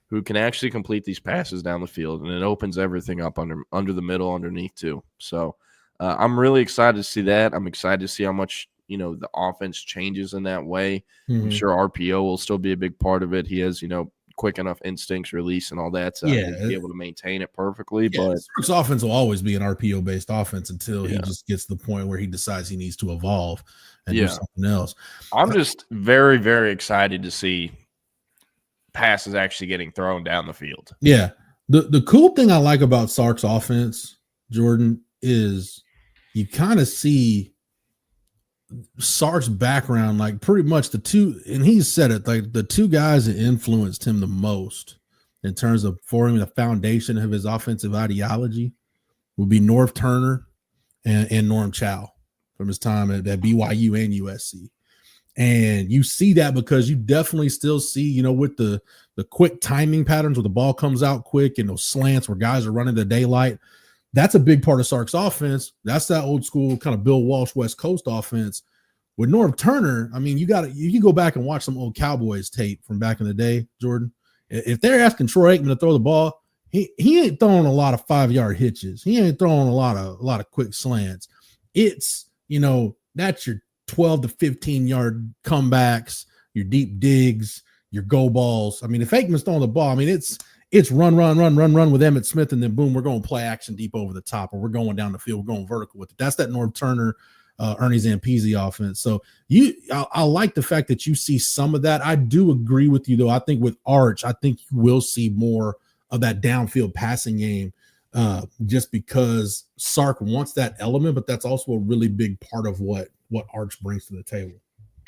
who can actually complete these passes down the field, and it opens everything up under the middle, underneath too. So I'm really excited to see that. I'm excited to see how much the offense changes in that way. Mm-hmm. I'm sure RPO will still be a big part of it. He has quick enough instincts, release, and all that to be able to maintain it perfectly. But Sark's offense will always be an RPO based offense until he just gets to the point where he decides he needs to evolve and do something else. I'm just very, very excited to see passes actually getting thrown down the field. Yeah. The cool thing I like about Sark's offense, Jordan, is you kind of see Sark's background, like pretty much the two, and he's said it, like the two guys that influenced him the most in terms of forming the foundation of his offensive ideology would be Norv Turner and Norm Chow from his time at BYU and USC. And you see that because you definitely still see, with the quick timing patterns where the ball comes out quick and those slants where guys are running the daylight. That's a big part of Sark's offense. That's that old school kind of Bill Walsh West Coast offense. With Norm Turner, I mean, you can go back and watch some old Cowboys tape from back in the day, Jordan. If they're asking Troy Aikman to throw the ball, he ain't throwing a lot of 5-yard hitches. He ain't throwing a lot of quick slants. It's, that's your 12 to 15-yard comebacks, your deep digs, your go balls. I mean, if Aikman's throwing the ball, I mean, it's run with Emmitt Smith, and then boom, we're going play action deep over the top, or we're going down the field, we're going vertical with it. That's that Norm Turner, Ernie Zampese offense. So I like the fact that you see some of that. I do agree with you, though. I think with Arch, I think you will see more of that downfield passing game, just because Sark wants that element, but that's also a really big part of what Arch brings to the table.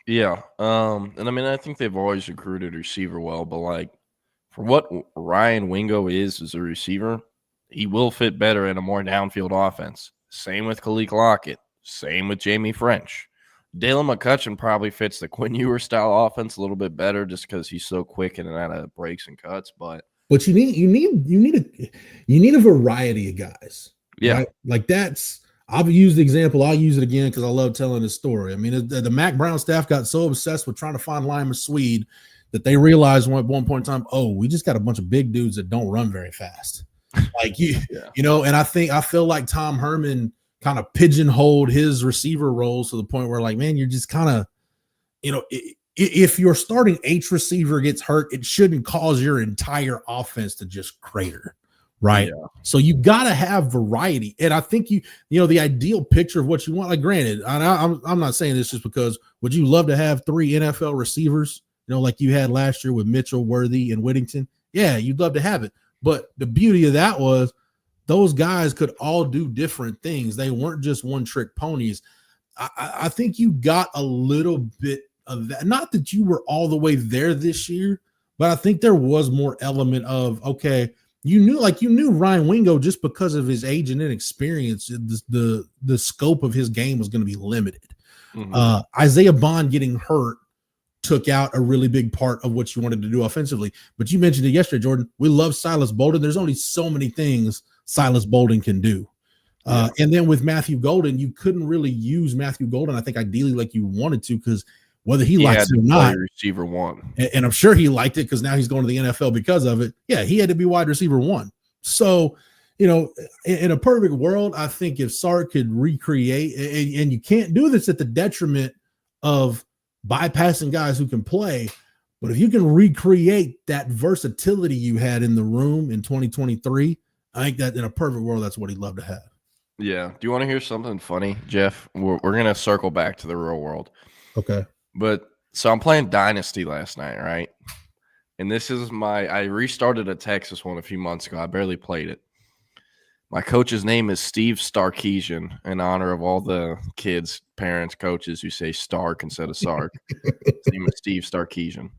Yeah. And I mean, I think they've always recruited receiver well, but like, for what Ryan Wingo is as a receiver, he will fit better in a more downfield offense. Same with Khalil Lockett. Same with Jamie French. Dalen McCutcheon probably fits the Quinn Ewers style offense a little bit better just because he's so quick in and out of breaks and cuts. But you need a variety of guys. Yeah, right? Like I've used the example. I'll use it again because I love telling this story. I mean, the Mac Brown staff got so obsessed with trying to find Lyman Swede that they realized at one point in time, we just got a bunch of big dudes that don't run very fast. Like and I feel like Tom Herman kind of pigeonholed his receiver roles to the point where, like, man, you're just kind of, if your starting H receiver gets hurt, it shouldn't cause your entire offense to just crater. Right. Yeah. So you got to have variety. And I think the ideal picture of what you want, like, granted, I'm not saying this just because, would you love to have 3 NFL receivers, like you had last year with Mitchell, Worthy, and Whittington? Yeah, you'd love to have it. But the beauty of that was those guys could all do different things. They weren't just one-trick ponies. I think you got a little bit of that. Not that you were all the way there this year, but I think there was more element of, okay, you knew Ryan Wingo just because of his age and inexperience, the scope of his game was going to be limited. Mm-hmm. Isaiah Bond getting hurt took out a really big part of what you wanted to do offensively. But you mentioned it yesterday, Jordan. We love Silas Bolden. There's only so many things Silas Bolden can do. And then with Matthew Golden, you couldn't really use Matthew Golden, I think, ideally like you wanted to, because whether he likes it or not, receiver 1. And I'm sure he liked it because now he's going to the NFL because of it. Yeah, he had to be wide receiver 1. So, in a perfect world, I think if Sark could recreate, and you can't do this at the detriment of bypassing guys who can play, but if you can recreate that versatility you had in the room in 2023, I think that in a perfect world, that's what he'd love to have. Yeah. Do you want to hear something funny, Jeff? We're going to circle back to the real world. Okay. But so I'm playing Dynasty last night, right? And this is I restarted a Texas one a few months ago. I barely played it. My coach's name is Steve Starkeesian, in honor of all the kids, parents, coaches who say Stark instead of Sark. His name is Steve Starkeesian.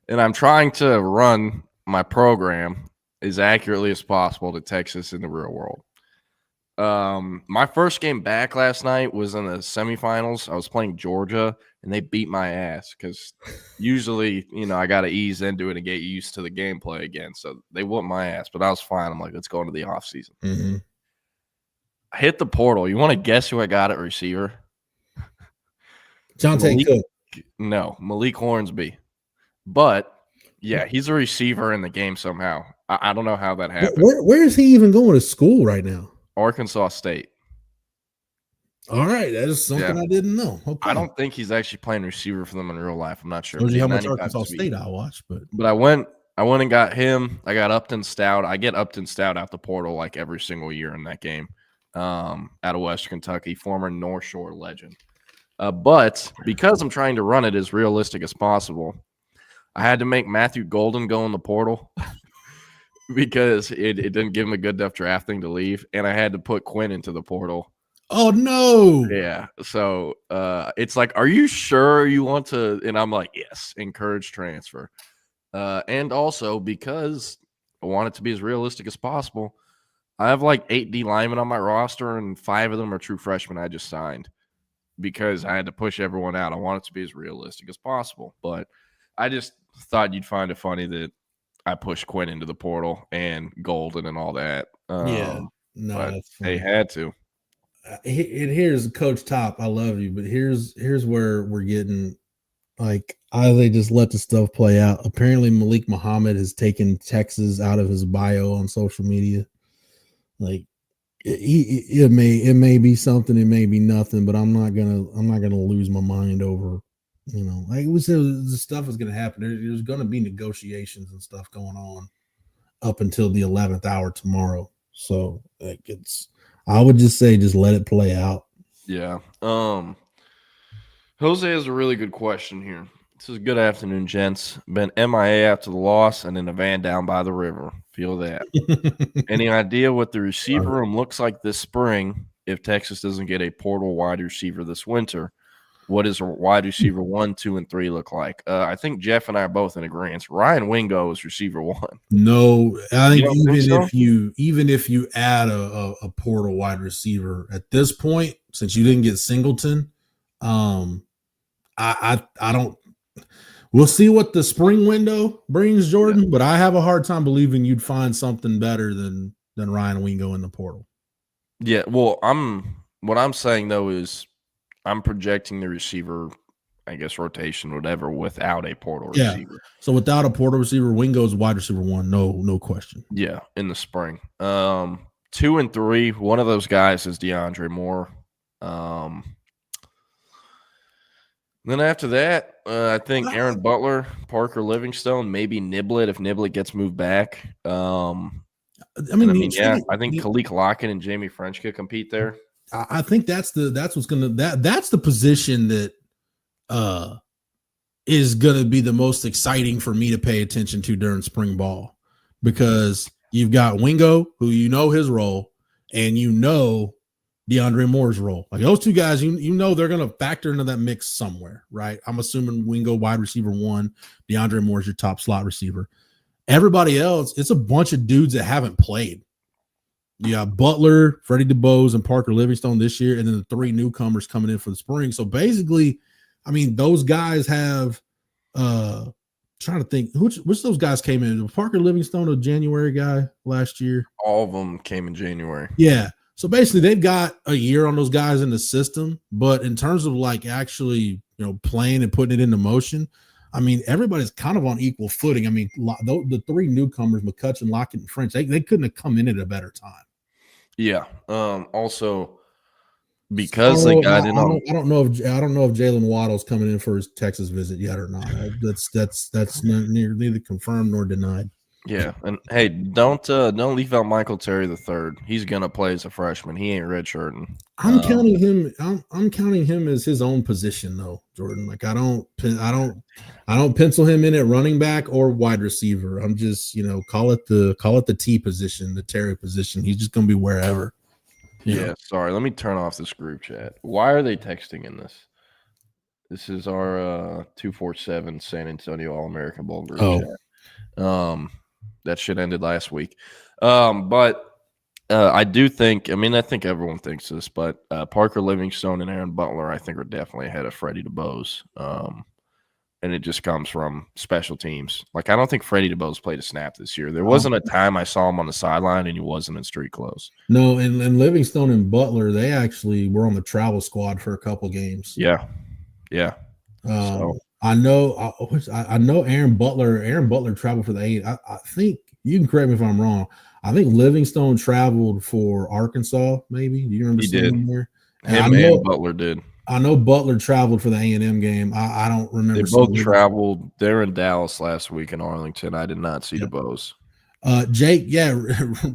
And I'm trying to run my program as accurately as possible to Texas in the real world. My first game back last night was in the semifinals. I was playing Georgia, and they beat my ass because usually, I got to ease into it and get used to the gameplay again. So they whooped my ass, but I was fine. I'm like, let's go into the offseason. Mm-hmm. I hit the portal. You want to guess who I got at receiver? Jonte Cook. No, Malik Hornsby. But, yeah, he's a receiver in the game somehow. I don't know how that happened. Where is he even going to school right now? Arkansas State. All right, that is something I didn't know. Okay. I don't think he's actually playing receiver for them in real life. I'm not sure. Shows you how much Arkansas State I watch, but I went and got him. I got Upton Stout. I get Upton Stout out the portal like every single year in that game. Out of Western Kentucky, former North Shore legend. But because I'm trying to run it as realistic as possible, I had to make Matthew Golden go in the portal because it didn't give him a good enough drafting to leave, and I had to put Quinn into the portal. Oh, no. Yeah. So it's like, are you sure you want to? And I'm like, yes, encourage transfer. And also because I want it to be as realistic as possible, I have like 8 D linemen on my roster, and 5 of them are true freshmen I just signed because I had to push everyone out. I want it to be as realistic as possible. But I just thought you'd find it funny that I pushed Quinn into the portal and Golden and all that. No, that's funny. They had to. Here's Coach Top. I love you, but here's where we're getting like they just let the stuff play out. Apparently, Malik Muhammad has taken Texas out of his bio on social media. Like it may be something, it may be nothing, but I'm not gonna lose my mind over. Like we said, the stuff is gonna happen. There's gonna be negotiations and stuff going on up until the 11th hour tomorrow. So like I would just say, just let it play out. Yeah. Jose has a really good question here. It says, good afternoon, gents. Been MIA after the loss and in a van down by the river. Feel that. Any idea what the receiver room looks like this spring if Texas doesn't get a portal wide receiver this winter? What does a wide receiver 1, 2, and 3 look like? I think Jeff and I are both in agreement. Ryan Wingo is receiver 1. No, I think even if you add a portal wide receiver at this point, since you didn't get Singleton, I don't. We'll see what the spring window brings, Jordan. Yeah. But I have a hard time believing you'd find something better than Ryan Wingo in the portal. Yeah, well, what I'm saying though is I'm projecting the receiver, I guess, rotation, whatever, without a portal receiver. So without a portal receiver, Wingo's wide receiver 1, no question. Yeah, in the spring. 2 and 3, one of those guys is DeAndre Moore. Then after that, I think Aaron Butler, Parker Livingstone, maybe Niblett if Niblett gets moved back. I think Khalil Lockett and Jamie French could compete there. I think that's the position that is gonna be the most exciting for me to pay attention to during spring ball, because you've got Wingo, who his role, and DeAndre Moore's role. Like those two guys, they're gonna factor into that mix somewhere, right? I'm assuming Wingo wide receiver 1, DeAndre Moore's your top slot receiver. Everybody else, it's a bunch of dudes that haven't played. You got Butler, Freddie DeBose, and Parker Livingstone this year, and then the 3 newcomers coming in for the spring. So basically, those guys have trying to think which those guys came in. Parker Livingstone, a January guy last year. All of them came in January. Yeah. So basically they've got a year on those guys in the system, but in terms of like actually, playing and putting it into motion, everybody's kind of on equal footing. The 3 newcomers, McCutcheon, Lockett, and French, they couldn't have come in at a better time. Yeah. Also, because they got in on, I don't know if Jalen Waddle's coming in for his Texas visit yet or not. That's neither confirmed nor denied. Yeah, and hey, don't leave out Michael Terry III. He's gonna play as a freshman. He ain't redshirting. I'm counting him. I'm counting him as his own position, though, Jordan. Like I don't pencil him in at running back or wide receiver. I'm just call it the T position, the Terry position. He's just gonna be wherever. Yeah. Sorry. Let me turn off this group chat. Why are they texting in this? This is our 247 San Antonio All-American Bowl group chat. That shit ended last week. But I do think, I think everyone thinks this, but Parker Livingstone and Aaron Butler, I think, are definitely ahead of Freddie DeBose. And it just comes from special teams. Like, I don't think Freddie DeBose played a snap this year. There wasn't a time I saw him on the sideline and he wasn't in street clothes. No, and Livingstone and Butler, they actually were on the travel squad for a couple games. Yeah. I know Aaron Butler traveled for the 8. I think, you can correct me if I'm wrong, I think Livingstone traveled for Arkansas, maybe. Do you remember seeing him there? And Butler did. I know Butler traveled for the A&M game. I don't remember. They both traveled. They're in Dallas last week in Arlington. I did not see DeBose. Jake,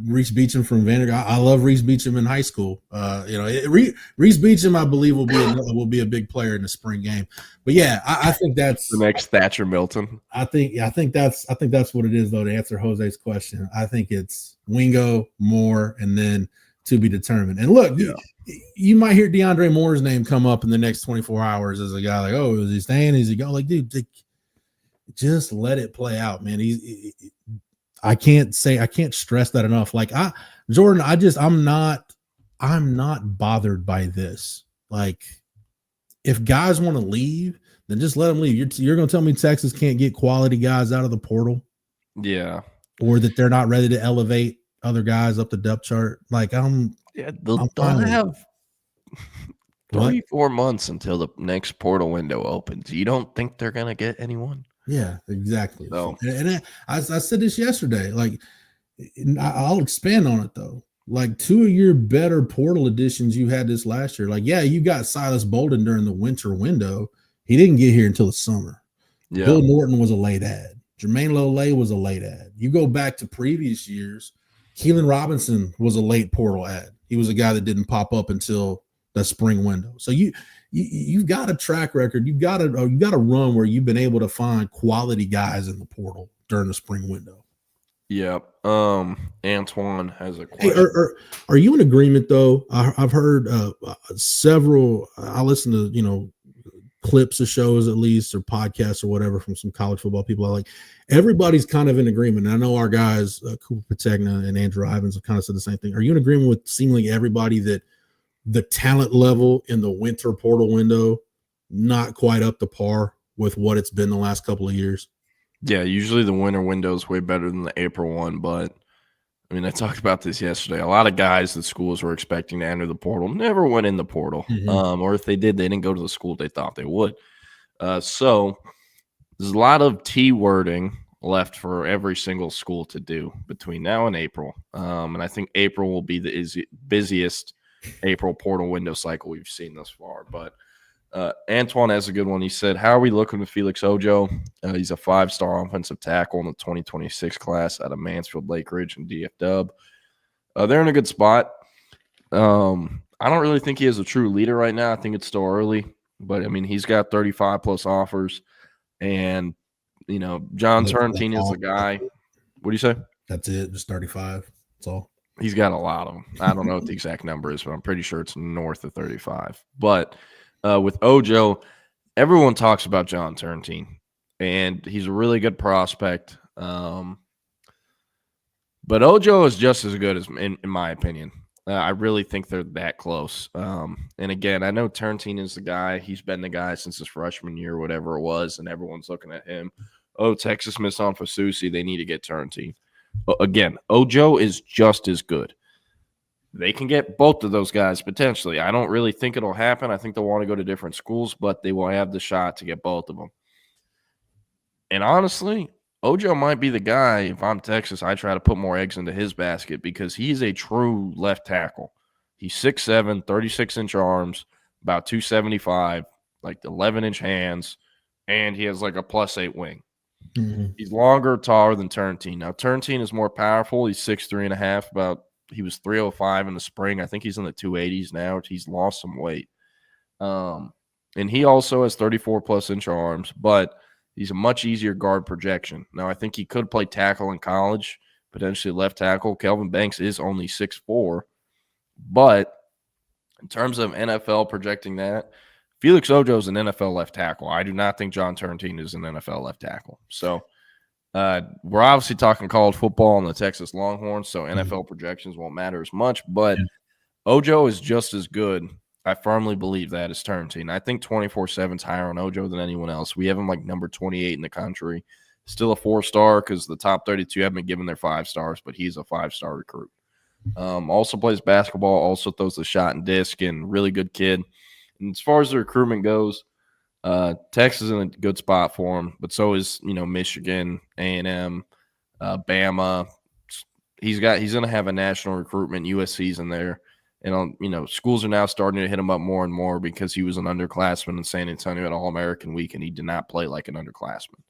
Reese Beecham from Vanderbilt. I love Reese Beecham in high school. Reese Beecham, I believe, will be a big player in the spring game. But yeah, I think that's the next Thatcher Milton. I think that's what it is, though. To answer Jose's question, I think it's Wingo, Moore, and then to be determined. And look, you might hear DeAndre Moore's name come up in the next 24 hours as a guy like, oh, is he staying? Is he going? Like, dude, just let it play out, man. I can't stress that enough. Like, Jordan, I'm not bothered by this. Like, if guys want to leave, then just let them leave. You're going to tell me Texas can't get quality guys out of the portal? Yeah. Or that they're not ready to elevate other guys up the depth chart? Like, they'll have 34 months until the next portal window opens. You don't think they're going to get anyone? Yeah, exactly. So, and I said this yesterday. Like, I'll expand on it though. Like, 2 of your better portal additions you had this last year. Like, yeah, you got Silas Bolden during the winter window. He didn't get here until the summer. Yeah. Bill Norton was a late ad. Jermaine Lole was a late ad. You go back to previous years, Keelan Robinson was a late portal ad. He was a guy that didn't pop up until the spring window. So you've got a track record. You've got a run where you've been able to find quality guys in the portal during the spring window. Yeah. Antoine has a question. Hey, are you in agreement though? I've heard several. I listen to clips of shows at least, or podcasts or whatever from some college football people. I like. Everybody's kind of in agreement. And I know our guys, Cooper Pategna and Andrew Ivins, have kind of said the same thing. Are you in agreement with seemingly everybody that the talent level in the winter portal window not quite up to par with what it's been the last couple of years? Yeah, usually the winter window is way better than the April one, but I talked about this yesterday. A lot of guys that schools were expecting to enter the portal never went in the portal, or if they did, they didn't go to the school they thought they would. So there's a lot of T wording left for every single school to do between now and April, and I think April will be the busiest April portal window cycle we've seen thus far. But Antoine has a good one. He said, how are we looking with Felix Ojo? He's a 5-star offensive tackle in the 2026 class out of Mansfield, Lake Ridge, and DF-Dub. They're in a good spot. I don't really think he is a true leader right now. I think it's still early. But, he's got 35-plus offers. And, John Turntine is the guy. What do you say? That's it, just 35. That's all. He's got a lot of them. I don't know what the exact number is, but I'm pretty sure it's north of 35. But with Ojo, everyone talks about John Turntine, and he's a really good prospect. But Ojo is just as good as, in my opinion. I really think they're that close. And again, I know Turntine is the guy. He's been the guy since his freshman year, whatever it was, and everyone's looking at him. Oh, Texas missed on Fasusi. They need to get Turntine. Again, Ojo is just as good. They can get both of those guys potentially. I don't really think it'll happen. I think they'll want to go to different schools, but they will have the shot to get both of them. And honestly, Ojo might be the guy, if I'm Texas, I try to put more eggs into his basket because he's a true left tackle. He's 6'7", 36-inch arms, about 275, like 11-inch hands, and he has like a +8 wing. Mm-hmm. He's longer, taller than Turntine. Now, Turntine is more powerful. He's 6'3.5", he was 305 in the spring. I think he's in the 280s now. He's lost some weight. And he also has 34-plus inch arms, but he's a much easier guard projection. Now, I think he could play tackle in college, potentially left tackle. Kelvin Banks is only 6'4", but in terms of NFL projecting that, Felix Ojo is an NFL left tackle. I do not think John Turntine is an NFL left tackle. So We're obviously talking college football and the Texas Longhorns, so NFL projections won't matter as much. But Ojo is just as good. I firmly believe that as Turntine. I think 24/7's higher on Ojo than anyone else. We have him like number 28 in the country. Still a 4-star because the top 32 haven't been given their 5 stars, but he's a 5-star recruit. Also plays basketball, also throws the shot and disc, and really good kid. And as far as the recruitment goes, Texas is in a good spot for him, but so is Michigan, A&M, Bama. He's going to have a national recruitment. USC's in there, and schools are now starting to hit him up more and more because he was an underclassman in San Antonio at All-American Week, and he did not play like an underclassman.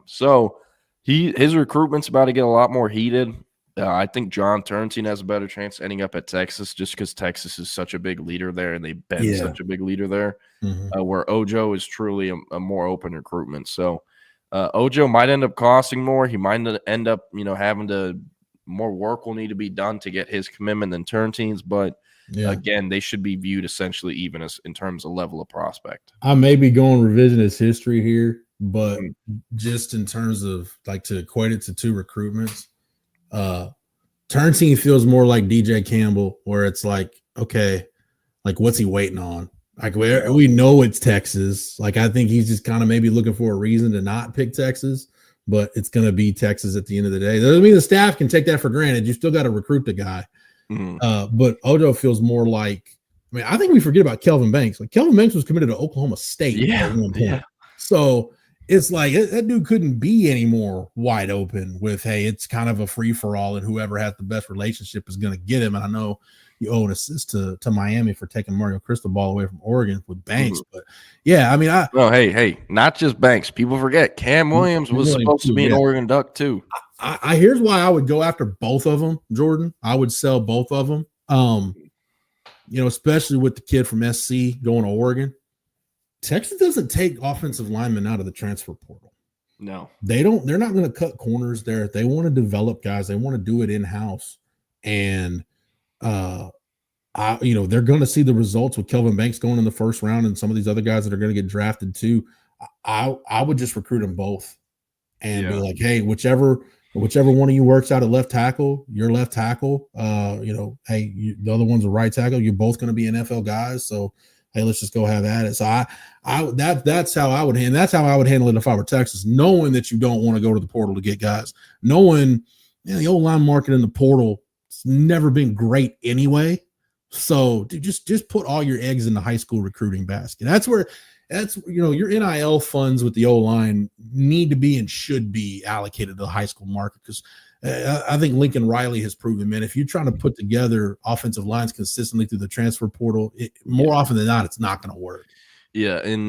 So his recruitment's about to get a lot more heated. I think John Turntine has a better chance ending up at Texas just because Texas is such a big leader there, and they've been such a big leader there, where Ojo is truly a more open recruitment. So Ojo might end up costing more. He might end up, having to more work will need to be done to get his commitment than Turntine's, but again, they should be viewed essentially even as in terms of level of prospect. I may be going revisionist history here, but just in terms of like to equate it to 2 recruitments, Turntine feels more like DJ Campbell, where it's like, okay, like what's he waiting on? Like we know it's Texas. Like I think he's just kind of maybe looking for a reason to not pick Texas, but it's going to be Texas at the end of the day. That doesn't mean the staff can take that for granted. You still got to recruit the guy. But Ojo feels more like, I think we forget about Kelvin Banks. Like Kelvin Banks was committed to Oklahoma State at one point. Yeah. So it's like that dude couldn't be any more wide open with, hey, it's kind of a free for all, and whoever has the best relationship is going to get him. And I know you owe an assist to Miami for taking Mario Cristobal away from Oregon with Banks, but hey, not just Banks. People forget Cam Williams was supposed to be an Oregon Duck too. I here's why I would go after both of them, Jordan. I would sell both of them. Especially with the kid from SC going to Oregon. Texas doesn't take offensive linemen out of the transfer portal. No, they don't. They're not going to cut corners there. They want to develop guys. They want to do it in-house. And, they're going to see the results with Kelvin Banks going in the first round and some of these other guys that are going to get drafted too. I would just recruit them both and be like, hey, whichever one of you works out at left tackle, you're left tackle. The other one's a right tackle. You're both going to be NFL guys. So, hey, let's just go have at it. So that's how I would handle. That's how I would handle it if I were Texas, knowing that you don't want to go to the portal to get guys. Knowing the old line market in the portal, it's never been great anyway. So dude, just put all your eggs in the high school recruiting basket. Your NIL funds with the O line need to be and should be allocated to the high school market because I think Lincoln Riley has proven, man, if you're trying to put together offensive lines consistently through the transfer portal, more often than not, it's not going to work. Yeah, and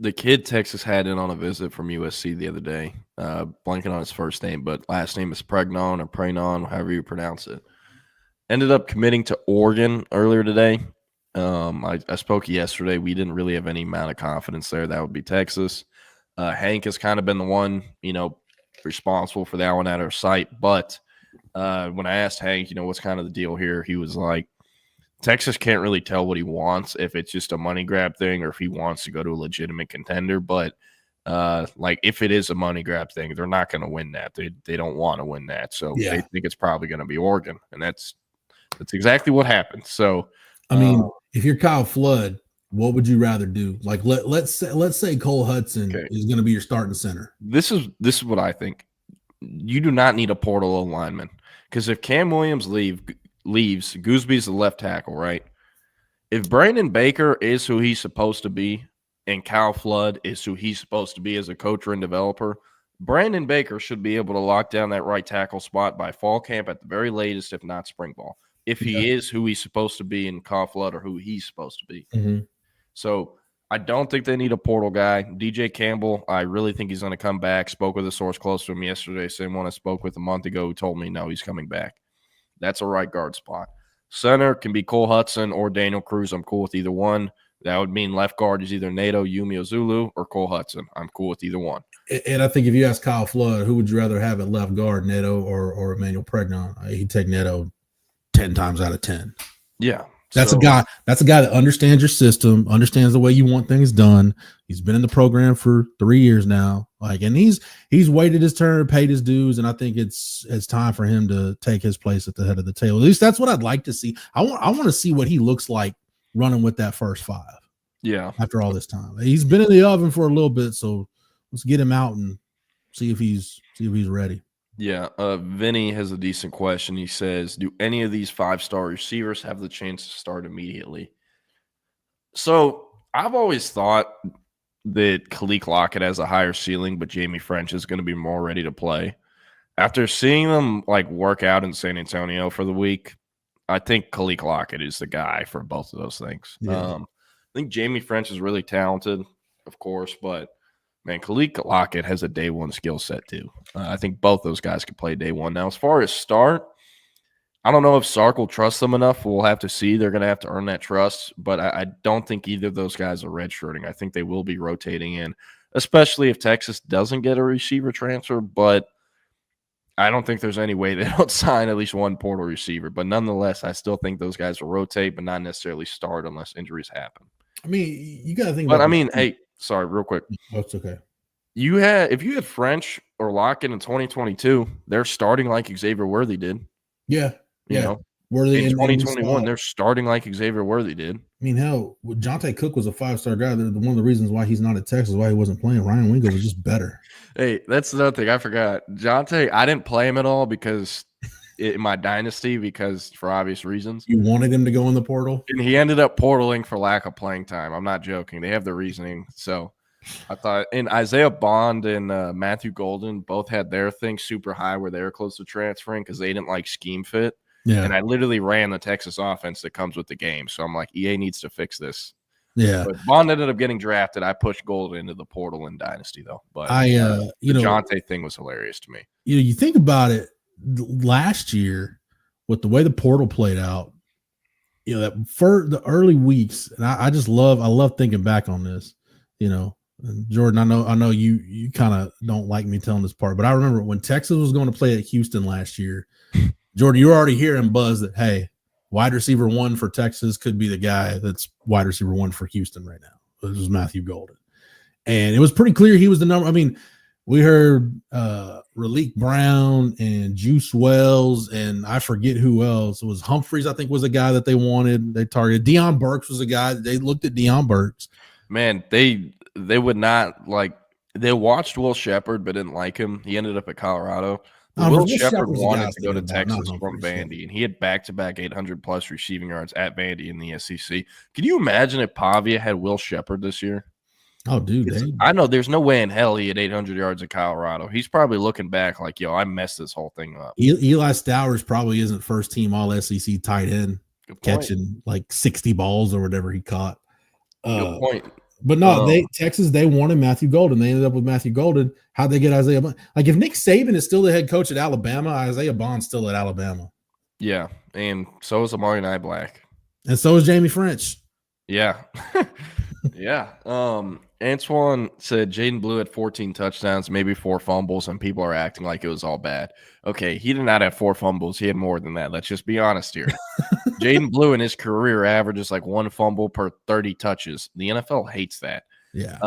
the kid Texas had in on a visit from USC the other day, blanking on his first name, but last name is Pregnon or Prenon, however you pronounce it. Ended up committing to Oregon earlier today. I spoke yesterday. We didn't really have any amount of confidence there. That would be Texas. Hank has kind of been the one, responsible for that one at our site. But when I asked Hank, what's kind of the deal here, he was like, Texas can't really tell what he wants, if it's just a money grab thing or if he wants to go to a legitimate contender. But if it is a money grab thing, they're not going to win that. They don't want to win that. So they think it's probably going to be Oregon. And that's exactly what happened. So, if you're Kyle Flood, what would you rather do? Like let's say Cole Hudson is going to be your starting center. This is what I think. You do not need a portal lineman because if Cam Williams leaves, Goosby's the left tackle, right? If Brandon Baker is who he's supposed to be and Kyle Flood is who he's supposed to be as a coach and developer, Brandon Baker should be able to lock down that right tackle spot by fall camp at the very latest, if not spring ball. If he is who he's supposed to be and Kyle Flood or who he's supposed to be. Mm-hmm. So I don't think they need a portal guy. DJ Campbell, I really think he's going to come back. Spoke with a source close to him yesterday. Same one I spoke with a month ago who told me, no, he's coming back. That's a right guard spot. Center can be Cole Hudson or Daniel Cruz. I'm cool with either one. That would mean left guard is either Nato, Yumi Ozulu, or Cole Hudson. I'm cool with either one. And I think if you ask Kyle Flood, who would you rather have at left guard, Nato or Emmanuel Pregnon? He'd take Nato 10 times out of 10. Yeah. That's a guy that understands your system, understands the way you want things done. He's been in the program for 3 years now. Like, and he's waited his turn, paid his dues, and I think it's time for him to take his place at the head of the table. At least that's what I'd like to see. I want to see what he looks like running with that first five. Yeah. After all this time, he's been in the oven for a little bit, so let's get him out and see if he's ready. Yeah. Vinny has a decent question. He says, do any of these 5-star receivers have the chance to start immediately? So I've always thought that Khalil Lockett has a higher ceiling, but Jamie French is going to be more ready to play. After seeing them like work out in San Antonio for the week, I think Khalil Lockett is the guy for both of those things. Yeah. I think Jamie French is really talented, of course, but man, Khalil Lockett has a day one skill set too. I think both those guys could play day one. Now, as far as start, I don't know if Sark will trust them enough. We'll have to see. They're going to have to earn that trust, but I don't think either of those guys are redshirting. I think they will be rotating in, especially if Texas doesn't get a receiver transfer, but I don't think there's any way they don't sign at least one portal receiver. But nonetheless, I still think those guys will rotate, but not necessarily start unless injuries happen. I mean, you got to think But about I mean, hey, sorry, real quick. That's okay. If you had French or Lockett in 2022, they're starting like Xavier Worthy did. Yeah. You know, Worthy in 2021, they're starting like Xavier Worthy did. I mean, hell, Jonte Cook was a 5-star guy. One of the reasons why he's not at Texas, why he wasn't playing. Ryan Wingo was just better. Hey, that's another thing I forgot. Jonte, I didn't play him at all because in my dynasty, because for obvious reasons. You wanted him to go in the portal? And he ended up portaling for lack of playing time. I'm not joking. They have the reasoning. So I thought, and Isaiah Bond and Matthew Golden both had their thing super high where they were close to transferring because they didn't like scheme fit. Yeah. And I literally ran the Texas offense that comes with the game. So I'm like, EA needs to fix this. Yeah. But Bond ended up getting drafted. I pushed Golden into the portal in Dynasty, though. But the Jonte thing was hilarious to me. You think about it last year with the way the portal played out, that for the early weeks, and I love thinking back on this, and Jordan, I know you kind of don't like me telling this part, but I remember when Texas was going to play at Houston last year, Jordan, you're already hearing buzz that, hey, wide receiver 1 for Texas could be the guy that's wide receiver 1 for Houston right now. This was Matthew Golden. And it was pretty clear he was the number. I mean, we heard Raleek Brown and Juice Wells, and I forget who else. It was Humphreys, I think, was a guy that they wanted. They targeted. Deion Burks was a guy. They looked at Deion Burks. Man, they would not like – they watched Will Shepard but didn't like him. He ended up at Colorado. Will Shepard wanted to go to Texas from Vandy, and he had back-to-back 800-plus receiving yards at Vandy in the SEC. Can you imagine if Pavia had Will Shepard this year? Oh, dude. I know there's no way in hell he had 800 yards at Colorado. He's probably looking back like, yo, I messed this whole thing up. Eli Stowers probably isn't first-team All-SEC tight end catching like 60 balls or whatever he caught. Good point. But no, Texas, they wanted Matthew Golden. They ended up with Matthew Golden. How'd they get Isaiah Bond? Like, if Nick Saban is still the head coach at Alabama, Isaiah Bond's still at Alabama. Yeah, and so is Amari Niblack. And so is Jamie French. Yeah. Yeah. Antoine said Jaden Blue had 14 touchdowns, maybe 4 fumbles, and people are acting like it was all bad. Okay, he did not have 4 fumbles. He had more than that. Let's just be honest here. Jaden Blue in his career averages like 1 fumble per 30 touches. The NFL hates that. Yeah.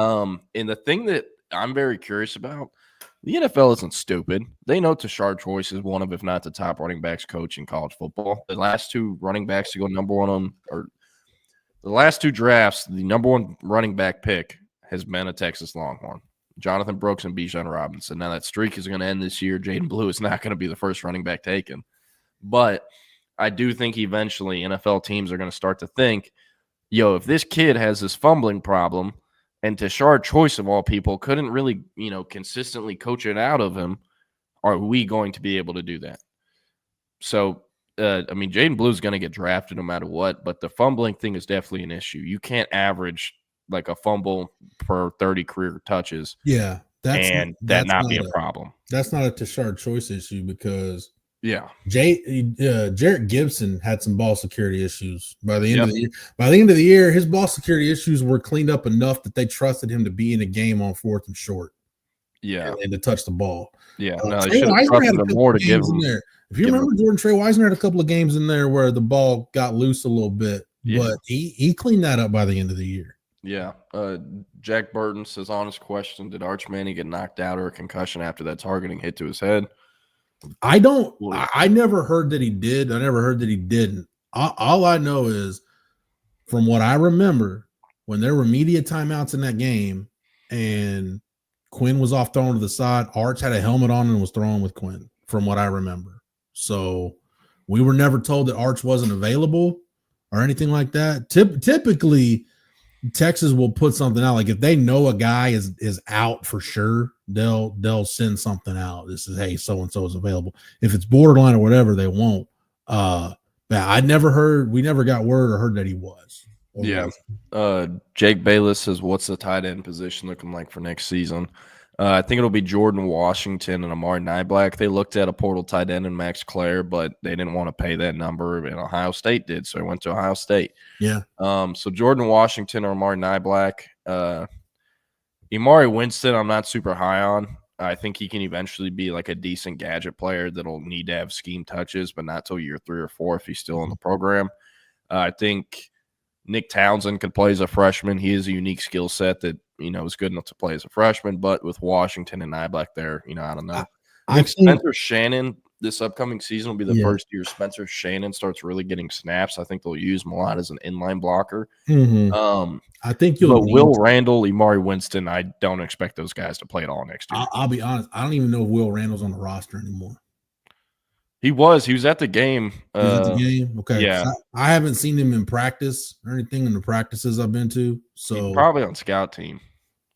And the thing that I'm very curious about, the NFL isn't stupid. They know Tashard Choice is one of, if not the top running backs coach in college football. The last 2 running backs to go number 1 on, or the last 2 drafts, the number 1 running back pick has been a Texas Longhorn. Jonathan Brooks and Bijan Robinson. Now that streak is going to end this year. Jaden Blue is not going to be the first running back taken. But I do think eventually NFL teams are going to start to think, yo, if this kid has this fumbling problem and Tashard Choice of all people couldn't really, consistently coach it out of him, are we going to be able to do that? So, Jaden Blue is going to get drafted no matter what, but the fumbling thing is definitely an issue. You can't average like a fumble per 30 career touches. Yeah. That not be a problem. That's not a Tashard Choice issue because Jarrett Gibson had some ball security issues by the end of the year. By the end of the year, his ball security issues were cleaned up enough that they trusted him to be in a game on 4th and short. Yeah. And to touch the ball. Yeah. No, they should have trusted him more to give him there. If you remember, Jordan Trey Wisner had a couple of games in there where the ball got loose a little bit, but he cleaned that up by the end of the year. Yeah. Jack Burton says, honest question, did Arch Manning get knocked out or a concussion after that targeting hit to his head? I never heard that he did. I never heard that he didn't. All I know is, from what I remember, when there were media timeouts in that game and Quinn was off throwing to the side, Arch had a helmet on and was throwing with Quinn, from what I remember. So we were never told that Arch wasn't available or anything like that. Typically, Texas will put something out. Like if they know a guy is out for sure, they'll send something out. This is, hey, so-and-so is available. If it's borderline or whatever, they won't. I never heard, we never got word or heard that he was. Yeah. Jake Bayless says, what's the tight end position looking like for next season? I think it'll be Jordan Washington and Amari Nyblack. They looked at a portal tight end in Max Clare, but they didn't want to pay that number, and Ohio State did, so he went to Ohio State. Yeah. So Jordan Washington or Amari Nyblack. Imari Winston, I'm not super high on. I think he can eventually be like a decent gadget player that'll need to have scheme touches, but not till year 3 or 4 if he's still in the program. I think Nick Townsend could play as a freshman. He has a unique skill set that, is good enough to play as a freshman, but with Washington and Nyblack there, I don't know. I think Spencer Shannon this upcoming season will be the first year Spencer Shannon starts really getting snaps. I think they'll use him a lot as an inline blocker. Mm-hmm. I think you'll Will Randall, Imari Winston, I don't expect those guys to play at all next year. I'll be honest. I don't even know if Will Randall's on the roster anymore. He was at the game. He was at the game? Okay. Yeah. I haven't seen him in practice or anything in the practices I've been to. So he's probably on scout team.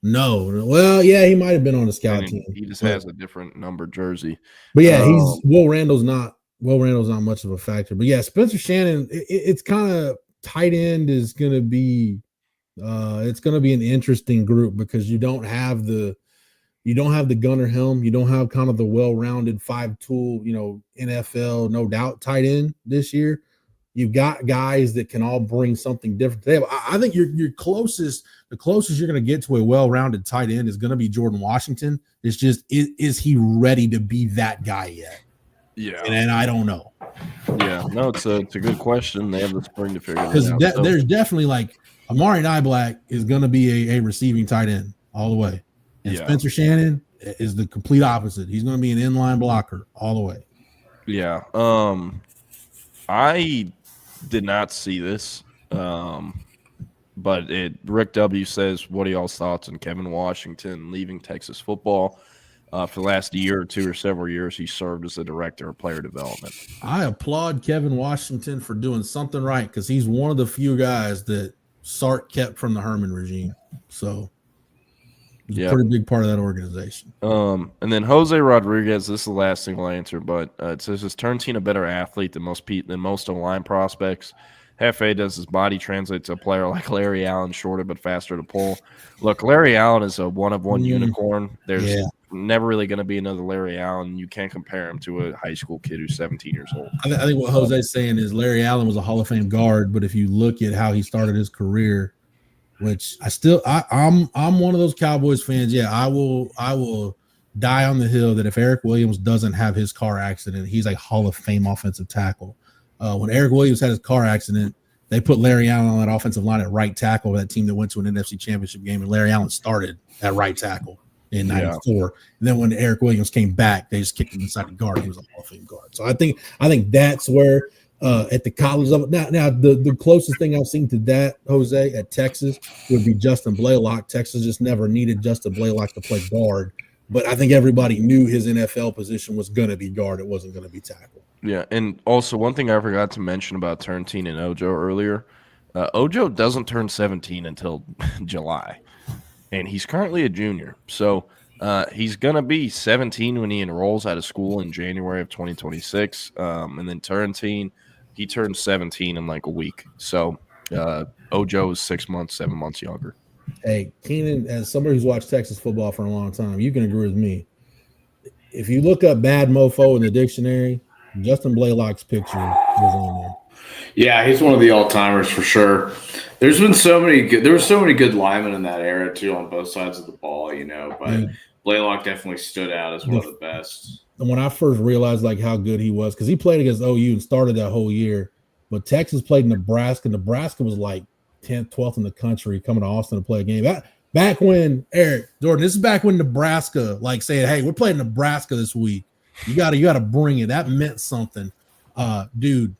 No. Well, yeah, he might have been on the scout team. He just has a different number jersey. But yeah, Will Randall's not much of a factor. But yeah, Spencer Shannon, it's kind of tight end is going to be it's going to be an interesting group because you don't have the gunner helm. You don't have kind of the well-rounded 5-tool, NFL, no doubt tight end this year. You've got guys that can all bring something different. I think the closest you're going to get to a well-rounded tight end is going to be Jordan Washington. It's just, is he ready to be that guy yet? Yeah. And I don't know. Yeah. No, it's a good question. They have the spring to figure that out. Because there's definitely like Amari Nyblack is going to be a receiving tight end all the way. And Spencer Shannon is the complete opposite. He's going to be an inline blocker all the way. Yeah. I did not see this, but Rick W. says, what are y'all's thoughts on Kevin Washington leaving Texas football? For the last year or 2 or several years, he served as the director of player development. I applaud Kevin Washington for doing something right because he's one of the few guys that Sark kept from the Herman regime. So he's a pretty big part of that organization. And then Jose Rodriguez, this is the last thing I'll answer, but it says, is Turntine a better athlete than most O-line prospects? Hefe, does his body translate to a player like Larry Allen, shorter but faster to pull? Look, Larry Allen is a one-of-one unicorn. There's never really going to be another Larry Allen. You can't compare him to a high school kid who's 17 years old. I think what Jose's saying is Larry Allen was a Hall of Fame guard, but if you look at how he started his career, which I'm one of those Cowboys fans. Yeah, I will die on the hill that if Eric Williams doesn't have his car accident, he's a Hall of Fame offensive tackle. When Eric Williams had his car accident, they put Larry Allen on that offensive line at right tackle, that team that went to an NFC Championship game, and Larry Allen started at right tackle in 94. And then when Eric Williams came back, they just kicked him inside the guard. He was a Hall of Fame guard. So I think that's where at the college level. Now the closest thing I've seen to that, Jose, at Texas would be Justin Blaylock. Texas just never needed Justin Blaylock to play guard. But I think everybody knew his NFL position was going to be guard. It wasn't going to be tackle. Yeah, and also one thing I forgot to mention about Turntine and Ojo earlier, Ojo doesn't turn 17 until July, and he's currently a junior. So he's going to be 17 when he enrolls out of school in January of 2026. And then Turntine, he turns 17 in like a week. So Ojo is 6 months, 7 months younger. Hey, Keenan, as somebody who's watched Texas football for a long time, you can agree with me. If you look up bad mofo in the dictionary, Justin Blaylock's picture was on there. Yeah, he's one of the all-timers for sure. There were so many good linemen in that era too on both sides of the ball, but Blaylock definitely stood out as one of the best. And when I first realized like how good he was, because he played against OU and started that whole year, but Texas played Nebraska. Nebraska was like 10th, 12th in the country coming to Austin to play a game. Back when, Eric, Jordan, this is back when Nebraska, like, saying, hey, we're playing Nebraska this week. You gotta bring it. That meant something. Dude,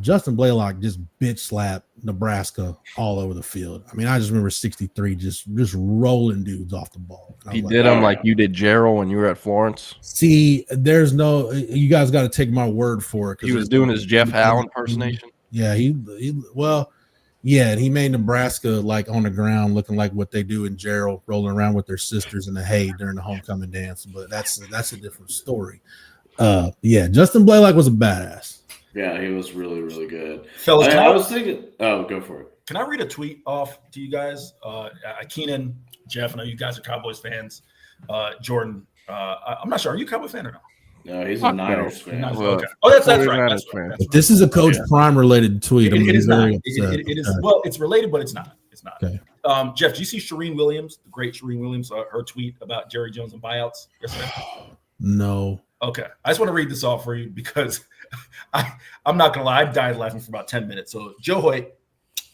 Justin Blaylock just bitch slapped Nebraska all over the field. I mean, I just remember 63 just rolling dudes off the ball. He did them like you did Gerald when you were at Florence. See, there's no, you guys got to take my word for it. He was doing his Jeff Howe impersonation. Yeah, and he made Nebraska like on the ground looking like what they do in Gerald, rolling around with their sisters in the hay during the homecoming dance. But that's a different story. Justin Blaylock was a badass. Yeah, he was really, really good. Fellas, I was thinking, go for it. Can I read a tweet off to you guys? Keenan, Jeff, I know you guys are Cowboys fans. Jordan, I'm not sure. Are you a Cowboy fan or no? No, he's a Niners fan. Okay. Oh, that's right. That's right. This is a Coach Prime related tweet. It is not. It is. Well, it's related, but it's not. It's not. Okay. Jeff, do you see Shireen Williams, the great Shireen Williams, her tweet about Jerry Jones and buyouts yesterday? No. Okay. I just want to read this off for you because I'm not going to lie. I died laughing for about 10 minutes. So Joe Hoyt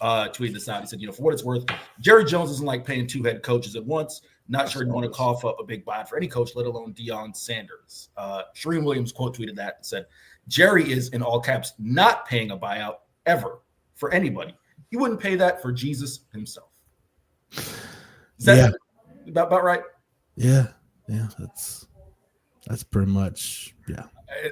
tweeted this out. He said, for what it's worth, Jerry Jones isn't like paying two head coaches at once. Not sure you want to cough up a big buyout for any coach, let alone Deion Sanders. Shireen Williams quote tweeted that and said, Jerry is, in all caps, not paying a buyout ever for anybody. He wouldn't pay that for Jesus himself. Is that about right? Yeah. That's pretty much, yeah.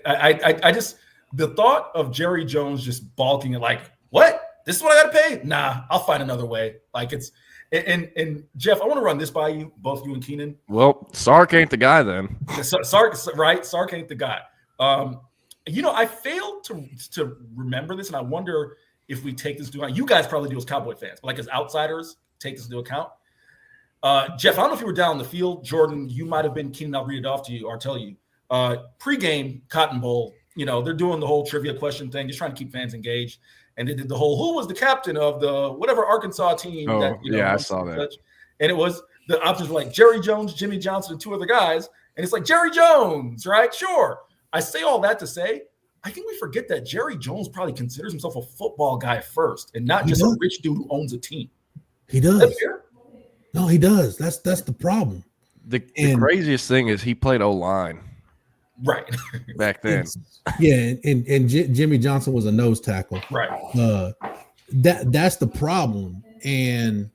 I just, the thought of Jerry Jones just balking at like, what? This is what I got to pay? Nah, I'll find another way. Like it's, and Jeff, I want to run this by you, both you and Keenan. Well, Sark ain't the guy then. Sark, right? Sark ain't the guy. I failed to remember this, and I wonder if we take this into account. You guys probably do as Cowboy fans, but like as outsiders, take this into account. Jeff, I don't know if you were down on the field. Jordan, you might have been. Keenan, I'll read it off to you or tell you. Pre-game Cotton Bowl, they're doing the whole trivia question thing, just trying to keep fans engaged. And they did the whole, who was the captain of the whatever Arkansas team? I saw that. And it was, the options were like Jerry Jones, Jimmy Johnson, and two other guys. And it's like, Jerry Jones, right? Sure. I say all that to say, I think we forget that Jerry Jones probably considers himself a football guy first and not just a rich dude who owns a team. He does. Is that fair? No, he does. That's the problem. The craziest thing is he played O-line. Right. Back then. And Jimmy Johnson was a nose tackle. Right. That's the problem. And,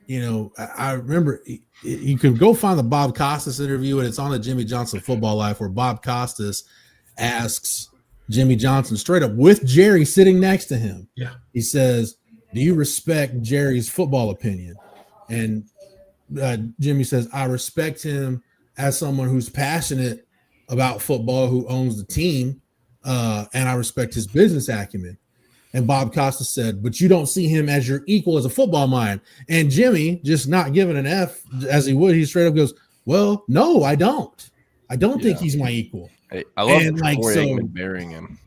I remember you can go find the Bob Costas interview, and it's on the Jimmy Johnson Football Life, where Bob Costas asks Jimmy Johnson straight up with Jerry sitting next to him. Yeah. He says, do you respect Jerry's football opinion? And Jimmy says, I respect him as someone who's passionate about football, who owns the team, and I respect his business acumen. And Bob Costa said, but you don't see him as your equal as a football mind. And Jimmy, just not giving an F as he would, he straight up goes, well, no, I don't. I don't think he's my equal. Hey, I love Troy Aikman burying him.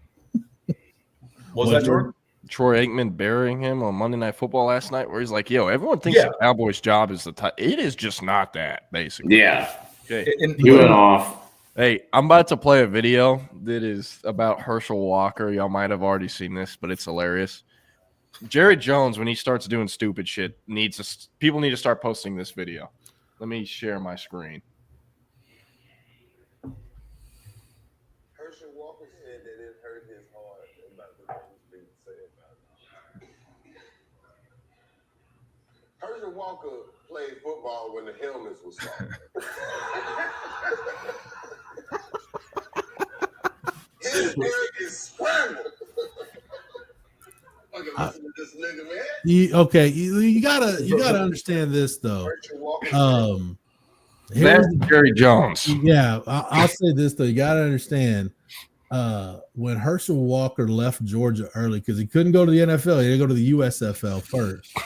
What was that, Jordan? Troy Aikman burying him on Monday Night Football last night, where he's like, yo, everyone thinks the Cowboys' job is it is just not that, basically. Yeah. Okay. He went off. Hey, I'm about to play a video that is about Herschel Walker. Y'all might have already seen this, but it's hilarious. Jerry Jones, when he starts doing stupid shit, people need to start posting this video. Let me share my screen. Herschel Walker said that it hurt his heart about the things being said about him. Herschel Walker played football when the helmets were soft. His word is scrambled. This nigga, man. You gotta understand this though. That's Jerry Jones. Yeah, I'll say this though. You gotta understand. When Herschel Walker left Georgia early because he couldn't go to the NFL, he had to go to the USFL first.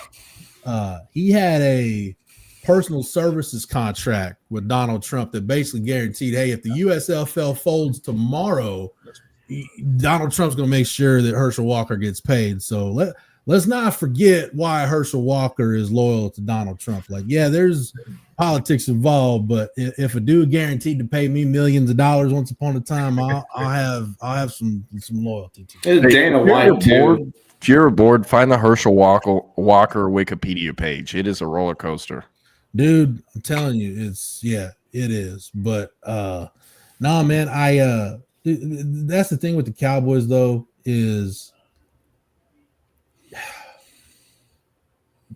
He had a personal services contract with Donald Trump that basically guaranteed, hey, if the USFL folds tomorrow, Donald Trump's going to make sure that Herschel Walker gets paid. So let's not forget why Herschel Walker is loyal to Donald Trump. Like, yeah, there's politics involved, but if a dude guaranteed to pay me millions of dollars once upon a time, I'll have some loyalty to him. Dana White too. If you're bored, find the Herschel Walker Wikipedia page. It is a roller coaster. Dude, I'm telling you, it is. But nah, man, that's the thing with the Cowboys though, is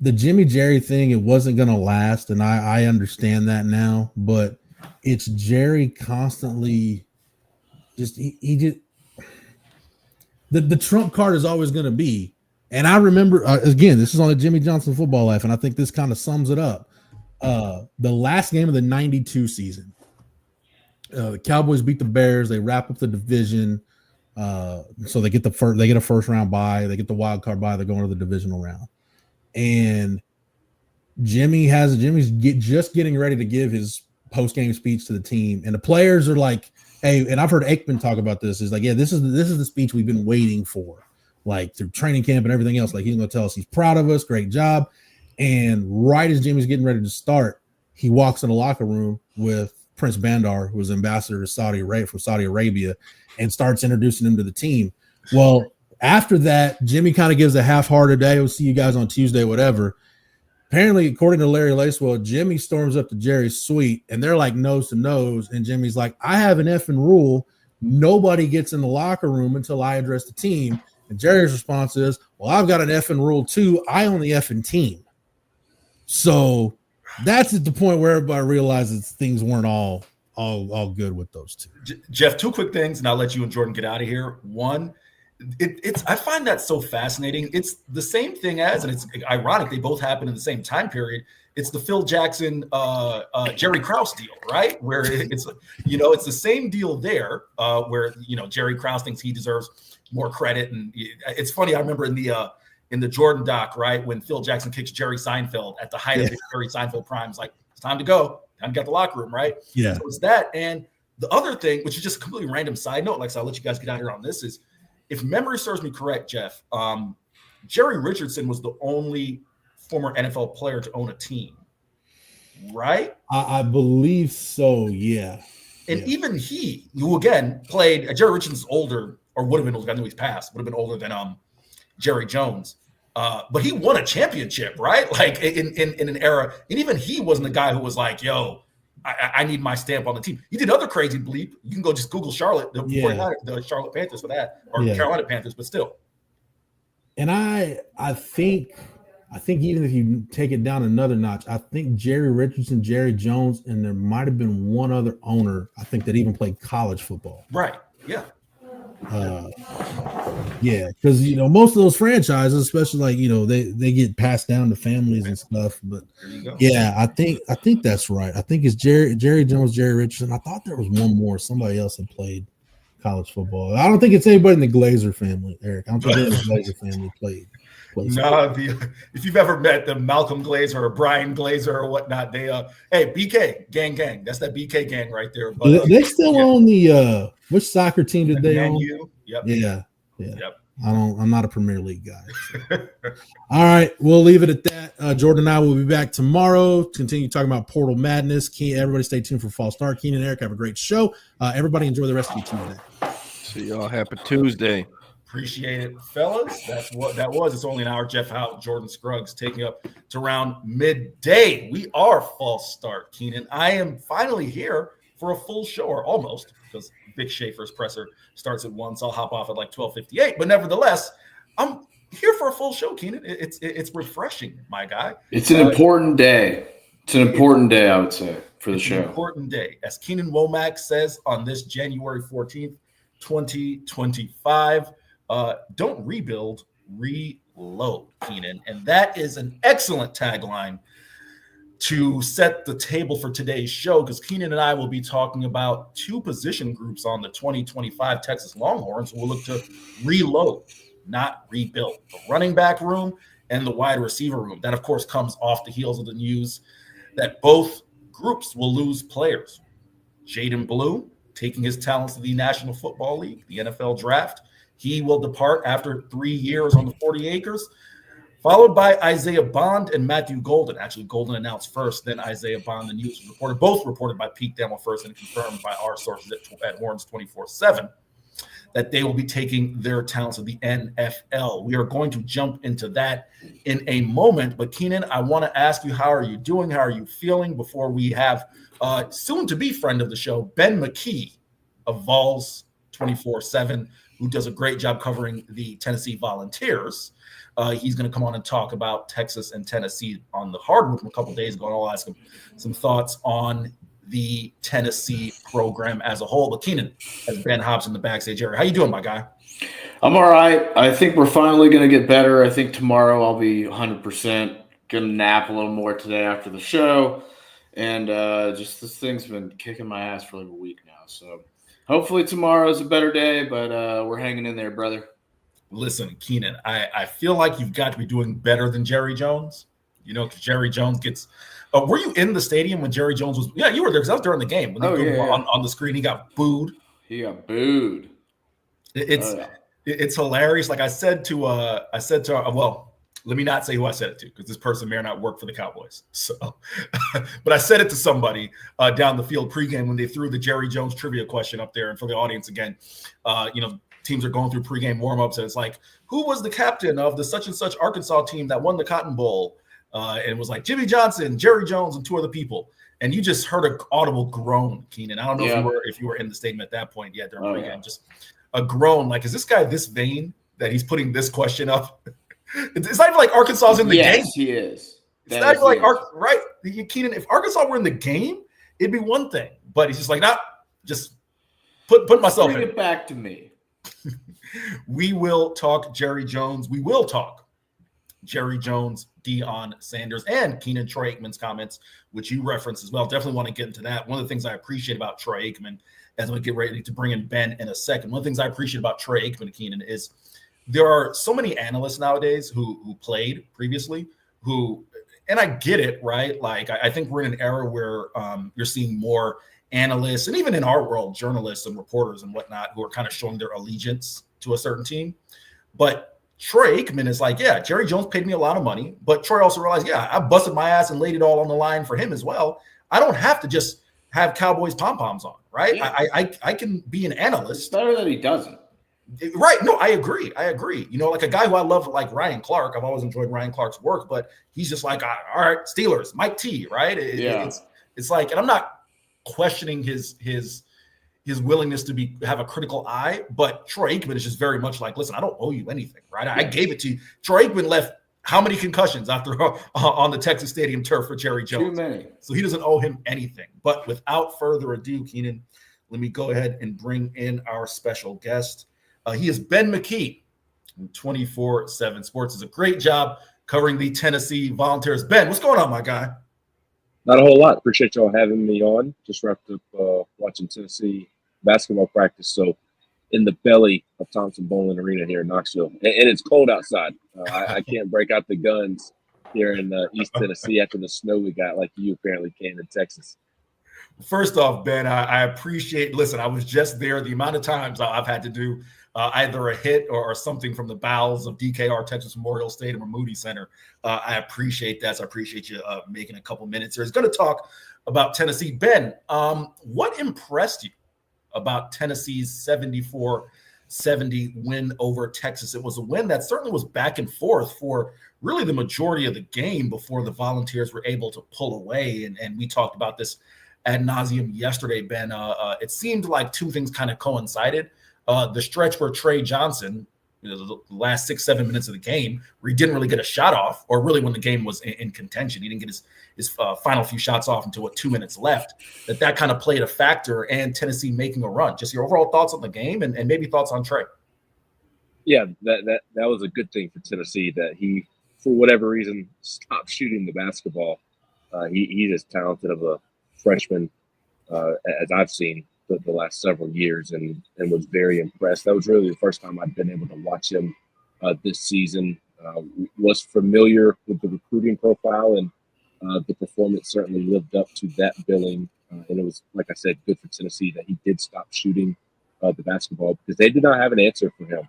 the Jimmy Jerry thing, it wasn't gonna last, and I understand that now, but it's Jerry constantly just he just the trump card is always gonna be. And I remember again, this is on the Jimmy Johnson Football Life, and I think this kind of sums it up. The last game of the 92 season, the Cowboys beat the Bears. They wrap up the division, so they get a first round bye. They get the wild card bye. They're going to the divisional round, and Jimmy's just getting ready to give his post game speech to the team, and the players are like, "Hey," and I've heard Aikman talk about this. Is like, "Yeah, this is the speech we've been waiting for, like through training camp and everything else. Like he's going to tell us he's proud of us, great job." And right as Jimmy's getting ready to start, he walks in the locker room with Prince Bandar, who was ambassador to Saudi Arabia, and starts introducing him to the team. Well, after that, Jimmy kind of gives a half-hearted, "Hey, we'll see you guys on Tuesday," whatever. Apparently, according to Larry Lacewell, Jimmy storms up to Jerry's suite, and they're like nose to nose, and Jimmy's like, "I have an effing rule. Nobody gets in the locker room until I address the team." And Jerry's response is, "Well, I've got an effing rule too. I own the effing team." So that's at the point where everybody realizes things weren't all good with those two. Jeff, two quick things, and I'll let you and Jordan get out of here. One, I find that so fascinating. It's the same thing as, and it's ironic, they both happen in the same time period. It's the Phil Jackson, Jerry Krause deal, right? Where it's the same deal there, where Jerry Krause thinks he deserves more credit, and it's funny. I remember in the Jordan doc, right, when Phil Jackson kicks Jerry Seinfeld at the height of Jerry Seinfeld prime, it's like, it's time to go. Time to get the locker room, right? Yeah. So it's that. And the other thing, which is just a completely random side note, so I'll let you guys get out here on this, is if memory serves me correct, Jeff, Jerry Richardson was the only former NFL player to own a team, right? I believe so, yeah. And even who again played, Jerry Richardson's older, or would have been older, I know he's passed, would have been older than Jerry Jones. But he won a championship, right? Like in an era, and even he wasn't the guy who was like, "Yo, I need my stamp on the team." He did other crazy bleep. You can go just Google Charlotte, the Charlotte Panthers for that, or Carolina Panthers, but still. And I think even if you take it down another notch, I think Jerry Richardson, Jerry Jones, and there might have been one other owner, I think, that even played college football. Right. Yeah. Because most of those franchises, especially like they get passed down to families and stuff. But yeah, I think that's right. I think it's Jerry Jones, Jerry Richardson. I thought there was one more. Somebody else had played college football. I don't think it's anybody in the Glazer family, Eric. I don't think the Glazer family played. No, if you've ever met the Malcolm Glazer or Brian Glazer or whatnot, they hey, BK gang. That's that BK gang right there. But they still own the which soccer team did they own? Yep. Yeah. Yep. I'm not a Premier League guy. So. All right, we'll leave it at that. Jordan and I will be back tomorrow. Continue talking about Portal Madness. Everybody stay tuned for False Start. Keenan and Eric have a great show. Everybody enjoy the rest of your Tuesday. See y'all. Happy Tuesday. Appreciate it, fellas. That's what that was. It's only an hour. Jeff Howe, Jordan Scruggs taking up to around midday. We are False Start, Keenan. I am finally here for a full show, or almost, because Vic Schaefer's presser starts at 1, so I'll hop off at like 12:58. But nevertheless, I'm here for a full show, Keenan. It's refreshing, my guy. It's an important day. It's an important day, I would say, for the show. An important day. As Keenan Womack says on this January 14th, 2025, don't rebuild, reload, Keenan. And that is an excellent tagline to set the table for today's show, because Keenan and I will be talking about two position groups on the 2025 Texas Longhorns who will look to reload, not rebuild. The running back room and the wide receiver room. That, of course, comes off the heels of the news that both groups will lose players. Jaden Blue, taking his talents to the National Football League, the NFL draft. He will depart after 3 years on the 40 acres, followed by Isaiah Bond and Matthew Golden. Actually, Golden announced first, then Isaiah Bond. The news was both reported by Pete Thamel first and confirmed by our sources at Horns 24/7. that they will be taking their talents to the NFL. We are going to jump into that in a moment. But Keenan, I want to ask you, how are you doing? How are you feeling before we have soon-to-be friend of the show, Ben McKee of Vols 24/7, who does a great job covering the Tennessee Volunteers. He's going to come on and talk about Texas and Tennessee on the hardwood from a couple days ago, and I'll ask him some thoughts on the Tennessee program as a whole. But Keenan, as Ben hops in the backstage area, how you doing, my guy? I'm all right. I think we're finally going to get better. I think tomorrow I'll be 100%. Going to nap a little more today after the show. And just this thing's been kicking my ass for like a week now. So hopefully tomorrow's a better day, but we're hanging in there, brother. Listen, Keenan, I feel like you've got to be doing better than Jerry Jones. You know, because Jerry Jones gets were you in the stadium when Jerry Jones was? Yeah, you were there because I was during the game. When they on the screen, he got booed. It's hilarious. Like I said to well, let me not say who I said it to because this person may or not work for the Cowboys. So, but I said it to somebody down the field pregame when they threw the Jerry Jones trivia question up there, and for the audience again, teams are going through pregame warmups, and it's like, who was the captain of the such and such Arkansas team that won the Cotton Bowl? And it was like Jimmy Johnson, Jerry Jones, and two other people. And you just heard an audible groan, Keenan. I don't know if you were in the stadium at that point yet during pregame. Just a groan. Like, is this guy this vain that he's putting this question up? It's not even like Arkansas's in the game. Yes, he is. It's not even like right, Keenan. If Arkansas were in the game, it'd be one thing. But he's just like, nah, just put myself in. Bring it back to me. We will talk Jerry Jones. We will talk Jerry Jones, Deion Sanders, and Keenan Troy Aikman's comments, which you referenced as well. Definitely want to get into that. One of the things I appreciate about Troy Aikman, as we get ready to bring in Ben in a second, one of the things I appreciate about Troy Aikman, Keenan, is there are so many analysts nowadays who played previously and I get it, right? Like, I think we're in an era where you're seeing more analysts, and even in our world, journalists and reporters and whatnot, who are kind of showing their allegiance to a certain team. But Troy Aikman is like, yeah, Jerry Jones paid me a lot of money, but Troy also realized, yeah, I busted my ass and laid it all on the line for him as well. I don't have to just have Cowboys pom-poms on, right? Yeah. I can be an analyst. It's better that he doesn't. Right. No, I agree. You know, like a guy who I love, like Ryan Clark. I've always enjoyed Ryan Clark's work, but he's just like, all right, Steelers, Mike T, right? It's like, and I'm not questioning his willingness to have a critical eye, but Troy Aikman is just very much like, listen, I don't owe you anything, right? I gave it to you. Troy Aikman left how many concussions after on the Texas Stadium turf for Jerry Jones? Too many. So he doesn't owe him anything. But without further ado, Keenan, let me go ahead and bring in our special guest. He is Ben McKee from 24/7 Sports. Does a great job covering the Tennessee Volunteers. Ben, what's going on, my guy? Not a whole lot. Appreciate y'all having me on. Just wrapped up watching Tennessee basketball practice. So in the belly of Thompson Bowling Arena here in Knoxville. And it's cold outside. I can't break out the guns here in East Tennessee after the snow we got like you apparently can in Texas. First off, Ben, I appreciate – listen, I was just there. The amount of times I've had to do either a hit or something from the bowels of DKR, Texas Memorial Stadium, or Moody Center. I appreciate that. So I appreciate you making a couple minutes here. He's going to talk about Tennessee. Ben, what impressed you about Tennessee's 74-70 win over Texas? It was a win that certainly was back and forth for really the majority of the game before the Volunteers were able to pull away. And we talked about this ad nauseum yesterday, Ben. It seemed like two things kind of coincided. The stretch where Trey Johnson, the last 6-7 minutes of the game, where he didn't really get a shot off, or really when the game was in contention, he didn't get his final few shots off until 2 minutes left. That kind of played a factor, and Tennessee making a run. Just your overall thoughts on the game, and maybe thoughts on Trey. Yeah, that was a good thing for Tennessee that he, for whatever reason, stopped shooting the basketball. He's as talented of a freshman as I've seen the last several years, and was very impressed. That was really the first time I'd been able to watch him this season. Was familiar with the recruiting profile, and the performance certainly lived up to that billing. And it was, like I said, good for Tennessee that he did stop shooting the basketball, because they did not have an answer for him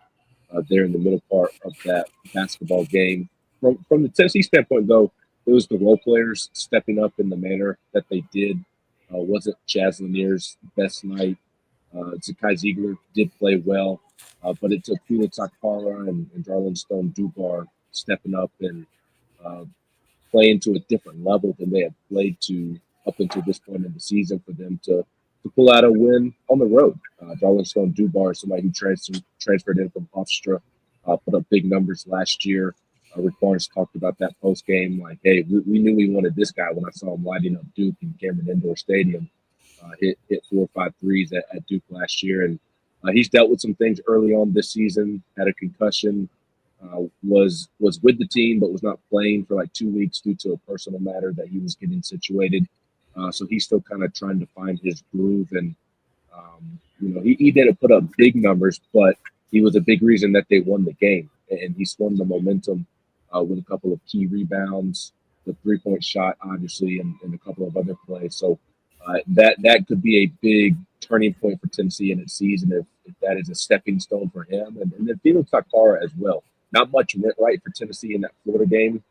there in the middle part of that basketball game. From the Tennessee standpoint, though, it was the role players stepping up in the manner that they did. Wasn't Jazz Lanier's best night. Zakai Ziegler did play well. But it took Felix Akpara and Darlin Stone-Dubar stepping up and playing to a different level than they had played to up until this point in the season for them to pull out a win on the road. Darlin Stone-Dubar, somebody who transferred in from Hofstra, put up big numbers last year. Rick Barnes talked about that post game, like, hey, we knew we wanted this guy when I saw him lighting up Duke in Cameron Indoor Stadium. Hit 4 or 5 threes at Duke last year, and he's dealt with some things early on this season. Had a concussion, was with the team but was not playing for like 2 weeks due to a personal matter that he was getting situated. So he's still kind of trying to find his groove, and he didn't put up big numbers, but he was a big reason that they won the game, and he swung the momentum with a couple of key rebounds, the 3-point shot, obviously, and a couple of other plays. So that could be a big turning point for Tennessee in its season if that is a stepping stone for him. And then Felix Akpara as well. Not much went right for Tennessee in that Florida game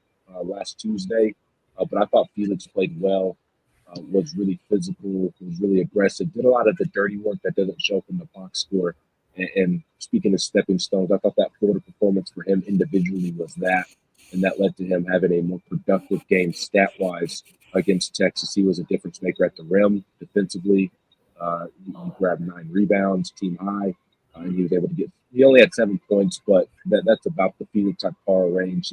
last Tuesday, but I thought Felix played well, was really physical, was really aggressive, did a lot of the dirty work that doesn't show up in the box score. And speaking of stepping stones, I thought that Florida performance for him individually was that, and that led to him having a more productive game stat-wise against Texas. He was a difference maker at the rim defensively. He grabbed 9 rebounds, team high, and he was able to he only had 7 points, but that's about the Felix Akpara range.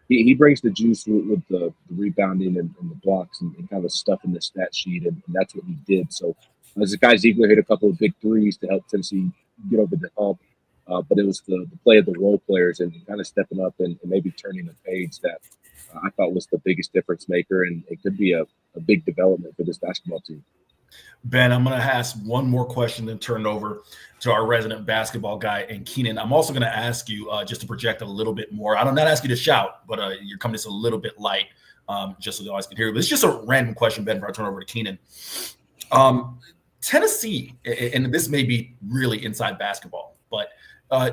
He brings the juice with the rebounding and the blocks and kind of stuff in the stat sheet, and that's what he did. So as a guy, Ziegler hit a couple of big threes to help Tennessee get over the hump, but it was the play of the role players and kind of stepping up and maybe turning the page that I thought was the biggest difference maker, and it could be a big development for this basketball team. Ben, I'm going to ask one more question, then turn it over to our resident basketball guy, and Keenan. I'm also going to ask you just to project a little bit more. I don't not ask you to shout, but you're coming just a little bit light, just so the audience can hear you. But it's just a random question, Ben, before I turn over to Keenan. Tennessee, and this may be really inside basketball, but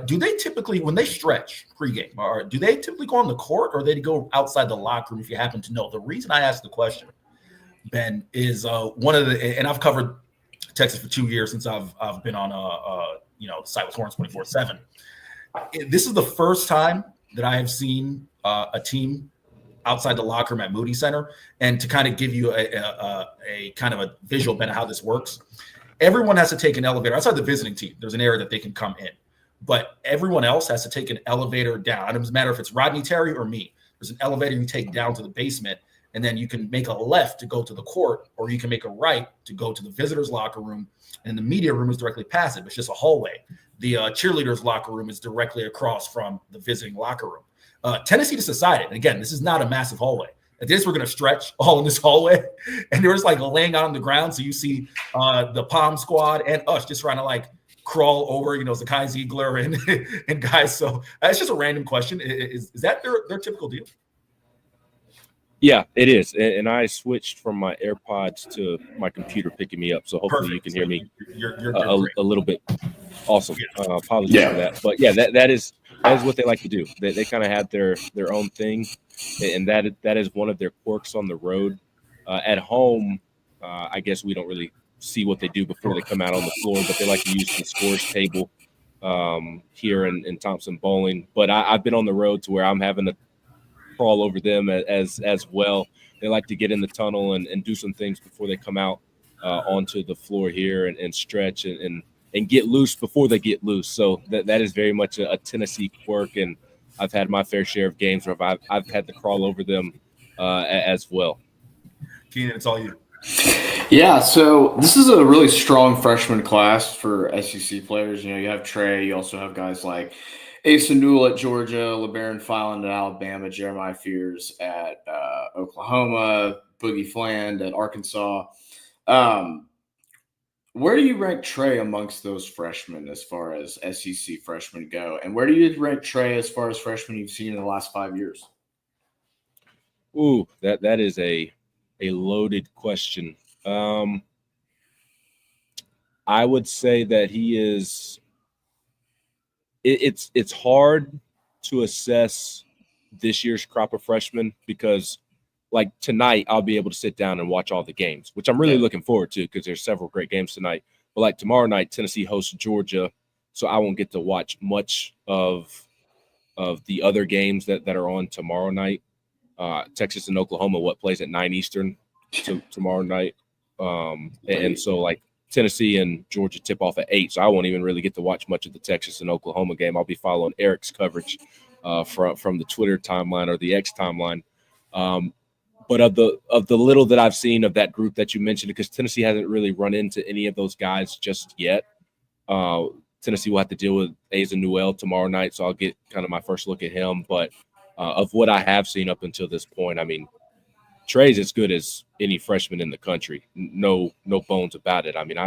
do they typically, when they stretch pregame, or do they typically go on the court, or they go outside the locker room, if you happen to know? The reason I asked the question, Ben, is one of the, and I've covered Texas for 2 years since I've been on the site with Horns 24/7. This is the first time that I have seen a team outside the locker room at Moody Center, and to kind of give you a kind of a visual, Ben, of how this works. Everyone has to take an elevator outside the visiting team. There's an area that they can come in, but everyone else has to take an elevator down. It doesn't matter if it's Rodney, Terry, or me. There's an elevator you take down to the basement, and then you can make a left to go to the court, or you can make a right to go to the visitors' locker room, and the media room is directly past it. It's just a hallway. The cheerleaders' locker room is directly across from the visiting locker room. Tennessee just decided, and again, this is not a massive hallway. At this, we're going to stretch all in this hallway, and they were just like laying out on the ground. So you see the Palm Squad and us just trying to like crawl over, Zakai Ziegler and guys. So it's just a random question. Is that their typical deal? Yeah, it is. And I switched from my AirPods to my computer picking me up. So hopefully you can hear me a little bit. Awesome. Apologies for that. But yeah, that is what they like to do. They kind of have their own thing. And that is one of their quirks on the road. At home, I guess we don't really see what they do before they come out on the floor, but they like to use the scores table here in Thompson Bowling. But I've been on the road to where I'm having to crawl over them as well. They like to get in the tunnel and do some things before they come out onto the floor here and stretch and get loose before they get loose. So that is very much a Tennessee quirk, and I've had my fair share of games where I've had to crawl over them as well. Keenan, it's all you. Yeah, so this is a really strong freshman class for SEC players. You have Trey. You also have guys like Ace Newell at Georgia, LeBaron Filan at Alabama, Jeremiah Fears at Oklahoma, Boogie Fland at Arkansas. Where do you rank Trey amongst those freshmen as far as SEC freshmen go? And where do you rank Trey as far as freshmen you've seen in the last 5 years? Ooh, that is a loaded question. I would say that he is – it's hard to assess this year's crop of freshmen because, like, tonight I'll be able to sit down and watch all the games, which I'm really looking forward to because there's several great games tonight. But, like, tomorrow night, Tennessee hosts Georgia. so I won't get to watch much of the other games that are on tomorrow night. Texas and Oklahoma, what plays at 9 Eastern tomorrow night. And so like Tennessee and Georgia tip off at 8. So I won't even really get to watch much of the Texas and Oklahoma game. I'll be following Eric's coverage from the Twitter timeline or the X timeline. But of the little that I've seen of that group that you mentioned, because Tennessee hasn't really run into any of those guys just yet. Tennessee will have to deal with Asa Newell tomorrow night, so I'll get kind of my first look at him. But of what I have seen up until this point, I mean, Trey's as good as any freshman in the country. No bones about it. I mean,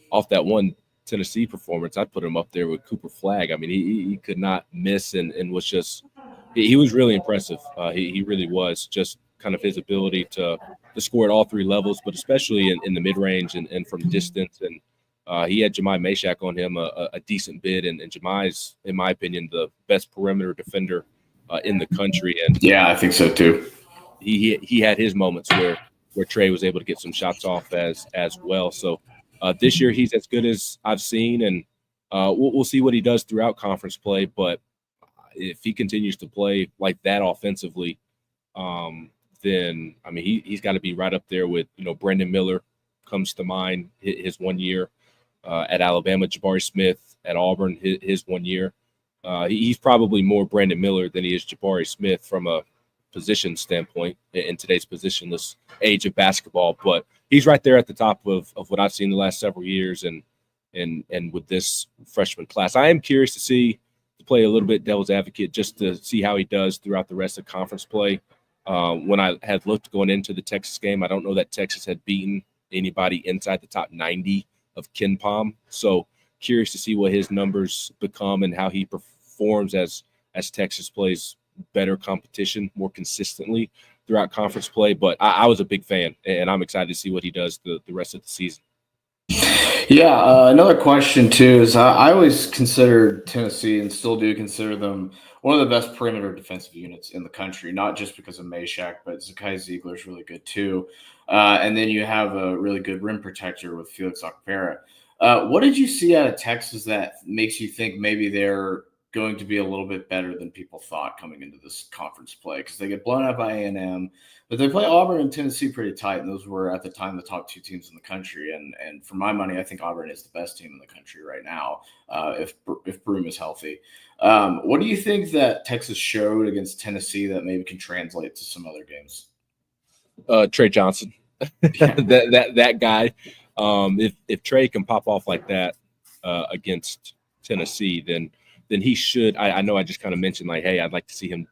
off that one Tennessee performance, I put him up there with Cooper Flagg. I mean, he could not miss and was just he was really impressive. He really was, just kind of his ability to score at all three levels, but especially in the mid-range and from distance. And he had Jemai Mashak on him a decent bit, and Jemai's, in my opinion, the best perimeter defender in the country. And yeah, I think so too. He had his moments where Trey was able to get some shots off as well. So this year he's as good as I've seen, and we'll see what he does throughout conference play. But if he continues to play like that offensively, then I mean he's got to be right up there with, you know, Brendan Miller comes to mind, his 1 year at Alabama, Jabari Smith at Auburn, his 1 year. He's probably more Brandon Miller than he is Jabari Smith from a position standpoint in today's positionless age of basketball, but he's right there at the top of what I've seen the last several years, and with this freshman class. I am curious to play a little bit devil's advocate just to see how he does throughout the rest of conference play. When I had looked going into the Texas game, I don't know that Texas had beaten anybody inside the top 90 of KenPom, so curious to see what his numbers become and how he performs as Texas plays better competition more consistently throughout conference play. But I was a big fan, and I'm excited to see what he does the rest of the season. Yeah, another question too is I always considered Tennessee, and still do consider them, one of the best perimeter defensive units in the country, not just because of Mashak, but Zakai Ziegler is really good too. And then you have a really good rim protector with Felix Okpara. What did you see out of Texas that makes you think maybe they're going to be a little bit better than people thought coming into this conference play? Because they get blown out by A&M, but they play Auburn and Tennessee pretty tight, and those were at the time the top two teams in the country. And for my money, I think Auburn is the best team in the country right now, if Broome is healthy. What do you think that Texas showed against Tennessee that maybe can translate to some other games? Trey Johnson, that guy. If Trey can pop off like that against Tennessee, then he should. I know I just kind of mentioned, like, hey, I'd like to see him.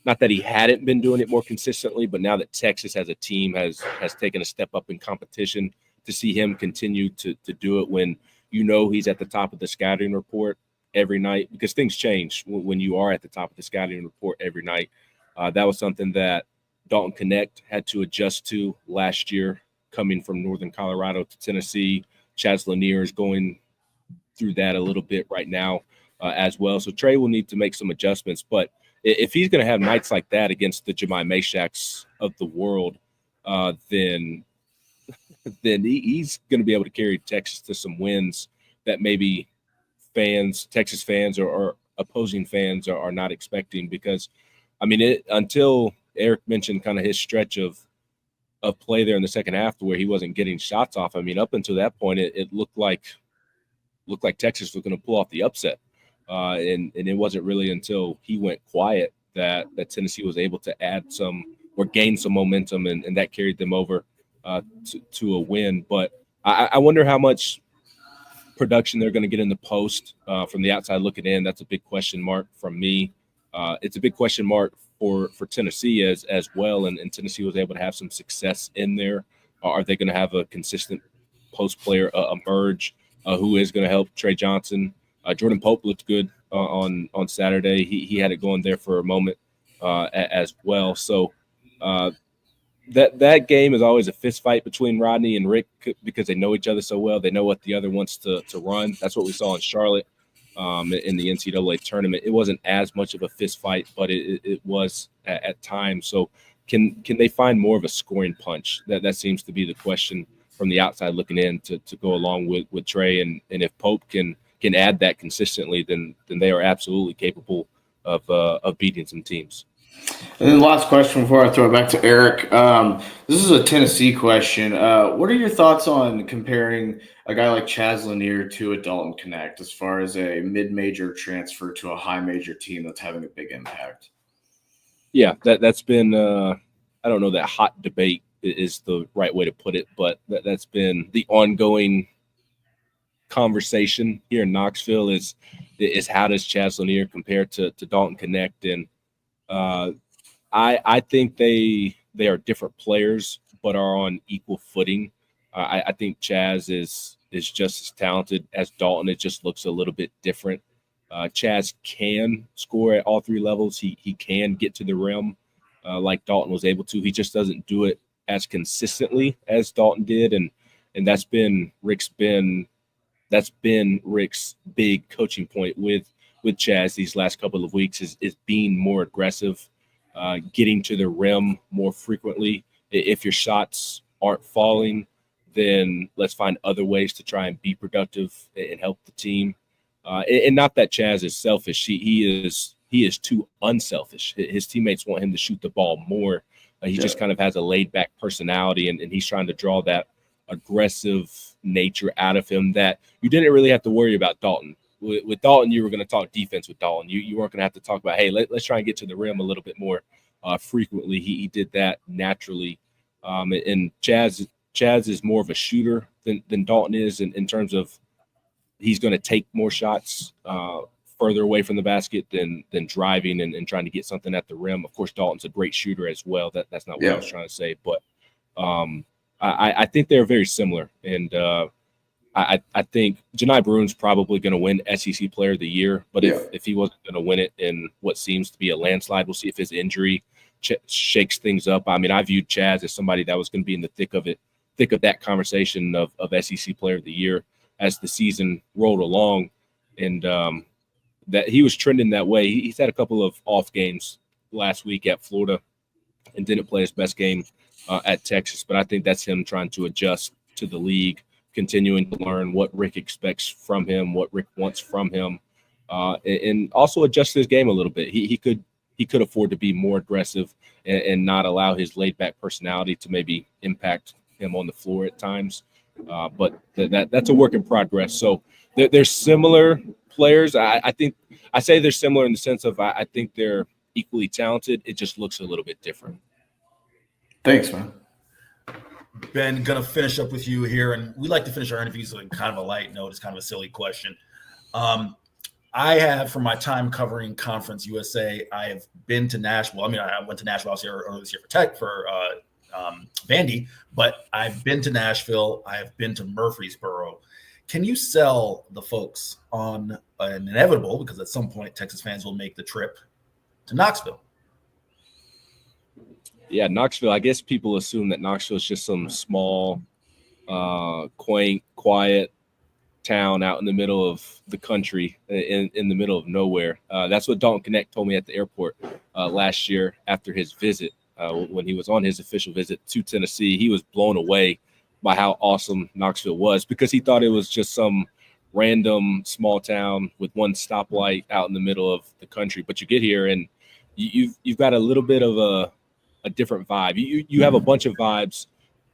Not that he hadn't been doing it more consistently, but now that Texas as a team has taken a step up in competition, to see him continue to do it when you know he's at the top of the scouting report every night, because things change when you are at the top of the scouting report every night. That was something that Dalton Connect had to adjust to last year, coming from Northern Colorado to Tennessee. Chaz Lanier is going through that a little bit right now as well. So Trey will need to make some adjustments. But if he's going to have nights like that against the Jemai Mashaks of the world, then he's going to be able to carry Texas to some wins that maybe Texas fans or opposing fans are not expecting. Because, I mean, until Eric mentioned kind of his stretch of play there in the second half to where he wasn't getting shots off. I mean, up until that point, it looked like Texas was going to pull off the upset. And it wasn't really until he went quiet that Tennessee was able to add some or gain some momentum, and that carried them over to a win. But I wonder how much production they're going to get in the post from the outside looking in. That's a big question mark from me. It's a big question mark for Tennessee as well, and Tennessee was able to have some success in there. Are they going to have a consistent post player emerge who is going to help Trey Johnson? Jordan Pope looked good on Saturday. He had it going there for a moment as well. So that game is always a fist fight between Rodney and Rick because they know each other so well. They know what the other wants to run. That's what we saw in Charlotte in the NCAA tournament. It wasn't as much of a fist fight, but it was at times. So can they find more of a scoring punch? That seems to be the question from the outside looking in to go along with Trey. And if Pope can can add that consistently, then they are absolutely capable of beating some teams. And then last question before I throw it back to Eric. This is a Tennessee question. What are your thoughts on comparing a guy like Chaz Lanier to a Dalton Knecht as far as a mid-major transfer to a high-major team that's having a big impact? Yeah, that's been I don't know that hot debate is the right way to put it, but that's been the ongoing conversation here in Knoxville is how does Chaz Lanier compare to Dalton Knecht? And I think they are different players, but are on equal footing. I think Chaz is just as talented as Dalton. It just looks a little bit different. Chaz can score at all three levels. He can get to the rim like Dalton was able to. He just doesn't do it as consistently as Dalton did, and that's been Rick's big coaching point with Chaz these last couple of weeks is being more aggressive, getting to the rim more frequently. If your shots aren't falling, then let's find other ways to try and be productive and help the team. And not that Chaz is selfish. He is too unselfish. His teammates want him to shoot the ball more. He just kind of has a laid-back personality, and he's trying to draw that aggressive nature out of him that you didn't really have to worry about Dalton. With Dalton, you were going to talk defense with Dalton. You weren't going to have to talk about, hey, let's try and get to the rim a little bit more frequently. He did that naturally. And Chaz is more of a shooter than Dalton is in terms of he's going to take more shots further away from the basket than driving and trying to get something at the rim. Of course, Dalton's a great shooter as well. That's not what I was trying to say. But I think they're very similar. And I think Janai Bruin's probably going to win SEC Player of the Year. But if he wasn't going to win it in what seems to be a landslide, we'll see if his injury shakes things up. I mean, I viewed Chaz as somebody that was going to be in the thick of that conversation of SEC Player of the Year as the season rolled along. And that he was trending that way. He's had a couple of off games last week at Florida and didn't play his best game at Texas. But I think that's him trying to adjust to the league, continuing to learn what Rick expects from him, what Rick wants from him, and also adjust his game a little bit. He could afford to be more aggressive and not allow his laid-back personality to maybe impact him on the floor at times. But that's a work in progress. So they're similar players. I think I say they're similar in the sense of I think they're equally talented. It just looks a little bit different. Thanks, man. Ben, gonna finish up with you here, and we like to finish our interviews on kind of a light note. It's kind of a silly question. I have, from my time covering Conference USA, I have been to Nashville. I mean, I went to Nashville earlier this year for Vandy, but I've been to Nashville. I have been to Murfreesboro. Can you sell the folks on an inevitable, because at some point Texas fans will make the trip to Knoxville? Yeah, Knoxville. I guess people assume that Knoxville is just some small, quaint, quiet town out in the middle of the country, in the middle of nowhere. That's what Dalton Knecht told me at the airport last year after his visit. When he was on his official visit to Tennessee, he was blown away by how awesome Knoxville was, because he thought it was just some random small town with one stoplight out in the middle of the country. But you get here and you've got a little bit of a different vibe. You have a bunch of vibes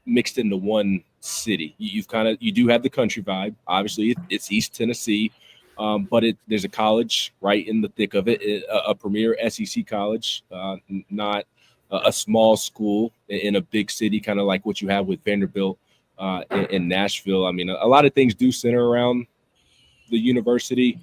mixed into one city. You do have the country vibe. Obviously, it's East Tennessee, but there's a college right in the thick of it, a premier SEC college, not a small school in a big city, kind of like what you have with Vanderbilt in Nashville. I mean, a lot of things do center around the university,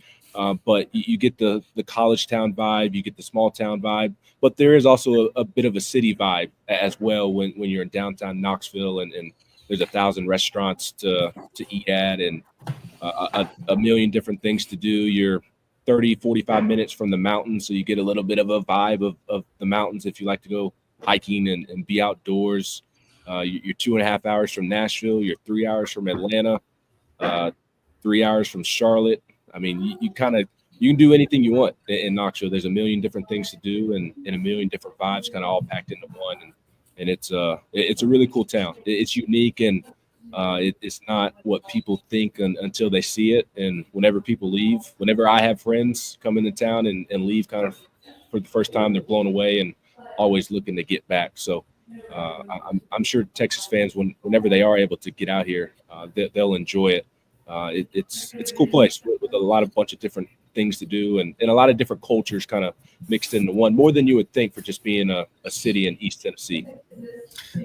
but you get the college town vibe, you get the small town vibe, but there is also a bit of a city vibe as well when you're in downtown Knoxville, and there's 1,000 restaurants to eat at and a million different things to do. You're 30, 45 minutes from the mountains, so you get a little bit of a vibe of the mountains if you like to go hiking and be outdoors. You're 2.5 hours from Nashville. You're 3 hours from Atlanta, 3 hours from Charlotte. I mean, you can do anything you want in Knoxville. There's a million different things to do and a million different vibes kind of all packed into one. And it's a really cool town. It's unique. And It's not what people think until they see it. And whenever people leave, whenever I have friends come into town and leave kind of for the first time, they're blown away and always looking to get back. So I'm sure Texas fans, whenever they are able to get out here, they'll enjoy it. It's a cool place with a bunch of different things to do and a lot of different cultures kind of mixed into one, more than you would think for just being a city in East Tennessee.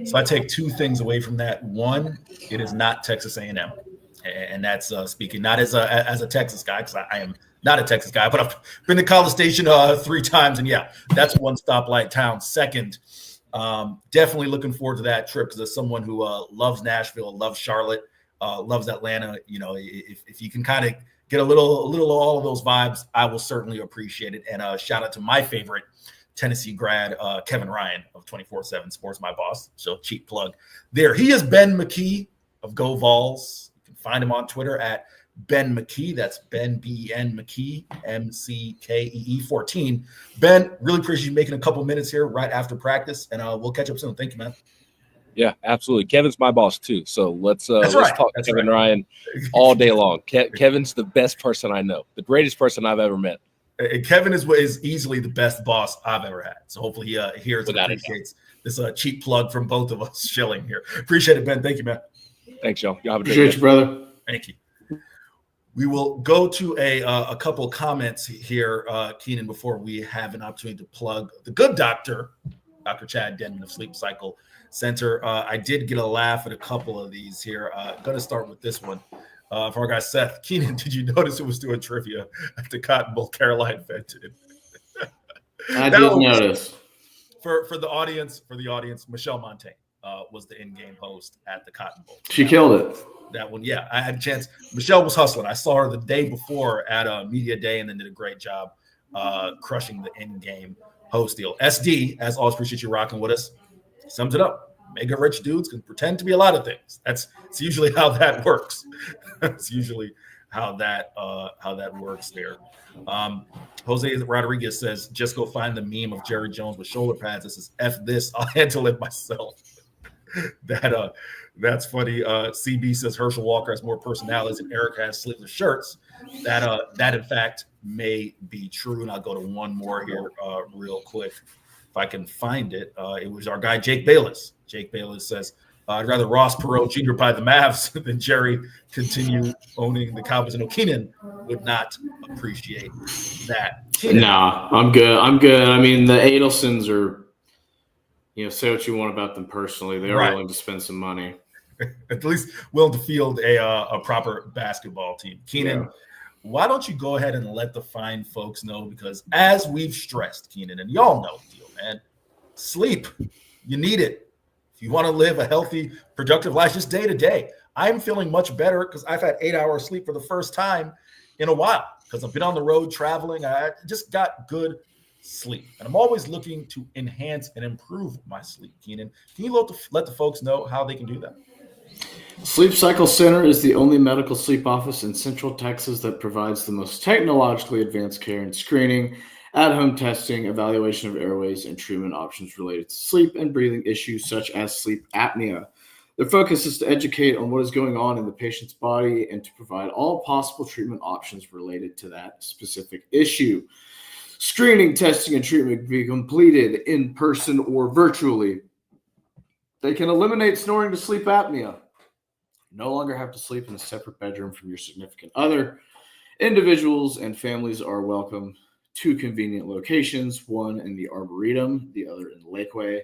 So I take two things away from that. One, it is not Texas A&M, and that's speaking not as a Texas guy, because I am not a Texas guy, but I've been to College Station 3 times, and yeah, that's one stoplight town. Second, definitely looking forward to that trip, because as someone who loves Nashville, loves Charlotte, loves Atlanta, if you can kind of get a little of all of those vibes, I will certainly appreciate it. And shout out to my favorite Tennessee grad, Kevin Ryan of 24/7 Sports, my boss. So cheap plug there. He is Ben McKee of Go Vols. You can find him on Twitter at Ben McKee. That's Ben Ben McKee, MCKEE 14. Ben, really appreciate you making a couple minutes here right after practice, and we'll catch up soon. Thank you, man. Yeah, absolutely. Kevin's my boss too. So let's talk Kevin Ryan all day long. Kevin's the best person I know, the greatest person I've ever met. And Kevin is easily the best boss I've ever had. So hopefully he hears and appreciates this cheap plug from both of us shilling here. Appreciate it, Ben. Thank you, man. Thanks, y'all. Y'all have a great Appreciate day. you, brother. Thank you. We will go to a couple comments here, Keenan, before we have an opportunity to plug the good doctor, Dr. Chad Denman of Sleep Cycle Center. I did get a laugh at a couple of these here. Going to start with this one. For our guy Seth, Keenan, did you notice it was doing trivia at the Cotton Bowl Caroline invented? I did notice. For the audience, Michelle Montaigne was the in-game host at the Cotton Bowl. She killed it. That one, yeah. I had a chance. Michelle was hustling. I saw her the day before at a media day and then did a great job crushing the in-game host deal. SD, as always, appreciate you rocking with us. Sums it up. Mega rich dudes can pretend to be a lot of things. It's usually how that works. It's usually how that works there. Jose Rodriguez says, just go find the meme of Jerry Jones with shoulder pads. This is F this. I'll handle it myself. That's funny. CB says Herschel Walker has more personalities and Eric has sleeveless shirts. That in fact may be true. And I'll go to one more here real quick. If I can find it. It was our guy, Jake Bayless. Jake Bayless says, I'd rather Ross Perot Jr. buy the Mavs than Jerry continue owning the Cowboys. And Keenan would not appreciate that. Keenan. Nah, I'm good. I mean, the Adelsons are, say what you want about them personally. They're willing to spend some money. At least willing to field a proper basketball team. Keenan, why don't you go ahead and let the fine folks know? Because as we've stressed, Keenan, and y'all know the deal, man, sleep, you need it. If you want to live a healthy, productive life, just day to day. I'm feeling much better because I've had 8 hours sleep for the first time in a while because I've been on the road traveling. I just got good sleep. And I'm always looking to enhance and improve my sleep, Keenan. Can you let the folks know how they can do that? Sleep Cycle Center is the only medical sleep office in Central Texas that provides the most technologically advanced care and screening, at-home testing, evaluation of airways, and treatment options related to sleep and breathing issues such as sleep apnea. Their focus is to educate on what is going on in the patient's body and to provide all possible treatment options related to that specific issue. Screening, testing, and treatment can be completed in person or virtually. They can eliminate snoring to sleep apnea. No longer have to sleep in a separate bedroom from your significant other. Individuals and families are welcome. 2 convenient locations, one in the Arboretum, the other in Lakeway.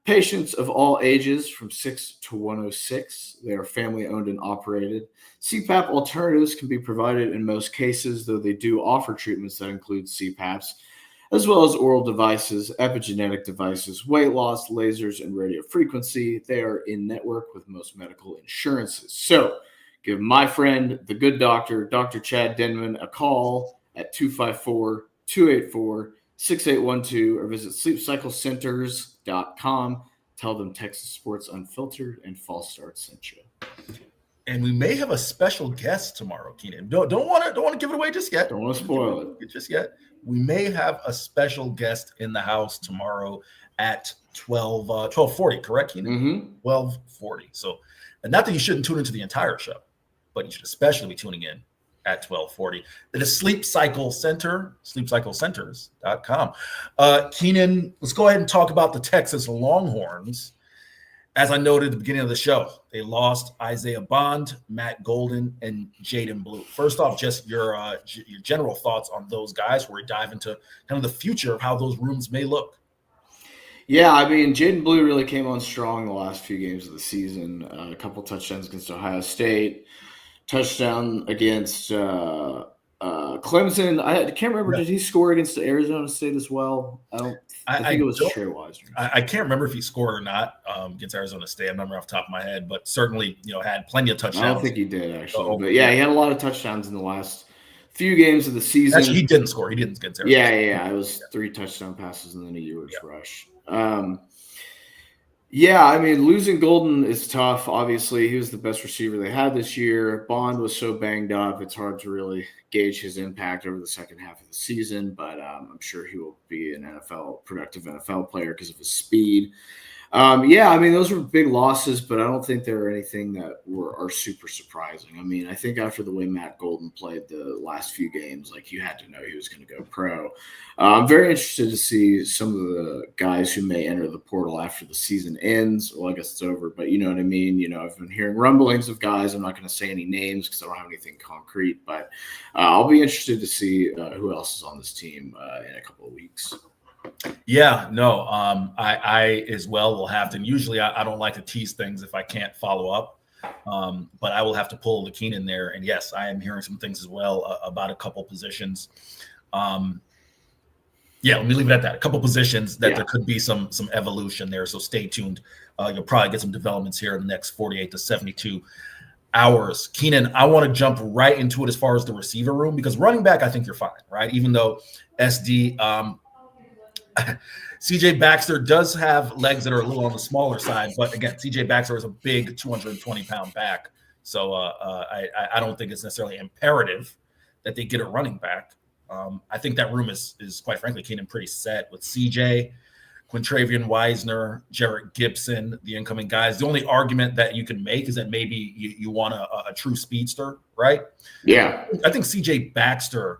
Patients of all ages from 6 to 106. They are family owned and operated. CPAP alternatives can be provided in most cases, though they do offer treatments that include CPAPs, as well as oral devices, epigenetic devices, weight loss, lasers, and radio frequency. They are in network with most medical insurances. So give my friend, the good doctor, Dr. Chad Denman, a call at 254-284-6812 or visit sleepcyclecenters.com. Tell them Texas Sports Unfiltered and False Start sent you. And we may have a special guest tomorrow, Keenan. Don't want to give it away just yet. Don't want to spoil it just yet. We may have a special guest in the house tomorrow at 12:40, correct, Keenan? 12:40. So And not that you shouldn't tune into the entire show, but you should especially be tuning in at 12:40. It is Sleep Cycle Center, sleepcyclecenters.com. Keenan, let's go ahead and talk about the Texas Longhorns. As I noted at the beginning of the show, they lost Isaiah Bond, Matt Golden, and Jaden Blue. First off, just your general thoughts on those guys before we dive into kind of the future of how those rooms may look. Yeah, I mean, Jaden Blue really came on strong the last few games of the season. A couple touchdowns against Ohio State, touchdown against Clemson. I can't remember. Did he score against Arizona State as well? I think it was Trey Wisener. I can't remember if he scored or not against Arizona State. I'm not remember off the top of my head, but certainly, had plenty of touchdowns. I don't think he did, actually. But, yeah, he had a lot of touchdowns in the last few games of the season. Actually, he didn't score. He didn't get Arizona. Yeah. It was 3 touchdown passes and then a yards rush. Yeah, I mean, losing Golden is tough. Obviously, he was the best receiver they had this year. Bond was so banged up, it's hard to really gauge his impact over the second half of the season, but I'm sure he will be an productive NFL player because of his speed. Yeah, I mean, those were big losses, but I don't think they were anything that are super surprising. I mean, I think after the way Matt Golden played the last few games, like, you had to know he was going to go pro. I'm very interested to see some of the guys who may enter the portal after the season ends. Well, I guess it's over, but you know what I mean? I've been hearing rumblings of guys. I'm not going to say any names because I don't have anything concrete, but I'll be interested to see who else is on this team in a couple of weeks. Yeah, no, I as well will have to. And usually I don't like to tease things if I can't follow up, but I will have to pull the Keenan there. And yes, I am hearing some things as well about a couple positions. Yeah, let me leave it at that. A couple positions that there could be some evolution there. So stay tuned. You'll probably get some developments here in the next 48 to 72 hours. Keenan, I want to jump right into it as far as the receiver room, because running back, I think you're fine, right? Even though SD CJ Baxter does have legs that are a little on the smaller side, but again, CJ Baxter is a big 220-pound back, so I don't think it's necessarily imperative that they get a running back. I think that room is quite frankly, Keenan, pretty set with CJ, Quintravian Wisener, Jarrett Gibson, the incoming guys. The only argument that you can make is that maybe you want a true speedster, right? Yeah, I think CJ Baxter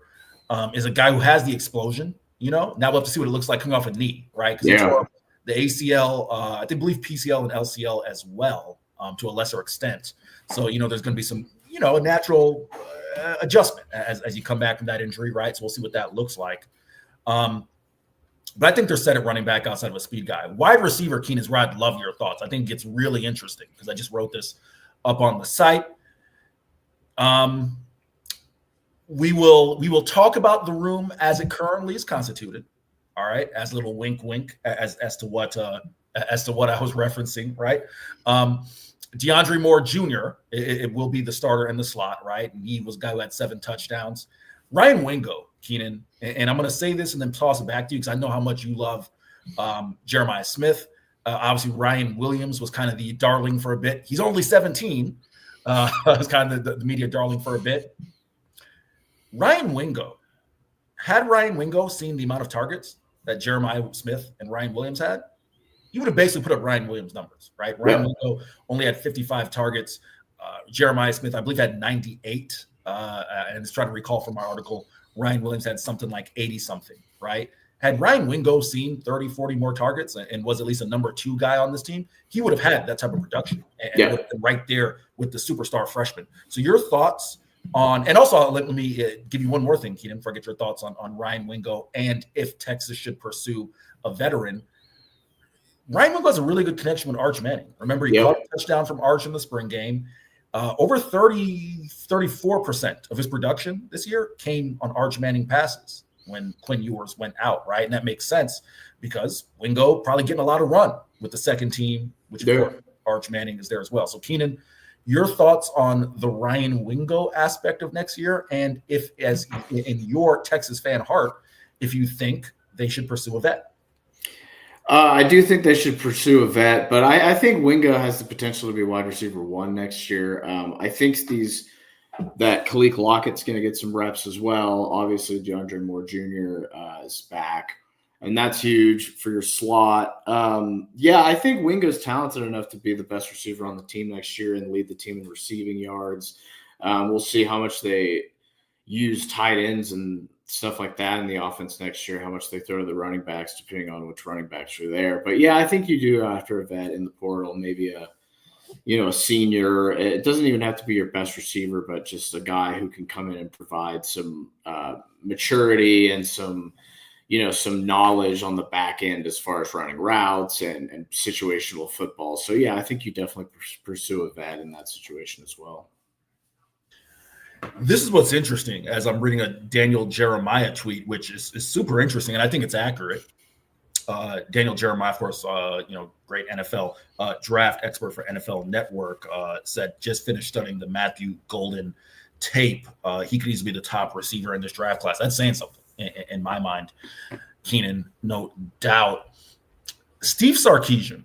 is a guy who has the explosion. Now we'll have to see what it looks like coming off a knee, right? Because the ACL, I believe PCL and LCL as well, to a lesser extent. So, there's going to be some, a natural adjustment as you come back from that injury, right? So we'll see what that looks like. But I think they're set at running back outside of a speed guy. Wide receiver, Keenan's where I'd love your thoughts. I think it gets really interesting because I just wrote this up on the site. We will talk about the room as it currently is constituted. All right, as a little wink, as to what I was referencing. Right, DeAndre Moore Jr. It will be the starter in the slot. Right, and he was a guy who had 7 touchdowns. Ryan Wingo, Keenan, and I'm going to say this and then toss it back to you because I know how much you love Jeremiah Smith. Obviously, Ryan Williams was kind of the darling for a bit. He's only 17. Was kind of the media darling for a bit. Ryan Wingo, had Ryan Wingo seen the amount of targets that Jeremiah Smith and Ryan Williams had, he would have basically put up Ryan Williams' numbers, right? Ryan Wingo only had 55 targets. Jeremiah Smith, I believe, had 98. And just trying to recall from our article, Ryan Williams had something like 80-something, right? Had Ryan Wingo seen 30, 40 more targets and was at least a number 2 guy on this team, he would have had that type of production and would have been right there with the superstar freshman. So your thoughts on, and also let me give you one more thing, Keenan, before I get your thoughts on Ryan Wingo and if Texas should pursue a veteran. Ryan Wingo has a really good connection with Arch Manning. Remember, he caught a touchdown from Arch in the spring game. Over 34% of his production this year came on Arch Manning passes when Quinn Ewers went out, right? And that makes sense because Wingo probably getting a lot of run with the second team, which of course Arch Manning is there as well. So, Keenan, your thoughts on the Ryan Wingo aspect of next year, and if, as in your Texas fan heart, if you think they should pursue a vet? I do think they should pursue a vet, but I think Wingo has the potential to be wide receiver 1 next year. I think that Khalil Lockett's going to get some reps as well. Obviously, DeAndre Moore Jr. is back. and that's huge for your slot. Yeah, I think Wingo's talented enough to be the best receiver on the team next year and lead the team in receiving yards. We'll see how much they use tight ends and stuff like that in the offense next year, how much they throw to the running backs, depending on which running backs are there. But yeah, I think you do after a vet in the portal, maybe a senior. It doesn't even have to be your best receiver, but just a guy who can come in and provide some maturity and some knowledge on the back end as far as running routes and situational football. So yeah, I think you definitely pursue a vet in that situation as well. This is what's interesting as I'm reading a Daniel Jeremiah tweet, which is super interesting, and I think it's accurate. Daniel Jeremiah, of course, great NFL draft expert for NFL Network, said just finished studying the Matthew Golden tape. He could easily be the top receiver in this draft class. That's saying something in my mind, Keenan, no doubt. Steve Sarkisian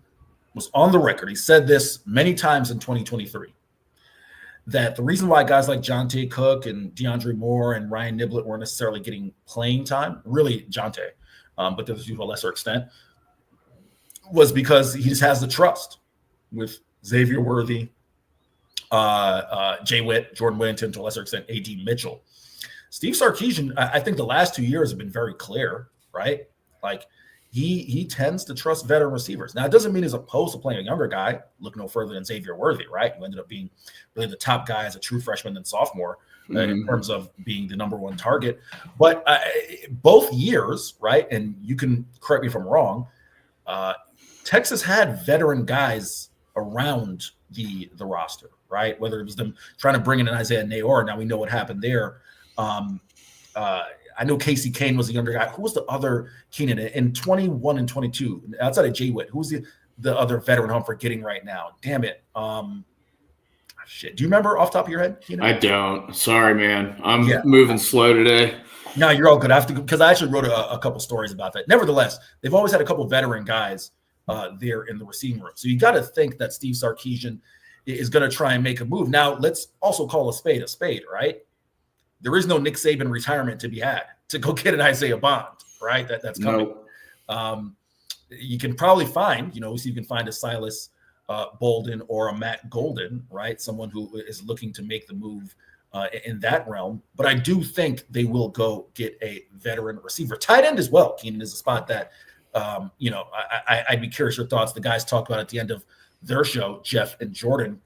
was on the record. He said this many times in 2023. That the reason why guys like Jonte Cook and DeAndre Moore and Ryan Niblett weren't necessarily getting playing time, really Jonte, but to a lesser extent, was because he just has the trust with Xavier Worthy, Jay Witt, Jordan Whittington, to a lesser extent, A.D. Mitchell. Steve Sarkisian, I think the last 2 years have been very clear, right? Like he tends to trust veteran receivers. Now, it doesn't mean he's opposed to playing a younger guy. Look no further than Xavier Worthy, right? Who ended up being really the top guy as a true freshman and sophomore in terms of being the number one target. But both years, right, and you can correct me if I'm wrong, Texas had veteran guys around the roster, right? Whether it was them trying to bring in an Isaiah Nayor. Now we know what happened there. I know Casey Kane was a younger guy. Who was the other Keenan in 21 and 22 outside of Jay Witt? Who's the other veteran I'm forgetting right now? Damn it. Shit. Do you remember off the top of your head, Keenan? I don't. Sorry, man. I'm moving slow today. No, you're all good. I have to, because I actually wrote a couple stories about that. Nevertheless, they've always had a couple veteran guys there in the receiving room. So you got to think that Steve Sarkisian is going to try and make a move. Now, let's also call a spade, right? There is no Nick Saban retirement to be had to go get an Isaiah Bond, right? That's coming. No. You can probably find, so you can find a Silas Bolden or a Matt Golden, right? Someone who is looking to make the move in that realm. But I do think they will go get a veteran receiver. Tight end as well, Keenan, is a spot that, I'd be curious your thoughts. The guys talked about at the end of their show, Jeff and Jordan.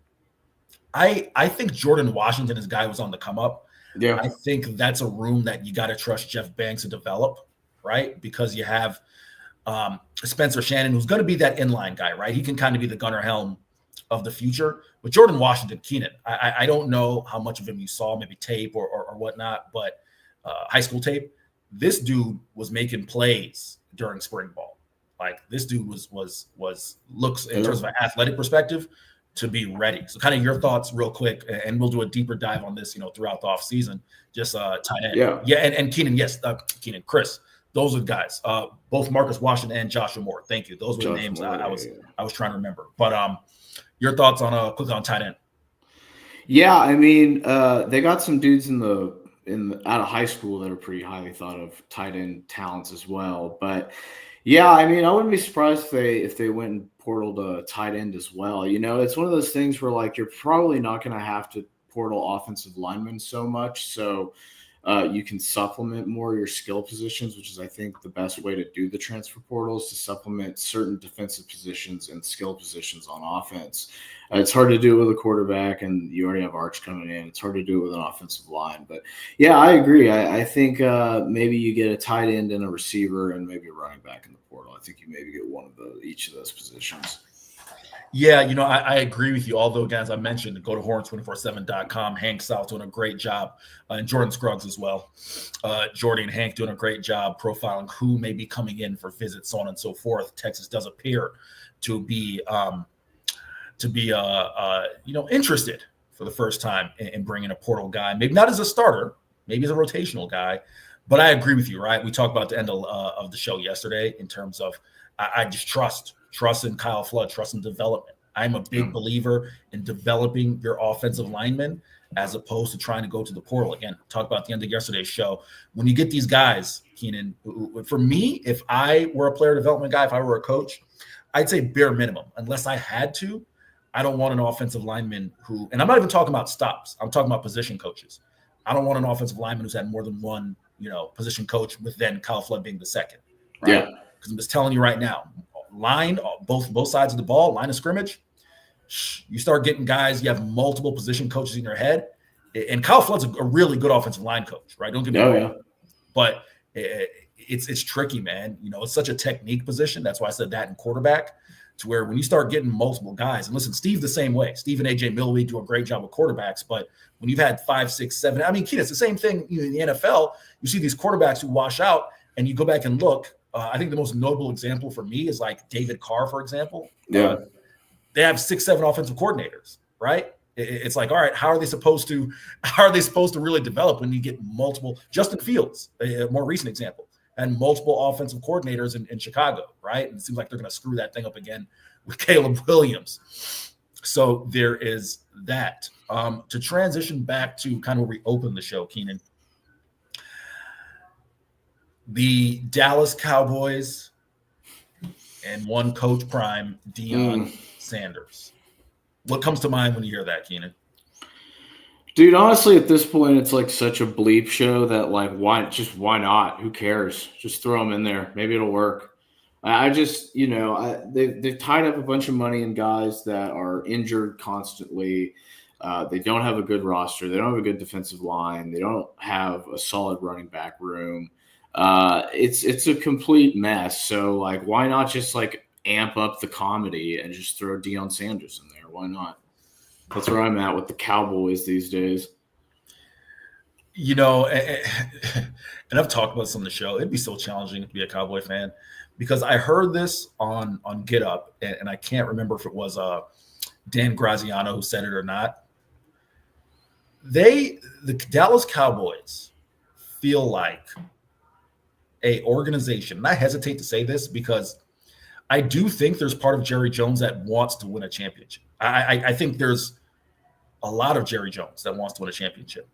I think Jordan Washington is a guy who was on the come up. Yeah, I think that's a room that you got to trust Jeff Banks to develop, right? Because you have Spencer Shannon, who's going to be that inline guy, right? He can kind of be the Gunnar Helm of the future. But Jordan Washington, Keenan, I don't know how much of him you saw, maybe tape or whatnot, but high school tape. This dude was making plays during spring ball. Like this dude looks in terms of an athletic perspective to be ready. So kind of your thoughts real quick, and we'll do a deeper dive on this, throughout the offseason, just tight end. Yeah. And Keenan, yes, Keenan, Chris, those are the guys, both Marcus Washington and Joshua Moore. Thank you. Those were the names I was trying to remember. But your thoughts on quickly on tight end. Yeah. I mean, they got some dudes out of high school that are pretty highly thought of tight end talents as well. But yeah, I mean, I wouldn't be surprised if they went and portaled a tight end as well. It's one of those things where like you're probably not going to have to portal offensive linemen so much, so you can supplement more your skill positions, which is I think the best way to do the transfer portal is to supplement certain defensive positions and skill positions on offense. It's hard to do it with a quarterback, and you already have Arch coming in. It's hard to do it with an offensive line. But, yeah, I agree. I think maybe you get a tight end and a receiver and maybe a running back in the portal. I think you maybe get one of each of those positions. Yeah, I agree with you. Although, again, as I mentioned, go to horns247.com. Hank South doing a great job, and Jordan Scruggs as well. Jordy and Hank doing a great job profiling who may be coming in for visits, so on and so forth. Texas does appear to be interested for the first time in bringing a portal guy. Maybe not as a starter, maybe as a rotational guy. But I agree with you, right? We talked about the end of the show yesterday in terms of I just trust in Kyle Flood, trust in development. I'm a big believer in developing your offensive linemen as opposed to trying to go to the portal. Again, talk about the end of yesterday's show. When you get these guys, Keenan, for me, if I were a player development guy, if I were a coach, I'd say bare minimum, unless I had to. I don't want an offensive lineman who, and I'm not even talking about stops. I'm talking about position coaches. I don't want an offensive lineman who's had more than one, position coach, with then Kyle Flood being the second. Right? Yeah. Because I'm just telling you right now, line, both sides of the ball, line of scrimmage, you start getting guys, you have multiple position coaches in your head. And Kyle Flood's a really good offensive line coach, right? Don't get me wrong. Yeah. But it's tricky, man. It's such a technique position. That's why I said that in quarterback, to where when you start getting multiple guys, and listen, Steve the same way. Steve and AJ Milwee do a great job with quarterbacks, but when you've had 5, 6, 7, I mean, Keenan, it's the same thing in the NFL. You see these quarterbacks who wash out, and you go back and look. I think the most notable example for me is like David Carr, for example. Yeah. They have 6, 7 offensive coordinators, right? It's like, all right, how are they supposed to really develop when you get multiple? Justin Fields, a more recent example, and multiple offensive coordinators in Chicago, right? And it seems like they're going to screw that thing up again with Caleb Williams. So there is that. To transition back to kind of where we opened the show, Keenan, the Dallas Cowboys and one coach prime, Deion Sanders. What comes to mind when you hear that, Keenan? Dude, honestly, at this point, it's like such a bleep show that, like, why not? Who cares? Just throw them in there. Maybe it'll work. I just, they've tied up a bunch of money in guys that are injured constantly. They don't have a good roster. They don't have a good defensive line. They don't have a solid running back room. It's a complete mess. So, like, why not just, like, amp up the comedy and just throw Deion Sanders in there? Why not? That's where I'm at with the Cowboys these days. And I've talked about this on the show. It'd be so challenging to be a Cowboy fan because I heard this on Get Up, and I can't remember if it was Dan Graziano who said it or not. The Dallas Cowboys feel like a organization, and I hesitate to say this because I do think there's part of Jerry Jones that wants to win a championship. I think there's a lot of Jerry Jones that wants to win a championship.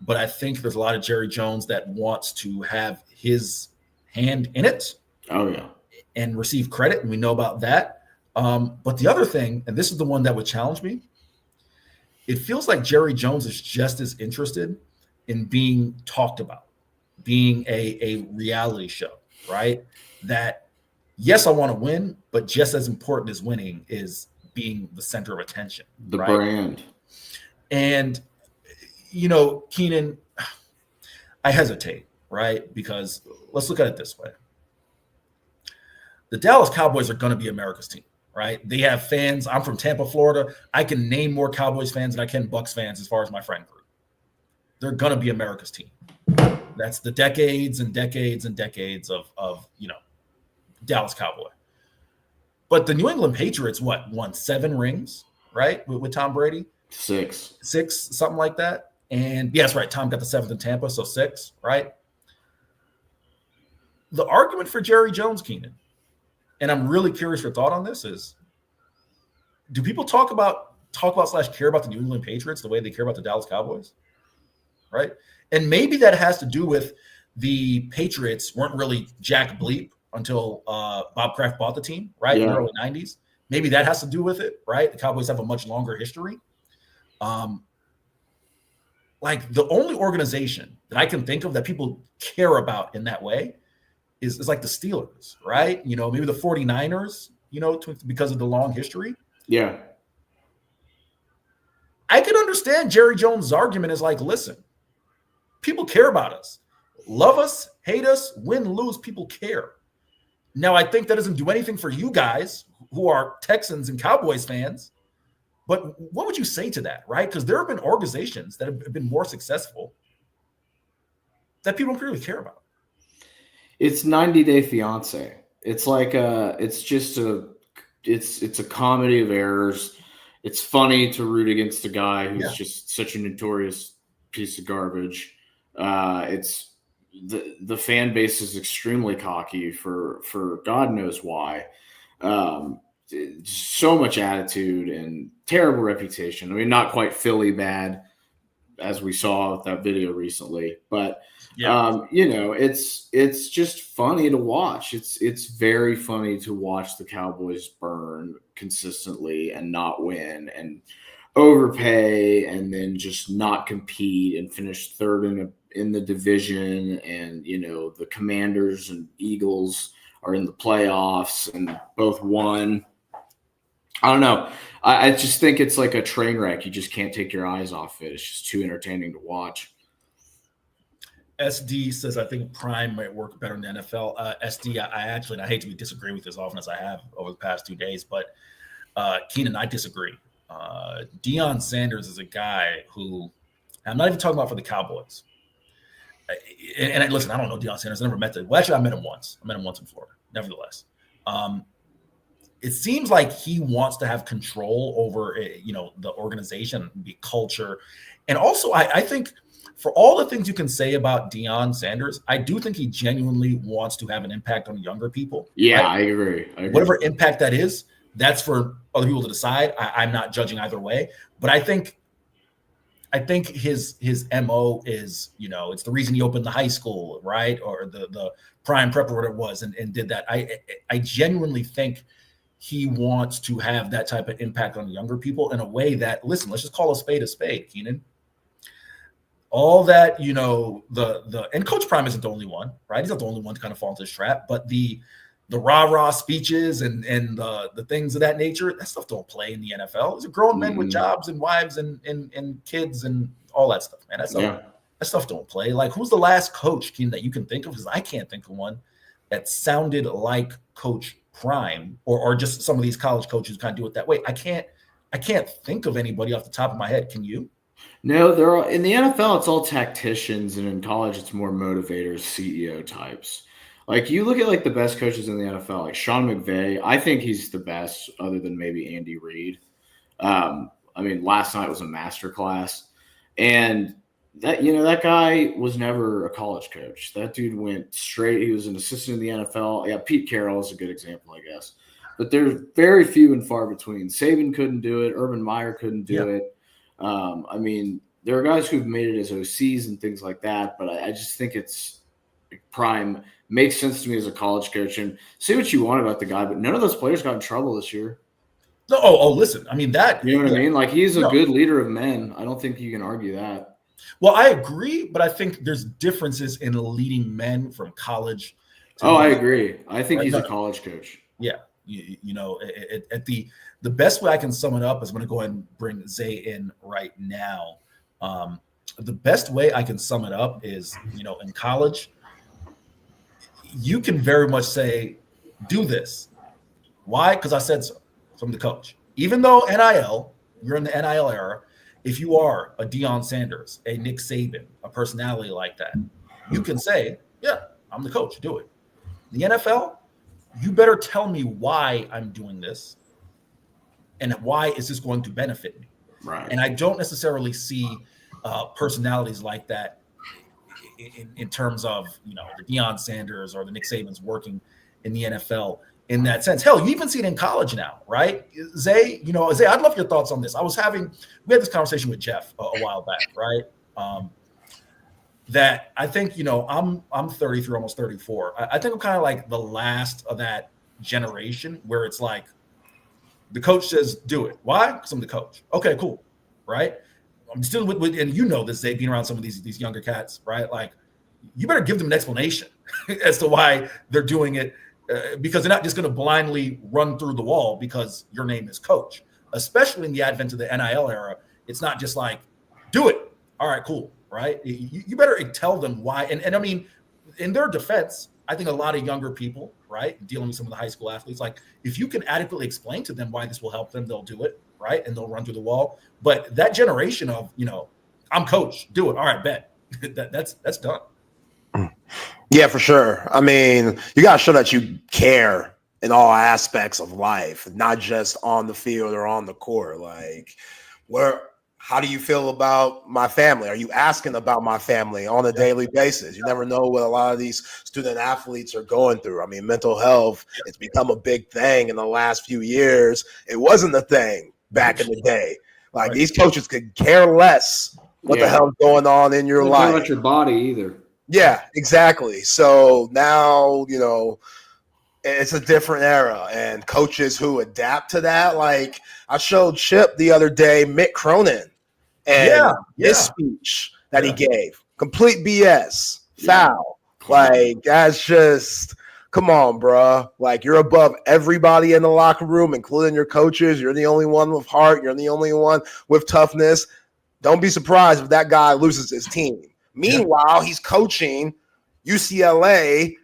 But I think there's a lot of Jerry Jones that wants to have his hand in it. Oh, yeah. And receive credit, and we know about that. But the other thing, and this is the one that would challenge me, it feels like Jerry Jones is just as interested in being talked about, being a reality show, right? That, yes, I want to win, but just as important as winning is being the center of attention. The right? brand. And, Keenan, I hesitate, right? Because let's look at it this way. The Dallas Cowboys are going to be America's team, right? They have fans. I'm from Tampa, Florida. I can name more Cowboys fans than I can Bucs fans as far as my friend group. They're going to be America's team. That's the decades and decades and decades of Dallas Cowboy. But the New England Patriots, won 7 rings, right? With Tom Brady? 6, something like that. And yes, right. Tom got the 7th in Tampa, so 6, right? The argument for Jerry Jones, Keenan, and I'm really curious your thought on this is, do people talk about / care about the New England Patriots the way they care about the Dallas Cowboys? Right? And maybe that has to do with the Patriots weren't really jack bleep until Bob Kraft bought the team, right? In the early 90s. Maybe that has to do with it, right? The Cowboys have a much longer history. Like the only organization that I can think of that people care about in that way is like the Steelers, right? Maybe the 49ers, because of the long history. Yeah. I can understand Jerry Jones' argument is like, listen, people care about us. Love us, hate us, win, lose, people care. Now, I think that doesn't do anything for you guys who are Texans and Cowboys fans. But what would you say to that, right? Because there have been organizations that have been more successful that people don't really care about. It's 90 Day Fiance. It's like it's a comedy of errors. It's funny to root against a guy who's just such a notorious piece of garbage. It's the fan base is extremely cocky for God knows why. so much attitude and terrible reputation. I mean, not quite Philly bad, as we saw with that video recently, but it's just funny to watch. It's very funny to watch the Cowboys burn consistently and not win and overpay and then just not compete and finish third in the division. And the Commanders and Eagles are in the playoffs and both won. I don't know. I just think it's like a train wreck. You just can't take your eyes off it. It's just too entertaining to watch. SD says, I think Prime might work better in the NFL. SD, I hate to be disagreeing with as often as I have over the past 2 days, but Keenan, I disagree. Deion Sanders is a guy who, I'm not even talking about for the Cowboys. And listen, I don't know Deion Sanders. I never met him. Well, actually, I met him once. I met him once in Florida. Nevertheless, it seems like he wants to have control over, the organization, the culture. And also, I think for all the things you can say about Deion Sanders, I do think he genuinely wants to have an impact on younger people. Yeah, right? I agree. Whatever impact that is, that's for other people to decide. I'm not judging either way. But I think his MO is, it's the reason he opened the high school, right? Or the prime prep or whatever it was and did that. I genuinely think he wants to have that type of impact on younger people in a way that, listen, let's just call a spade, Keenan. All that, and Coach Prime isn't the only one, right? He's not the only one to kind of fall into this trap, but the rah-rah speeches and the things of that nature, that stuff don't play in the NFL. These are grown men with jobs and wives and kids and all that stuff, man. That stuff don't play. Like, who's the last coach, Keenan, that you can think of? Because I can't think of one that sounded like Coach Prime or just some of these college coaches kind of do it that way. I can't think of anybody off the top of my head. Can you? No, they're all, in the NFL, it's all tacticians, and in college, it's more motivators, CEO types. Like, you look at like the best coaches in the NFL, like Sean McVay. I think he's the best, other than maybe Andy Reid. I mean, last night was a masterclass, and that guy was never a college coach. That dude went straight. He was an assistant in the NFL. Yeah, Pete Carroll is a good example, I guess. But there's very few and far between. Saban couldn't do it. Urban Meyer couldn't do it. I mean, there are guys who've made it as OCs and things like that, but I just think it's Prime makes sense to me as a college coach. And say what you want about the guy, but none of those players got in trouble this year. No, oh, listen. I mean, that. You know what I mean? Like, he's a good leader of men. I don't think you can argue that. Well, I agree, but I think there's differences in leading men from college. I agree. I think he's a college coach. Yeah. At the best way I can sum it up is I'm going to go ahead and bring Zay in right now. The best way I can sum it up is, in college, you can very much say, do this. Why? Because I said so from the coach. Even though NIL, you're in the NIL era, if you are a Deion Sanders, a Nick Saban, a personality like that, you can say, yeah, I'm the coach, do it. The NFL, you better tell me why I'm doing this and why is this going to benefit me. Right. And I don't necessarily see personalities like that in terms of, the Deion Sanders or the Nick Sabans working in the NFL in that sense. Hell, you even see it in college now, right? Zay, Zay, I'd love your thoughts on this. We had this conversation with Jeff a while back, right? That I think, I'm 33, almost 34. I think I'm kind of like the last of that generation where it's like the coach says, do it. Why? Because I'm the coach. Okay, cool. Right. I'm still with and this, Zay, being around some of these younger cats, right? Like, you better give them an explanation as to why they're doing it. Because they're not just going to blindly run through the wall because your name is coach, especially in the advent of the NIL era. It's not just like, do it. All right, cool. Right. You better tell them why. And I mean, in their defense, I think a lot of younger people, right, dealing with some of the high school athletes, like, if you can adequately explain to them why this will help them, they'll do it. Right. And they'll run through the wall. But that generation of, I'm coach, do it. All right, bet. that's done. Yeah, for sure. I mean, you got to show that you care in all aspects of life, not just on the field or on the court. Like, how do you feel about my family? Are you asking about my family on a daily basis? You never know what a lot of these student athletes are going through. I mean, mental health, it's become a big thing in the last few years. It wasn't a thing back in the day. Like these coaches could care less what the hell's going on in your Don't life. care about your body either. Yeah, exactly. So now, you know, it's a different era, and coaches who adapt to that, like I showed Chip the other day, Mick Cronin, and his speech that he gave, complete BS, foul. Like that's just, come on, bro. Like you're above everybody in the locker room, including your coaches. You're the only one with heart. You're the only one with toughness. Don't be surprised if that guy loses his team. Meanwhile, he's coaching UCLA.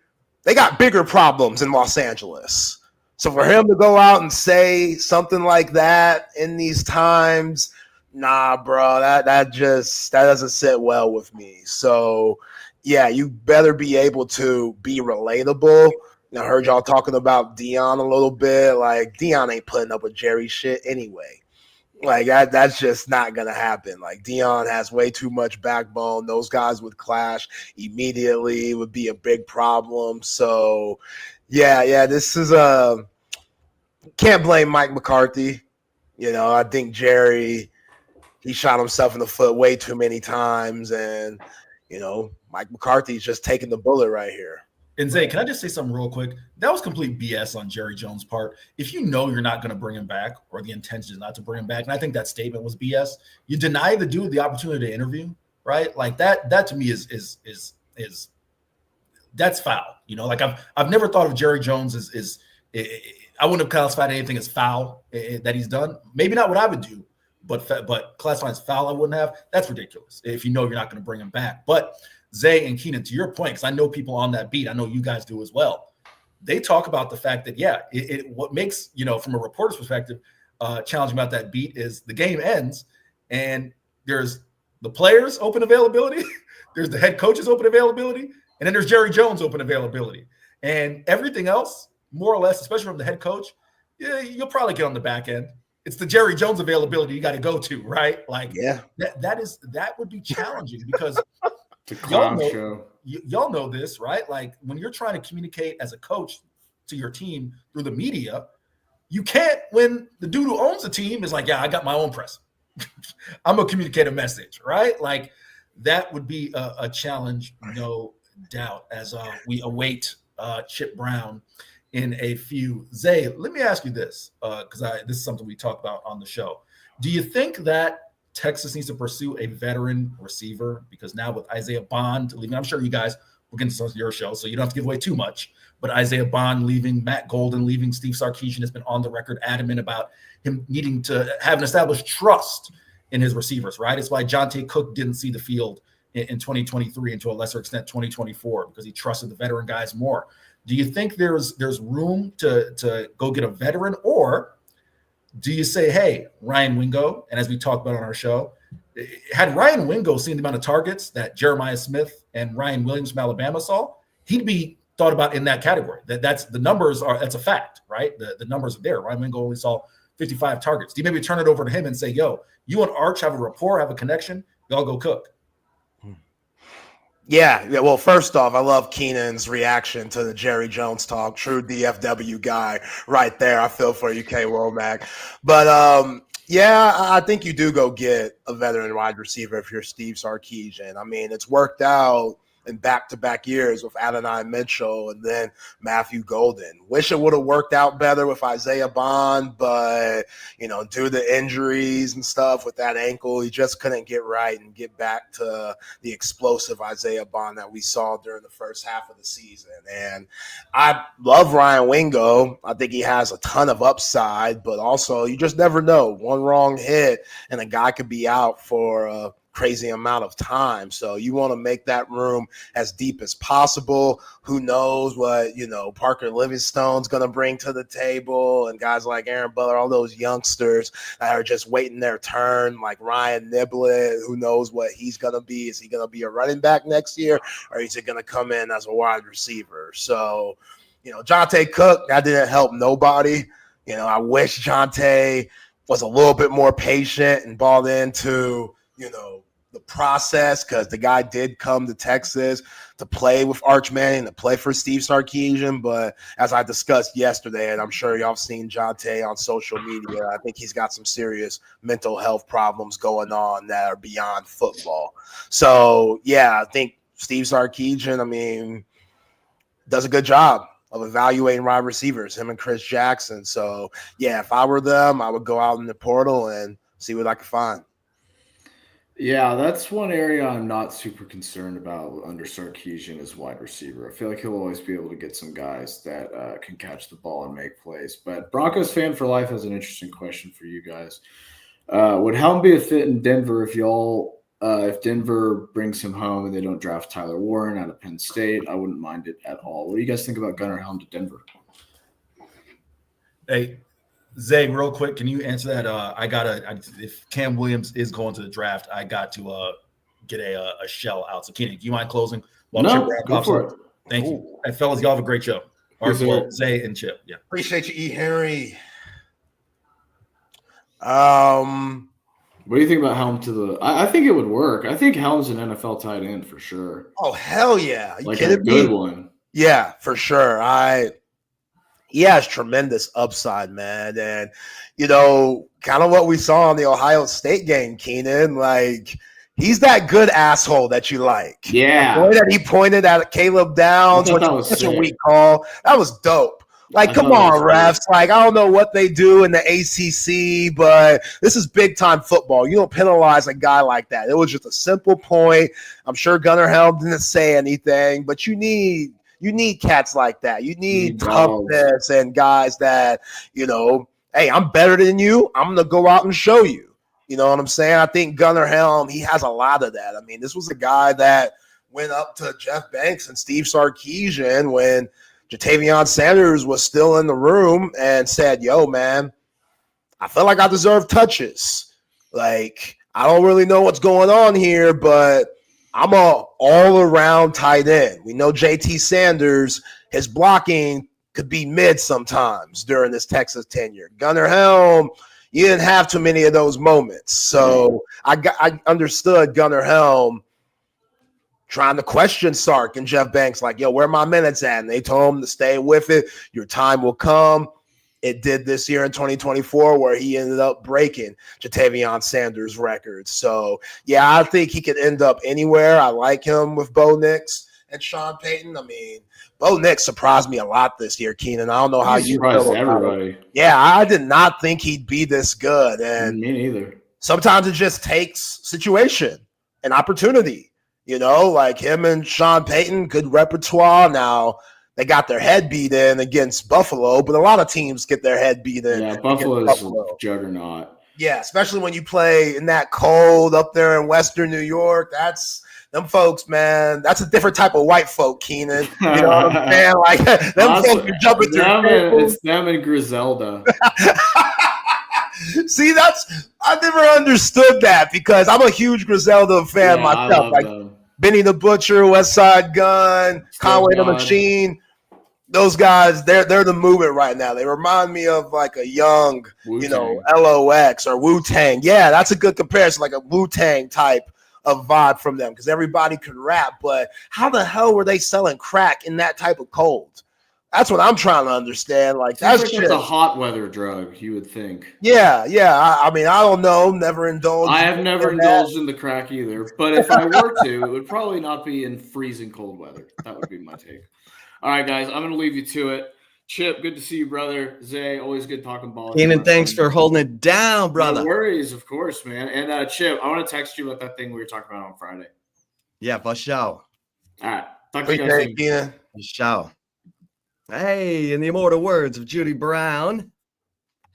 They got bigger problems in Los Angeles. So for him to go out and say something like that in these times, nah, bro, that doesn't sit well with me. So yeah, you better be able to be relatable. I heard y'all talking about Dion a little bit. Like Dion ain't putting up with Jerry shit anyway. Like that's just not gonna happen. Like Dion has way too much backbone. Those guys would clash immediately. It would be a big problem. So, yeah. This is can't blame Mike McCarthy. You know, I think Jerry, he shot himself in the foot way too many times, and you know, Mike McCarthy's just taking the bullet right here. And Zay, can I just say something real quick? That was complete BS on Jerry Jones' part. If you know you're not going to bring him back, or the intention is not to bring him back, and I think that statement was BS, you deny the dude the opportunity to interview, right? Like that to me is that's foul. You know, like I've never thought of Jerry Jones as I wouldn't have classified anything as foul that he's done. Maybe not what I would do, but classifying as foul I wouldn't have. That's ridiculous if you know you're not going to bring him back. But Zay and Keenan, to your point, because I know people on that beat, I know you guys do as well. They talk about the fact that, what makes, you know, from a reporter's perspective, challenging about that beat is the game ends and there's the players' open availability, there's the head coach's open availability, and then there's Jerry Jones' open availability. And everything else, more or less, especially from the head coach, you'll probably get on the back end. It's the Jerry Jones availability you got to go to, right? Like, that would be challenging because y'all know this, right? Like when you're trying to communicate as a coach to your team through the media, you can't, when the dude who owns the team is like, yeah, I got my own press. I'm going to communicate a message, right? Like that would be a challenge, no doubt, as we await Chip Brown in a few. Zay, let me ask you this, because this is something we talked about on the show. Do you think that Texas needs to pursue a veteran receiver? Because now with Isaiah Bond leaving, I'm sure you guys will get into your show, so you don't have to give away too much. But Isaiah Bond leaving, Matt Golden leaving, Steve Sarkisian has been on the record adamant about him needing to have an established trust in his receivers, right? It's why Jonte Cook didn't see the field in 2023 and to a lesser extent 2024, because he trusted the veteran guys more. Do you think there's room to go get a veteran, or do you say, hey, Ryan Wingo, and as we talked about on our show, had Ryan Wingo seen the amount of targets that Jeremiah Smith and Ryan Williams from Alabama saw, he'd be thought about in that category. That's a fact, right? The numbers are there. Ryan Wingo only saw 55 targets. Do you maybe turn it over to him and say, yo, you and Arch have a rapport, have a connection, y'all go cook? Yeah. Well, first off, I love Keenan's reaction to the Jerry Jones talk. True DFW guy right there. I feel for you, K. Womack. But I think you do go get a veteran wide receiver if you're Steve Sarkisian. I mean, it's worked out in back-to-back years with Adonai Mitchell and then Matthew Golden. Wish it would have worked out better with Isaiah Bond, but, you know, due to injuries and stuff with that ankle, he just couldn't get right and get back to the explosive Isaiah Bond that we saw during the first half of the season. And I love Ryan Wingo. I think he has a ton of upside, but also you just never know. One wrong hit and a guy could be out for a crazy amount of time. So you want to make that room as deep as possible. Who knows what, you know, Parker Livingstone's going to bring to the table, and guys like Aaron Butler, all those youngsters that are just waiting their turn, like Ryan Niblett. Who knows what he's going to be? Is he going to be a running back next year, or is he going to come in as a wide receiver? So, you know, Jonte Cook, that didn't help nobody. You know, I wish Jonte was a little bit more patient and bought into, the process, because the guy did come to Texas to play with Arch Manning, to play for Steve Sarkisian. But as I discussed yesterday, and I'm sure y'all have seen Jonte on social media, I think he's got some serious mental health problems going on that are beyond football. So, yeah, I think Steve Sarkisian, does a good job of evaluating wide receivers, him and Chris Jackson. So, yeah, if I were them, I would go out in the portal and see what I could find. Yeah, that's one area I'm not super concerned about under Sarkisian is wide receiver. I feel like he'll always be able to get some guys that can catch the ball and make plays. But Broncos fan for life has an interesting question for you guys. Would Helm be a fit in Denver if Denver brings him home and they don't draft Tyler Warren out of Penn State? I wouldn't mind it at all. What do you guys think about Gunnar Helm to Denver? Hey, Zay, real quick, can you answer that? If Cam Williams is going to the draft, I got to get a shell out. So, Keenan, do you mind closing? No, go for it. Thank you. Hey, fellas, y'all have a great show. Zay and Chip. Yeah. Appreciate you, E. Henry. What do you think about Helm to the? I think it would work. I think Helm's an NFL tight end for sure. Oh, hell yeah. Like a good one. Yeah, for sure. He has tremendous upside, man. And, kind of what we saw in the Ohio State game, Keenan, like, he's that good asshole that you like. Yeah. The way that he pointed at Caleb Downs, which was such a weak call, that was dope. Like, come on, refs. Like, I don't know what they do in the ACC, but this is big-time football. You don't penalize a guy like that. It was just a simple point. I'm sure Gunnar Helm didn't say anything, but you need cats like that. You need toughness and guys that, hey, I'm better than you. I'm going to go out and show you. You know what I'm saying? I think Gunnar Helm, he has a lot of that. This was a guy that went up to Jeff Banks and Steve Sarkisian when Jatavion Sanders was still in the room and said, yo, man, I feel like I deserve touches. Like, I don't really know what's going on here, but I'm a all-around tight end. We know JT Sanders, his blocking could be mid sometimes during this Texas tenure. Gunnar Helm, you didn't have too many of those moments. So I understood Gunnar Helm trying to question Sark and Jeff Banks, like, yo, where are my minutes at? And they told him to stay with it. Your time will come. It did this year in 2024 where he ended up breaking Jatavion Sanders' record. So, yeah, I think he could end up anywhere. I like him with Bo Nix and Sean Payton. Bo Nix surprised me a lot this year, Keenan. I don't know how you feel. Everybody. Yeah, I did not think he'd be this good. And me neither. Sometimes it just takes situation and opportunity. Like him and Sean Payton, good repertoire. Now, they got their head beat in against Buffalo, but a lot of teams get their head beat in. Yeah, Buffalo is a juggernaut. Yeah, especially when you play in that cold up there in Western New York. That's them folks, man. That's a different type of white folk, Keenan. You know what I'm saying? Like them folks are jumping through. It's them and Griselda. See, I never understood that because I'm a huge Griselda fan myself. Like Benny the Butcher, West Side Gun, Conway the Machine. Those guys, they're the movement right now. They remind me of like a young, Wu-Tang. LOX or Wu-Tang. Yeah, that's a good comparison, like a Wu-Tang type of vibe from them because everybody could rap. But how the hell were they selling crack in that type of cold? That's what I'm trying to understand. Like that's just a hot weather drug, you would think. Yeah. I don't know. Never indulged. I have never indulged in the crack either. But if I were to, it would probably not be in freezing cold weather. That would be my take. All right, guys, I'm going to leave you to it. Chip, good to see you, brother. Zay, always good talking ball. Keenan, thanks for holding it down, brother. No worries, of course, man. And Chip, I want to text you about that thing we were talking about on Friday. Yeah, for sure. All right. Talk to you guys soon. For sure. Hey, in the immortal words of Judy Brown,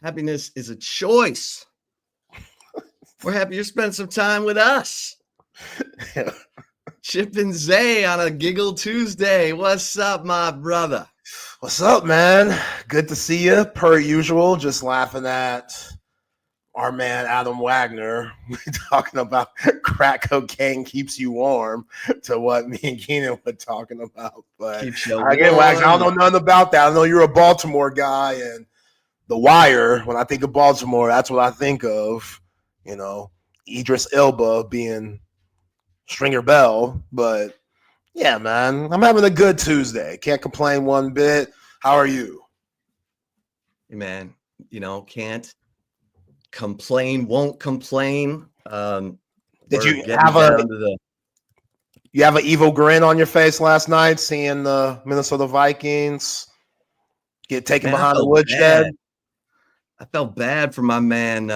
happiness is a choice. We're happy you spent some time with us. Chip and Zay on a Giggle Tuesday. What's up, my brother? What's up, man? Good to see you. Per usual, just laughing at our man Adam Wagner talking about crack cocaine keeps you warm to what me and Keenan were talking about. But again, Wagner, I don't know nothing about that. I know you're a Baltimore guy, and The Wire, when I think of Baltimore, that's what I think of. Idris Elba being Stringer Bell. But yeah, man, I'm having a good Tuesday. Can't complain one bit. How are you? Hey, man, can't complain, won't complain. Did you have an evil grin on your face last night seeing the Minnesota Vikings get taken behind the woodshed? I felt bad for my man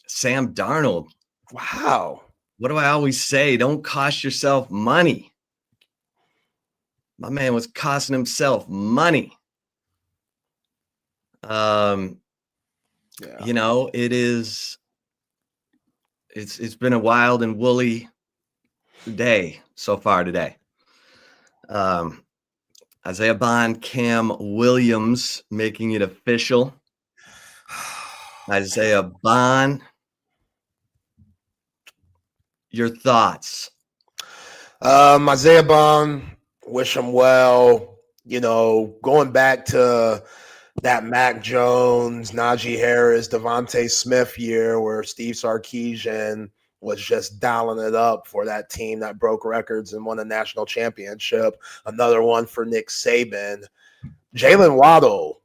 Sam Darnold. Wow. What do I always say? Don't cost yourself money. My man was costing himself money. It's been a wild and woolly day so far today. Isaiah Bond, Cam Williams making it official. Isaiah Bond, your thoughts? Isaiah Bond, wish him well. Going back to that Mac Jones, Najee Harris, Devontae Smith year where Steve Sarkisian was just dialing it up for that team that broke records and won a national championship. Another one for Nick Saban. Jalen Waddle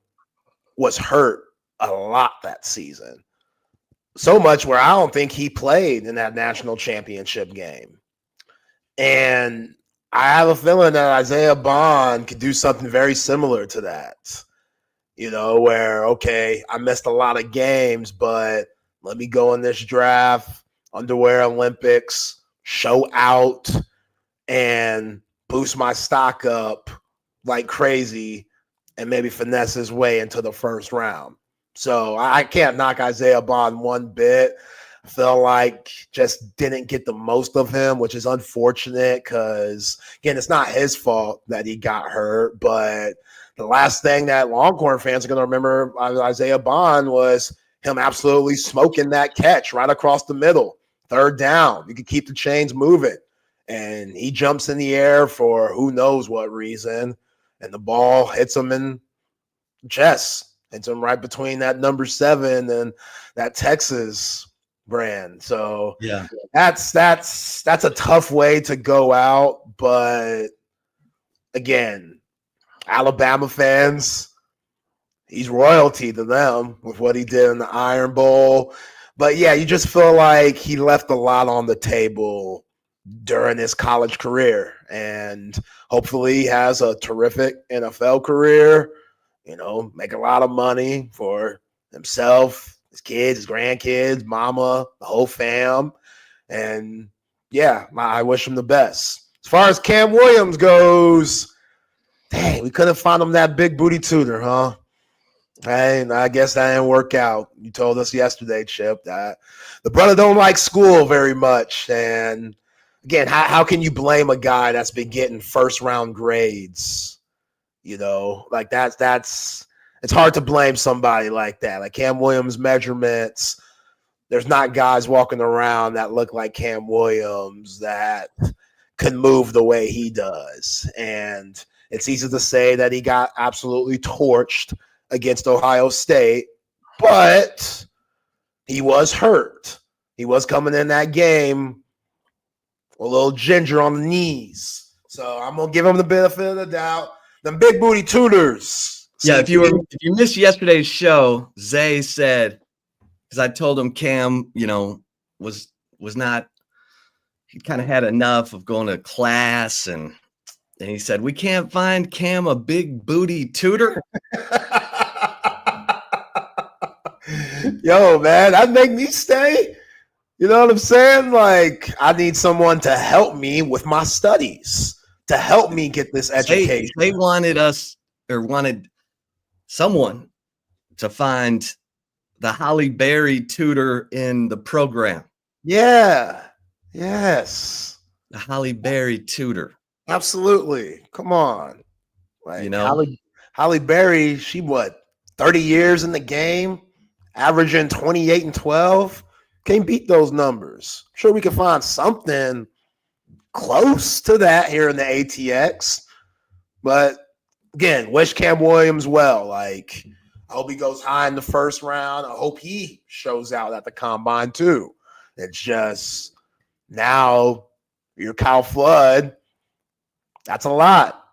was hurt a lot that season. So much where I don't think he played in that national championship game. And I have a feeling that Isaiah Bond could do something very similar to that. Where, okay, I missed a lot of games, but let me go in this draft, underwear Olympics, show out, and boost my stock up like crazy and maybe finesse his way into the first round. So I can't knock Isaiah Bond one bit. I feel like just didn't get the most of him, which is unfortunate because, again, it's not his fault that he got hurt, but the last thing that Longhorn fans are going to remember Isaiah Bond was him absolutely smoking that catch right across the middle. Third down. You can keep the chains moving. And he jumps in the air for who knows what reason. And the ball hits him in the chest. Hits him right between that number 7 and that Texas brand. So yeah, that's a tough way to go out. But again, Alabama fans, he's royalty to them with what he did in the Iron Bowl. But yeah, you just feel like he left a lot on the table during his college career, and hopefully he has a terrific NFL career, make a lot of money for himself, his kids, his grandkids, mama, the whole fam. And yeah, I wish him the best. As far as Cam Williams goes, dang, we couldn't find him that big booty tutor, huh? And I guess that didn't work out. You told us yesterday, Chip, that the brother don't like school very much. And again, how can you blame a guy that's been getting first-round grades? Like that's it's hard to blame somebody like that. Like Cam Williams' measurements, there's not guys walking around that look like Cam Williams that can move the way he does. And it's easy to say that he got absolutely torched against Ohio State, but he was hurt. He was coming in that game a little ginger on the knees. So I'm going to give him the benefit of the doubt. Them big booty tutors. Yeah, if you missed yesterday's show, Zay said, because I told him Cam, was not, he kind of had enough of going to class, and he said, we can't find Cam a big booty tutor. Yo, man, that'd make me stay. You know what I'm saying? Like, I need someone to help me with my studies, to help me get this education. They wanted someone to find the Holly Berry tutor in the program. Yeah. Yes. The Holly Berry tutor. Absolutely. Come on. Like, Holly Berry, she 30 years in the game, averaging 28 and 12. Can't beat those numbers. I'm sure we can find something close to that here in the ATX. But again, wish Cam Williams well. Like, I hope he goes high in the first round. I hope he shows out at the combine too. It's just now you're Kyle Flood. That's a lot.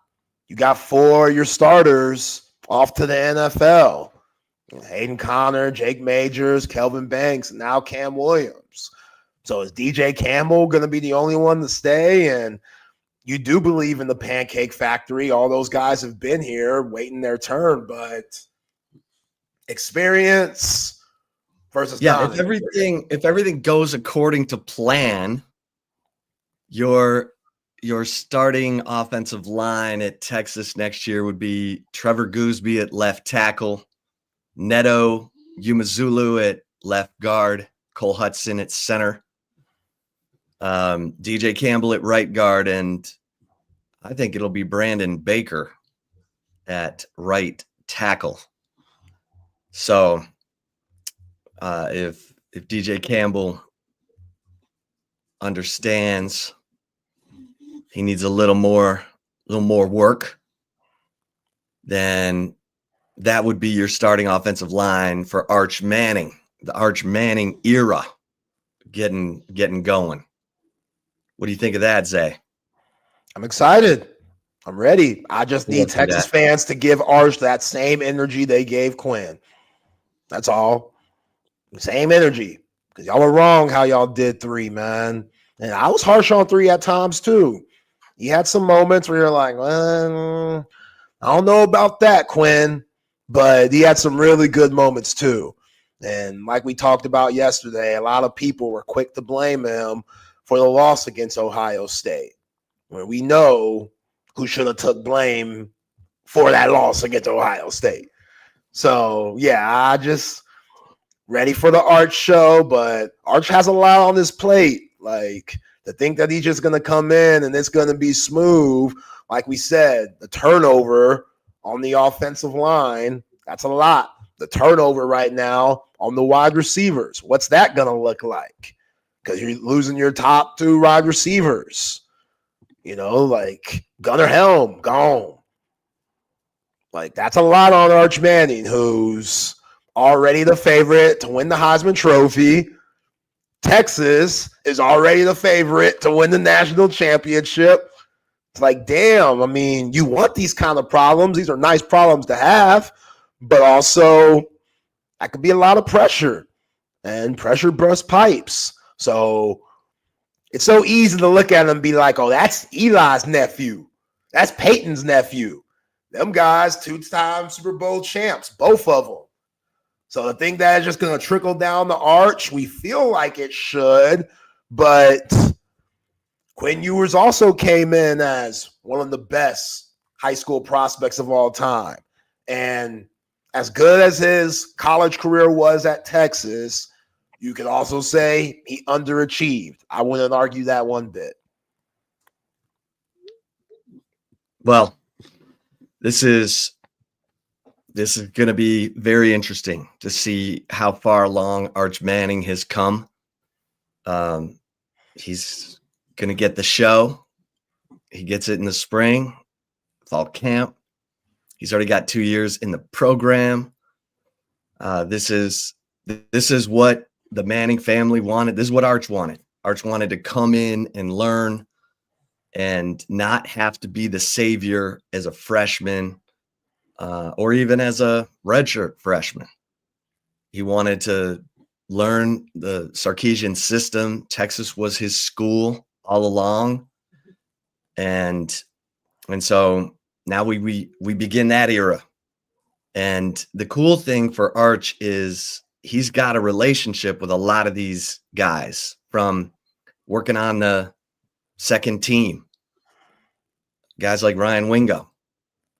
You got 4 of your starters off to the NFL. Hayden Connor, Jake Majors, Kelvin Banks, and now Cam Williams. So is DJ Campbell going to be the only one to stay? And you do believe in the Pancake Factory. All those guys have been here waiting their turn, but experience versus if everything goes according to plan, your starting offensive line at Texas next year would be Trevor Gooseby at left tackle, Neto Umazulu at left guard, Cole Hudson at center, DJ Campbell at right guard, and I think it'll be Brandon Baker at right tackle. So if DJ Campbell understands he needs a little more work, then that would be your starting offensive line for Arch Manning, the Arch Manning era getting going. What do you think of that, Zay? I'm excited. I'm ready. I just need Texas fans to give Arch that same energy they gave Quinn. That's all. Same energy. Because y'all were wrong how y'all did 3, man. And I was harsh on 3 at times too. You had some moments where you're like, well, I don't know about that, Quinn. But he had some really good moments too. And like we talked about yesterday, a lot of people were quick to blame him for the loss against Ohio State, where we know who should have took blame for that loss against Ohio State. So, yeah, I just ready for the Arch show, but Arch has a lot on his plate. Like, to think that he's just going to come in and it's going to be smooth, like we said, the turnover on the offensive line, that's a lot. The turnover right now on the wide receivers, what's that going to look like? Because you're losing your top 2 wide receivers. You know, like Gunnar Helm, gone. Like, that's a lot on Arch Manning, who's already the favorite to win the Heisman Trophy. Texas is already the favorite to win the national championship. It's like, damn, I mean, you want these kind of problems. These are nice problems to have, but also that could be a lot of pressure, and pressure bursts pipes. So it's so easy to look at him and be like, oh, that's Eli's nephew. That's Peyton's nephew. Them guys, 2-time Super Bowl champs, both of them. So the thing that is just going to trickle down the Arch, we feel like it should, but Quinn Ewers also came in as one of the best high school prospects of all time. And as good as his college career was at Texas, you could also say he underachieved. I wouldn't argue that one bit. Well, this is going to be very interesting to see how far along Arch Manning has come. He's going to get the show. He gets it in the spring, fall camp. He's already got 2 years in the program. This is what the Manning family wanted. This is what Arch wanted. Arch wanted to come in and learn and not have to be the savior as a freshman or even as a redshirt freshman. He wanted to learn the Sarkisian system. Texas was his school all along. And so now we begin that era. And the cool thing for Arch is he's got a relationship with a lot of these guys from working on the second team. Guys like Ryan Wingo,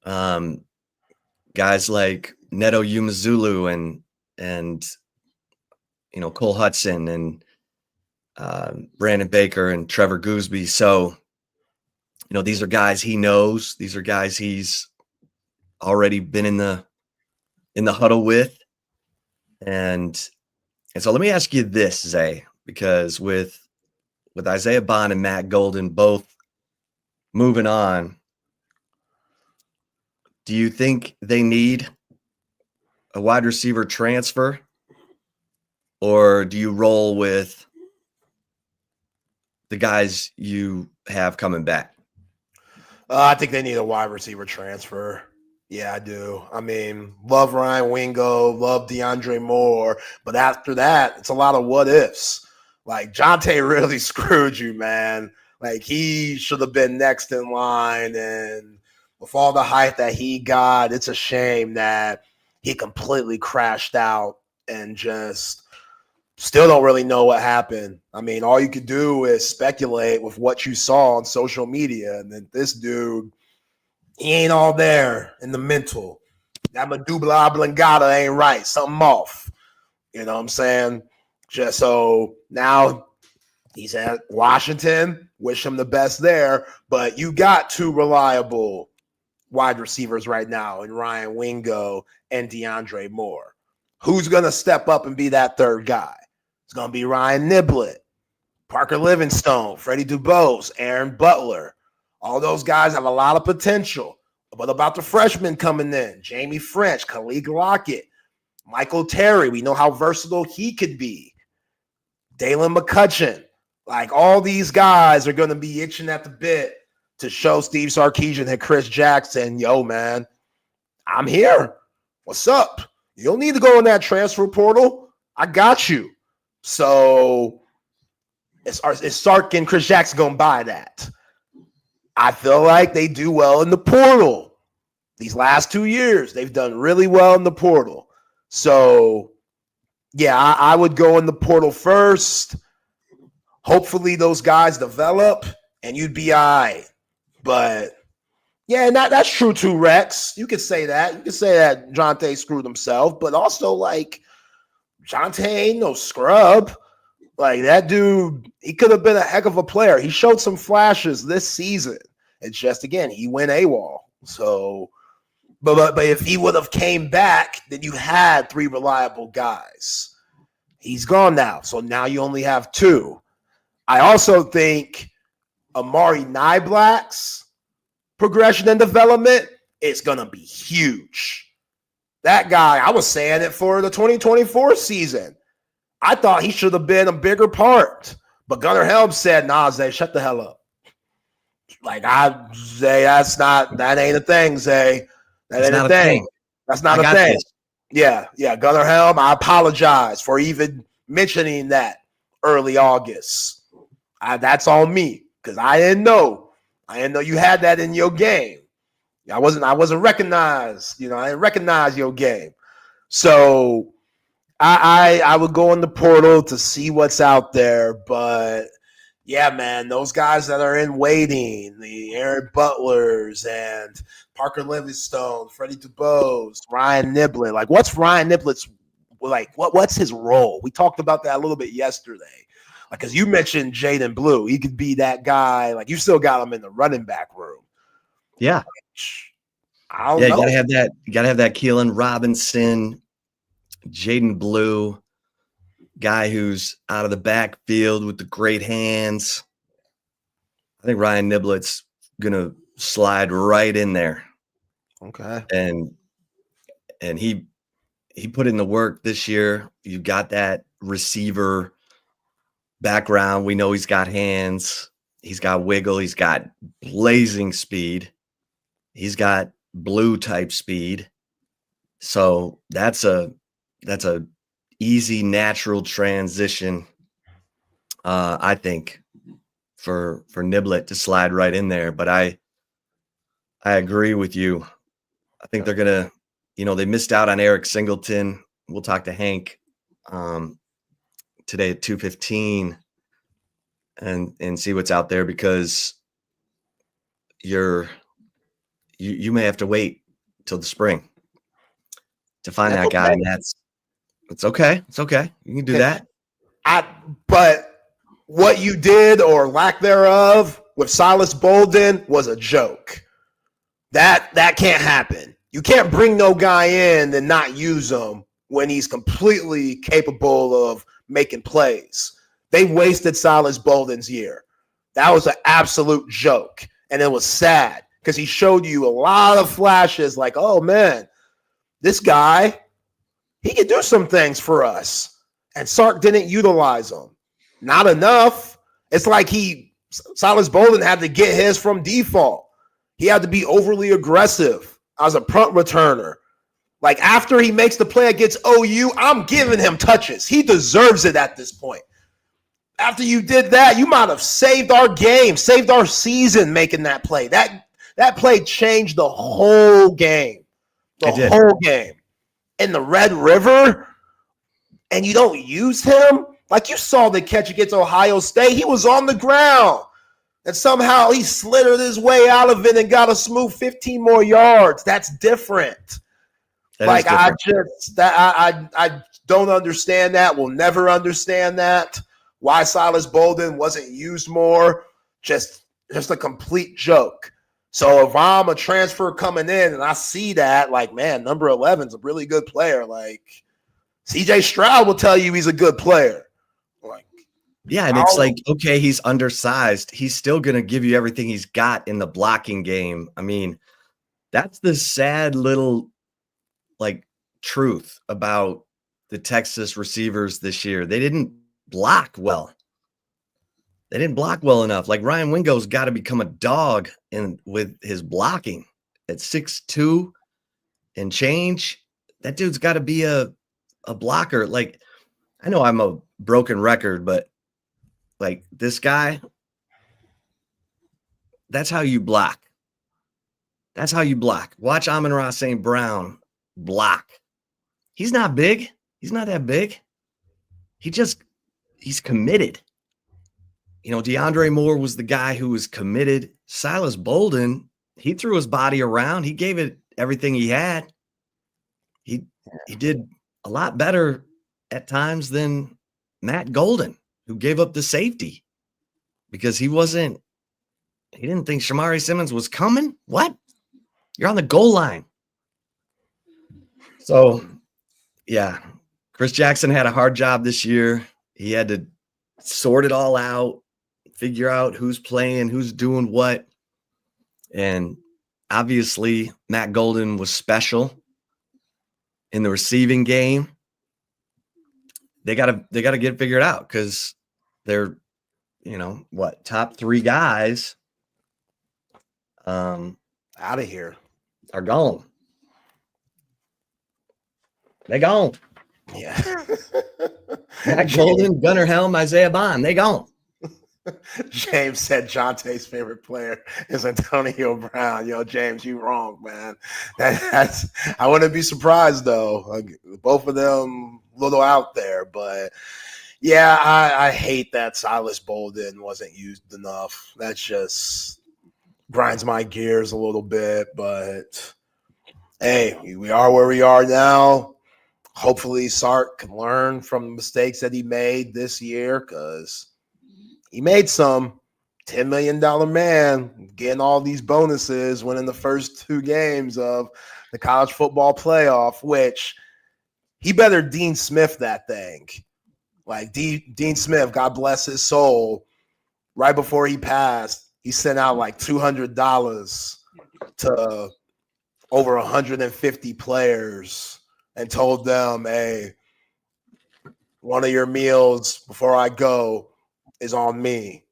guys like Neto Umazulu and you know, Cole Hudson and Brandon Baker and Trevor Gooseby. So, you know, these are guys he knows. These are guys he's already been in the huddle with. And so let me ask you this, Zay, because with Isaiah Bond and Matt Golden both moving on, do you think they need a wide receiver transfer, or do you roll with the guys you have coming back? I think they need a wide receiver transfer. Yeah, I do. I mean, love Ryan Wingo, love DeAndre Moore, but after that, it's a lot of what ifs. Like, Jonte really screwed you, man. Like, he should have been next in line, and with all the hype that he got, it's a shame that he completely crashed out and just still don't really know what happened. I mean, all you could do is speculate with what you saw on social media, and then this dude, he ain't all there in the mental. That medulla oblongata ain't right. Something off. You know what I'm saying? Just so now he's at Washington. Wish him the best there. But you got two reliable wide receivers right now in Ryan Wingo and DeAndre Moore. Who's going to step up and be that third guy? It's going to be Ryan Niblett, Parker Livingstone, Freddie Dubose, Aaron Butler. All those guys have a lot of potential. What about the freshmen coming in? Jamie French, Khalid Lockett, Michael Terry. We know how versatile he could be. Dalen McCutcheon. Like, all these guys are going to be itching at the bit to show Steve Sarkisian and Chris Jackson, yo, man, I'm here. What's up? You don't need to go in that transfer portal. I got you. So is Sark and Chris Jackson going to buy that? I feel like they do well in the portal. These last 2 years, they've done really well in the portal. So, yeah, I would go in the portal first. Hopefully those guys develop, and you'd be all right. But, yeah, and that's true too, Rex. You could say that. You could say that Jonte screwed himself, but also, like, Jonte ain't no scrub. Like, that dude, he could have been a heck of a player. He showed some flashes this season. It's just, again, he went AWOL. So, but if he would have came back, then you had three reliable guys. He's gone now. So now you only have two. I also think Amari Nyblack's progression and development is going to be huge. That guy, I was saying it for the 2024 season. I thought he should have been a bigger part. But Gunnar Helm said, nah, Zay, shut the hell up. Like, Zay, that ain't a thing, Zay. That ain't a thing. That's not a thing. This. Yeah. Gunnar Helm, I apologize for even mentioning that early August. That's on me, because I didn't know. I didn't know you had that in your game. I wasn't recognized. You know, I didn't recognize your game. So I would go in the portal to see what's out there. But yeah, man, those guys that are in waiting, the Aaron Butlers and Parker Livingstone, Freddie Dubose, Ryan Niblett. Like, what's Ryan Niblett's, like, what's his role? We talked about that a little bit yesterday. Like, because you mentioned Jaden Blue. He could be that guy. Like, you still got him in the running back room. Yeah. I don't know. You gotta have that. You gotta have that Keelan Robinson, Jaden Blue guy who's out of the backfield with the great hands. I think Ryan Niblett's gonna slide right in there. Okay. And he put in the work this year. You got that receiver background. We know he's got hands. He's got wiggle. He's got blazing speed. He's got blue type speed. So that's a easy, natural transition, I think, for Niblett to slide right in there. But I agree with you. I think they're gonna, they missed out on Eric Singleton. We'll talk to Hank today at 2:15 and see what's out there, because you may have to wait till the spring to find that guy. And it's okay. It's okay. You can do that. But what you did, or lack thereof, with Silas Bolden was a joke. That can't happen. You can't bring no guy in and not use him when he's completely capable of making plays. They wasted Silas Bolden's year. That was an absolute joke. And it was sad, because he showed you a lot of flashes like, oh, man, this guy, he could do some things for us. And Sark didn't utilize them. Not enough. It's like Silas Bolden had to get his from default. He had to be overly aggressive as a punt returner. Like after he makes the play against OU, I'm giving him touches. He deserves it at this point. After you did that, you might have saved our game, saved our season making that play. That play changed the whole game. The whole game. In the Red River, and you don't use him? Like you saw the catch against Ohio State. He was on the ground. And somehow he slithered his way out of it and got a smooth 15 more yards. That's different. Like I don't understand that. We'll never understand that. Why Silas Bolden wasn't used more. Just a complete joke. So if I'm a transfer coming in and I see that, like, man, number 11 is a really good player. Like CJ Stroud will tell you he's a good player. Yeah, and it's like, okay, he's undersized. He's still going to give you everything he's got in the blocking game. I mean, that's the sad little, like, truth about the Texas receivers this year. They didn't block well. They didn't block well enough. Like, Ryan Wingo's got to become a dog with his blocking. At 6'2" and change, that dude's got to be a blocker. Like, I know I'm a broken record, but like this guy, that's how you block. That's how you block. Watch Amon-Ra St. Brown block. He's not big. He's not that big. He's committed. You know, DeAndre Moore was the guy who was committed. Silas Bolden, he threw his body around. He gave it everything he had. He did a lot better at times than Matt Golden, who gave up the safety because he didn't think Shamari Simmons was coming. What? You're on the goal line. So, yeah, Chris Jackson had a hard job this year. He had to sort it all out, figure out who's playing, who's doing what. And obviously, Matt Golden was special in the receiving game. They gotta get it figured out because they're, top 3 guys out of here are gone. They gone. Yeah. Matt Golden, Gunnar Helm, Isaiah Bond, they gone. James said Jonte's favorite player is Antonio Brown. Yo, James, you wrong, man. That's I wouldn't be surprised though. Like, both of them a little out there, but yeah, I hate that Silas Bolden wasn't used enough. That just grinds my gears a little bit, but hey, we are where we are now. Hopefully Sark can learn from the mistakes that he made this year because he made some. $10 million man, getting all these bonuses, winning the first 2 games of the college football playoff, which he better Dean Smith that thing. Like Dean Smith, God bless his soul, right before he passed, he sent out like $200 to over 150 players and told them, hey, one of your meals before I go is on me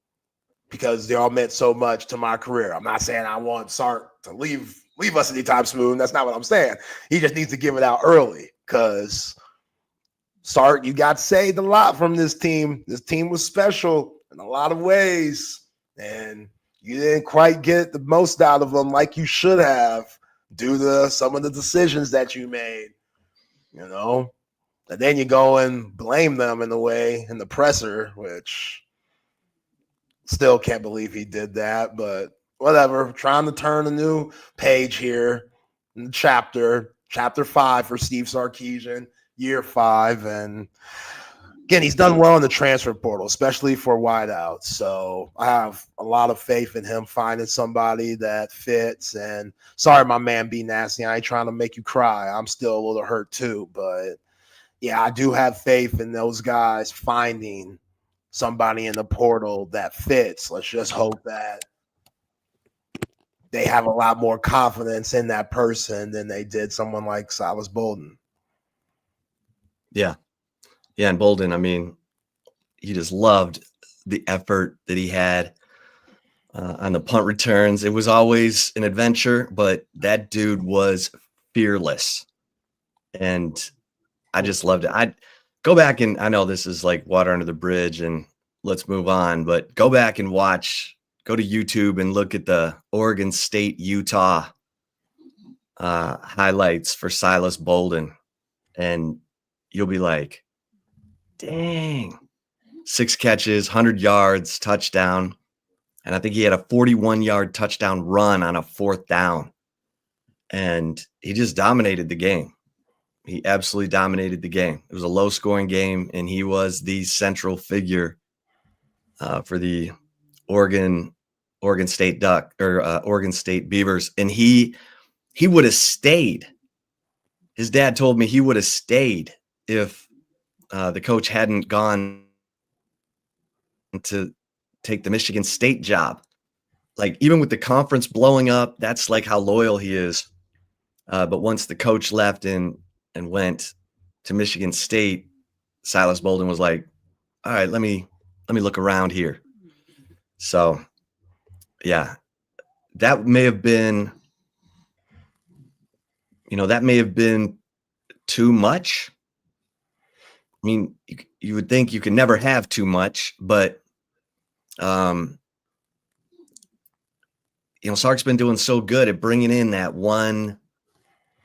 because they all meant so much to my career. I'm not saying I want Sark to leave us anytime soon. That's not what I'm saying. He just needs to give it out early because Sark, you got saved a lot from this team. This team was special in a lot of ways, and you didn't quite get the most out of them like you should have due to some of the decisions that you made, And then you go and blame them in a way in the presser, which still can't believe he did that, but whatever. Trying to turn a new page here in the chapter 5 for Steve Sarkisian, year 5. And again, he's done well in the transfer portal, especially for wideouts. So I have a lot of faith in him finding somebody that fits. And sorry, my man, be nasty. I ain't trying to make you cry. I'm still a little hurt too, but yeah, I do have faith in those guys finding somebody in the portal that fits. Let's just hope that they have a lot more confidence in that person than they did someone like Silas Bolden. Yeah. Yeah. And Bolden, I mean, he just loved the effort that he had on the punt returns. It was always an adventure, but that dude was fearless. And I just loved it. I'd go back and I know this is like water under the bridge and let's move on, but go back and go to YouTube and look at the Oregon State, Utah highlights for Silas Bolden. And you'll be like, dang, 6 catches, 100 yards, touchdown. And I think he had a 41-yard touchdown run on a 4th down. And he just dominated the game. He absolutely dominated the game. It was a low-scoring game, and he was the central figure for the Oregon State Oregon State Beavers. And he would have stayed. His dad told me he would have stayed if the coach hadn't gone to take the Michigan State job. Like, even with the conference blowing up, that's like how loyal he is. But once the coach left and went to Michigan State, Silas Bolden was like, all right, let me look around here. So yeah, that may have been too much. I mean, you would think you can never have too much, but Sark's been doing so good at bringing in that one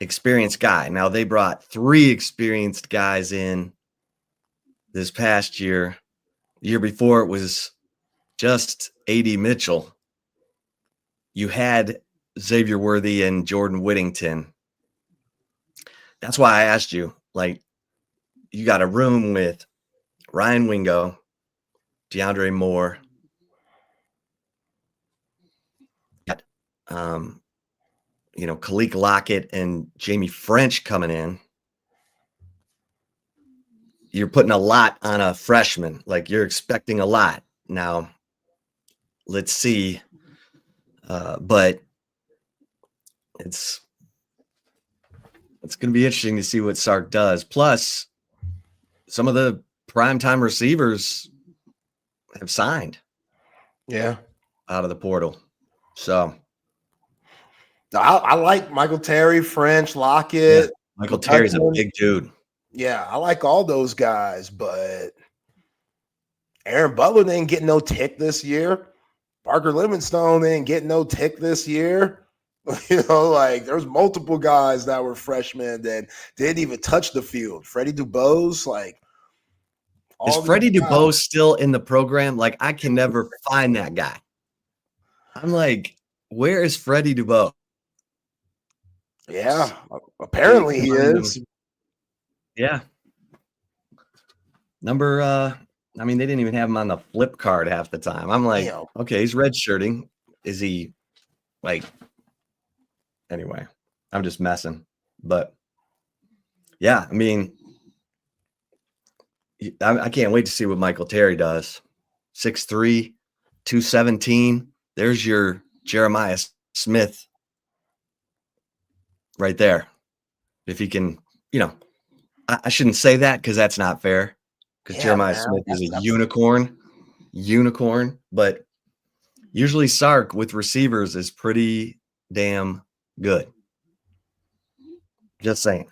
experienced guy. Now they brought 3 experienced guys in this past year. The year before it was just A.D. Mitchell. You had Xavier Worthy and Jordan Whittington. That's why I asked you, like, you got a room with Ryan Wingo, DeAndre Moore, Kalik Lockett and Jamie French coming in. You're putting a lot on a freshman. Like, you're expecting a lot. Now, let's see. But it's going to be interesting to see what Sark does. Plus, some of the primetime receivers have signed. Yeah. Out of the portal. So I like Michael Terry, French, Lockett. Yeah, Michael Terry's a big dude. Yeah, I like all those guys, but Aaron Butler didn't get no tick this year. Parker Livingstone didn't get no tick this year. Like, there's multiple guys that were freshmen that didn't even touch the field. Freddie Dubose, like, is Freddie Dubose still in the program? Like, I can never find that guy. I'm like, where is Freddie Dubose? Yeah, apparently he is. Yeah. Number, I mean, they didn't even have him on the flip card half the time. I'm like, okay, he's redshirting. Is he, like, anyway, I'm just messing. But yeah, I mean, I can't wait to see what Michael Terry does. 6'3", 217. There's your Jeremiah Smith right there. If he can, I shouldn't say that because that's not fair. Because Jeremiah Smith is a unicorn, but usually Sark with receivers is pretty damn good. Just saying.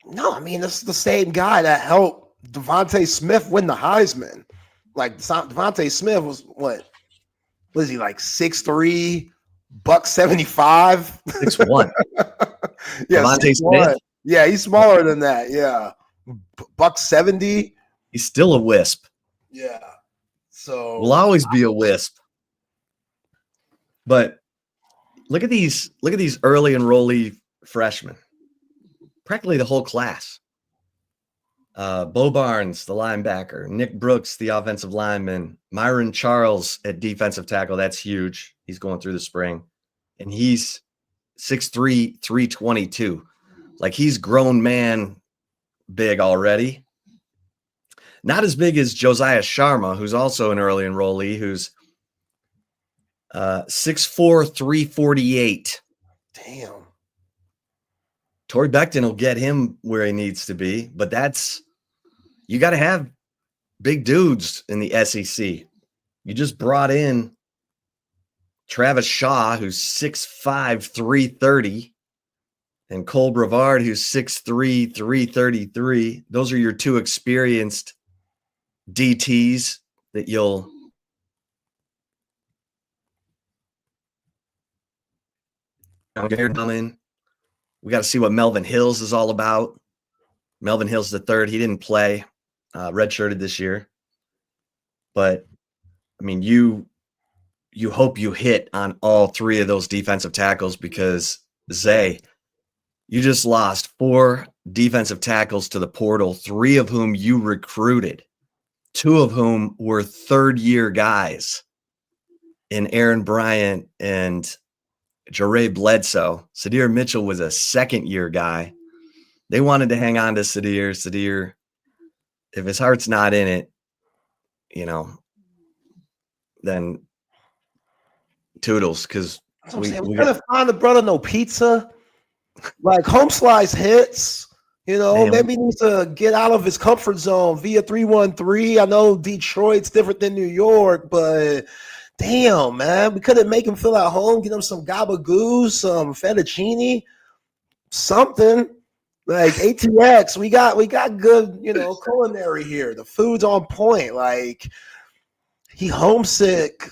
No, I mean, this is the same guy that helped Devontae Smith win the Heisman. Like, Devontae Smith was what is he, like 6'3", $175? 6'1". Yeah, Devontae Smith? Yeah, he's smaller than that. Yeah. $170. He's still a wisp. Yeah. So will always be a wisp. But look at these early enrollee freshmen. Practically the whole class. Bo Barnes, the linebacker, Nick Brooks, the offensive lineman, Myron Charles at defensive tackle. That's huge. He's going through the spring. And he's 6'3", 322. Like, he's grown man big already. Not as big as Josiah Sharma, who's also an early enrollee, who's 6'4", 348. Damn. Torrey Becton will get him where he needs to be, but that's you got to have big dudes in the SEC. You just brought in Travis Shaw, who's 6'5", 330, and Cole Brevard, who's 6'3", 333. Those are your two experienced DTs that you'll come in. We got to see what Melvin Hills is all about. Melvin Hills the third. He didn't play, redshirted this year. But, I mean, you hope you hit on all three of those defensive tackles because, Zay, you just lost 4 defensive tackles to the portal, 3 of whom you recruited, 2 of whom were third-year guys in Aaron Bryant and Jare Bledsoe. Sadir Mitchell was a second-year guy. They wanted to hang on to Sadir. Sadir, if his heart's not in it, then toodles, because we gotta find the brother no pizza, like home slice hits. Maybe he needs to get out of his comfort zone via 313. I know Detroit's different than New York, but damn, man, we couldn't make him feel at home. Get him some gabagool, some fettuccine, something like ATX. We got good, culinary here. The food's on point. Like, he homesick.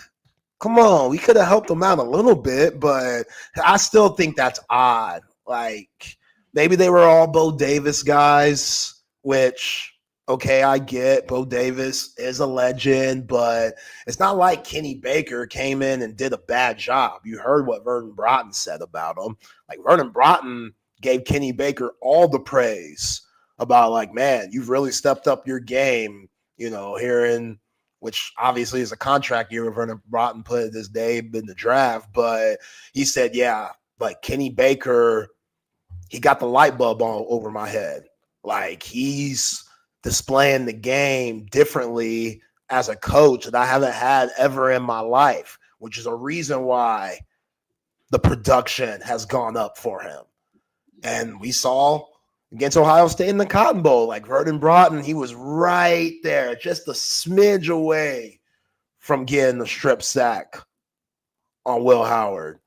Come on, we could have helped him out a little bit, but I still think that's odd. Like, maybe they were all Bo Davis guys, which, okay, I get. Bo Davis is a legend, but it's not like Kenny Baker came in and did a bad job. You heard what Vernon Broughton said about him. Like, Vernon Broughton gave Kenny Baker all the praise about, like, man, you've really stepped up your game, here in – which obviously is a contract year where Vernon Broughton put his name in the draft. But he said, yeah, like Kenny Baker, he got the light bulb on over my head. Like, he's displaying the game differently as a coach that I haven't had ever in my life, which is a reason why the production has gone up for him. And we saw against Ohio State in the Cotton Bowl, like Vernon Broughton, he was right there, just a smidge away from getting the strip sack on Will Howard.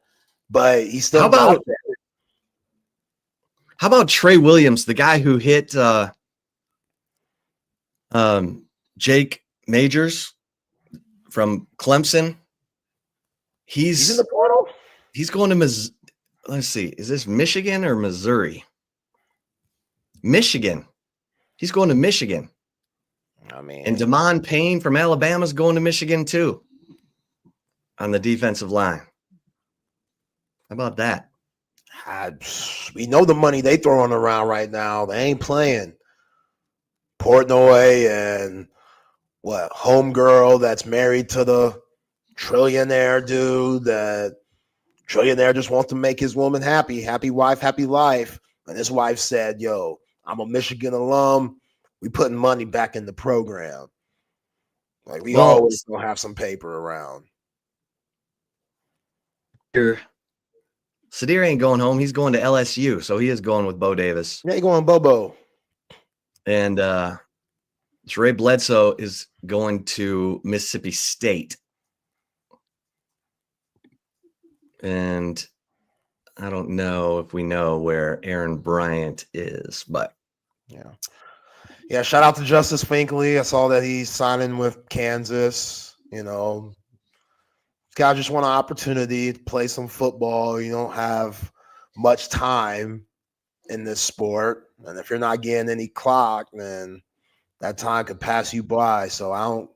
But he still How about Trey Williams, the guy who hit Jake Majors from Clemson? He's in the portal. He's going to let's see, is this Michigan or Missouri? Michigan. He's going to Michigan. I mean, and Damon Payne from Alabama is going to Michigan too on the defensive line. How about that? We know the money they throwing around right now. They ain't playing. Portnoy and homegirl that's married to the trillionaire dude. That trillionaire just wants to make his woman happy. Happy wife, happy life. And his wife said, yo, I'm a Michigan alum. We putting money back in the program. Like, we always gonna have some paper around. Sadir ain't going home. He's going to LSU, so he is going with Bo Davis. Yeah, he's going Bobo. And Jare Bledsoe is going to Mississippi State. And I don't know if we know where Aaron Bryant is, but yeah. Shout out to Justice Finkley. I saw that he's signing with Kansas. Guys just want an opportunity to play some football. You don't have much time in this sport, and if you're not getting any clock, then that time could pass you by. So I don't,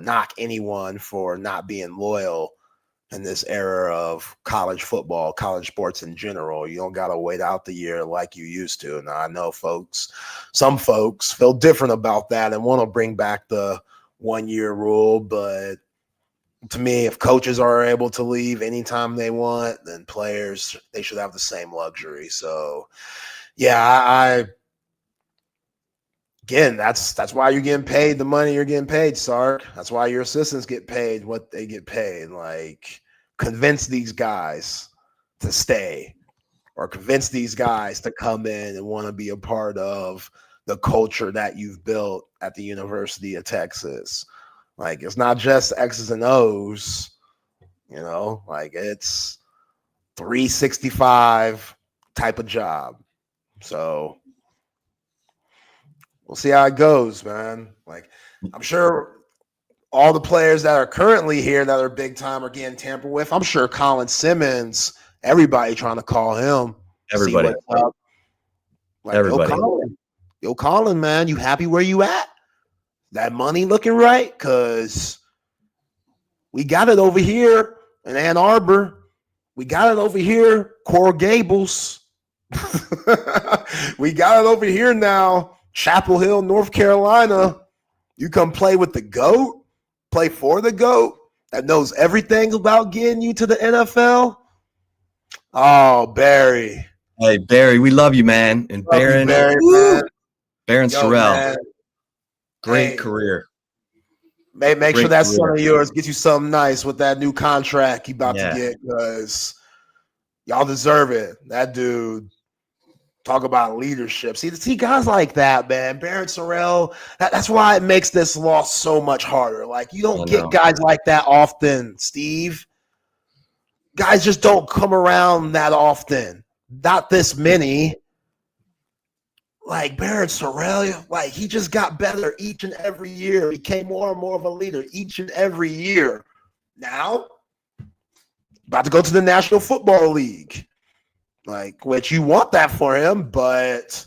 knock anyone for not being loyal in this era of college football, college sports in general. You don't got to wait out the year like you used to. Now, I know some folks feel different about that and want to bring back the 1-year rule. But to me, if coaches are able to leave anytime they want, then players, they should have the same luxury. So, yeah, again, that's why you're getting paid the money you're getting paid, Sark. That's why your assistants get paid what they get paid. Like, convince these guys to stay, or convince these guys to come in and want to be a part of the culture that you've built at the University of Texas. Like, it's not just X's and O's, like it's 365 type of job. So we'll see how it goes, man. Like, I'm sure all the players that are currently here that are big time are getting tampered with. I'm sure Colin Simmons, everybody trying to call him. Everybody. Like, Everybody. Yo, Colin, man, you happy where you at? That money looking right? Because we got it over here in Ann Arbor. We got it over here, Coral Gables. We got it over here now, Chapel Hill, North Carolina. You come play with the GOAT, play for the GOAT that knows everything about getting you to the NFL. Oh, Barry. Hey, Barry, we love you, man. And Baron, Baron Sorrell, man. great career. Make sure that son of yours gets you something nice with that new contract he about to get, because y'all deserve it. That dude, talk about leadership. See guys like that, man. Baron Sorrell. That's why it makes this loss so much harder. Like, you don't get guys like that often, Steve. Guys just don't come around that often. Not this many. Like Baron Sorrell, like, he just got better each and every year. Became more and more of a leader each and every year. Now, about to go to the National Football League. Like, which you want that for him, but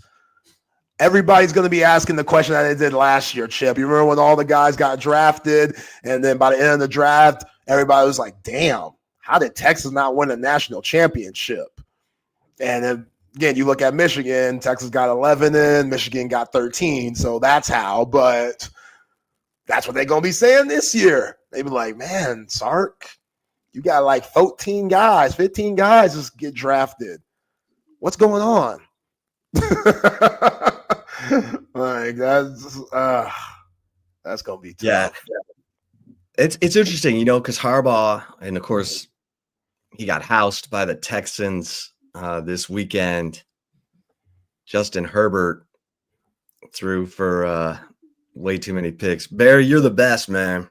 everybody's going to be asking the question that they did last year, Chip. You remember when all the guys got drafted, and then by the end of the draft, everybody was like, damn, how did Texas not win a national championship? And then, again, you look at Michigan, Texas got 11 in, Michigan got 13, so that's how. But that's what they're going to be saying this year. They be like, man, Sark, you got like 15 guys just get drafted. What's going on? Like, that's going to be tough. Yeah. It's interesting, because Harbaugh, and of course, he got housed by the Texans this weekend. Justin Herbert threw for way too many picks. Barry, you're the best, man.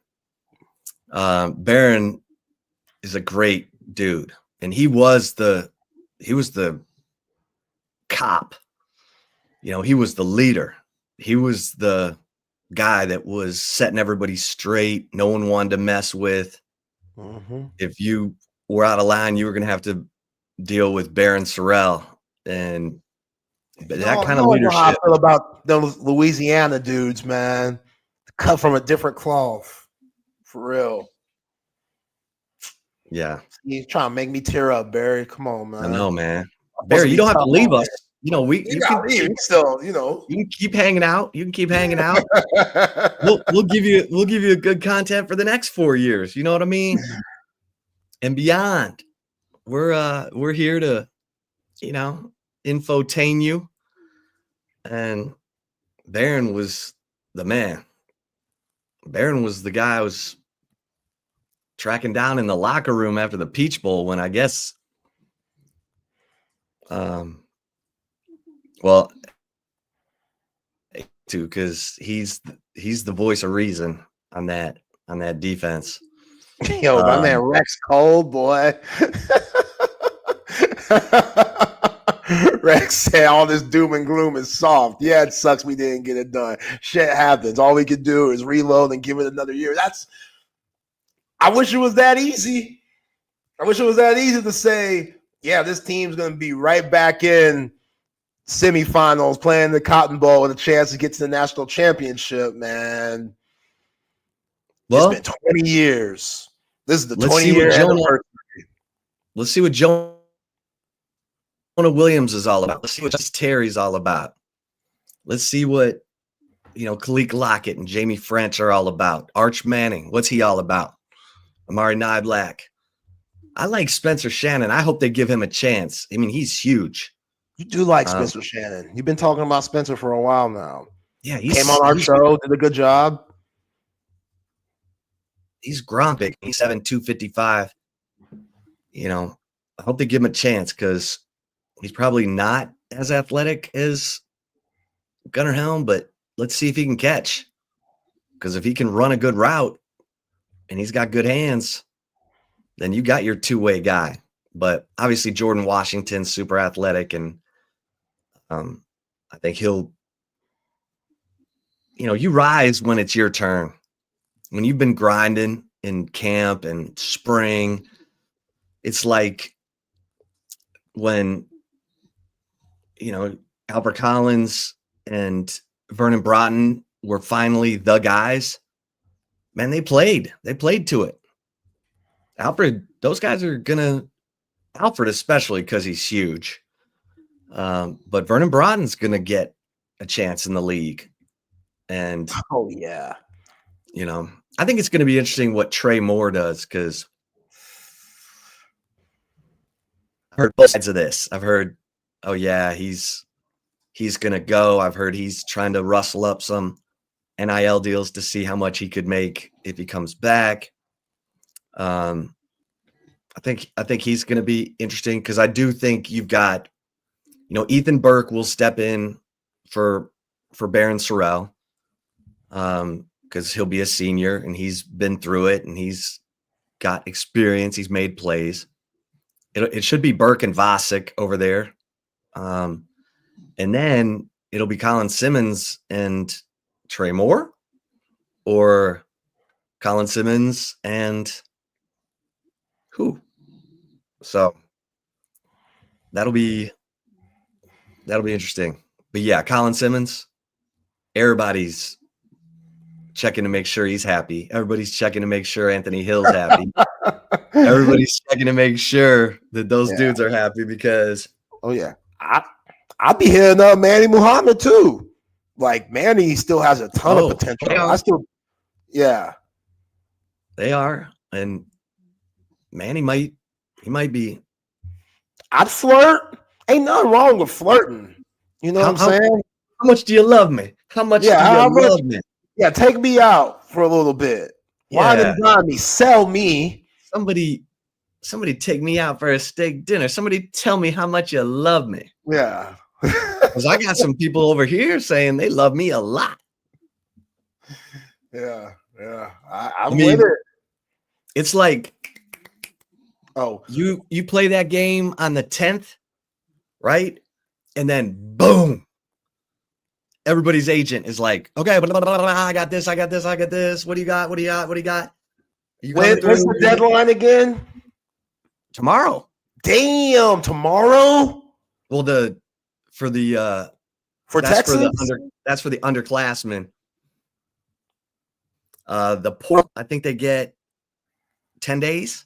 Barron is a great dude, and he was the cop. He was the leader. He was the guy that was setting everybody straight. No one wanted to mess with. Mm-hmm. If you were out of line, you were going to have to deal with Baron Sorrell, and that kind of leadership. I feel about those Louisiana dudes, man. Cut from a different cloth, for real. Yeah, he's trying to make me tear up, Barry. Come on, man. I know, man. Barry, you don't have to leave us. You can keep hanging out. You can keep hanging out. We'll give you a good content for the next 4 years. You know what I mean? And beyond. We're here to, infotain you. And Barron was the man. Barron was the guy I was tracking down in the locker room after the Peach Bowl when I guess because he's the voice of reason on that defense. Yo, my man Rex Cole, boy. Rex said all this doom and gloom is soft. Yeah, it sucks we didn't get it done. Shit happens. All we could do is reload and give it another year. I wish it was that easy. I wish it was that easy to say, yeah, this team's going to be right back in semifinals, playing the Cotton Bowl with a chance to get to the national championship, man. Well, it's been 20 years. This is the 20-year anniversary. Let's see what Jonah Williams is all about. Let's see what Terry's all about. Let's see what, Kalik Lockett and Jamie French are all about. Arch Manning, what's he all about? Amari Niblack. I like Spencer Shannon. I hope they give him a chance. I mean, he's huge. You do like Spencer Shannon. You've been talking about Spencer for a while now. Yeah, he came on our show, did a good job. He's Grompik. He's 7'2", 255. I hope they give him a chance because he's probably not as athletic as Gunnar Helm, but let's see if he can catch. Because if he can run a good route and he's got good hands, then you got your two-way guy. But obviously Jordan Washington's super athletic, and I think he'll, you rise when it's your turn. When you've been grinding in camp and spring, it's like when, Albert Collins and Vernon Broughton were finally the guys. Man, they played to it. Alfred, those guys are Alfred especially because he's huge. But Vernon Broughton's gonna get a chance in the league. And oh yeah. I think it's gonna be interesting what Trey Moore does, because I've heard both sides of this. I've heard, oh yeah, he's gonna go. I've heard he's trying to rustle up some NIL deals to see how much he could make if he comes back. I think he's going to be interesting, because I do think you've got, Ethan Burke will step in for Baron Sorrell, because he'll be a senior and he's been through it and he's got experience. He's made plays. It should be Burke and Vasic over there, and then it'll be Colin Simmons and Trey Moore, or Colin Simmons and who? So that'll be interesting. But yeah, Colin Simmons, everybody's checking to make sure he's happy. Everybody's checking to make sure Anthony Hill's happy. Everybody's checking to make sure that those dudes are happy, because I'll be hitting up Manny Muhammad too. Like, Manny still has a ton of potential. They are. And Manny might be. I'd flirt. Ain't nothing wrong with flirting. You know what I'm saying? How much do you love me? How much do you love me? Yeah, take me out for a little bit. Wine and dine me. Sell me. Somebody take me out for a steak dinner. Somebody tell me how much you love me. Yeah. Because I got some people over here saying they love me a lot. Yeah. I'm with it. It's like, you play that game on the 10th, right? And then boom, everybody's agent is like, okay, blah, blah, blah, blah, I got this. What do you got? What's the deadline again? Tomorrow. Damn, tomorrow? Well, for Texas? That's for the underclassmen. The port, I think they get 10 days.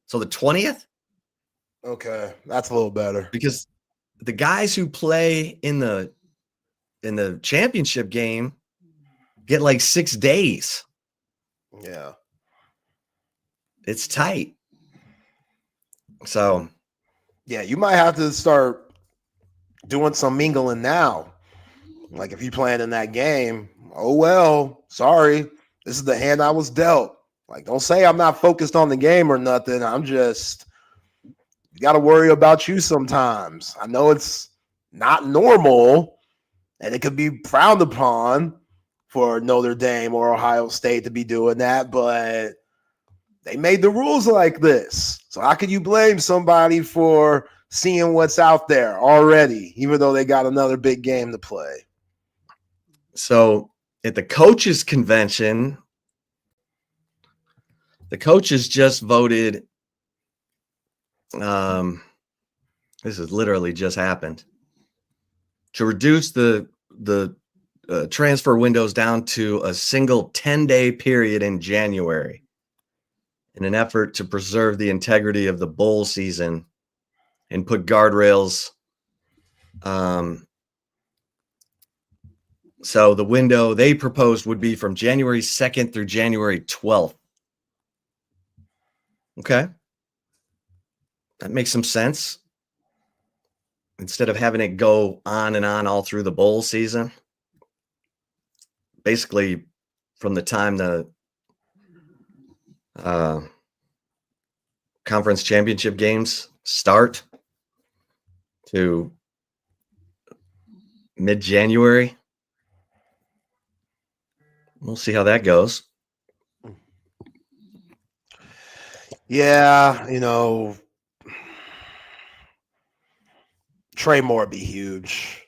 So the 20th. Okay, that's a little better. Because the guys who play in the championship game get like 6 days. Yeah. It's tight. So yeah, you might have to start doing some mingling now. Like, if you're playing in that game, oh well, sorry. This is the hand I was dealt. Like, don't say I'm not focused on the game or nothing. I'm just, you got to worry about you sometimes. I know it's not normal and it could be frowned upon for Notre Dame or Ohio State to be doing that, but they made the rules like this. So how can you blame somebody for seeing what's out there already, even though they got another big game to play? So at the coaches convention, the coaches just voted. This has literally just happened, to reduce the transfer windows down to a single 10-day period in January, in an effort to preserve the integrity of the bowl season and put guardrails. So the window they proposed would be from January 2nd through January 12th. Okay. That makes some sense. Instead of having it go on and on all through the bowl season. Basically, from the time the conference championship games start to mid-January. We'll see how that goes. Yeah, Trey Moore would be huge.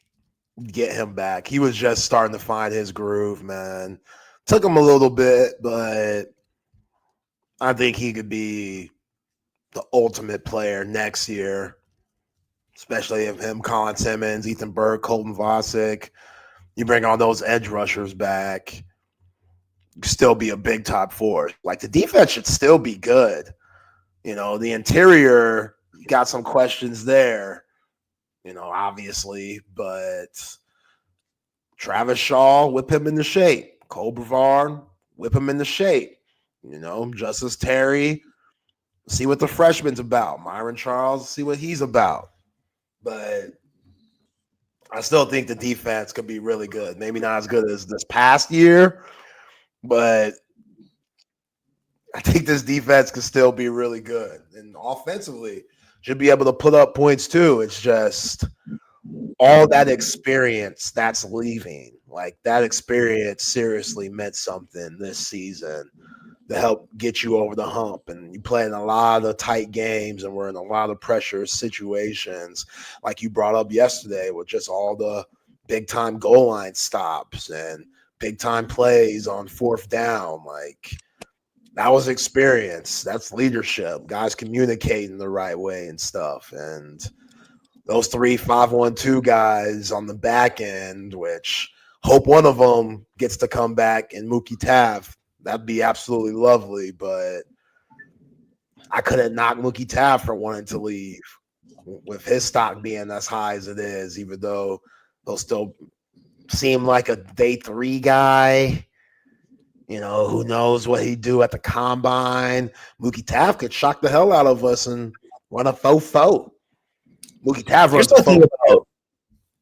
Get him back. He was just starting to find his groove, man. Took him a little bit, but I think he could be the ultimate player next year, especially if him, Colin Simmons, Ethan Berg, Colton Vasek. You bring all those edge rushers back, still be a big top four. Like, the defense should still be good. The interior, you got some questions there, obviously, but Travis Shaw, whip him into shape. Cole Brevard, whip him into shape. Justice Terry, see what the freshman's about. Myron Charles, see what he's about. But I still think the defense could be really good. Maybe not as good as this past year, but I think this defense could still be really good. And offensively, should be able to put up points too. It's just all that experience that's leaving. Like, that experience seriously meant something this season to help get you over the hump. And you play in a lot of tight games, and we're in a lot of pressure situations, like you brought up yesterday, with just all the big-time goal line stops and big-time plays on fourth down. Like, that was experience. That's leadership. Guys communicating the right way and stuff. And those 3 5-1-2 guys on the back end, which hope one of them gets to come back, and Mookie Taft, that'd be absolutely lovely. But I couldn't knock Mookie Taft for wanting to leave with his stock being as high as it is, even though he'll still seem like a day 3 guy. Who knows what he'd do at the combine. Mookie Taft could shock the hell out of us and run a 4-4. Mookie Taft runs a 4-4.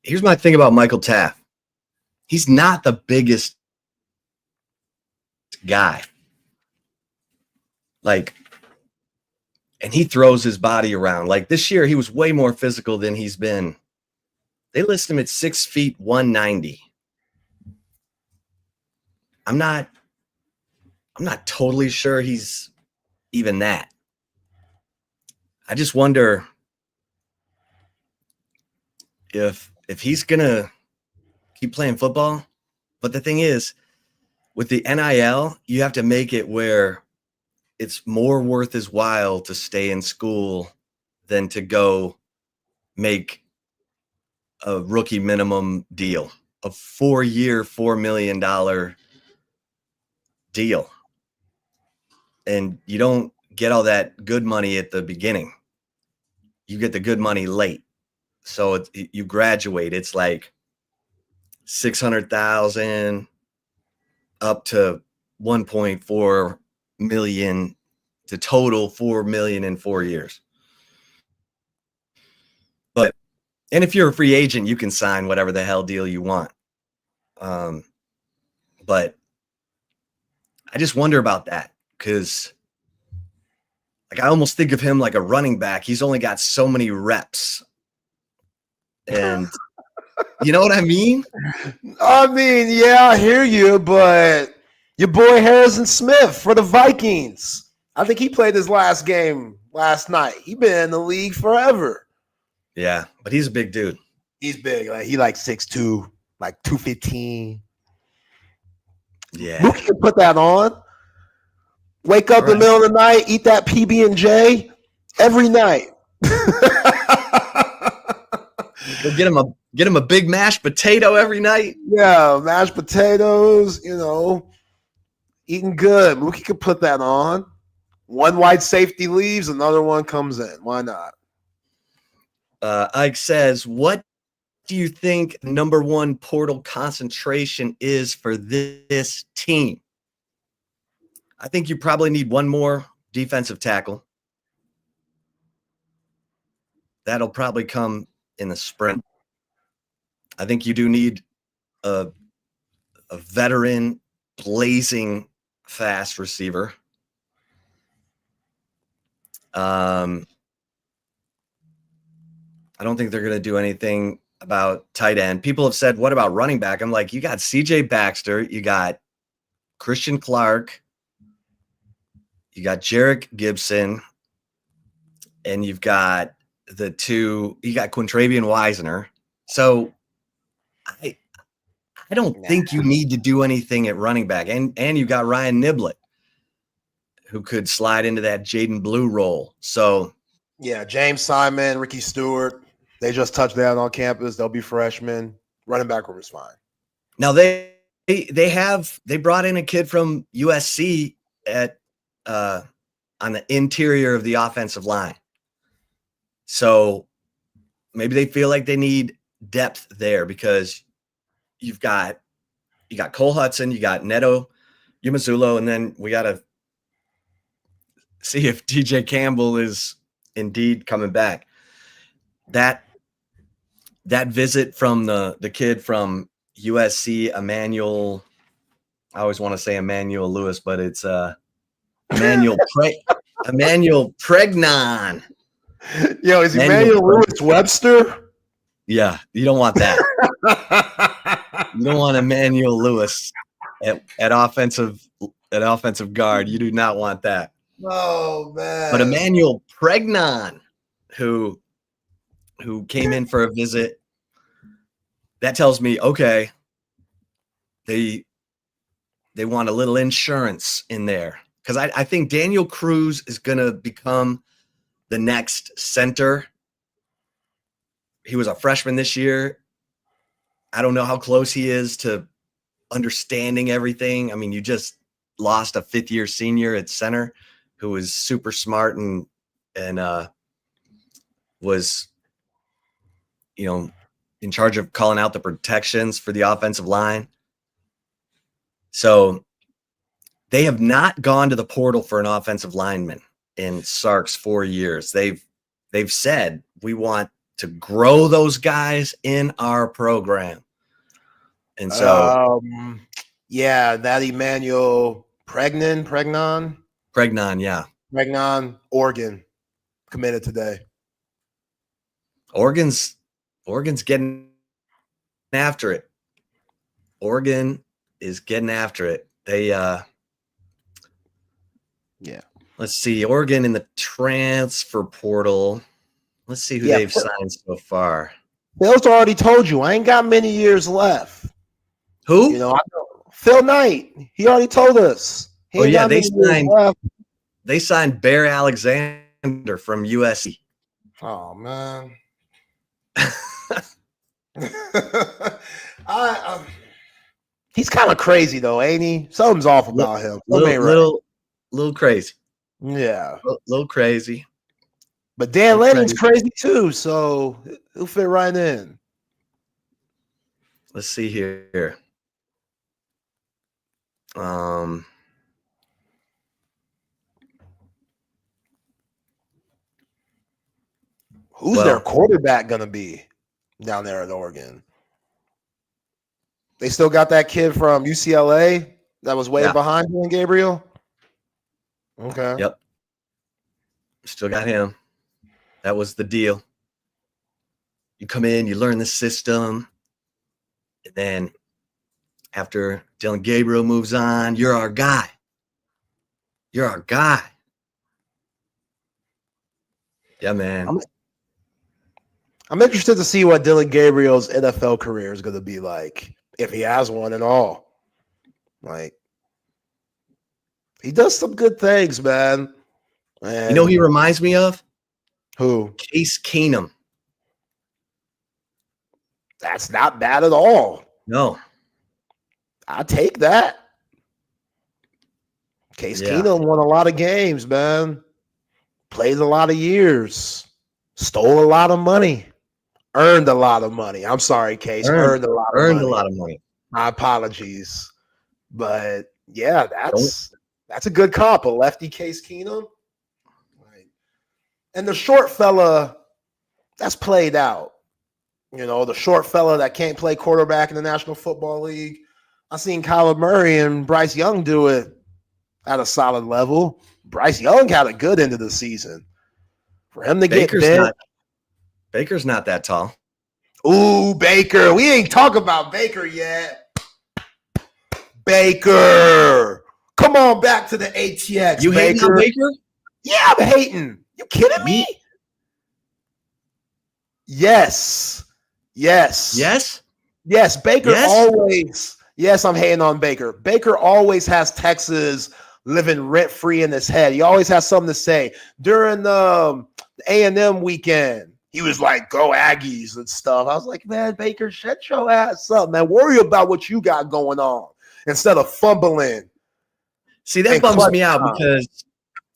Here's my thing about Michael Taft. He's not the biggest guy. Like, and he throws his body around. Like, this year, he was way more physical than he's been. They list him at 6 feet, 190. I'm not totally sure he's even that. I just wonder if he's gonna keep playing football. But the thing is, with the NIL, you have to make it where it's more worth his while to stay in school than to go make a rookie minimum deal, a 4-year, $4 million deal. And you don't get all that good money at the beginning. You get the good money late. So you graduate. It's like $600,000 up to $1.4 million to total $4 million in 4 years. And if you're a free agent, you can sign whatever the hell deal you want. But I just wonder about that, because like, I almost think of him like a running back. He's only got so many reps. And you know what I mean? I mean, yeah, I hear you, but your boy Harrison Smith for the Vikings, I think he played his last game last night. He's been in the league forever. Yeah, but he's a big dude. He's big. Like, he like 6'2", like 215. Yeah. Who can put that on? Wake up in the middle of the night, eat that PB&J every night. Go get him a big mashed potato every night. Yeah, mashed potatoes, eating good. Mookie could put that on. One wide safety leaves, another one comes in. Why not? Ike says, what do you think number one portal concentration is for this team? I think you probably need one more defensive tackle. That'll probably come in the spring. I think you do need a veteran, blazing fast receiver. I don't think they're going to do anything about tight end. People have said, what about running back? I'm like, you got CJ Baxter, you got Christian Clark, you got Jarek Gibson, and you've got you got Quintravian Weisner. So I don't think you need to do anything at running back. And you got Ryan Niblett, who could slide into that Jaden Blue role. So yeah, James Simon, Ricky Stewart, they just touched down on campus. They'll be freshmen. Running back room is fine. Now they brought in a kid from USC on the interior of the offensive line. So maybe they feel like they need depth there because you got Cole Hudson, you got Neto Umazulo, and then we got to see if DJ Campbell is indeed coming back. That visit from the kid from USC, Emmanuel, I always want to say Emmanuel Lewis, but it's Emmanuel Pregnon. Yo, is Emmanuel Lewis Webster? Yeah, you don't want that. You don't want Emmanuel Lewis at offensive guard. You do not want that. Oh man! But Emmanuel Pregnon, who came in for a visit, that tells me okay, they want a little insurance in there because I think Daniel Cruz is going to become the next center. He was a freshman this year. I don't know how close he is to understanding everything. I mean, you just lost a fifth-year senior at center who was super smart and was, in charge of calling out the protections for the offensive line. So they have not gone to the portal for an offensive lineman in Sark's 4 years. They've said we want to grow those guys in our program. And so yeah, that Emmanuel Pregnon, yeah. Pregnon, Oregon committed today. Oregon's getting after it. Oregon is getting after it. They let's see, Oregon in the transfer portal. Let's see who they've signed so far. Phil's already told you I ain't got many years left. Who? I know Phil Knight. He already told us. They signed Bear Alexander from USC. Oh man. He's kind of crazy though, ain't he? Something's off about him. Little crazy. Yeah. Little crazy. But Dan Lanning's crazy too, so he'll fit right in. Let's see here. Who's their quarterback gonna be down there in Oregon? They still got that kid from UCLA that was way behind Dylan Gabriel. Okay. Yep. Still got him. That was the deal. You come in, you learn the system, and then after Dylan Gabriel moves on, you're our guy. You're our guy. Yeah, man. I'm interested to see what Dylan Gabriel's NFL career is going to be like, if he has one at all. Like, he does some good things, man. And you know who he reminds me of? Who? Case Keenum. That's not bad at all. No. I take that. Case Keenum won a lot of games, man. Played a lot of years. Stole a lot of money. Earned a lot of money. I'm sorry, Case. Earned a lot of money. My apologies. But yeah, that's a good comp. A lefty Case Keenum. And the short fella, that's played out. The short fella that can't play quarterback in the National Football League. I seen Kyler Murray and Bryce Young do it at a solid level. Bryce Young had a good end of the season. For him to get bent. Baker's not that tall. Ooh, Baker. We ain't talking about Baker yet. Baker. Come on back to the ATX. You hating on Baker? Yeah, I'm hating. You kidding me? Yes. Baker always. Yes, I'm hating on Baker. Baker always has Texas living rent free in his head. He always has something to say. During the A&M weekend, he was like, "Go Aggies" and stuff. I was like, "Man, Baker, shut your ass up, man. Worry about what you got going on instead of fumbling." See, that bums me out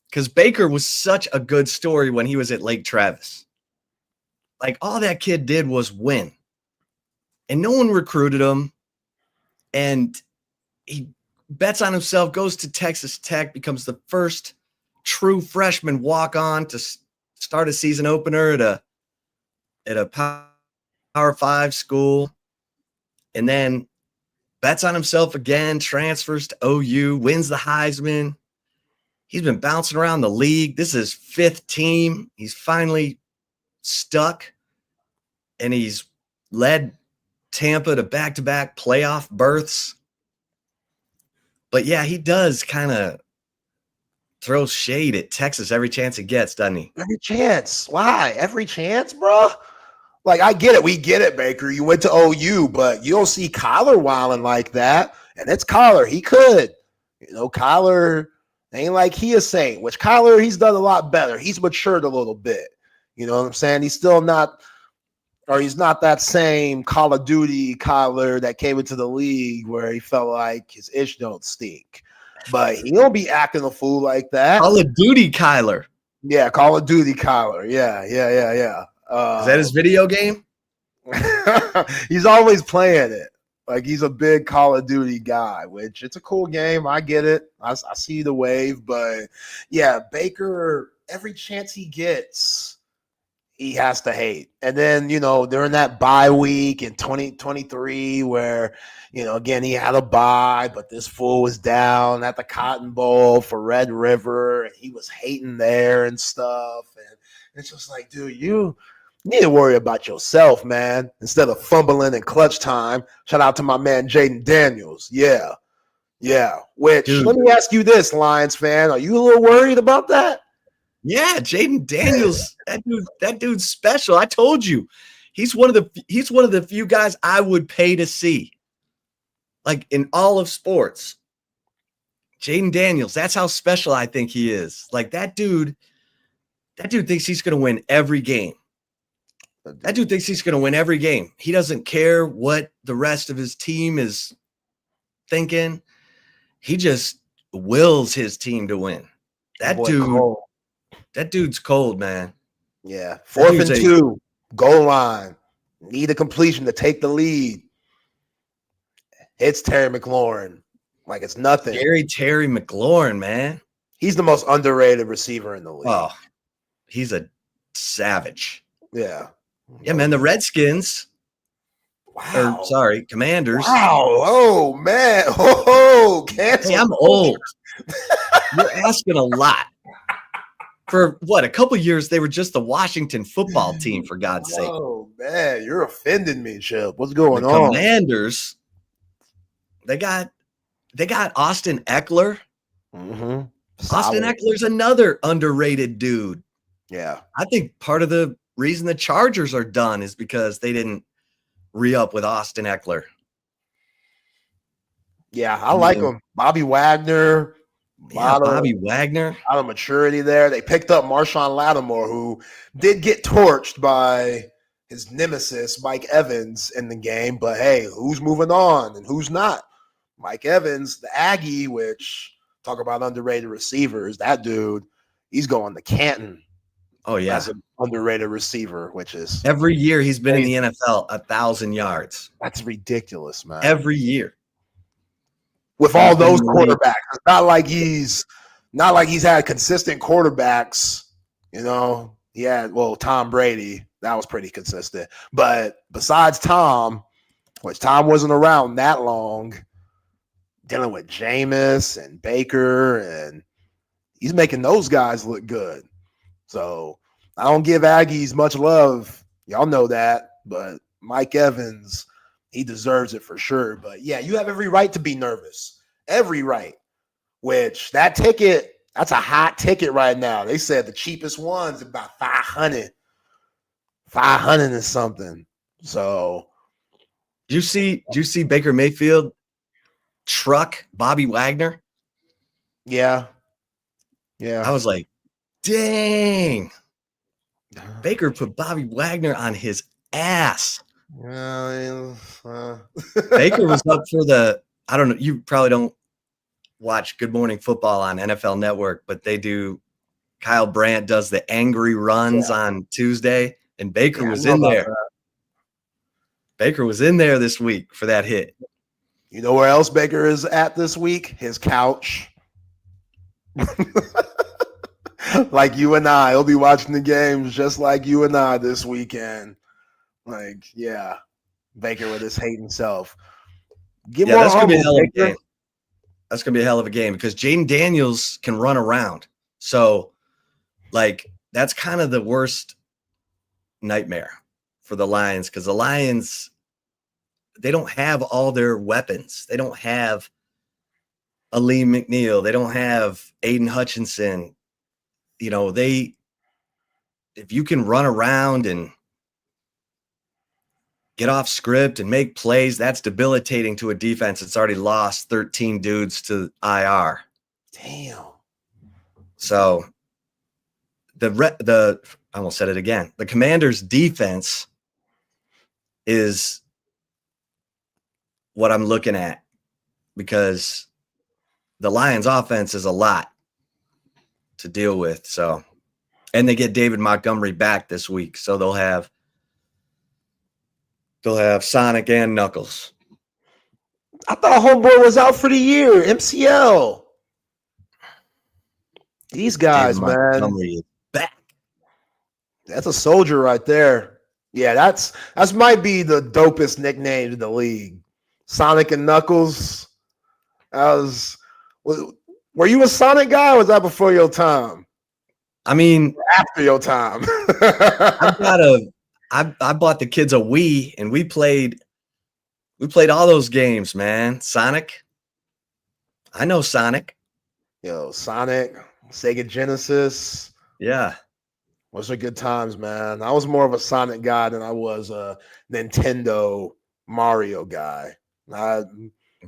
because Baker was such a good story when he was at Lake Travis. Like, all that kid did was win. And no one recruited him. And he bets on himself, goes to Texas Tech, becomes the first true freshman walk-on to start a season opener at a Power 5 school. And then bets on himself again, transfers to OU, wins the Heisman. He's been bouncing around the league. This is his 5th team. He's finally stuck, and he's led Tampa to back-to-back playoff berths. But yeah, he does kind of throw shade at Texas every chance he gets, doesn't he? Every chance. Why? Every chance, bro? Like, I get it. We get it, Baker. You went to OU, but you don't see Collier wilding like that. And it's Collier. He could. Collier ain't like he a saint, which Collier, he's done a lot better. He's matured a little bit. You know what I'm saying? He's still not, or he's not that same Call of Duty Collier that came into the league where he felt like his ish don't stink. But he don't be acting a fool like that. Call of Duty Kyler. Yeah, Call of Duty Kyler. Yeah. Is that his video game? He's always playing it. Like, he's a big Call of Duty guy, which it's a cool game. I get it. I see the wave. But, yeah, Baker, every chance he gets, he has to hate. And then, during that bye week in 2023 where, again, he had a bye, but this fool was down at the Cotton Bowl for Red River, and he was hating there and stuff. And it's just like, dude, you need to worry about yourself, man, instead of fumbling in clutch time. Shout out to my man, Jaden Daniels. Yeah. Which, dude, let me ask you this, Lions fan. Are you a little worried about that? Yeah, Jaden Daniels, that dude's special. I told you, he's one of the few guys I would pay to see, like, in all of sports. Jaden Daniels, that's how special I think he is. Like, that dude thinks he's going to win every game. That dude thinks he's going to win every game. He doesn't care what the rest of his team is thinking. He just wills his team to win. That dude's cold, man. Yeah. 4th and 2, goal line. Need a completion to take the lead. It's Terry McLaurin. Like, it's nothing. Terry McLaurin, man. He's the most underrated receiver in the league. Oh, he's a savage. Yeah. Yeah, man. The Redskins. Wow. Or, sorry, Commanders. Wow. Oh, man. Oh, cancel. Hey, I'm old. You're asking a lot. For what, a couple years, they were just the Washington football team, for God's sake. Oh, man, you're offending me, Chip. What's going on? Commanders, they got Austin Eckler. Mm-hmm. Austin Eckler's another underrated dude. Yeah. I think part of the reason the Chargers are done is because they didn't re-up with Austin Eckler. Yeah, I like him. Bobby Wagner. Bobby Wagner. A lot of maturity there. They picked up Marshawn Lattimore, who did get torched by his nemesis, Mike Evans, in the game. But, hey, who's moving on and who's not? Mike Evans, the Aggie, which talk about underrated receivers. That dude, he's going to Canton. Oh, yeah. As an underrated receiver, which is every year he's been in the NFL 1,000 yards. That's ridiculous, man. Every year. With all those quarterbacks. It's not like he's had consistent quarterbacks, Tom Brady, that was pretty consistent. But besides Tom, which Tom wasn't around that long, dealing with Jameis and Baker, and he's making those guys look good. So I don't give Aggies much love. Y'all know that. But Mike Evans, he deserves it for sure. But, yeah, you have every right to be nervous every right. Which that ticket, that's a hot ticket right now. They said the cheapest one's about 500 and something. So, Do you see Baker Mayfield truck Bobby Wagner? Yeah. I was like, dang. Baker put Bobby Wagner on his ass. Baker was up for I don't know, you probably don't watch Good Morning Football on NFL Network, but they do. Kyle Brandt does the angry runs on Tuesday, and Baker was in there. Baker was in there this week for that hit. You know where else Baker is at this week? His couch. Like you and I. He'll be watching the games just like you and I this weekend. Like, yeah. Baker with his hating self. That's gonna be a hell of a game. That's gonna be a hell of a game because Jaden Daniels can run around. So, like, that's kind of the worst nightmare for the Lions because the Lions, they don't have all their weapons. They don't have Aleem McNeil. They don't have Aiden Hutchinson. You know, if you can run around and get off script and make plays, that's debilitating to a defense that's already lost 13 dudes to IR. Damn. So I almost said it again. The Commanders' defense is what I'm looking at because the Lions' offense is a lot to deal with. So, and they get David Montgomery back this week, so they'll have Sonic and Knuckles. I thought Homeboy was out for the year. MCL. These guys, David man. Montgomery is back. That's a soldier right there. Yeah, that's might be the dopest nickname in the league. Sonic and Knuckles. Were you a Sonic guy or was that before your time? I mean, after your time. I bought the kids a Wii and we played all those games, man. Sonic. I know Sonic. Yo, Sonic, Sega Genesis. Yeah. Those are good times, man. I was more of a Sonic guy than I was a Nintendo Mario guy.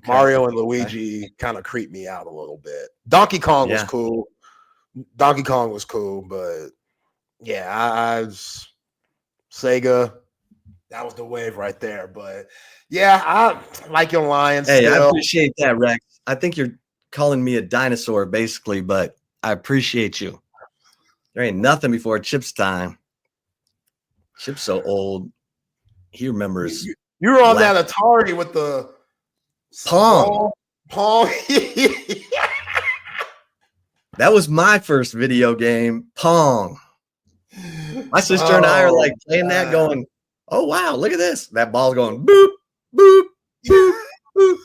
Mario and Luigi kind of creeped me out a little bit. Donkey Kong was cool. But yeah, I was Sega. That was the wave right there. But yeah, I like your Lions. Hey, still. I appreciate that, Rex. I think you're calling me a dinosaur, basically, but I appreciate you. There ain't nothing before Chip's time. Chip's so old. He remembers. You were on that Atari with the Pong. That was my first video game, Pong. My sister and I are like playing that going, oh, wow, look at this. That ball's going boop, boop, boop, boop.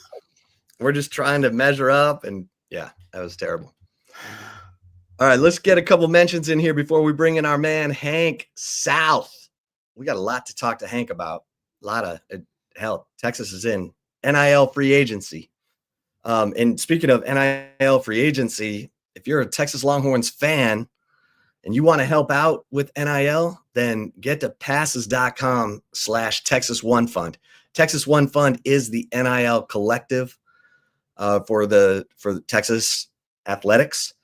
We're just trying to measure up. And yeah, that was terrible. All right, let's get a couple mentions in here before we bring in our man, Hank South. We got a lot to talk to Hank about. A lot of hell. Texas is in NIL free agency. And speaking of NIL free agency, if you're a Texas Longhorns fan and you want to help out with NIL, then get to passes.com/Texas One Fund. Texas One Fund is the NIL collective for the Texas athletics.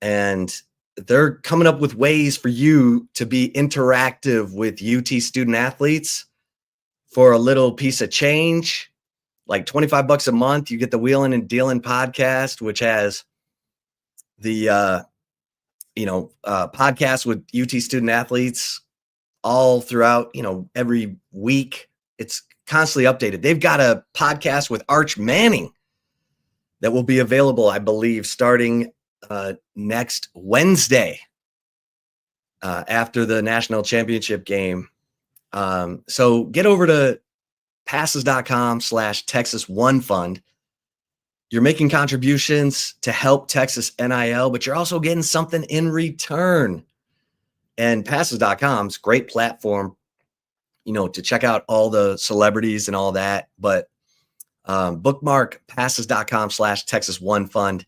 And they're coming up with ways for you to be interactive with UT student athletes for a little piece of change, like $25 a month. You get the Wheelin' and Dealin' podcast, which has the, podcast with UT student athletes all throughout, every week. It's constantly updated. They've got a podcast with Arch Manning that will be available, I believe, starting next Wednesday after the national championship game. So get over to passes.com/Texas One Fund. You're making contributions to help Texas NIL, but you're also getting something in return. And passes.com is a great platform, to check out all the celebrities and all that. But Bookmark passes.com/Texas One Fund.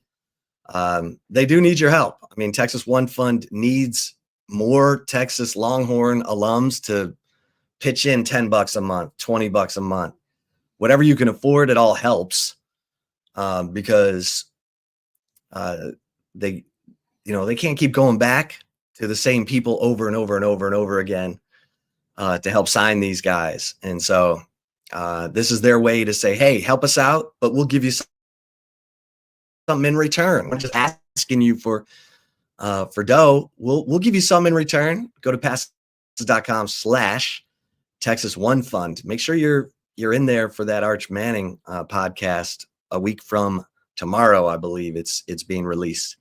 They do need your help. I mean, Texas One Fund needs more Texas Longhorn alums to pitch in $10 a month, $20 a month, whatever you can afford. It all helps because they can't keep going back to the same people over and over and over and over again to help sign these guys. And so this is their way to say, hey, help us out, but we'll give you something in return. We're just asking you for dough. We'll give you some in return. Go to passes.com/Texas One Fund. Make sure you're in there for that Arch Manning podcast a week from tomorrow. I believe it's being released.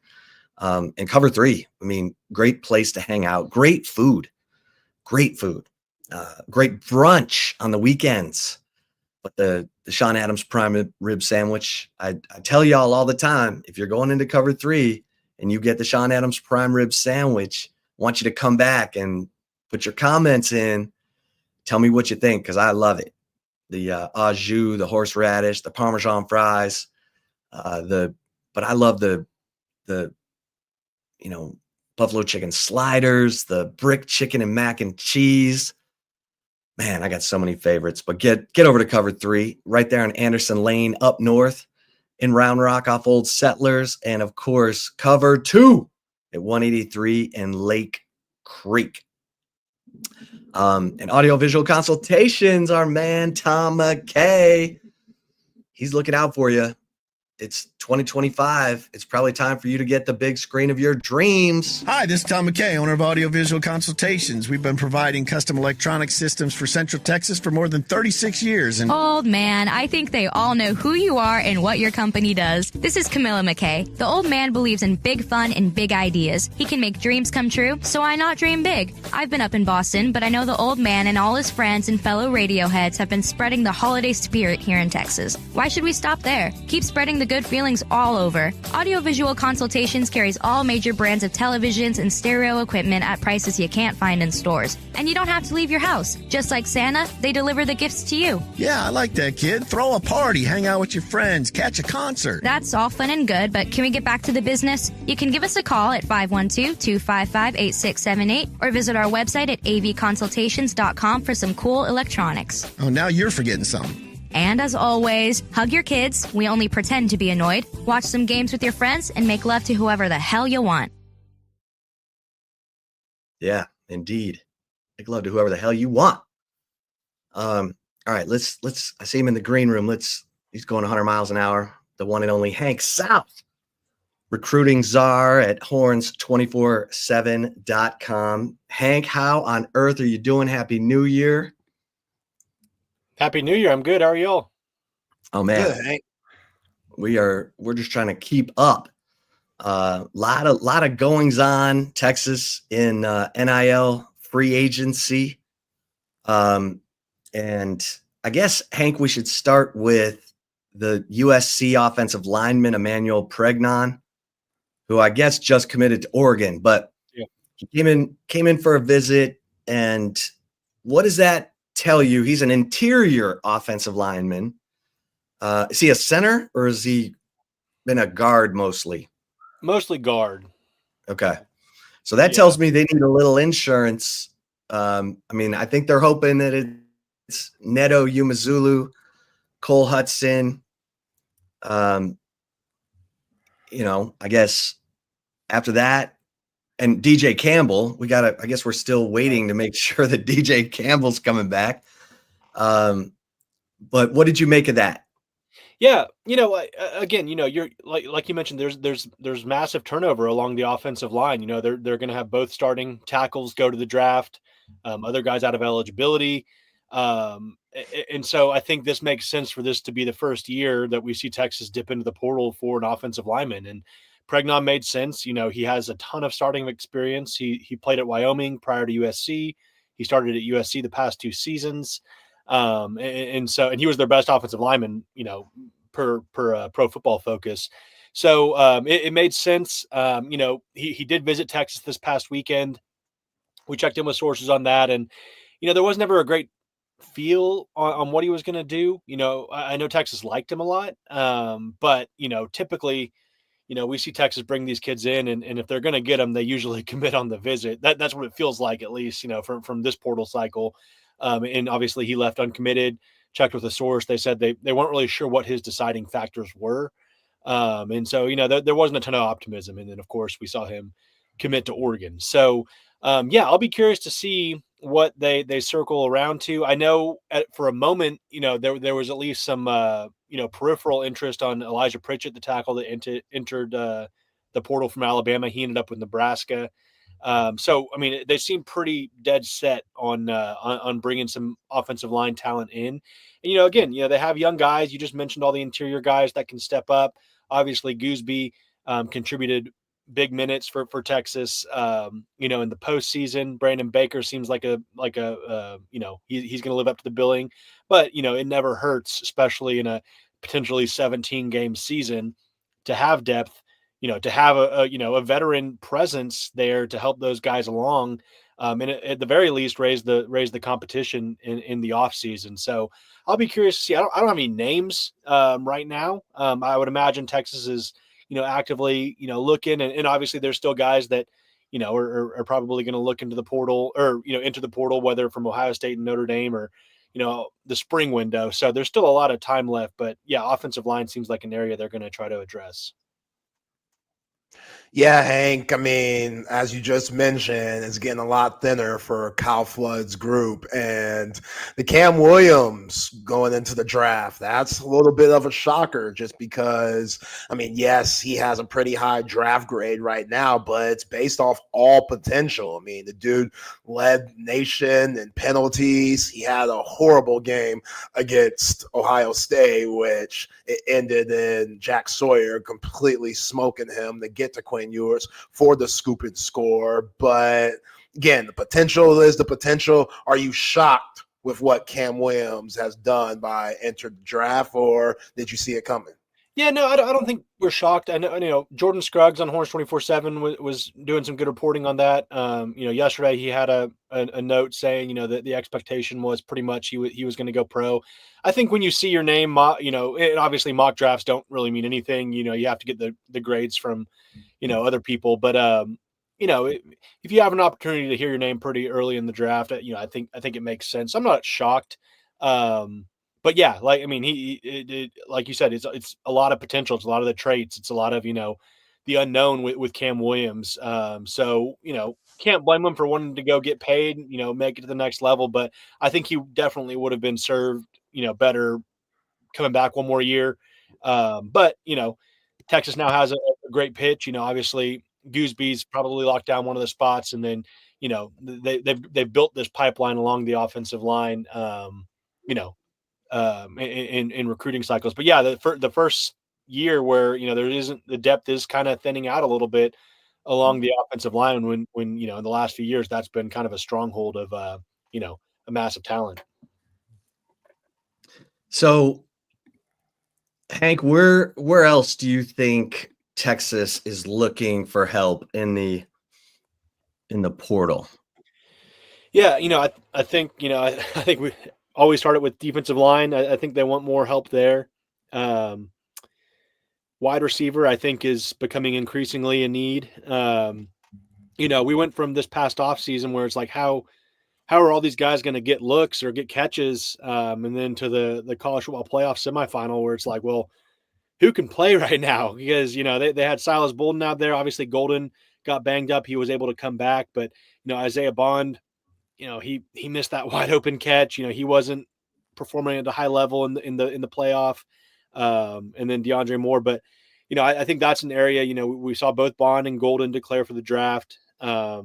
And Cover 3, I mean, great place to hang out. Great food. Great brunch on the weekends. But the Sean Adams prime rib sandwich, I tell y'all all the time, if you're going into Cover 3 and you get the Sean Adams prime rib sandwich, I want you to come back and put your comments in. Tell me what you think, because I love it. The au jus, the horseradish, the Parmesan fries, but I love the buffalo chicken sliders, the brick chicken and mac and cheese. Man, I got so many favorites, but get over to Cover 3 right there on Anderson Lane up north in Round Rock off Old Settlers. And of course, Cover 2 at 183 and Lake Creek. And audiovisual consultations, our man, Tom McKay. He's looking out for you. It's 2025. It's probably time for you to get the big screen of your dreams. Hi, this is Tom McKay, owner of Audiovisual Consultations. We've been providing custom electronic systems for Central Texas for more than 36 years. And Old man, I think they all know who you are and what your company does. This is Camilla McKay. The old man believes in big fun and big ideas. He can make dreams come true, so why not dream big? I've been up in Boston, but I know the old man and all his friends and fellow radio heads have been spreading the holiday spirit here in Texas. Why should we stop there? Keep spreading the good feelings all over. Audiovisual Consultations carries all major brands of televisions and stereo equipment at prices you can't find in stores. And you don't have to leave your house. Just like Santa, they deliver the gifts to you. yeah, I like that, kid. Throw a party, hang out with your friends, catch a concert. That's all fun and good, but can we get back to the business? You can give us a call at 512-255-8678 or visit our website at avconsultations.com for some cool electronics. Oh, now you're forgetting something. And as always, hug your kids. We only pretend to be annoyed. Watch some games with your friends and make love to whoever the hell you want. Yeah, indeed. Make love to whoever the hell you want. All right, let's I see him in the green room. He's going 100 miles an hour. The one and only Hank South, recruiting czar at horns247.com. Hank, how on earth are you doing? Happy New Year. Happy New Year. I'm good. How are y'all? Oh man, Good, Hank. we're just trying to keep up. Lot of goings on. Texas in NIL free agency, and I guess Hank, we should start with the USC offensive lineman Emmanuel Pregnon, who I guess just committed to Oregon, but Yeah. he came in for a visit. And what does that tell you? He's an interior offensive lineman. Is he a center or has he been a guard mostly? Mostly guard. Okay. So that tells me they need a little insurance. I mean, I think they're hoping that it's Neto Umazulu, Cole Hudson. I guess after that, and DJ Campbell, I guess we're still waiting to make sure that DJ Campbell's coming back. But what did you make of that? Yeah, again, you're like you mentioned, there's massive turnover along the offensive line. They're going to have both starting tackles go to the draft, other guys out of eligibility, and so I think this makes sense for this to be the first year that we see Texas dip into the portal for an offensive lineman. And Pregnon made sense. He has a ton of starting experience. He played at Wyoming prior to USC. He started at USC the past 2 seasons. And he was their best offensive lineman, per Pro Football Focus. So it made sense. He did visit Texas this past weekend. We checked in with sources on that, and there was never a great feel on what he was going to do. I know Texas liked him a lot, but typically, we see Texas bring these kids in, and if they're going to get them, they usually commit on the visit. That's what it feels like, at least, from this portal cycle. And obviously he left uncommitted. Checked with a source. They said they weren't really sure what his deciding factors were. And so, there wasn't a ton of optimism. And then, of course, we saw him commit to Oregon. So, I'll be curious to see what they circle around to. I know for a moment, there was at least some, peripheral interest on Elijah Pritchett, the tackle that entered the portal from Alabama. He ended up with Nebraska. So, I mean, they seem pretty dead set on bringing some offensive line talent in. And, again, they have young guys. You just mentioned all the interior guys that can step up. Obviously, Gooseby contributed big minutes for Texas, in the postseason. Brandon Baker seems like he's going to live up to the billing. But, it never hurts, especially in a potentially 17-game season, to have depth. To have a veteran presence there to help those guys along, and at the very least raise the competition in the offseason. So I'll be curious to see. I don't have any names right now. I would imagine Texas is actively looking, and obviously there's still guys that are probably going to look into the portal or into the portal, whether from Ohio State and Notre Dame or the spring window. So there's still a lot of time left, but yeah, offensive line seems like an area they're going to try to address. Yeah, Hank, I mean, as you just mentioned, it's getting a lot thinner for Kyle Flood's group. And the Cam Williams going into the draft, that's a little bit of a shocker just because, I mean, yes, he has a pretty high draft grade right now, but it's based off all potential. I mean, the dude led nation in penalties. He had a horrible game against Ohio State, which it ended in Jack Sawyer completely smoking him to get to Quinn Ewers for the scoop and score. But again, the potential is the potential. Are you shocked with what Cam Williams has done by entering the draft, or did you see it coming? Yeah, no, I don't think we're shocked. I know Jordan Scruggs on Horns 24/7 was doing some good reporting on that. Yesterday he had a note saying, that the expectation was pretty much he was going to go pro. I think when you see your name, and obviously mock drafts don't really mean anything. You have to get the grades from, other people. But, if you have an opportunity to hear your name pretty early in the draft, I think it makes sense. I'm not shocked. But yeah, like, I mean, he like you said, it's a lot of potential. It's a lot of the traits. It's a lot of, the unknown with Cam Williams. So, can't blame him for wanting to go get paid, make it to the next level. But I think he definitely would have been served, better coming back one more year. But, Texas now has a great pitch. Obviously Gooseby's probably locked down one of the spots. And then, they've built this pipeline along the offensive line, in recruiting cycles. But yeah, the first year where there isn't, the depth is kind of thinning out a little bit along the offensive line when in the last few years that's been kind of a stronghold of a massive talent. So Hank, where else do you think Texas is looking for help in the portal? Yeah, I think I think we always started with defensive line. I think they want more help there. Wide receiver, I think, is becoming increasingly a need. We went from this past offseason where it's like, how are all these guys going to get looks or get catches? And then to the college football playoff semifinal where it's like, well, who can play right now? Because, they had Silas Bolden out there. Obviously, Golden got banged up. He was able to come back. But, Isaiah Bond, he missed that wide open catch. He wasn't performing at a high level in the playoff. And then DeAndre Moore. But, I think that's an area, we saw both Bond and Golden declare for the draft. They're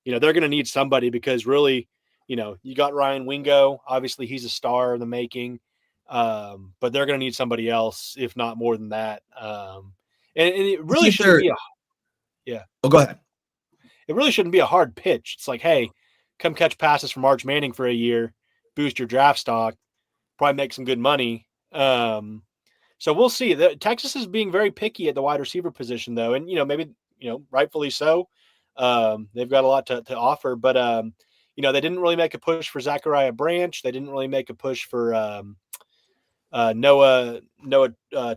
going to need somebody because really, you got Ryan Wingo. Obviously, he's a star in the making. But they're going to need somebody else, if not more than that. And it really shouldn't be yeah. Oh, go ahead. It really shouldn't be a hard pitch. It's like, hey, come catch passes from Arch Manning for a year, boost your draft stock, probably make some good money. So we'll see. Texas is being very picky at the wide receiver position, though, and maybe rightfully so. They've got a lot to offer, but they didn't really make a push for Zachariah Branch. They didn't really make a push for Noah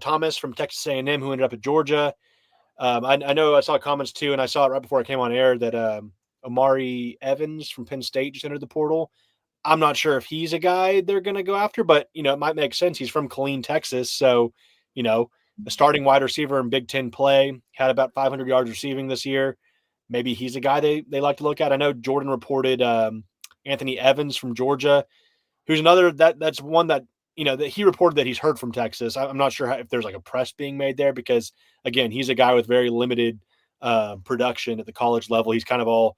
Thomas from Texas A&M, who ended up at Georgia. I know I saw comments too, and I saw it right before I came on air that Amari Evans from Penn State just entered the portal. I'm not sure if he's a guy they're going to go after, but, it might make sense. He's from Killeen, Texas. So, a starting wide receiver in Big Ten play, had about 500 yards receiving this year. Maybe he's a guy they like to look at. I know Jordan reported Anthony Evans from Georgia, who's another that's one that, that he reported that he's heard from Texas. I'm not sure if there's like a press being made there because, again, he's a guy with very limited production at the college level. He's kind of all,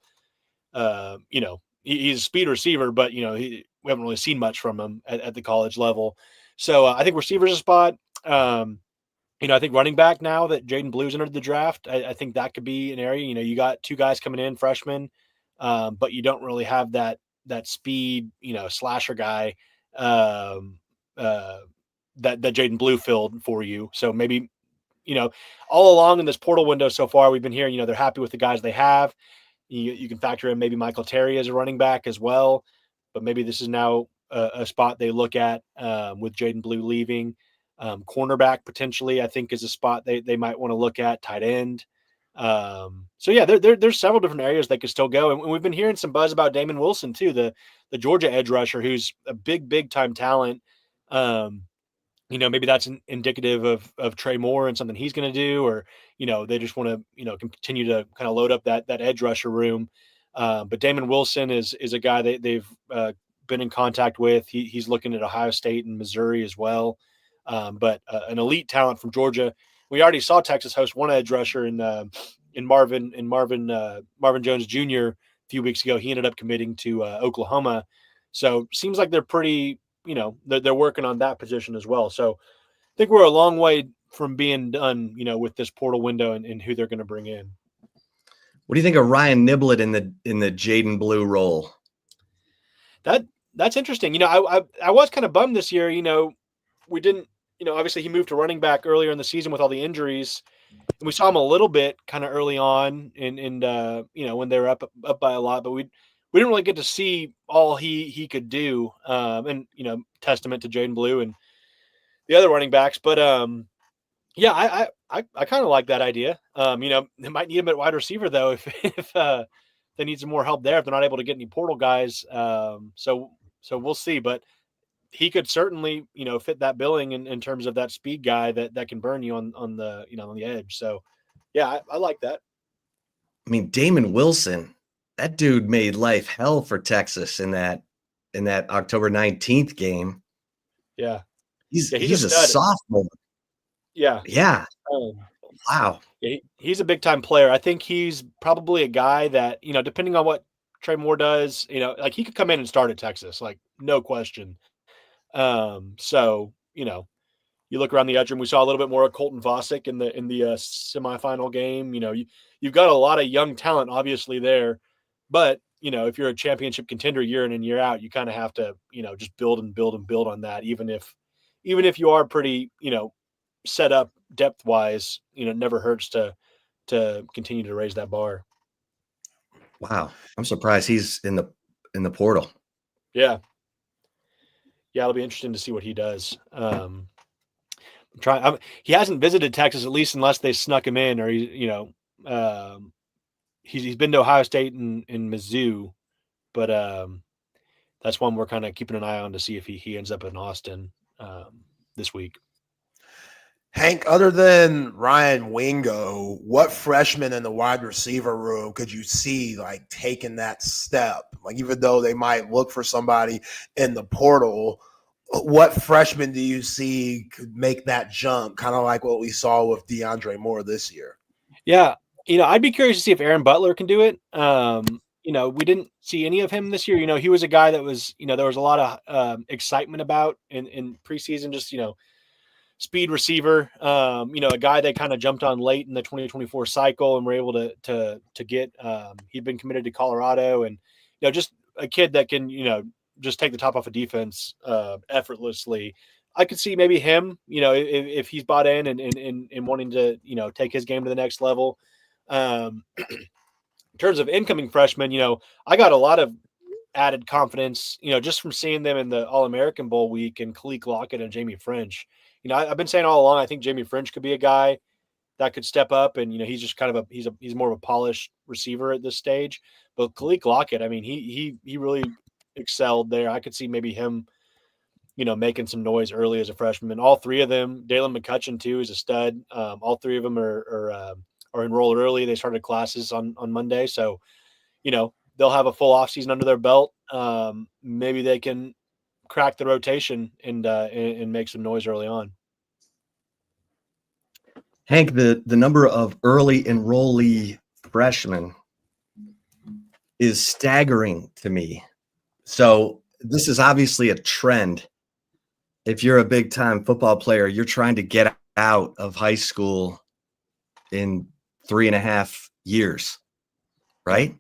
he's a speed receiver, but, we haven't really seen much from him at the college level. So I think receiver's a spot. I think running back now that Jaden Blue's entered the draft, I think that could be an area. You got two guys coming in, freshmen, but you don't really have that speed, slasher guy that Jaden Blue filled for you. So maybe, all along in this portal window so far, we've been hearing, they're happy with the guys they have. You can factor in maybe Michael Terry as a running back as well, but maybe this is now a spot they look at with Jaden Blue leaving. Cornerback potentially, I think, is a spot they might want to look at. Tight end. So yeah, there's several different areas they could still go, and we've been hearing some buzz about Damon Wilson too, the Georgia edge rusher, who's a big time talent. Maybe that's indicative of Trey Moore and something he's going to do, or they just want to continue to kind of load up that edge rusher room. But Damon Wilson is a guy they've been in contact with. He's looking at Ohio State and Missouri as well. But an elite talent from Georgia. We already saw Texas host one edge rusher in Marvin Jones Jr. a few weeks ago. He ended up committing to Oklahoma. So seems like they're pretty, they're working on that position as well. So I think we're a long way from being done, with this portal window and who they're going to bring in. What do you think of Ryan Niblett in the Jaden Blue role? That's interesting. I was kind of bummed this year. We didn't. Obviously he moved to running back earlier in the season with all the injuries, and we saw him a little bit kind of early on, and when they were up by a lot, but we didn't really get to see all he could do. And testament to Jaden Blue and the other running backs, but yeah, I kind of like that idea. They might need him at wide receiver though if they need some more help there if they're not able to get any portal guys. So we'll see, but he could certainly, fit that billing in terms of that speed guy that can burn you on the edge. So yeah, I like that. I mean, Damon Wilson, that dude made life hell for Texas in that October 19th game. Yeah. He's a sophomore. Yeah. Yeah. Wow. Yeah, he's a big time player. I think he's probably a guy that, depending on what Trey Moore does, like he could come in and start at Texas, like no question. So, you look around the edge room, we saw a little bit more of Colton Vosick in the semifinal game. You've got a lot of young talent obviously there, but if you're a championship contender year in and year out, you kind of have to, just build and build and build on that. Even if you are pretty, set up depth wise, it never hurts to continue to raise that bar. Wow. I'm surprised he's in the portal. Yeah. Yeah, it'll be interesting to see what he does. He hasn't visited Texas, at least unless they snuck him in, or he's been to Ohio State and Mizzou, but that's one we're kind of keeping an eye on to see if he ends up in Austin this week. Hank, other than Ryan Wingo, what freshman in the wide receiver room could you see like taking that step? Like, even though they might look for somebody in the portal, what freshman do you see could make that jump? Kind of like what we saw with DeAndre Moore this year. Yeah. I'd be curious to see if Aaron Butler can do it. We didn't see any of him this year. He was a guy that was, there was a lot of excitement about in preseason, just, speed receiver, a guy they kind of jumped on late in the 2024 cycle and were able to get, he'd been committed to Colorado, and, just a kid that can, just take the top off of defense effortlessly. I could see maybe him, if he's bought in and wanting to, take his game to the next level. In terms of incoming freshmen, I got a lot of added confidence, just from seeing them in the All-American Bowl week and Khalil Lockett and Jamie French. I've been saying all along, I think Jamie French could be a guy that could step up, and he's just kind of he's more of a polished receiver at this stage. But Khalil Lockett, I mean, he really excelled there. I could see maybe him, making some noise early as a freshman. And all three of them, Dalen McCutcheon too, is a stud. All three of them are enrolled early. They started classes on Monday, so they'll have a full offseason under their belt. Maybe they can crack the rotation and make some noise early on. Hank, the number of early enrollee freshmen is staggering to me. So this is obviously a trend. If you're a big time football player, you're trying to get out of high school in 3.5 years, right?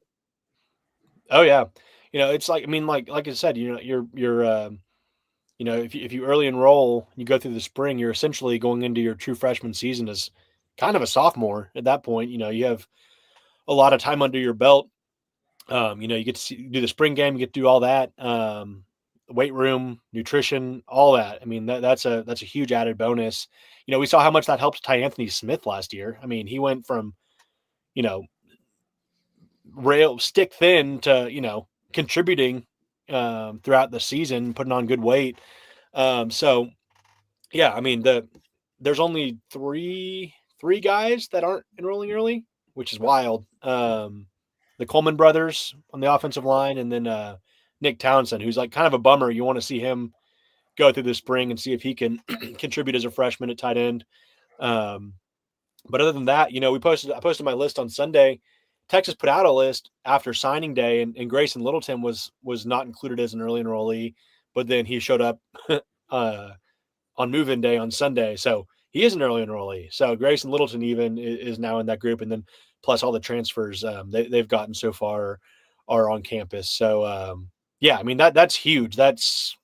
Oh yeah. It's like, like I said, you're if you early enroll, you go through the spring, you're essentially going into your true freshman season as kind of a sophomore at that point. You have a lot of time under your belt. You get to do the spring game, you get to do all that, weight room, nutrition, all that. I mean, that's a huge added bonus. We saw how much that helped Ty Anthony Smith last year. I mean, he went from, rail stick thin to, contributing throughout the season, putting on good weight. So yeah, I mean, there's only three guys that aren't enrolling early, which is wild. The Coleman brothers on the offensive line, and then Nick Townsend, who's like kind of a bummer. You want to see him go through the spring and see if he can contribute as a freshman at tight end. But other than that, I posted my list on Sunday. Texas put out a list after signing day, and Grayson Littleton was not included as an early enrollee, but then he showed up on move-in day on Sunday. So he is an early enrollee. So Grayson Littleton even is now in that group. And then plus all the transfers they've gotten so far are on campus. So yeah, I mean, that's huge. That's,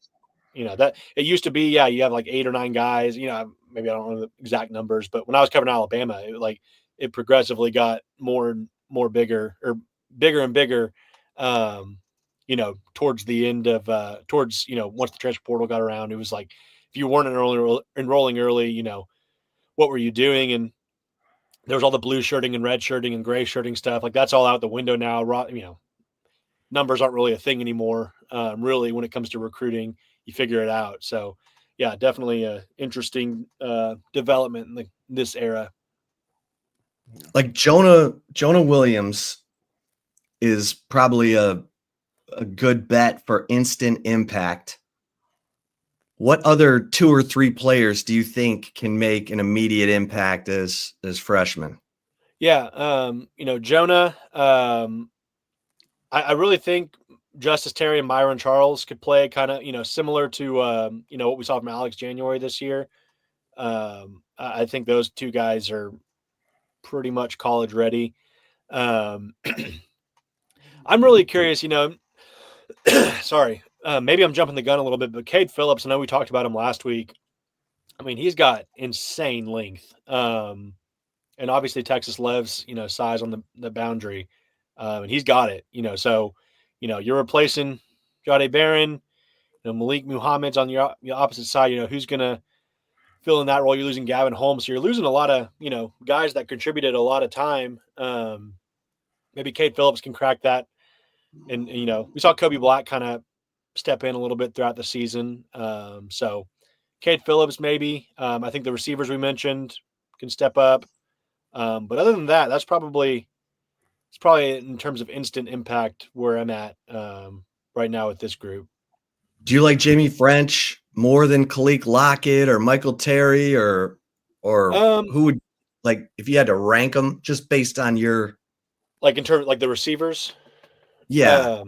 that it used to be, yeah, you have like 8 or 9 guys, maybe I don't know the exact numbers, but when I was covering Alabama, it progressively got more and more bigger and bigger, towards the end of, once the transfer portal got around, it was like, if you weren't enrolling early, what were you doing? And there was all the blue shirting and red shirting and gray shirting stuff. Like that's all out the window now. Numbers aren't really a thing anymore. Really, when it comes to recruiting, you figure it out. So yeah, definitely a interesting development in this era. Like Jonah Williams is probably a good bet for instant impact. What other 2 or 3 players do you think can make an immediate impact as freshmen? Yeah, Jonah. I really think Justice Terry and Myron Charles could play kind of, similar to what we saw from Alex January this year. I think those 2 guys are pretty much college ready. I'm really curious, sorry, maybe I'm jumping the gun a little bit, but Cade Phillips, I know we talked about him last week. I mean, he's got insane length. And obviously Texas loves, size on the boundary. And he's got it, so, you're replacing Jahdae Barron, Malik Muhammad's on your opposite side, who's going to fill in that role. You're losing Gavin Holmes. So you're losing a lot of, guys that contributed a lot of time. Maybe Cade Phillips can crack that. And, we saw Kobe Black kind of step in a little bit throughout the season. So Cade Phillips, maybe. I think the receivers we mentioned can step up. But other than that, it's probably in terms of instant impact where I'm at right now with this group. Do you like Jamie French more than Khalil Lockett or Michael Terry or who would, like, if you had to rank them just based on your, like in terms like the receivers? Yeah.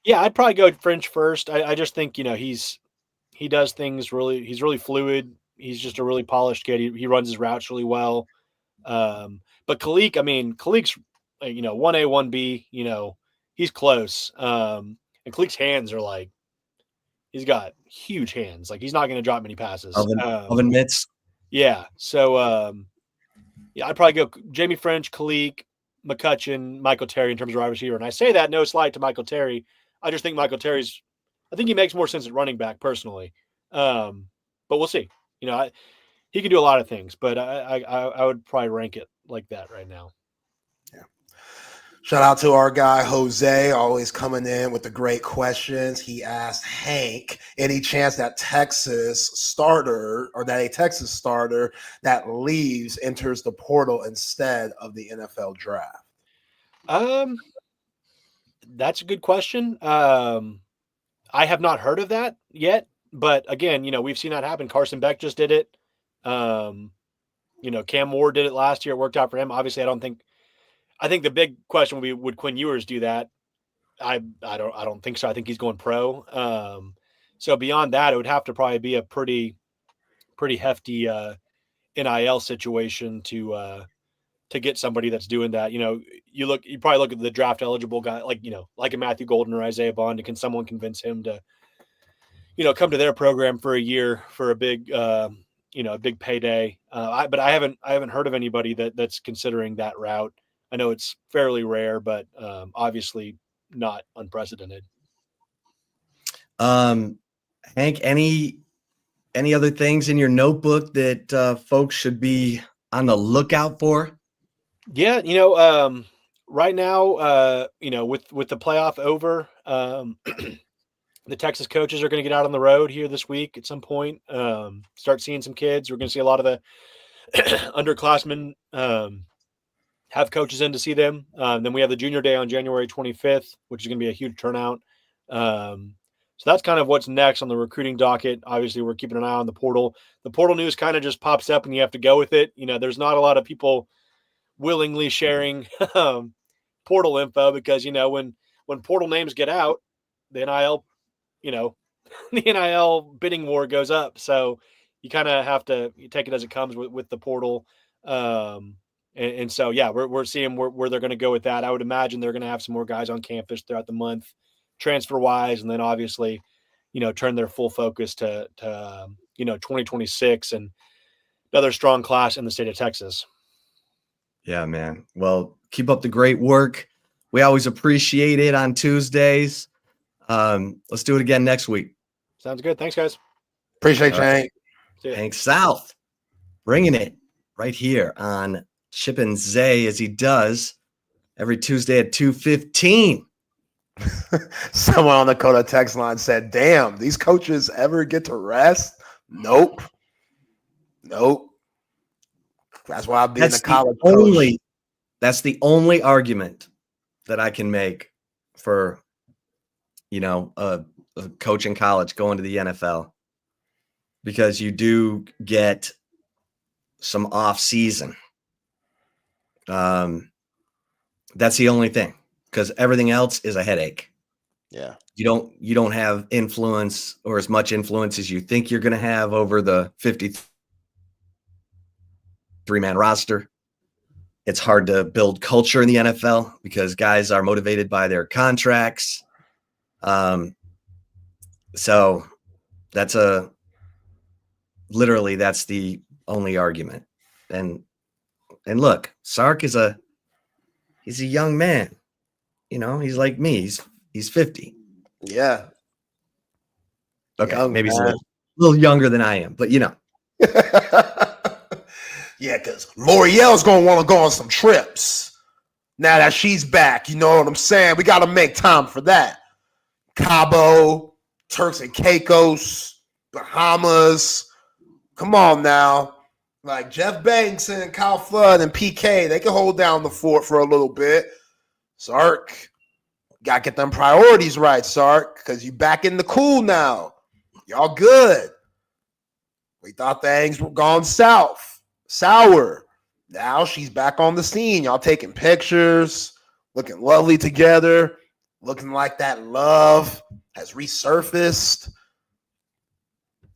Yeah, I'd probably go French first. I just think, he does things really, he's really fluid. He's just a really polished kid. He runs his routes really well. But Khalil's, 1A, 1B, he's close. And Khalil's hands are like, he's got huge hands. Like he's not going to drop many passes. Oven mitts. Yeah. So, I'd probably go Jamie French, Khalil, McCutcheon, Michael Terry in terms of wide receiver. And I say that no slight to Michael Terry. I just think Michael Terry's. I think he makes more sense at running back personally, but we'll see. He can do a lot of things, but I would probably rank it like that right now. Shout out to our guy Jose, always coming in with the great questions. He asked Hank, any chance that a Texas starter that leaves enters the portal instead of the NFL draft? That's a good question. I have not heard of that yet, but again, we've seen that happen. Carson Beck just did it. Cam Moore did it last year. It worked out for him. Obviously, I think the big question would be, would Quinn Ewers do that? I don't think so. I think he's going pro. So beyond that, it would have to probably be a pretty hefty NIL situation to get somebody that's doing that. You probably look at the draft eligible guy, like a Matthew Golden or Isaiah Bond. Can someone convince him to, come to their program for a year for a big, a big payday? But I haven't heard of anybody that's considering that route. I know it's fairly rare, but obviously not unprecedented. Hank, any other things in your notebook that folks should be on the lookout for? Yeah, right now, with the playoff over, the Texas coaches are going to get out on the road here this week at some point. Start seeing some kids. We're going to see a lot of the underclassmen have coaches in to see them. Then we have the junior day on January 25th, which is going to be a huge turnout. So that's kind of what's next on the recruiting docket. Obviously, we're keeping an eye on the portal. The portal news kind of just pops up and you have to go with it. There's not a lot of people willingly sharing portal info because, when portal names get out, the NIL, the NIL bidding war goes up. So you kind of have to take it as it comes with the portal. And so, yeah, we're seeing where they're going to go with that. I would imagine they're going to have some more guys on campus throughout the month, transfer-wise, and then obviously, turn their full focus to 2026 and another strong class in the state of Texas. Yeah, man. Well, keep up the great work. We always appreciate it on Tuesdays. Let's do it again next week. Sounds good. Thanks, guys. Appreciate you, Hank. Hank South, bringing it right here on Chip and Zay as he does every Tuesday at 2:15. Someone on the Coda text line said, damn, these coaches ever get to rest? Nope. That's why I've been a college coach. That's the only argument that I can make for, a coach in college going to the NFL, because you do get some off season. That's the only thing, because everything else is a headache. Yeah. You don't have influence, or as much influence as you think you're going to have over the 53-man roster. It's hard to build culture in the NFL because guys are motivated by their contracts. So that's that's the only argument. And look, Sark he's a young man. He's like me. He's 50. Yeah. Okay. Young maybe man. he's a little younger than I am, but Yeah, because L'Oreal's going to want to go on some trips now that she's back. You know what I'm saying? We got to make time for that. Cabo, Turks and Caicos, Bahamas. Come on now. Like Jeff Banks and Kyle Flood and PK, they can hold down the fort for a little bit. Sark, got to get them priorities right, Sark, because you back in the cool now. Y'all good. We thought things were gone sour. Now she's back on the scene. Y'all taking pictures, looking lovely together, looking like that love has resurfaced.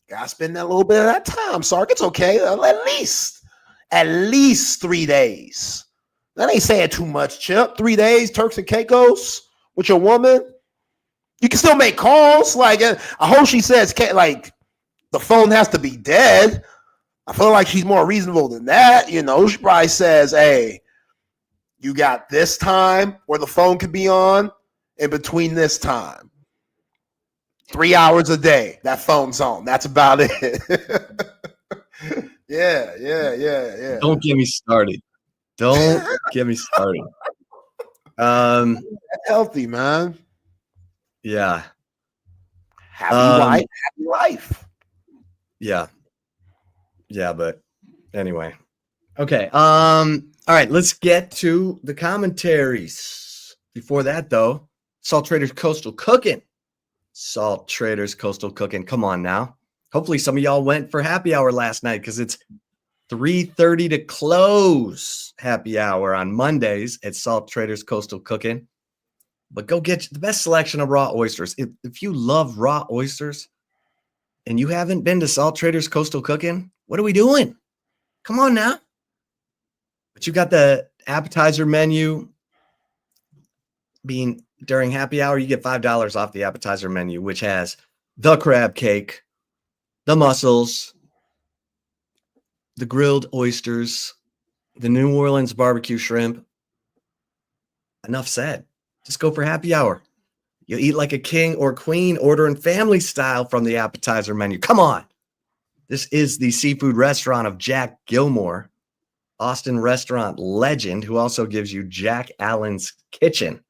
Gotta spend that little bit of that time, Sark. It's okay. At least 3 days. That ain't saying too much, Chip. 3 days, Turks and Caicos with your woman. You can still make calls. Like, I hope she says, like, the phone has to be dead. I feel like she's more reasonable than that. She probably says, hey, you got this time where the phone could be on in between this time. 3 hours a day. That phone's on. That's about it. Yeah. Don't get me started. Don't get me started. Healthy, man. Yeah. Happy life. Yeah. Yeah, but anyway. Okay. All right, let's get to the commentaries. Before that, though, Salt Traders Coastal Cooking. Salt Traders Coastal Cooking. Come on now. Hopefully some of y'all went for happy hour last night because it's 3:30 to close happy hour on Mondays at Salt Traders Coastal Cooking. But go get the best selection of raw oysters. If you love raw oysters and you haven't been to Salt Traders Coastal Cooking, what are we doing? Come on now. But you got the appetizer menu being during happy hour. You get $5 off the appetizer menu, which has the crab cake, the mussels, the grilled oysters, the New Orleans barbecue shrimp. Enough said. Just go for happy hour. You'll eat like a king or queen, ordering family style from the appetizer menu. Come on. This is the seafood restaurant of Jack Gilmore, Austin restaurant legend, who also gives you Jack Allen's Kitchen.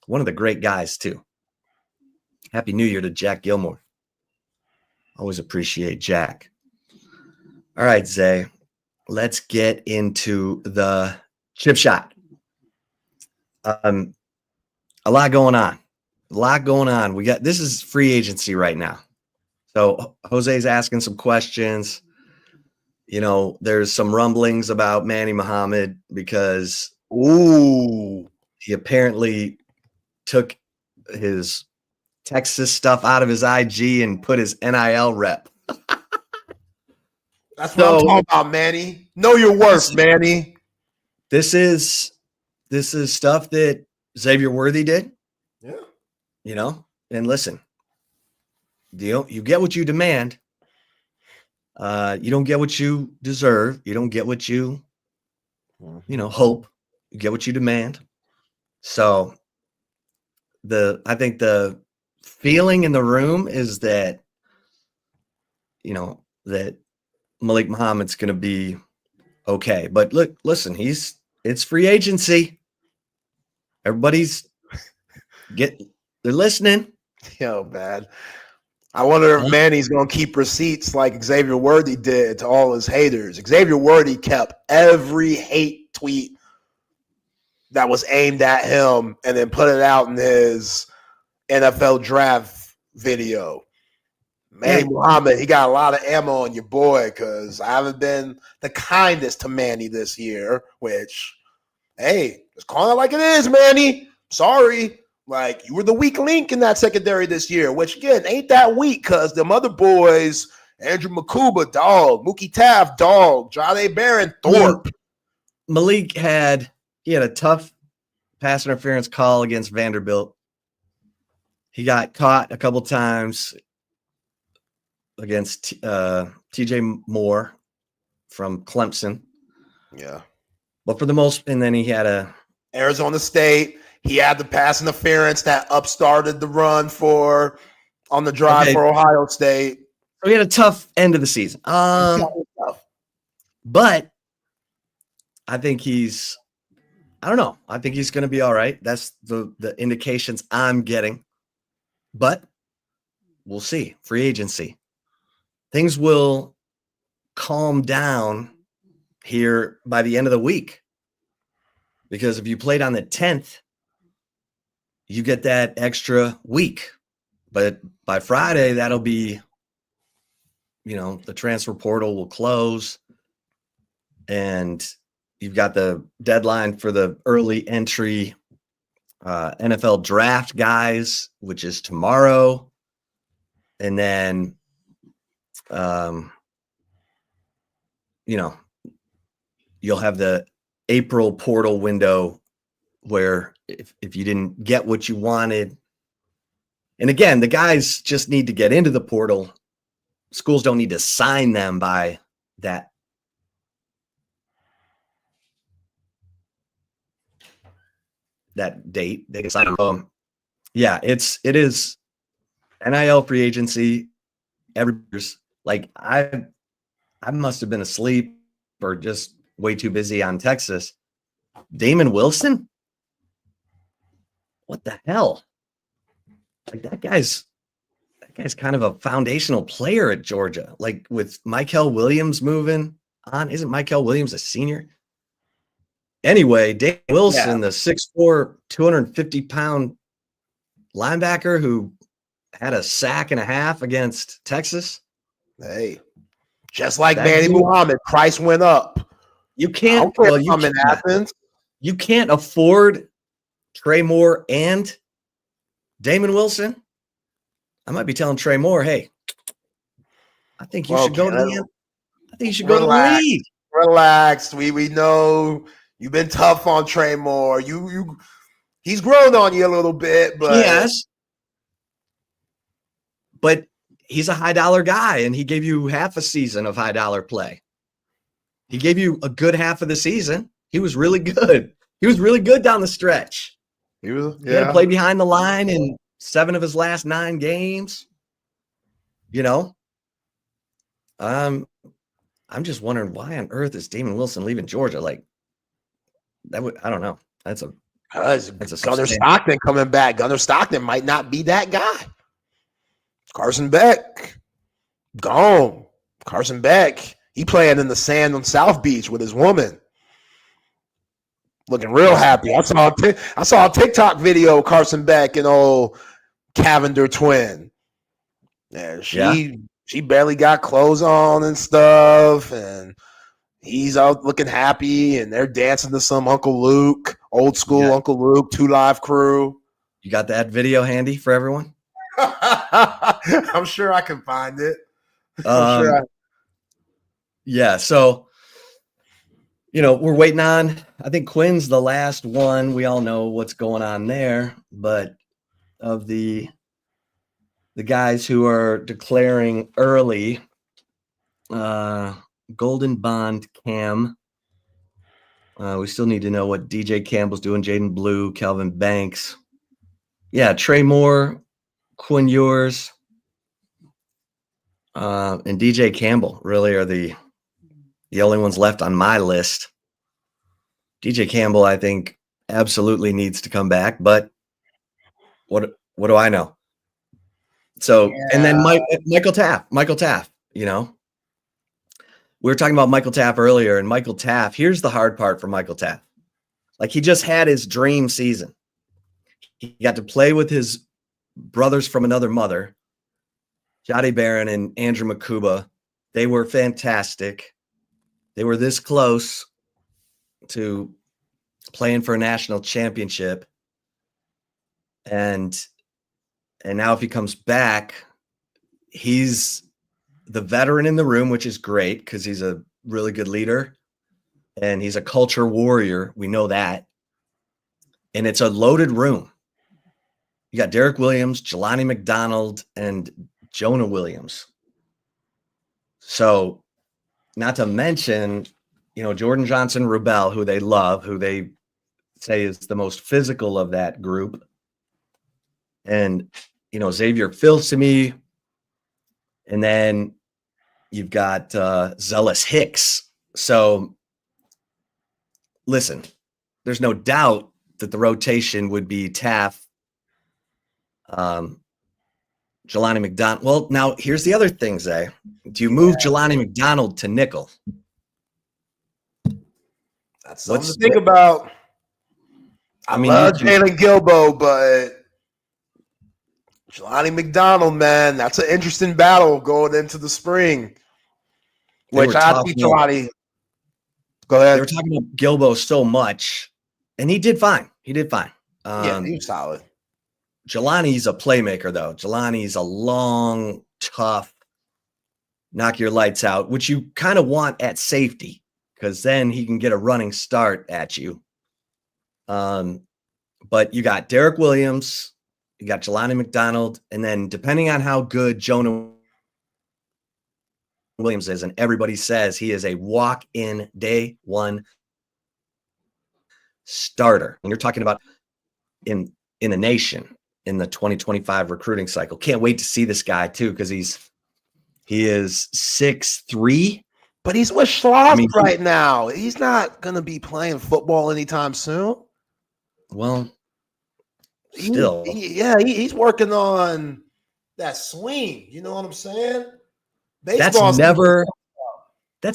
One of the great guys, too. Happy New Year to Jack Gilmore. Always appreciate Jack. All right, Zay, let's get into the chip shot. A lot going on. We got, this is free agency right now. So Jose's asking some questions. You know, there's some rumblings about Manny Muhammad because he apparently took his Texas stuff out of his IG and put his NIL rep. That's what I'm talking about, Manny. Know your worth, Manny. This is stuff that Xavier Worthy did. Yeah. You know, and listen, you get what you demand. You don't get what you deserve. You don't get what you hope. You get what you demand. So I think the feeling in the room is that, that Malik Muhammad's going to be okay. But listen, it's free agency. Everybody's they're listening. Yo, man. I wonder if Manny's going to keep receipts like Xavier Worthy did to all his haters. Xavier Worthy kept every hate tweet that was aimed at him and then put it out in his NFL draft video. Manny Muhammad, he got a lot of ammo on your boy because I haven't been the kindest to Manny this year, which, hey, just calling it like it is, Manny. Sorry. Like, you were the weak link in that secondary this year, which, again, ain't that weak because them other boys, Andrew Makuba, dog, Mookie Taft, dog, Jade Barron, Thorpe. Malik had a tough pass interference call against Vanderbilt. He got caught a couple times against TJ Moore from Clemson. Yeah. But for the most, and then he had Arizona State. He had the pass interference that upstarted the run on the drive for Ohio State. So he had a tough end of the season. But I think I don't know. I think he's going to be all right. That's the indications I'm getting. But we'll see. Free agency. Things will calm down here by the end of the week. Because if you played on the 10th, you get that extra week. But by Friday, that'll be, the transfer portal will close. And you've got the deadline for the early entry NFL draft guys, which is tomorrow. And then, you'll have the April portal window where if you didn't get what you wanted, and again, the guys just need to get into the portal. Schools don't need to sign them by that date. They can sign them. It is NIL free agency, everybody's like, I must have been asleep or just way too busy on Texas. Damon Wilson? What the hell? Like that guy's kind of a foundational player at Georgia. Like with Michael Williams moving on. Isn't Michael Williams a senior? Anyway, Damon Wilson, the 6'4", 250-pound linebacker who had a sack and a half against Texas. Hey, just like Manny Muhammad, price went up. You can't. You can't afford Trey Moore and Damon Wilson. I might be telling Trey Moore, hey, I think you should go to the. I think you should go to the league. Relax. We know you've been tough on Trey Moore. He's grown on you a little bit, but yes. But he's a high dollar guy, and he gave you half a season of high dollar play. He gave you a good half of the season. He was really good. He was really good down the stretch. He had to play behind the line in 7 of his last 9 games. You know, I'm just wondering why on earth is Damon Wilson leaving Georgia? Like that would, I don't know. That's a Gunnar Stockton coming back. Gunnar Stockton might not be that guy. Carson Beck gone. Carson Beck, he playing in the sand on South Beach with his woman. Looking real happy. I saw a TikTok video of Carson Beck and old Cavender twin. Yeah, she barely got clothes on and stuff, and he's out looking happy, and they're dancing to some Uncle Luke, old school Uncle Luke, 2 Live Crew. You got that video handy for everyone? I'm sure I can find it. Yeah, so we're waiting on, I think Quinn's the last one. We all know what's going on there, but of the guys who are declaring early, Golden Bond Cam. We still need to know what DJ Campbell's doing, Jaden Blue, Calvin Banks. Yeah, Trey Moore, Quinn Ewers, and DJ Campbell really are the only ones left on my list. DJ Campbell, I think, absolutely needs to come back, but what do I know? So, and then Michael Taft, we were talking about Michael Taft earlier, and Michael Taft, here's the hard part for Michael Taft. Like, he just had his dream season. He got to play with his brothers from another mother, Jody Barron and Andrew Makuba. They were fantastic. They were this close to playing for a national championship. And now if he comes back, he's the veteran in the room, which is great because he's a really good leader and he's a culture warrior. We know that. And it's a loaded room. You got Derek Williams, Jelani McDonald, and Jonah Williams. So not to mention, Jordan Johnson Rubel, who they love, who they say is the most physical of that group. And, Xavier Filsaime. And then you've got Zealous Hicks. So listen, there's no doubt that the rotation would be Taft, Jelani McDonald. Well, now here's the other thing, Zay. Do you move Jelani McDonald to nickel? That's something to think about. I love Jalen Gilbo, but Jelani McDonald, man, that's an interesting battle going into the spring. Which I think Jelani. Go ahead. They were talking about Gilbo so much, and he did fine. He was solid. Jelani's a playmaker, though. Jelani's a long, tough, knock your lights out, which you kind of want at safety because then he can get a running start at you. But you got Derek Williams, you got Jelani McDonald, and then depending on how good Jonah Williams is, and everybody says he is a walk-in day one starter. And you're talking about in the nation. in the 2025 recruiting cycle. Can't wait to see this guy too, because he is 6'3". But he's with Schloss right now. He's not going to be playing football anytime soon. Well, still. He's working on that swing. You know what I'm saying? That's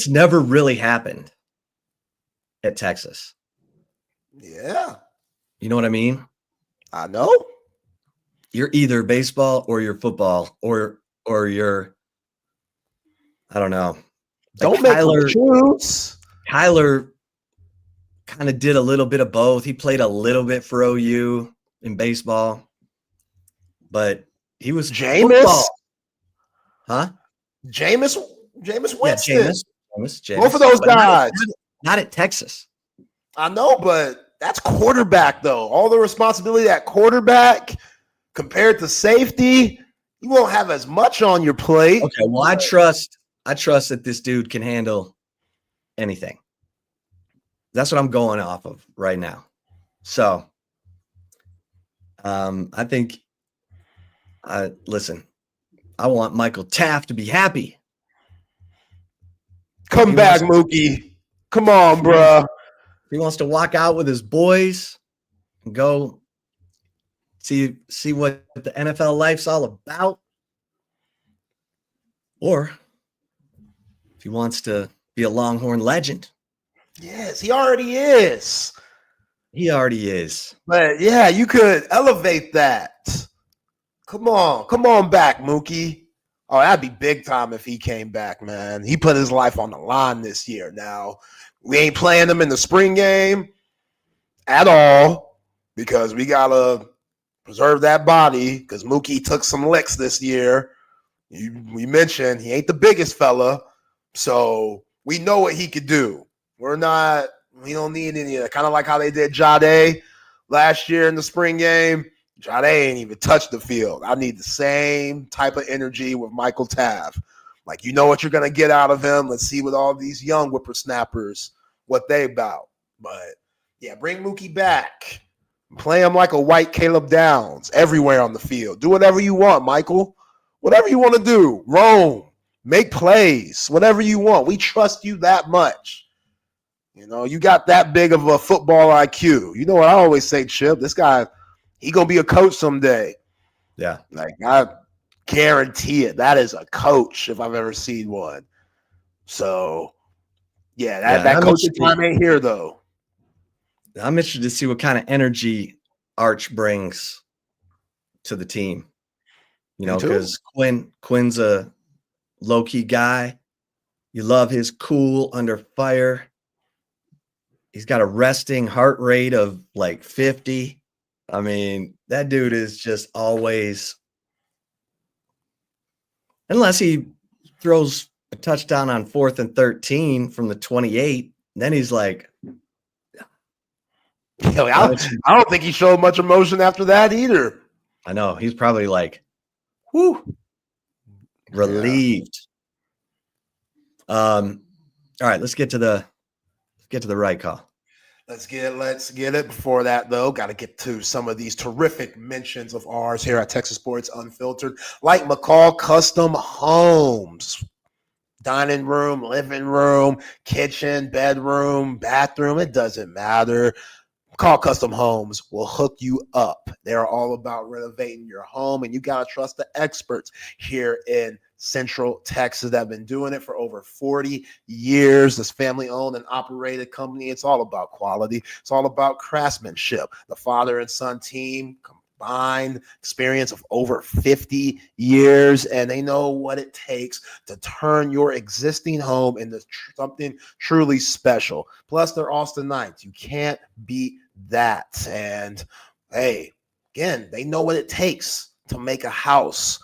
never really happened at Texas. Yeah. You know what I mean? I know. You're either baseball or you're football or you're, I don't know. Don't make them choose. Kyler kind of did a little bit of both. He played a little bit for OU in baseball, but he was Jameis. Huh? Jameis Winston. Yeah, Jameis. Both of those guys. Not at Texas. I know, but that's quarterback, though. All the responsibility at quarterback compared to safety, you won't have as much on your plate. Okay, well, I trust that this dude can handle anything. That's what I'm going off of right now. So, I think, listen, I want Michael Taft to be happy. Come back, Mookie. Come on, bro. He wants to walk out with his boys and go see what the NFL life's all about. Or if he wants to be a Longhorn legend. Yes, he already is. But yeah, you could elevate that. Come on back, Mookie. Oh, that'd be big time if he came back, man. He put his life on the line this year. Now, we ain't playing him in the spring game at all because we got to preserve that body because Mookie took some licks this year. We mentioned he ain't the biggest fella, so we know what he could do. We don't need any of that. Kind of like how they did Jade last year in the spring game. Jade ain't even touched the field. I need the same type of energy with Michael Taft. Like, you know what you're going to get out of him. Let's see what all these young whippersnappers, what they about. But, yeah, bring Mookie back. Play him like a white Caleb Downs everywhere on the field. Do whatever you want, Michael. Whatever you want to do. Roam. Make plays. Whatever you want. We trust you that much. You know, you got that big of a football IQ. You know what I always say, Chip? This guy – he going to be a coach someday. Yeah. Like, I guarantee it. That is a coach if I've ever seen one. So, yeah, that coaching time ain't here, though. I'm interested to see what kind of energy Arch brings to the team. You know, because Quinn's a low-key guy. You love his cool under fire. He's got a resting heart rate of like 50. I mean, that dude is just always, unless he throws a touchdown on 4th and 13 from the 28, then he's like, I don't think he showed much emotion after that either. I know. He's probably like, whoo, relieved. All right, let's get to the right call. Let's get it. Before that, though, got to get to some of these terrific mentions of ours here at Texas Sports Unfiltered, like McCall Custom Homes. Dining room, living room, kitchen, bedroom, bathroom, it doesn't matter. McCall Custom Homes will hook you up. They're all about renovating your home, and you got to trust the experts here in Central Texas that have been doing it for over 40 years. This family-owned and operated company. It's all about quality. It's all about craftsmanship. The father and son team combined experience of over 50 years, and they know what it takes to turn your existing home into something truly special. Plus, they're Austinites. You can't beat that. And, hey, again, they know what it takes to make a house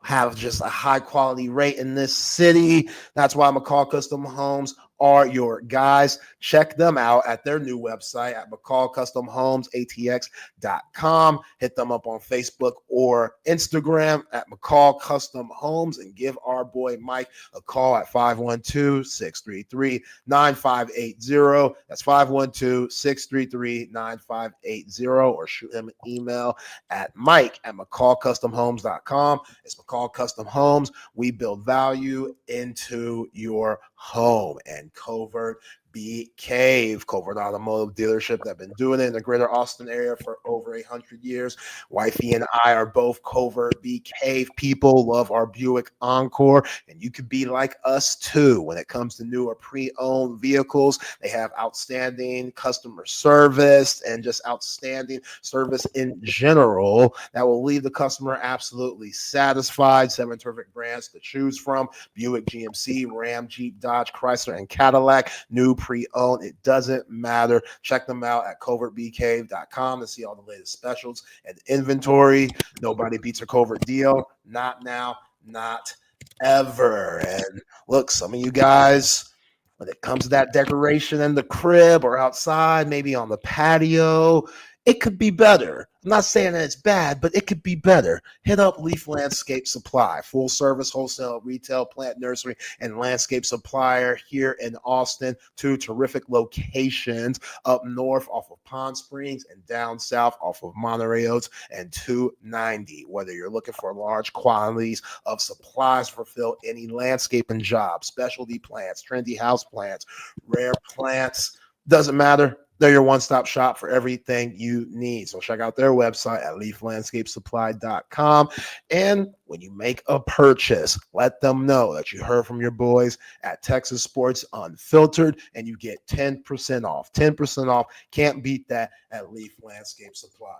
have just a high quality rate in this city. That's why McCall Custom Homes are your guys. Check them out at their new website at McCallCustomHomesATX.com. Hit them up on Facebook or Instagram at McCall Custom Homes and give our boy Mike a call at 512-633-9580. That's 512-633-9580, or shoot him an email at mike@McCallCustomHomes.com. It's McCall Custom Homes. We build value into your home. And Covert Bee Cave, Covert Automotive Dealership, that have been doing it in the greater Austin area for over 100 years. Wifey and I are both Covert Bee Cave people, love our Buick Encore, and you could be like us too when it comes to new or pre-owned vehicles. They have outstanding customer service and just outstanding service in general that will leave the customer absolutely satisfied. 7 terrific brands to choose from: Buick, GMC, Ram, Jeep, Dodge, Chrysler, and Cadillac. New, pre-owned, it doesn't matter. Check them out at covertbcave.com to see all the latest specials and inventory. Nobody beats a Covert deal. Not now, not ever. And look, some of you guys, when it comes to that decoration in the crib or outside, maybe on the patio, it could be better. I'm not saying that it's bad, but it could be better. Hit up Leaf Landscape Supply, full service wholesale, retail, plant nursery, and landscape supplier here in Austin. 2 terrific locations up north off of Pond Springs and down south off of Monterey Oaks and 290. Whether you're looking for large quantities of supplies to fulfill any landscaping job, specialty plants, trendy house plants, rare plants, doesn't matter. They're your one-stop shop for everything you need. So check out their website at leaflandscapesupply.com. And when you make a purchase, let them know that you heard from your boys at Texas Sports Unfiltered, and you get 10% off. 10% off. Can't beat that at Leaf Landscape Supply.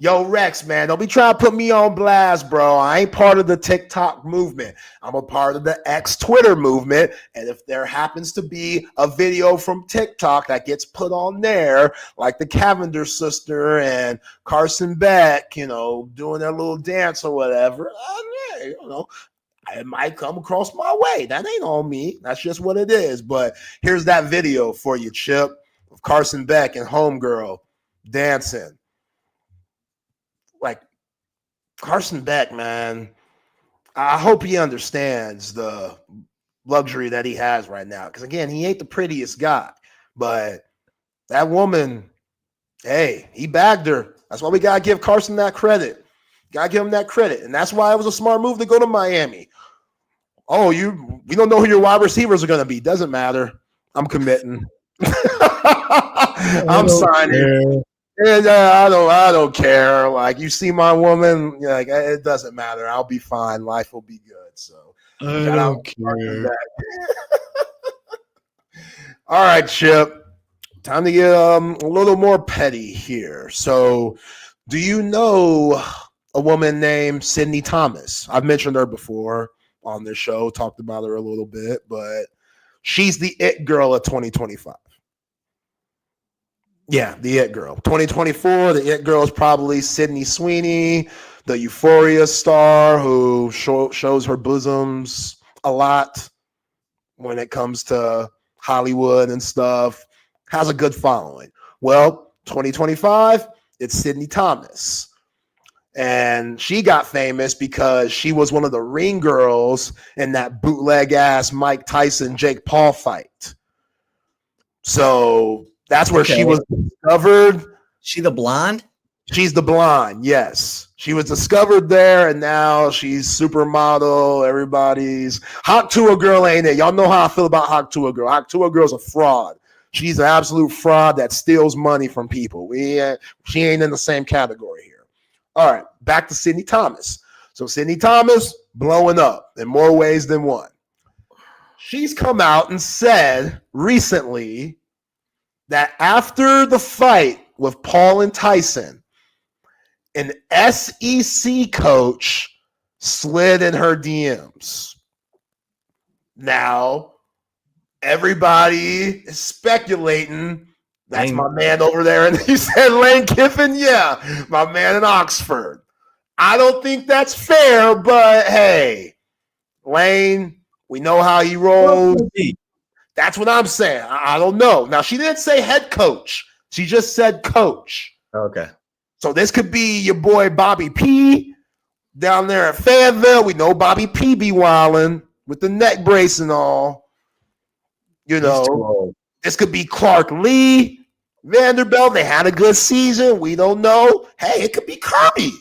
Yo, Rex, man, don't be trying to put me on blast, bro. I ain't part of the TikTok movement. I'm a part of the X-Twitter movement. And if there happens to be a video from TikTok that gets put on there, like the Cavendish sister and Carson Beck, doing their little dance or whatever, it might come across my way. That ain't on me. That's just what it is. But here's that video for you, Chip, of Carson Beck and Homegirl dancing. Like, Carson Beck, man, I hope he understands the luxury that he has right now. Because, again, he ain't the prettiest guy. But that woman, hey, he bagged her. That's why we got to give Carson that credit. Got to give him that credit. And that's why it was a smart move to go to Miami. Oh, we don't know who your wide receivers are going to be. Doesn't matter. I'm committing. I'm signing. And I don't care. Like, you see my woman, like, it doesn't matter. I'll be fine. Life will be good. So I don't care. All right, Chip. Time to get a little more petty here. So, do you know a woman named Sydney Thomas? I've mentioned her before on this show, talked about her a little bit, but she's the it girl of 2025. Yeah, the it girl. 2024, the it girl is probably Sydney Sweeney, the Euphoria star who shows her bosoms a lot when it comes to Hollywood and stuff. Has a good following. Well, 2025, it's Sydney Thomas. And she got famous because she was one of the ring girls in that bootleg-ass Mike Tyson-Jake Paul fight. So that's where she was discovered. She the blonde? She's the blonde, yes. She was discovered there, and now she's supermodel. Everybody's Hawk Tua girl ain't it. Y'all know how I feel about Hawk Tua girl. Hawk Tua girl's a fraud. She's an absolute fraud that steals money from people. She ain't in the same category here. All right, back to Sydney Thomas. So Sydney Thomas blowing up in more ways than one. She's come out and said recently that after the fight with Paul and Tyson, an SEC coach slid in her DMs. Now, everybody is speculating that's my man over there. And he said Lane Kiffin, yeah, my man in Oxford. I don't think that's fair, but hey, Lane, we know how he rolls. That's what I'm saying. I don't know. Now, she didn't say head coach. She just said coach. Okay. So this could be your boy Bobby P down there at Fayetteville. We know Bobby P be wilding with the neck brace and all. You know, this could be Clark Lee, Vanderbilt. They had a good season. We don't know. Hey, it could be Kirby.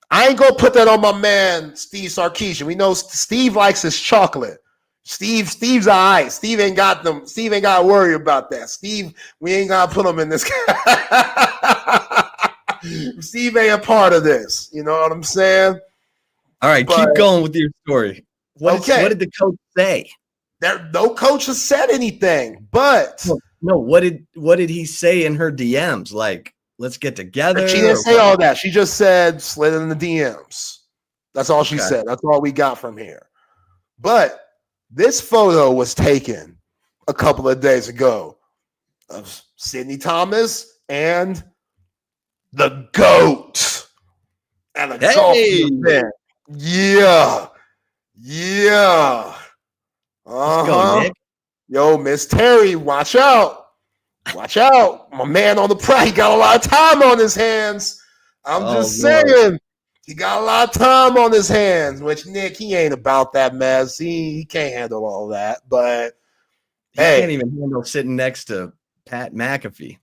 I ain't gonna put that on my man Steve Sarkisian. We know Steve likes his chocolate. Steve's all right. Steve ain't got to worry about that. Steve, we ain't gotta put him in this. Steve ain't a part of this. You know what I'm saying? All right, keep going with your story. What did the coach say? No coach has said anything, but no. What did he say in her DMs? Like, let's get together. She didn't say all that. She just said slid in the DMs. That's all she said. That's all we got from here. But this photo was taken a couple of days ago of Sydney Thomas and the GOAT at a golf event. Yeah. Go, Nick. Yo, Miss Terry, watch out. Watch out. My man on the prize, he got a lot of time on his hands. I'm just saying. He got a lot of time on his hands, which Nick, he ain't about that mess. He can't handle all that. But he can't even handle sitting next to Pat McAfee.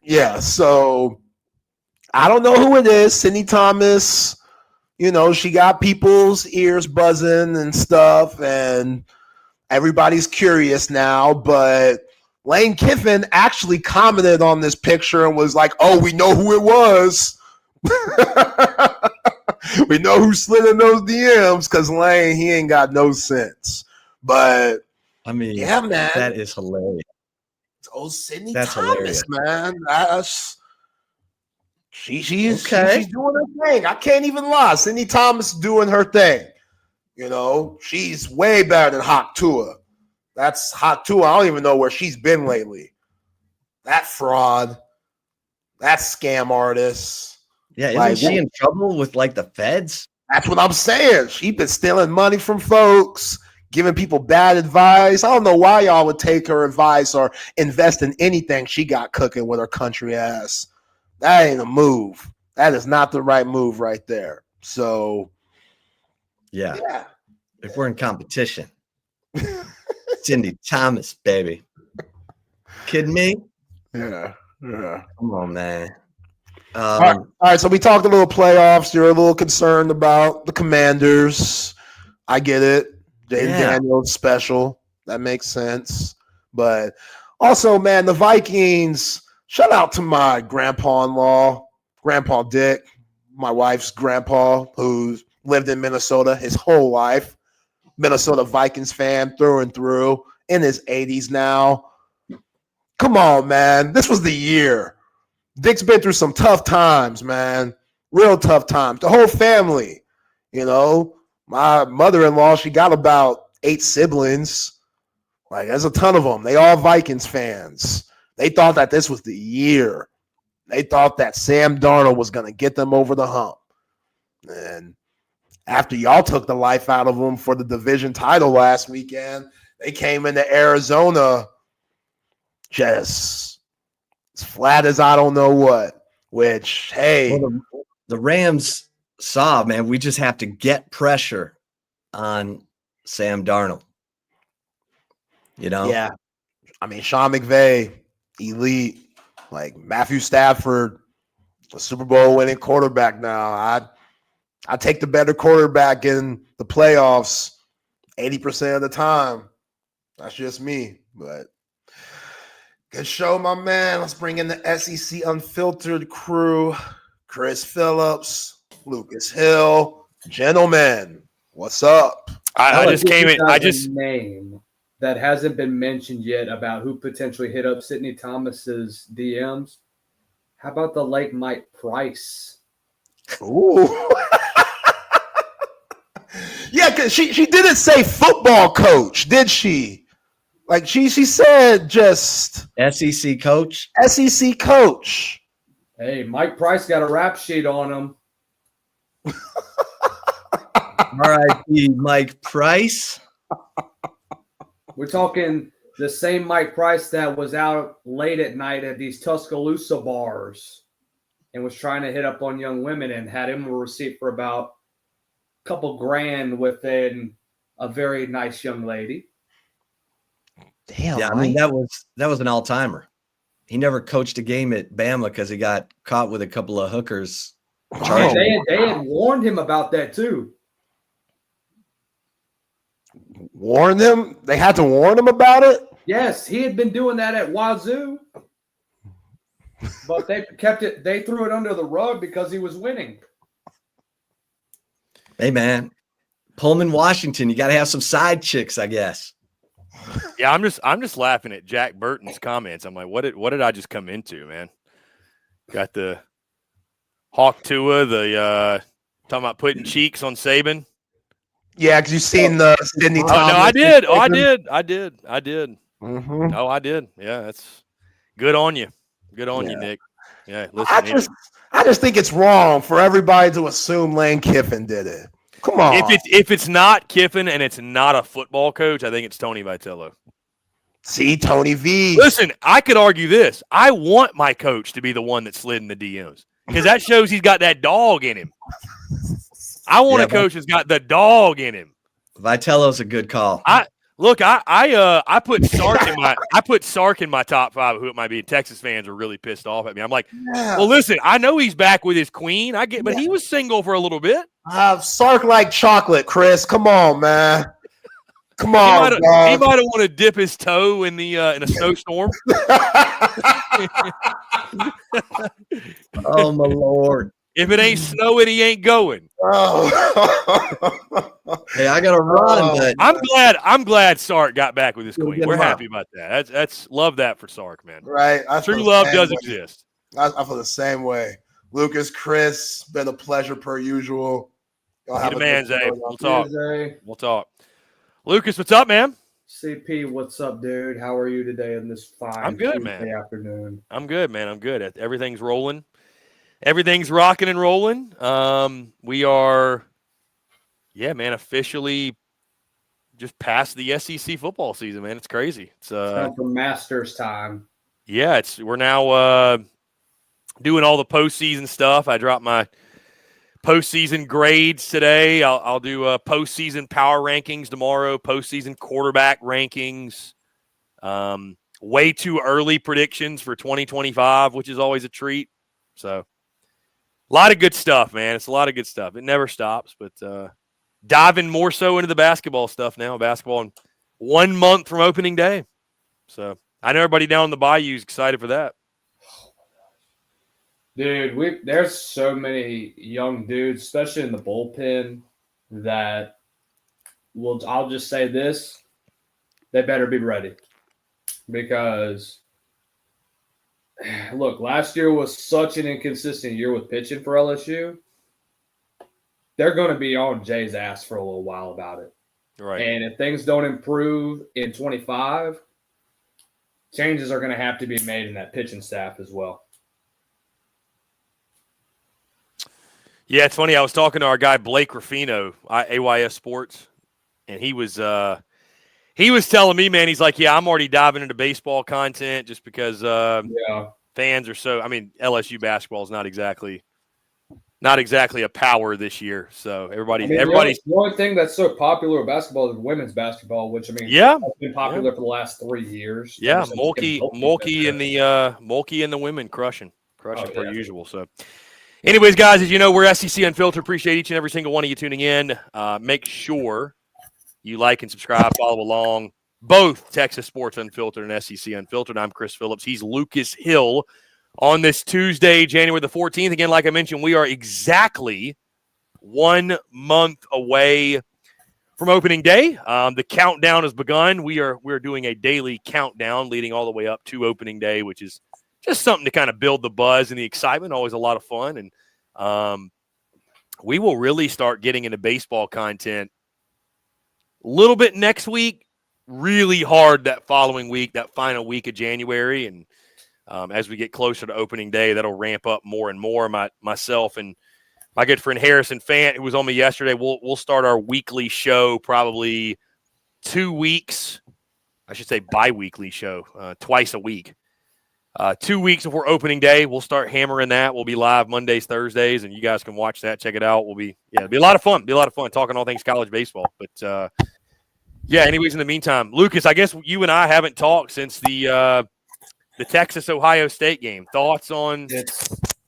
Yeah, so I don't know who it is. Sydney Thomas, you know, she got people's ears buzzing and stuff, and everybody's curious now, but Lane Kiffin actually commented on this picture and was like, oh, we know who it was. We know who slid in those DMs because Lane, he ain't got no sense. But I mean, yeah, man, that is hilarious. Oh, Sydney That's Thomas, hilarious. man. She's doing her thing. I can't even lie. Sydney Thomas doing her thing. You know, she's way better than Hawk Tua. That's Hawk Tua. I don't even know where she's been lately. That fraud. That scam artist. Yeah, isn't she in trouble with like the feds? That's what I'm saying. She's been stealing money from folks, giving people bad advice. I don't know why y'all would take her advice or invest in anything she got cooking with her country ass. That ain't a move. That is not the right move right there. So, yeah. If we're in competition, Cindy Thomas, baby. Kidding me? Yeah. Come on, man. All right, so we talked a little playoffs. You're a little concerned about the Commanders. I get it. Jaden Daniels special. That makes sense. But also, man, the Vikings, shout out to my grandpa-in-law, Grandpa Dick, my wife's grandpa, who's lived in Minnesota his whole life. Minnesota Vikings fan through and through, in his 80s now. Come on, man. This was the year. Dick's been through some tough times, man. Real tough times. The whole family, you know. My mother-in-law, she got about 8 siblings. Like, there's a ton of them. They all Vikings fans. They thought that this was the year. They thought that Sam Darnold was going to get them over the hump. And after y'all took the life out of them for the division title last weekend, they came into Arizona just as flat as I don't know what, which, hey. Well, the Rams saw, man, we just have to get pressure on Sam Darnold. You know? Yeah. I mean, Sean McVay, elite. Like Matthew Stafford, a Super Bowl winning quarterback now. I take the better quarterback in the playoffs 80% of the time. That's just me. But good show, my man. Let's bring in the SEC Unfiltered crew. Chris Phillips, Lucas Hill. Gentlemen, what's up? I just came in. Name that hasn't been mentioned yet about who potentially hit up Sydney Thomas's DMs. How about the late Mike Price? Ooh. Yeah, because she didn't say football coach, did she? Like she said just SEC coach. SEC coach. Hey, Mike Price got a rap sheet on him. R.I.P. Mike Price. We're talking the same Mike Price that was out late at night at these Tuscaloosa bars and was trying to hit up on young women and had him a receipt for about a couple grand within a very nice young lady. Damn, yeah, I mean that was an all-timer. He never coached a game at Bama because he got caught with a couple of hookers. They had warned him about that too. Warn them? They had to warn him about it? Yes, he had been doing that at Wazoo. But they threw it under the rug because he was winning. Hey man, Pullman, Washington, you got to have some side chicks, I guess. Yeah, I'm just laughing at Jack Burton's comments. I'm like, what did I just come into, man? Got the Hawk Tua, the talking about putting cheeks on Saban. Yeah, because you've seen the Sidney Thomas. No, I did. I did. Mm-hmm. Oh, I did. Yeah, that's good on you. Good on you, Nick. Yeah, listen. I just think it's wrong for everybody to assume Lane Kiffin did it. Come on. If it's not Kiffin and it's not a football coach, I think it's Tony Vitello. See, Tony V. Listen, I could argue this. I want my coach to be the one that slid in the DMs because that shows he's got that dog in him. I want a coach that's got the dog in him. Vitello's a good call. I put Sark in my top 5 of who it might be. Texas fans are really pissed off at me. I'm like, well, listen, I know he's back with his queen. But he was single for a little bit. Sark like chocolate, Chris. Come on, man. Come on, he might have want to dip his toe in the in a snowstorm. Oh my Lord! If it ain't snowing, he ain't going. Oh. Hey, I gotta run. But I'm glad Sark got back with his queen. We're happy about that. That's love that for Sark, man. Right. True love does exist. I feel the same way. Lucas, Chris, been a pleasure per usual. Be the man, Zay. We'll talk. Lucas, what's up, man? CP, what's up, dude? How are you today in this fine I'm good, Tuesday man. afternoon? I'm good, man. I'm good. Everything's rolling. Everything's rocking and rolling. We are, officially just past the SEC football season, man. It's crazy. It's time for Masters time. Yeah, we're now doing all the postseason stuff. I dropped my postseason grades today. I'll do postseason power rankings tomorrow, postseason quarterback rankings, way too early predictions for 2025, which is always a treat. So a lot of good stuff, man. It's a lot of good stuff. It never stops, but diving more so into the basketball stuff now. Basketball in 1 month from opening day. So I know everybody down in the Bayou is excited for that. Dude, there's so many young dudes, especially in the bullpen, that I'll just say this, they better be ready. Because, look, last year was such an inconsistent year with pitching for LSU. They're going to be on Jay's ass for a little while about it. Right. And if things don't improve in 25, changes are going to have to be made in that pitching staff as well. Yeah, it's funny. I was talking to our guy Blake Ruffino, AYS Sports, and he was telling me, man, he's like, yeah, I'm already diving into baseball content just because fans are so. I mean, LSU basketball is not exactly a power this year. So everybody's the only thing that's so popular with basketball is women's basketball, which has been popular for the last 3 years. Yeah, Mulkey and the women crushing per usual. So. Anyways, guys, as you know, we're SEC Unfiltered. Appreciate each and every single one of you tuning in. Make sure you like and subscribe, follow along. Both Texas Sports Unfiltered and SEC Unfiltered. I'm Chris Phillips. He's Lucas Hill on this Tuesday, January the 14th. Again, like I mentioned, we are exactly 1 month away from opening day. The countdown has begun. We're doing a daily countdown leading all the way up to opening day, which is just something to kind of build the buzz and the excitement. Always a lot of fun. And we will really start getting into baseball content a little bit next week, really hard that following week, that final week of January. And as we get closer to opening day, that'll ramp up more and more. Myself and my good friend Harrison Fant, who was on me yesterday. We'll start our weekly show probably 2 weeks. I should say bi-weekly show, twice a week. 2 weeks before opening day, we'll start hammering that. We'll be live Mondays, Thursdays, and you guys can watch that. Check it out. It'll be a lot of fun. Talking all things college baseball. But anyways, in the meantime, Lucas, I guess you and I haven't talked since the Texas-Ohio State game. Thoughts on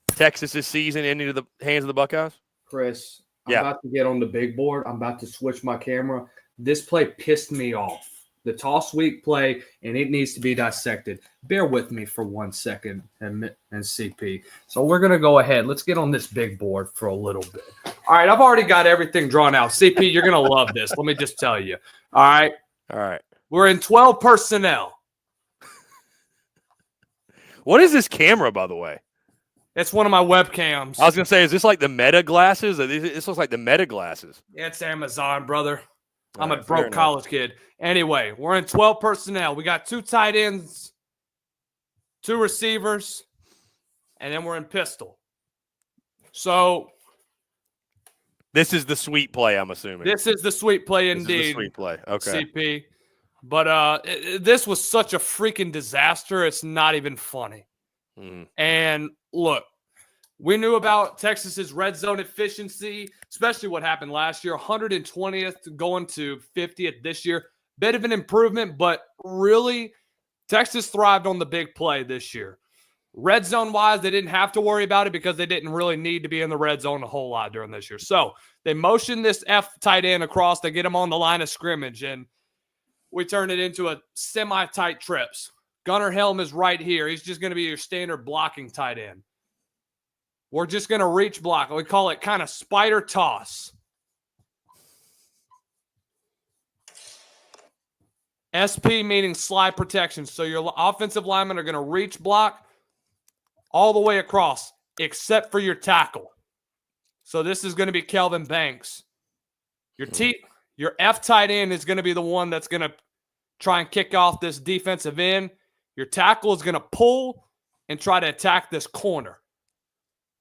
Texas's season into the hands of the Buckeyes? Chris, I'm about to get on the big board. I'm about to switch my camera. This play pissed me off. The toss week play, and it needs to be dissected. Bear with me for 1 second, and CP. So we're going to go ahead. Let's get on this big board for a little bit. All right, I've already got everything drawn out. CP, you're going to love this. Let me just tell you. All right. We're in 12 personnel. What is this camera, by the way? It's one of my webcams. I was going to say, is this like the Meta glasses? This looks like the Meta glasses. It's Amazon, brother. I'm All a right, broke college kid. Anyway, we're in 12 personnel. We got 2 tight ends, 2 receivers, and then we're in pistol. So this is the sweet play, I'm assuming. This is the sweet play indeed. This is the sweet play. Okay. CP. But this was such a freaking disaster. It's not even funny. And look, we knew about Texas's red zone efficiency, especially what happened last year, 120th going to 50th this year. Bit of an improvement, but really, Texas thrived on the big play this year. Red zone-wise, they didn't have to worry about it because they didn't really need to be in the red zone a whole lot during this year. So they motioned this F tight end across to get him on the line of scrimmage, and we turned it into a semi-tight trips. Gunnar Helm is right here. He's just going to be your standard blocking tight end. We're just going to reach block. We call it kind of spider toss. SP meaning slide protection. So your offensive linemen are going to reach block all the way across, except for your tackle. So this is going to be Kelvin Banks. Your F tight end is going to be the one that's going to try and kick off this defensive end. Your tackle is going to pull and try to attack this corner.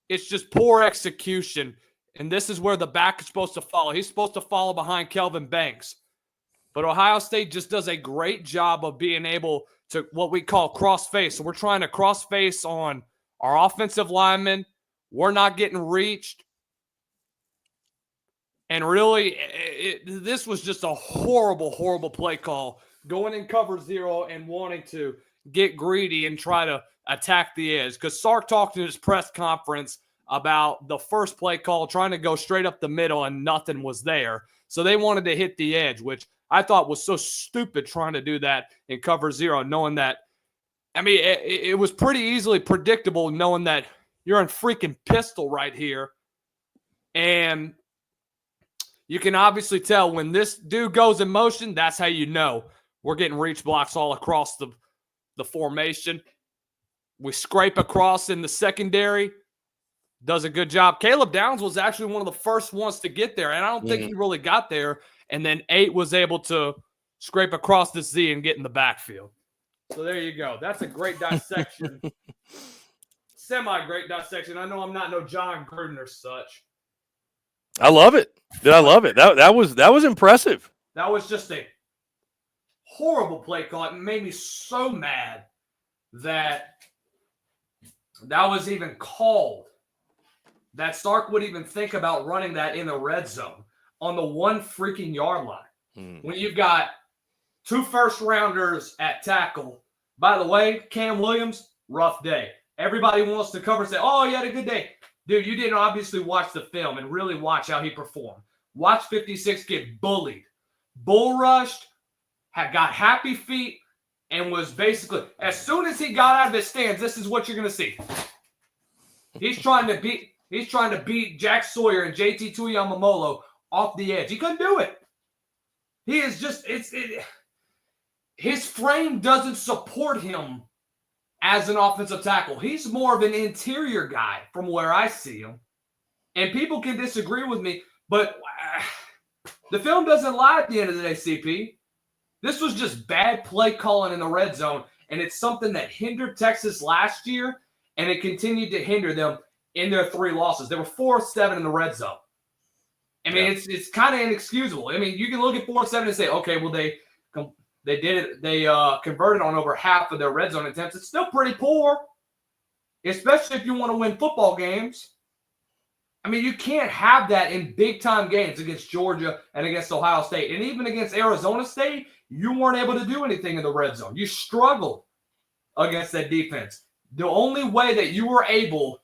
It's just poor execution, and this is where the back is supposed to follow. He's supposed to follow behind Kelvin Banks. But Ohio State just does a great job of being able to what we call cross-face. So we're trying to cross-face on our offensive linemen. We're not getting reached. And really, this was just a horrible, horrible play call. Going in cover 0 and wanting to get greedy and try to attack the edge. Because Sark talked in his press conference about the first play call, trying to go straight up the middle, and nothing was there. So they wanted to hit the edge, which I thought was so stupid trying to do that in cover 0, knowing that, I mean, it was pretty easily predictable knowing that you're in freaking pistol right here. And you can obviously tell when this dude goes in motion, that's how you know we're getting reach blocks all across the formation. We scrape across in the secondary. Does a good job. Caleb Downs was actually one of the first ones to get there, and I don't think he really got there. And then 8 was able to scrape across the Z and get in the backfield. So there you go. That's a great dissection. Semi-great dissection. I know I'm not no John Gruden or such. I love it. I love it. That was impressive. That was just a horrible play call. It made me so mad that was even called. That Stark would even think about running that in the red zone on the 1 freaking yard line. When you've got 2 first-rounders at tackle. By the way, Cam Williams, rough day. Everybody wants to cover and say, oh, you had a good day. Dude, you didn't obviously watch the film and really watch how he performed. Watch 56 get bullied. Bull rushed, got happy feet, and was basically, as soon as he got out of his stance, this is what you're going to see. He's trying to beat Jack Sawyer and JT Tuyamamolo off the edge. He couldn't do it. He is just, his frame doesn't support him as an offensive tackle. He's more of an interior guy from where I see him. And people can disagree with me, but the film doesn't lie at the end of the day, CP. This was just bad play calling in the red zone, and it's something that hindered Texas last year, and it continued to hinder them in their 3 losses. They were 4-7 in the red zone. I mean, it's kind of inexcusable. I mean, you can look at 4-7 and say, okay, well, they did it. They converted on over half of their red zone attempts. It's still pretty poor, especially if you want to win football games. I mean, you can't have that in big-time games against Georgia and against Ohio State. And even against Arizona State, you weren't able to do anything in the red zone. You struggled against that defense. The only way that you were able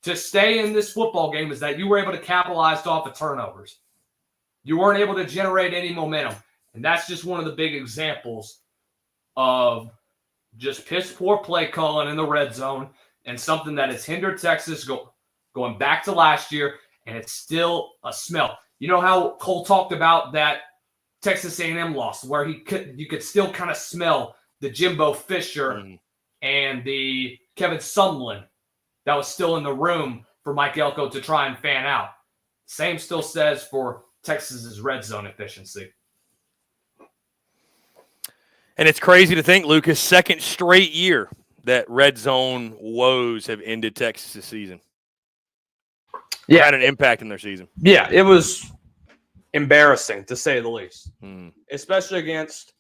to stay in this football game is that you were able to capitalize off the turnovers. You weren't able to generate any momentum. And that's just one of the big examples of just piss poor play calling in the red zone and something that has hindered Texas going back to last year, and it's still a smell. You know how Cole talked about that Texas A&M loss where you could still kind of smell the Jimbo Fisher and the Kevin Sumlin that was still in the room for Mike Elko to try and fan out. Same still says for Texas's red zone efficiency. And it's crazy to think, Lucas, second straight year that red zone woes have ended Texas' season. Yeah. Had an impact in their season. Yeah, it was embarrassing, to say the least, especially against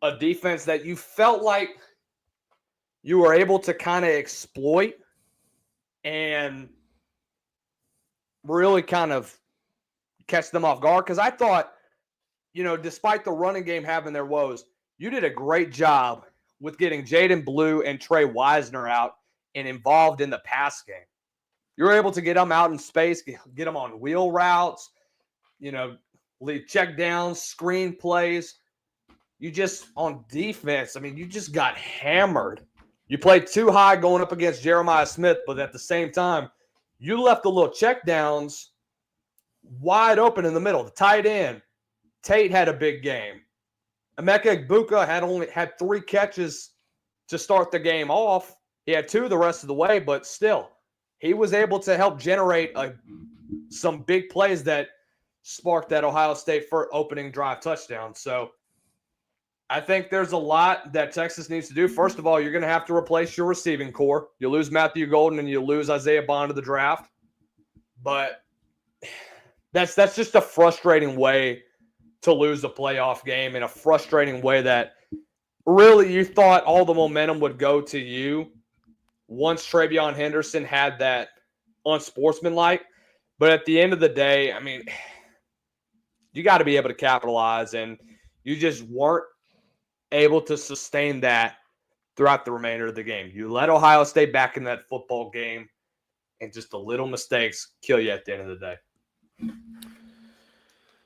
a defense that you felt like you were able to kind of exploit and really kind of catch them off guard. Because I thought, despite the running game having their woes, you did a great job with getting Jaden Blue and Trey Wisner out and involved in the pass game. You were able to get them out in space, get them on wheel routes, lead check downs, screen plays. You just, on defense, you just got hammered. You played too high going up against Jeremiah Smith, but at the same time, you left the little check downs wide open in the middle. The tight end, Tate had a big game. Emeka Egbuka had 3 catches to start the game off. He had 2 the rest of the way, but still, he was able to help generate some big plays that sparked that Ohio State for opening drive touchdown. So I think there's a lot that Texas needs to do. First of all, you're going to have to replace your receiving core. You lose Matthew Golden and you lose Isaiah Bond to the draft. But that's just a frustrating way to lose a playoff game, in a frustrating way that really you thought all the momentum would go to you once Travion Henderson had that unsportsmanlike. But at the end of the day, you got to be able to capitalize, and you just weren't able to sustain that throughout the remainder of the game. You let Ohio State back in that football game, and just the little mistakes kill you at the end of the day.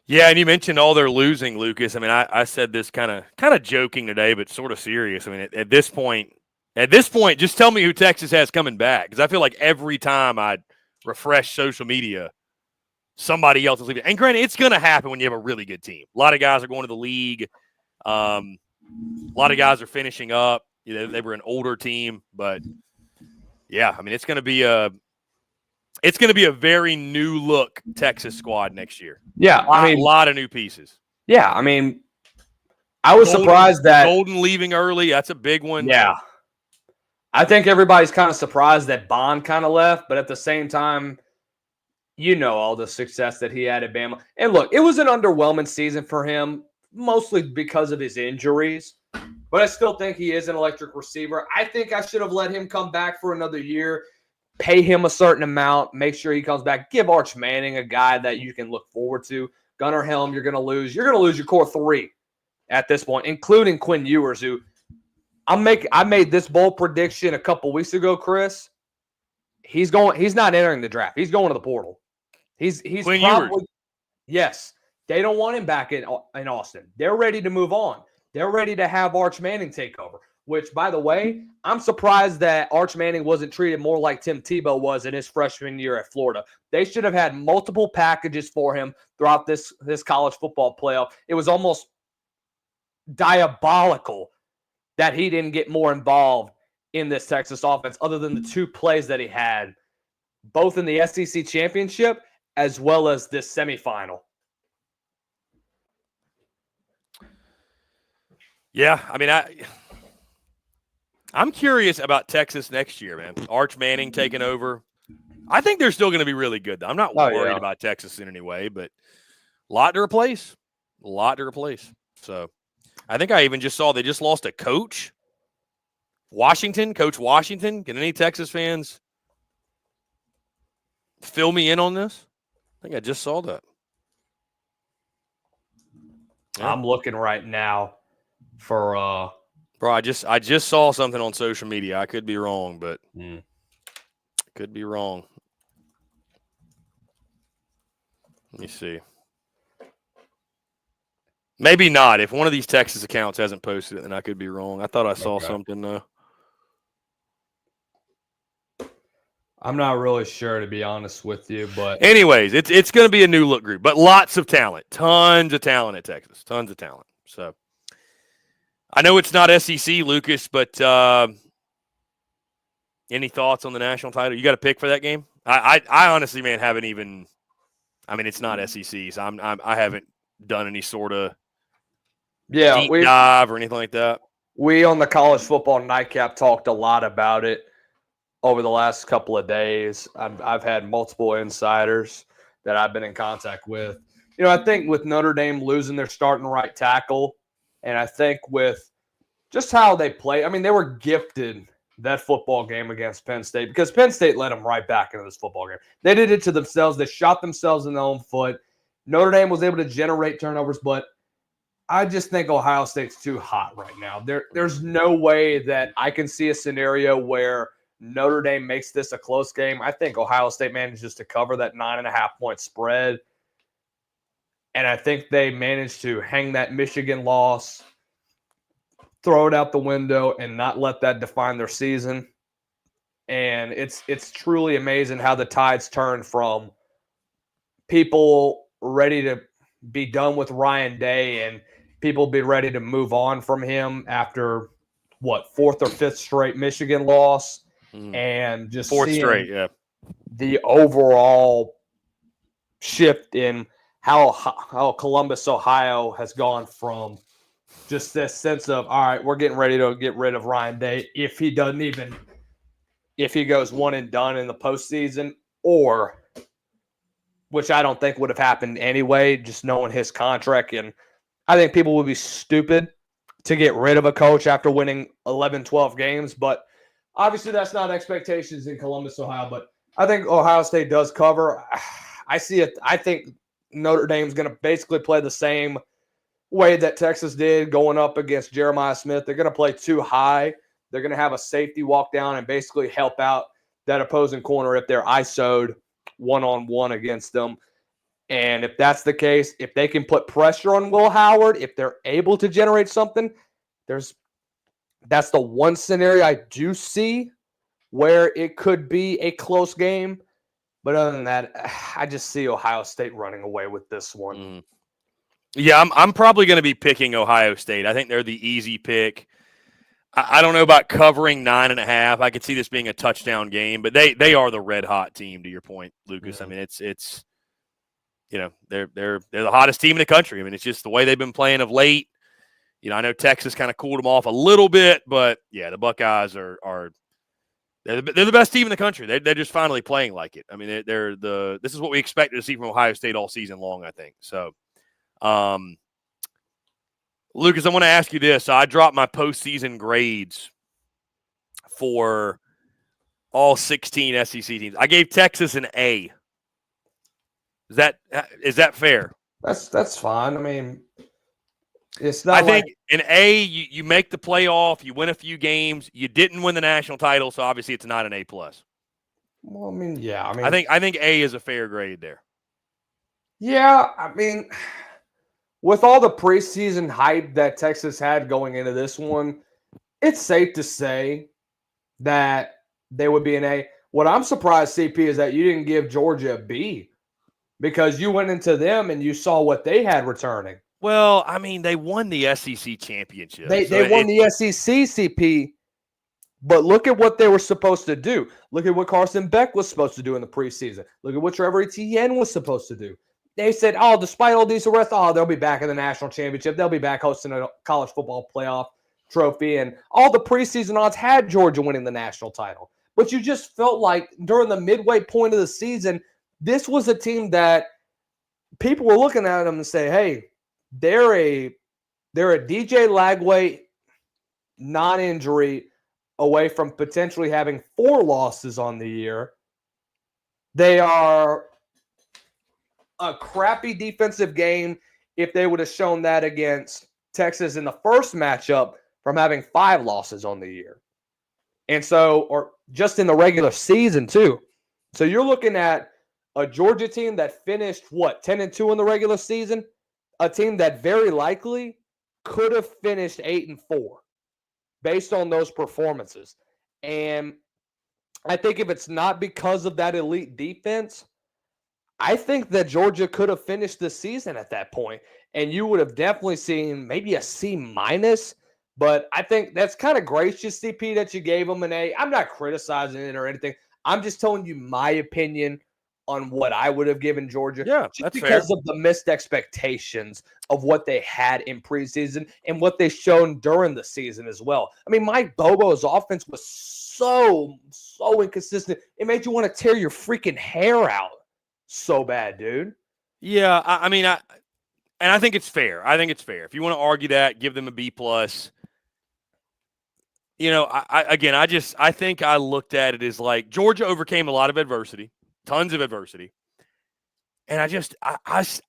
Yeah, and you mentioned all their losing, Lucas. I said this kind of joking today, but sort of serious. At this point, just tell me who Texas has coming back, because I feel like every time I refresh social media, somebody else is leaving. And granted, it's going to happen when you have a really good team. A lot of guys are going to the league. A lot of guys are finishing up. They were an older team, but yeah, it's going to be a very new look Texas squad next year. Yeah, a lot of new pieces. Yeah, I was surprised that Golden leaving early. That's a big one. Yeah. I think everybody's kind of surprised that Bond kind of left, but at the same time, all the success that he had at Bama. And look, it was an underwhelming season for him, mostly because of his injuries. But I still think he is an electric receiver. I think I should have let him come back for another year, pay him a certain amount, make sure he comes back. Give Arch Manning a guy that you can look forward to. Gunnar Helm, you're going to lose. You're going to lose your core 3 at this point, including Quinn Ewers, who I made this bold prediction a couple weeks ago, Chris. He's not entering the draft. He's going to the portal. He's Quinn probably Ewers. Yes. They don't want him back in Austin. They're ready to move on. They're ready to have Arch Manning take over, which, by the way, I'm surprised that Arch Manning wasn't treated more like Tim Tebow was in his freshman year at Florida. They should have had multiple packages for him throughout this college football playoff. It was almost diabolical that he didn't get more involved in this Texas offense other than the 2 plays that he had, both in the SEC championship as well as this semifinal. Yeah, I'm curious about Texas next year, man. Arch Manning taking over. I think they're still going to be really good, though. I'm not worried about Texas in any way, but a lot to replace. A lot to replace. So I think I even just saw they just lost a coach. Coach Washington. Can any Texas fans fill me in on this? I think I just saw that. Yeah. I'm looking right now for bro, I just saw something on social media. I could be wrong, but could be wrong. Let me see. Maybe not. If one of these Texas accounts hasn't posted it, then I could be wrong. I thought I saw something though. I'm not really sure, to be honest with you, but anyways, it's going to be a new look group, but lots of talent, tons of talent at Texas, tons of talent. So I know it's not SEC, Lucas, but any thoughts on the national title? You got a pick for that game? I honestly, man, haven't even. I mean, it's not SEC, so I haven't done any sort of deep dive or anything like that. We on the College Football Nightcap talked a lot about it over the last couple of days. I've had multiple insiders that I've been in contact with. You know, I think with Notre Dame losing their starting right tackle, and I think with just how they play, I mean, they were gifted that football game against Penn State because Penn State led them right back into this football game. They did it to themselves. They shot themselves in their own foot. Notre Dame was able to generate turnovers, but I just think Ohio State's too hot right now. There's no way that I can see a scenario where Notre Dame makes this a close game. I think Ohio State manages to cover that 9.5-point spread. And I think they managed to hang that Michigan loss, throw it out the window, and not let that define their season. And it's truly amazing how the tides turn from people ready to be done with Ryan Day and people be ready to move on from him after, fourth or fifth straight Michigan loss. And just fourth straight, yeah. The overall shift in how Columbus, Ohio has gone from just this sense of, all right, we're getting ready to get rid of Ryan Day if he goes one and done in the postseason, or which I don't think would have happened anyway, just knowing his contract. And I think people would be stupid to get rid of a coach after winning 11, 12 games, but obviously, that's not expectations in Columbus, Ohio, but I think Ohio State does cover. I see it. I think Notre Dame's going to basically play the same way that Texas did going up against Jeremiah Smith. They're going to play too high. They're going to have a safety walk down and basically help out that opposing corner if they're ISO'd one-on-one against them. And if that's the case, if they can put pressure on Will Howard, if they're able to generate something, that's the one scenario I do see where it could be a close game. But other than that, I just see Ohio State running away with this one. Yeah, I'm probably going to be picking Ohio State. I think they're the easy pick. I don't know about covering 9.5. I could see this being a touchdown game, but they are the red hot team, to your point, Lucas. I mean, it's you know, they're the hottest team in the country. I mean, it's just the way they've been playing of late. You know, I know Texas kind of cooled them off a little bit, but yeah, the Buckeyes are they're the best team in the country. They're just finally playing like it. I mean, this is what we expected to see from Ohio State all season long, I think. So, Lucas, I want to ask you this. So I dropped my postseason grades for all 16 SEC teams. I gave Texas an A. Is that fair? That's fine. I mean, it's not. I think an A, you make the playoff, you win a few games, you didn't win the national title, so obviously it's not an A+. Well, I mean, yeah. I think A is a fair grade there. Yeah, I mean, with all the preseason hype that Texas had going into this one, it's safe to say that they would be an A. What I'm surprised, CP, is that you didn't give Georgia a B because you went into them and you saw what they had returning. Well, I mean, they won the SEC championship. They won the SEC, CP, but look at what they were supposed to do. Look at what Carson Beck was supposed to do in the preseason. Look at what Trevor Etienne was supposed to do. They said, despite all these arrests, they'll be back in the national championship. They'll be back hosting a college football playoff. trophy, and all the preseason odds had Georgia winning the national title. But you just felt like during the midway point of the season, this was a team that people were looking at them and say, hey, they're a DJ Lagway non-injury away from potentially having 4 losses on the year. They are a crappy defensive game if they would have shown that against Texas in the first matchup from having 5 losses on the year. And so, or just in the regular season too. So you're looking at a Georgia team that finished, 10-2 in the regular season? A team that very likely could have finished 8-4 based on those performances. And I think if it's not because of that elite defense, I think that Georgia could have finished the season at that point, and you would have definitely seen maybe a C-. But I think that's kind of gracious, CP, that you gave them an A. I'm not criticizing it or anything. I'm just telling you my opinion on what I would have given Georgia. Yeah, just that's because fair. of the missed expectations of what they had in preseason and what they shown during the season as well. I mean, Mike Bobo's offense was so inconsistent. It made you want to tear your freaking hair out so bad, dude. Yeah, I mean, I think it's fair. I think it's fair. If you want to argue that, give them a B+. You know, I think I looked at it as like Georgia overcame a lot of adversity, tons of adversity. And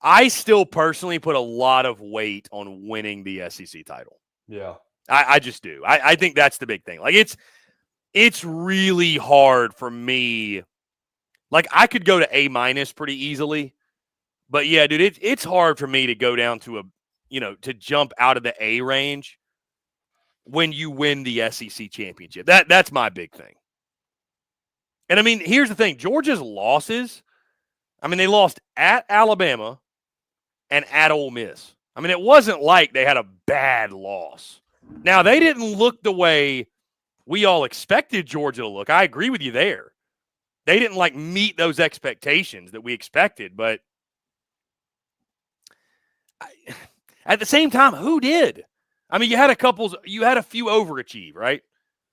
I still personally put a lot of weight on winning the SEC title. Yeah. I just do. I think that's the big thing. Like it's really hard for me. Like I could go to A- pretty easily. But yeah, dude, it's hard for me to go down to to jump out of the A range when you win the SEC championship. That's my big thing. And I mean, here's the thing. Georgia's losses, I mean, they lost at Alabama and at Ole Miss. I mean, it wasn't like they had a bad loss. Now, they didn't look the way we all expected Georgia to look. I agree with you there. They didn't meet those expectations that we expected, but at the same time, who did? I mean, you had a few overachieve, right?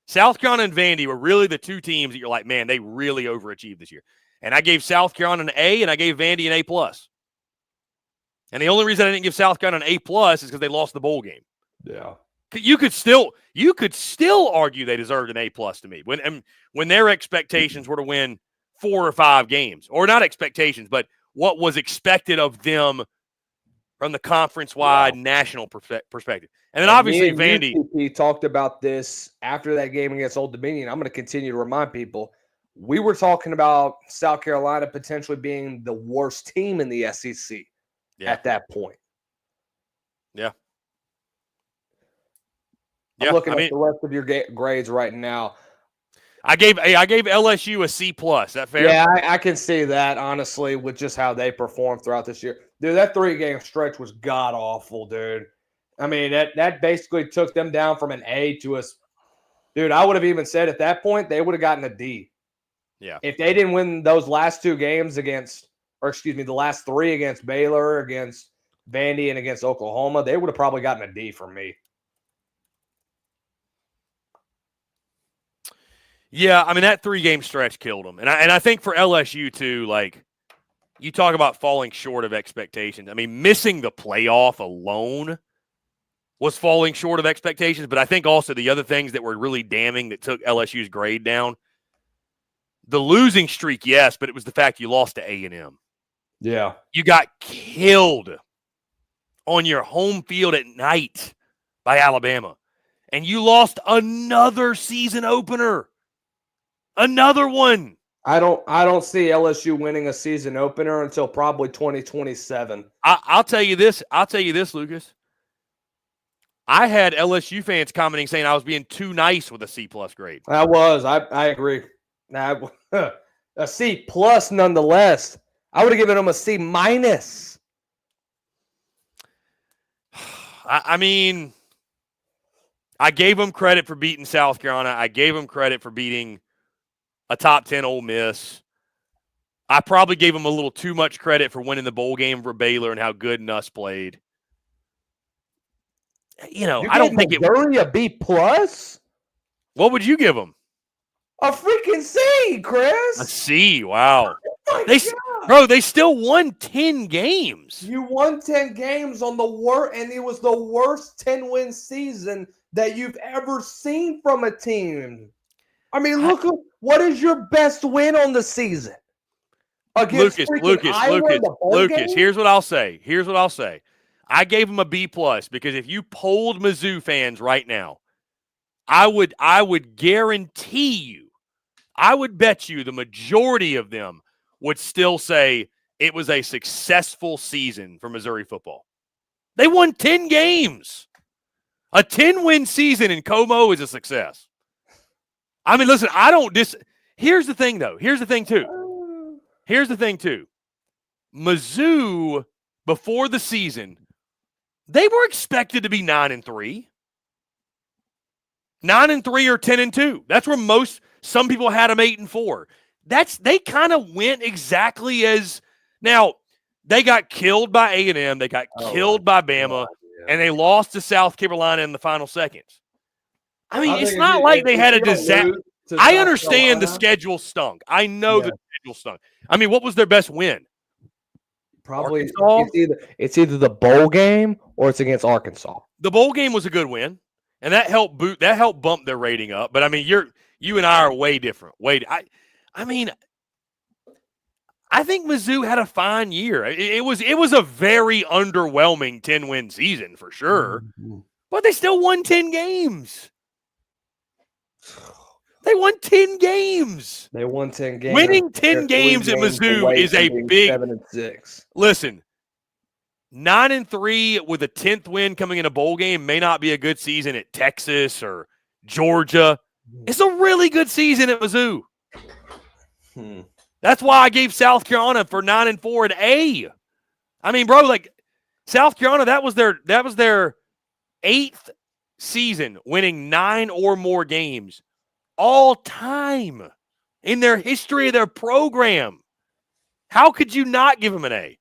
South Carolina and Vandy were really the two teams that you're like, man, they really overachieved this year. And I gave South Carolina an A, and I gave Vandy an A+. And the only reason I didn't give South Carolina an A+ is because they lost the bowl game. Yeah. You could still argue they deserved an A+ to me when their expectations were to win 4 or 5 games, or not expectations, but what was expected of them from the conference-wide national perspective. And then obviously Vandy. We talked about this after that game against Old Dominion. I'm going to continue to remind people. We were talking about South Carolina potentially being the worst team in the SEC at that point. Yeah. I'm looking at the rest of your grades right now. I gave LSU a C+. Is that fair? Yeah, I can see that, honestly, with just how they performed throughout this year. Dude, that 3-game stretch was god-awful, dude. I mean, that basically took them down from an A to a – dude, I would have even said at that point they would have gotten a D. Yeah. If they didn't win those last 2 games the last 3 against Baylor, against Vandy, and against Oklahoma, they would have probably gotten a D from me. Yeah, I mean, that 3-game stretch killed them. And I think for LSU, too, you talk about falling short of expectations. I mean, missing the playoff alone was falling short of expectations. But I think also the other things that were really damning that took LSU's grade down, the losing streak, yes, but it was the fact you lost to A&M. Yeah. You got killed on your home field at night by Alabama. And you lost another season opener. Another one. I don't see LSU winning a season opener until probably 2027. I'll tell you this, Lucas. I had LSU fans commenting saying I was being too nice with a C+ grade. I was. I agree. A C+ nonetheless. I would have given them a C-. I mean, I gave them credit for beating South Carolina. I gave them credit for beating a top 10 Ole Miss. I probably gave them a little too much credit for winning the bowl game for Baylor and how good Nuss played. You know, You I don't gave think it. Missouri a B plus. What would you give them? A freaking C, Chris. A C. Wow. Oh my They, God. bro, they still won 10 games. You won 10 games on the worst, and it was the worst 10-win season that you've ever seen from a team. I mean, look, what is your best win on the season? Against Lucas. Here's what I'll say. I gave him a B plus because if you polled Mizzou fans right now, I would guarantee you, I would bet you the majority of them would still say it was a successful season for Missouri football. They won 10 games. A 10-win season in Como is a success. I mean, listen, here's the thing, though. Here's the thing, too. Mizzou, before the season, they were expected to be 9-3. 9-3 or 10-2. That's where some people had them 8-4. They kind of went exactly as now. They got killed by A&M. They got killed by Bama, and they lost to South Carolina in the final seconds. I mean, it's not like they had a disaster. I understand the schedule stunk. I know the schedule stunk. I mean, what was their best win? Probably it's either the bowl game or it's against Arkansas. The bowl game was a good win, and that helped bump their rating up. But I mean, you and I are way different. I mean, I think Mizzou had a fine year. It was a very underwhelming 10-win season for sure, but they still won 10 games. They won 10 games. Winning 10 games at Mizzou is a big 7-6. Listen, 9-3 with a 10th win coming in a bowl game may not be a good season at Texas or Georgia. It's a really good season at Mizzou. That's why I gave South Carolina for 9-4 an A. I mean, bro, like South Carolina, that was their 8th season winning 9 or more games all time in their history of their program. How could you not give them an A?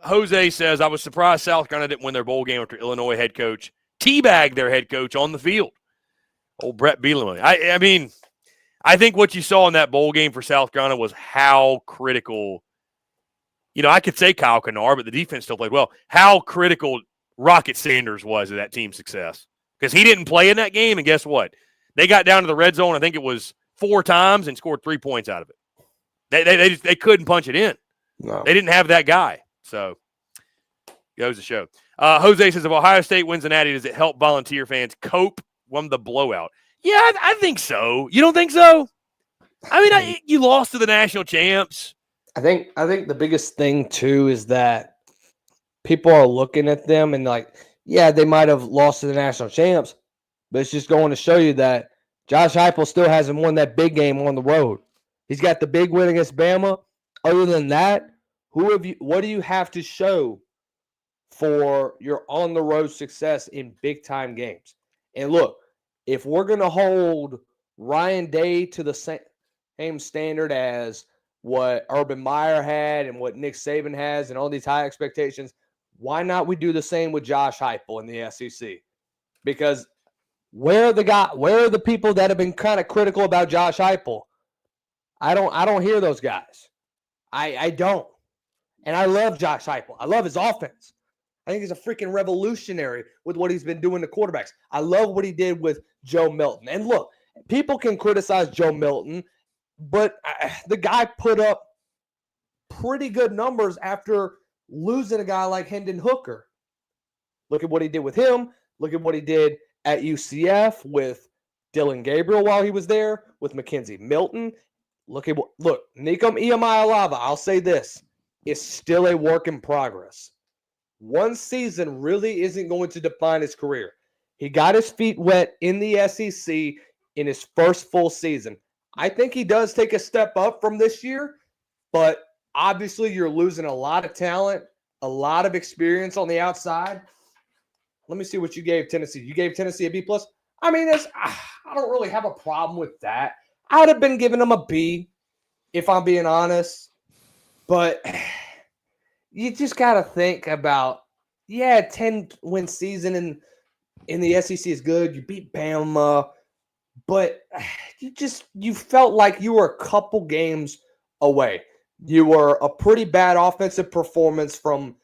Jose says, I was surprised South Carolina didn't win their bowl game after Illinois head coach teabagged their head coach on the field. Old Brett Bielema. I mean, I think what you saw in that bowl game for South Carolina was how critical, I could say Kyle Kennard, but the defense still played well, how critical Rocket Sanders was of that team's success. Because he didn't play in that game, and guess what? They got down to the red zone, I think it was 4 times, and scored 3 points out of it. They couldn't punch it in. No. They didn't have that guy. So, goes to show. Jose says, if Ohio State wins the Natty, does it help Volunteer fans cope from the blowout? Yeah, I think so. You don't think so? I mean, you lost to the national champs. I think the biggest thing, too, is that people are looking at them and like, yeah, they might have lost to the national champs, but it's just going to show you that Josh Heupel still hasn't won that big game on the road. He's got the big win against Bama. Other than that, what do you have to show for your on-the-road success in big-time games? And look, if we're going to hold Ryan Day to the same standard as what Urban Meyer had and what Nick Saban has and all these high expectations, why not we do the same with Josh Heupel in the SEC? Because where are the people that have been kind of critical about Josh Heupel? I don't hear those guys. I don't. And I love Josh Heupel. I love his offense. I think he's a freaking revolutionary with what he's been doing to quarterbacks. I love what he did with Joe Milton. And look, people can criticize Joe Milton, but the guy put up pretty good numbers after losing a guy like Hendon Hooker. Look at what he did with him. Look at what he did at UCF with Dylan Gabriel while he was there, with Mackenzie Milton. Look, Nikom Eamaialava, I'll say this, is still a work in progress. One season really isn't going to define his career. He got his feet wet in the SEC in his first full season. I think he does take a step up from this year, but obviously you're losing a lot of talent, a lot of experience on the outside. Let me see what you gave Tennessee. You gave Tennessee a B+. I mean, I don't really have a problem with that. I would have been giving them a B, if I'm being honest. But you just got to think about yeah, 10-win season in the SEC is good. You beat Bama, but you felt like you were a couple games away. You were a pretty bad offensive performance from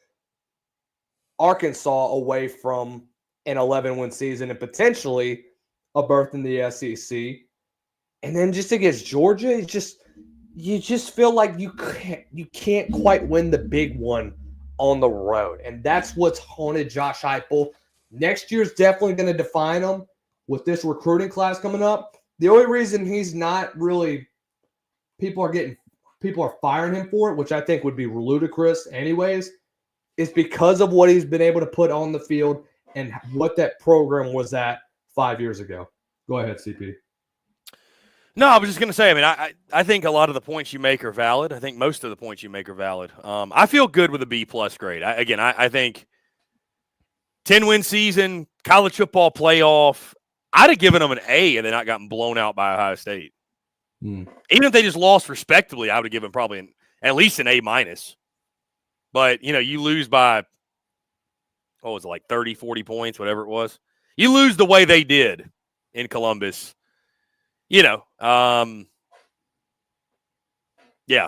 Arkansas away from an 11-win season and potentially a berth in the SEC. And then just against Georgia, you just feel like you can't quite win the big one on the road. And that's what's haunted Josh Heupel. Next year's definitely going to define him with this recruiting class coming up. The only reason he's not really people are firing him for it, which I think would be ludicrous anyways, is because of what he's been able to put on the field and what that program was at 5 years ago. Go ahead, CP. No, I was just going to say, I mean, I think a lot of the points you make are valid. I think most of the points you make are valid. I feel good with a B-plus grade. I think 10-win season, college football playoff, I'd have given them an A and they not gotten blown out by Ohio State. Even if they just lost respectably, I would have given probably at least an A-minus. But, you lose by, what was it, like 30, 40 points, whatever it was. You lose the way they did in Columbus. Yeah,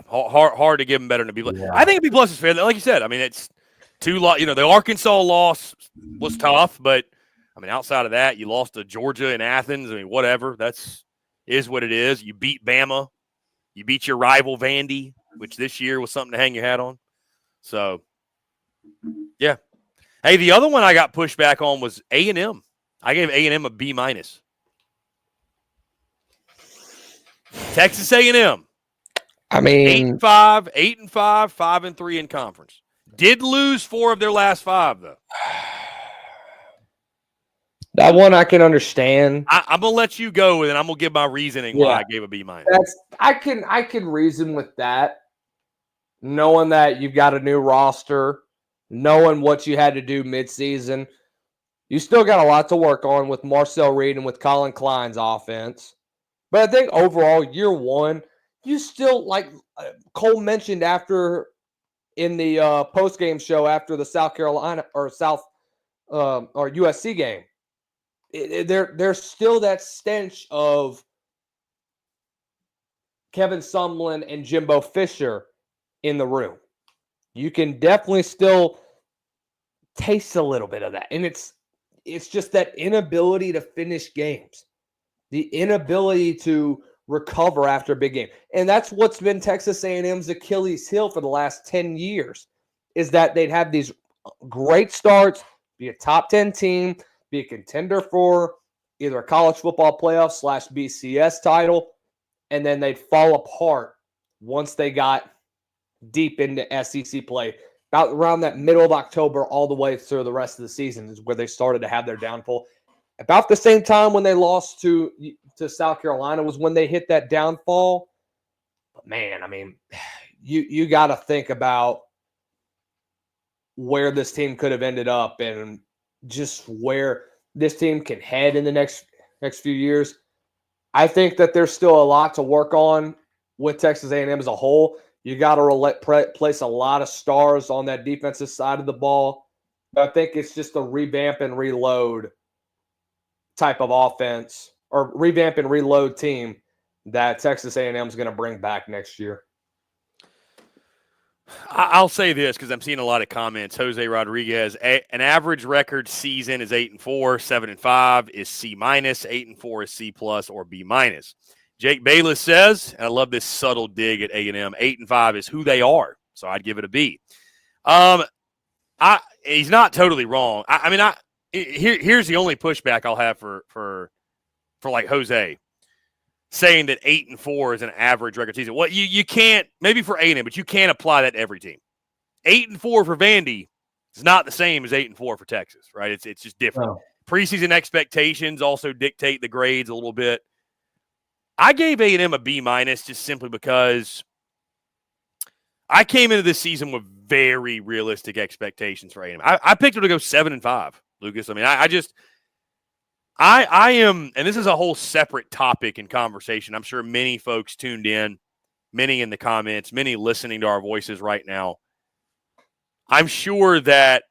hard to give them better than a B+. Yeah. I think a B+ is fair. Like you said, I mean, it's the Arkansas loss was tough, but, I mean, outside of that, you lost to Georgia and Athens. I mean, whatever. Is what it is. You beat Bama. You beat your rival Vandy, which this year was something to hang your hat on. So, yeah. Hey, the other one I got pushed back on was A&M. I gave A&M a B-. Texas A&M. I mean, 8-5, 5-3 in conference. Did lose 4 of their last 5, though. That one I can understand. I'm gonna let you go, and then I'm gonna give my reasoning why I gave a B-. I can reason with that, knowing that you've got a new roster, knowing what you had to do midseason. You still got a lot to work on with Marcel Reed and with Colin Klein's offense. But I think overall, year one, you still, like Cole mentioned in the post-game show after the South Carolina or USC game, there's still that stench of Kevin Sumlin and Jimbo Fisher in the room. You can definitely still taste a little bit of that. And it's just that inability to finish games, the inability to recover after a big game. And that's what's been Texas A&M's Achilles heel for the last 10 years, is that they'd have these great starts, be a top 10 team, be a contender for either a college football playoff / BCS title, and then they'd fall apart once they got deep into SEC play. About around that middle of October all the way through the rest of the season is where they started to have their downfall. About the same time when they lost to South Carolina was when they hit that downfall. But, man, I mean, you got to think about where this team could have ended up and just where this team can head in the next few years. I think that there's still a lot to work on with Texas A&M as a whole. You got to place a lot of stars on that defensive side of the ball. But I think it's just a revamp and reload type of offense, or revamp and reload team that Texas A&M is going to bring back next year. I'll say this because I'm seeing a lot of comments. Jose Rodriguez, an average record season is 8-4, 7-5 is C-, 8-4 is C+ or B-. Jake Bayless says, and I love this subtle dig at A&M, 8-5 is who they are, so I'd give it a B. He's not totally wrong. Here's the only pushback I'll have for like Jose saying that 8-4 is an average record season. Well, you can't, maybe for A&M, but you can't apply that to every team. 8-4 for Vandy is not the same as 8-4 for Texas, right? It's just different. No. Preseason expectations also dictate the grades a little bit. I gave A&M a B- just simply because I came into this season with very realistic expectations for A&M. I picked them to go 7-5, Lucas. I mean, I am, and this is a whole separate topic and conversation. I'm sure many folks tuned in, many in the comments, many listening to our voices right now. I'm sure that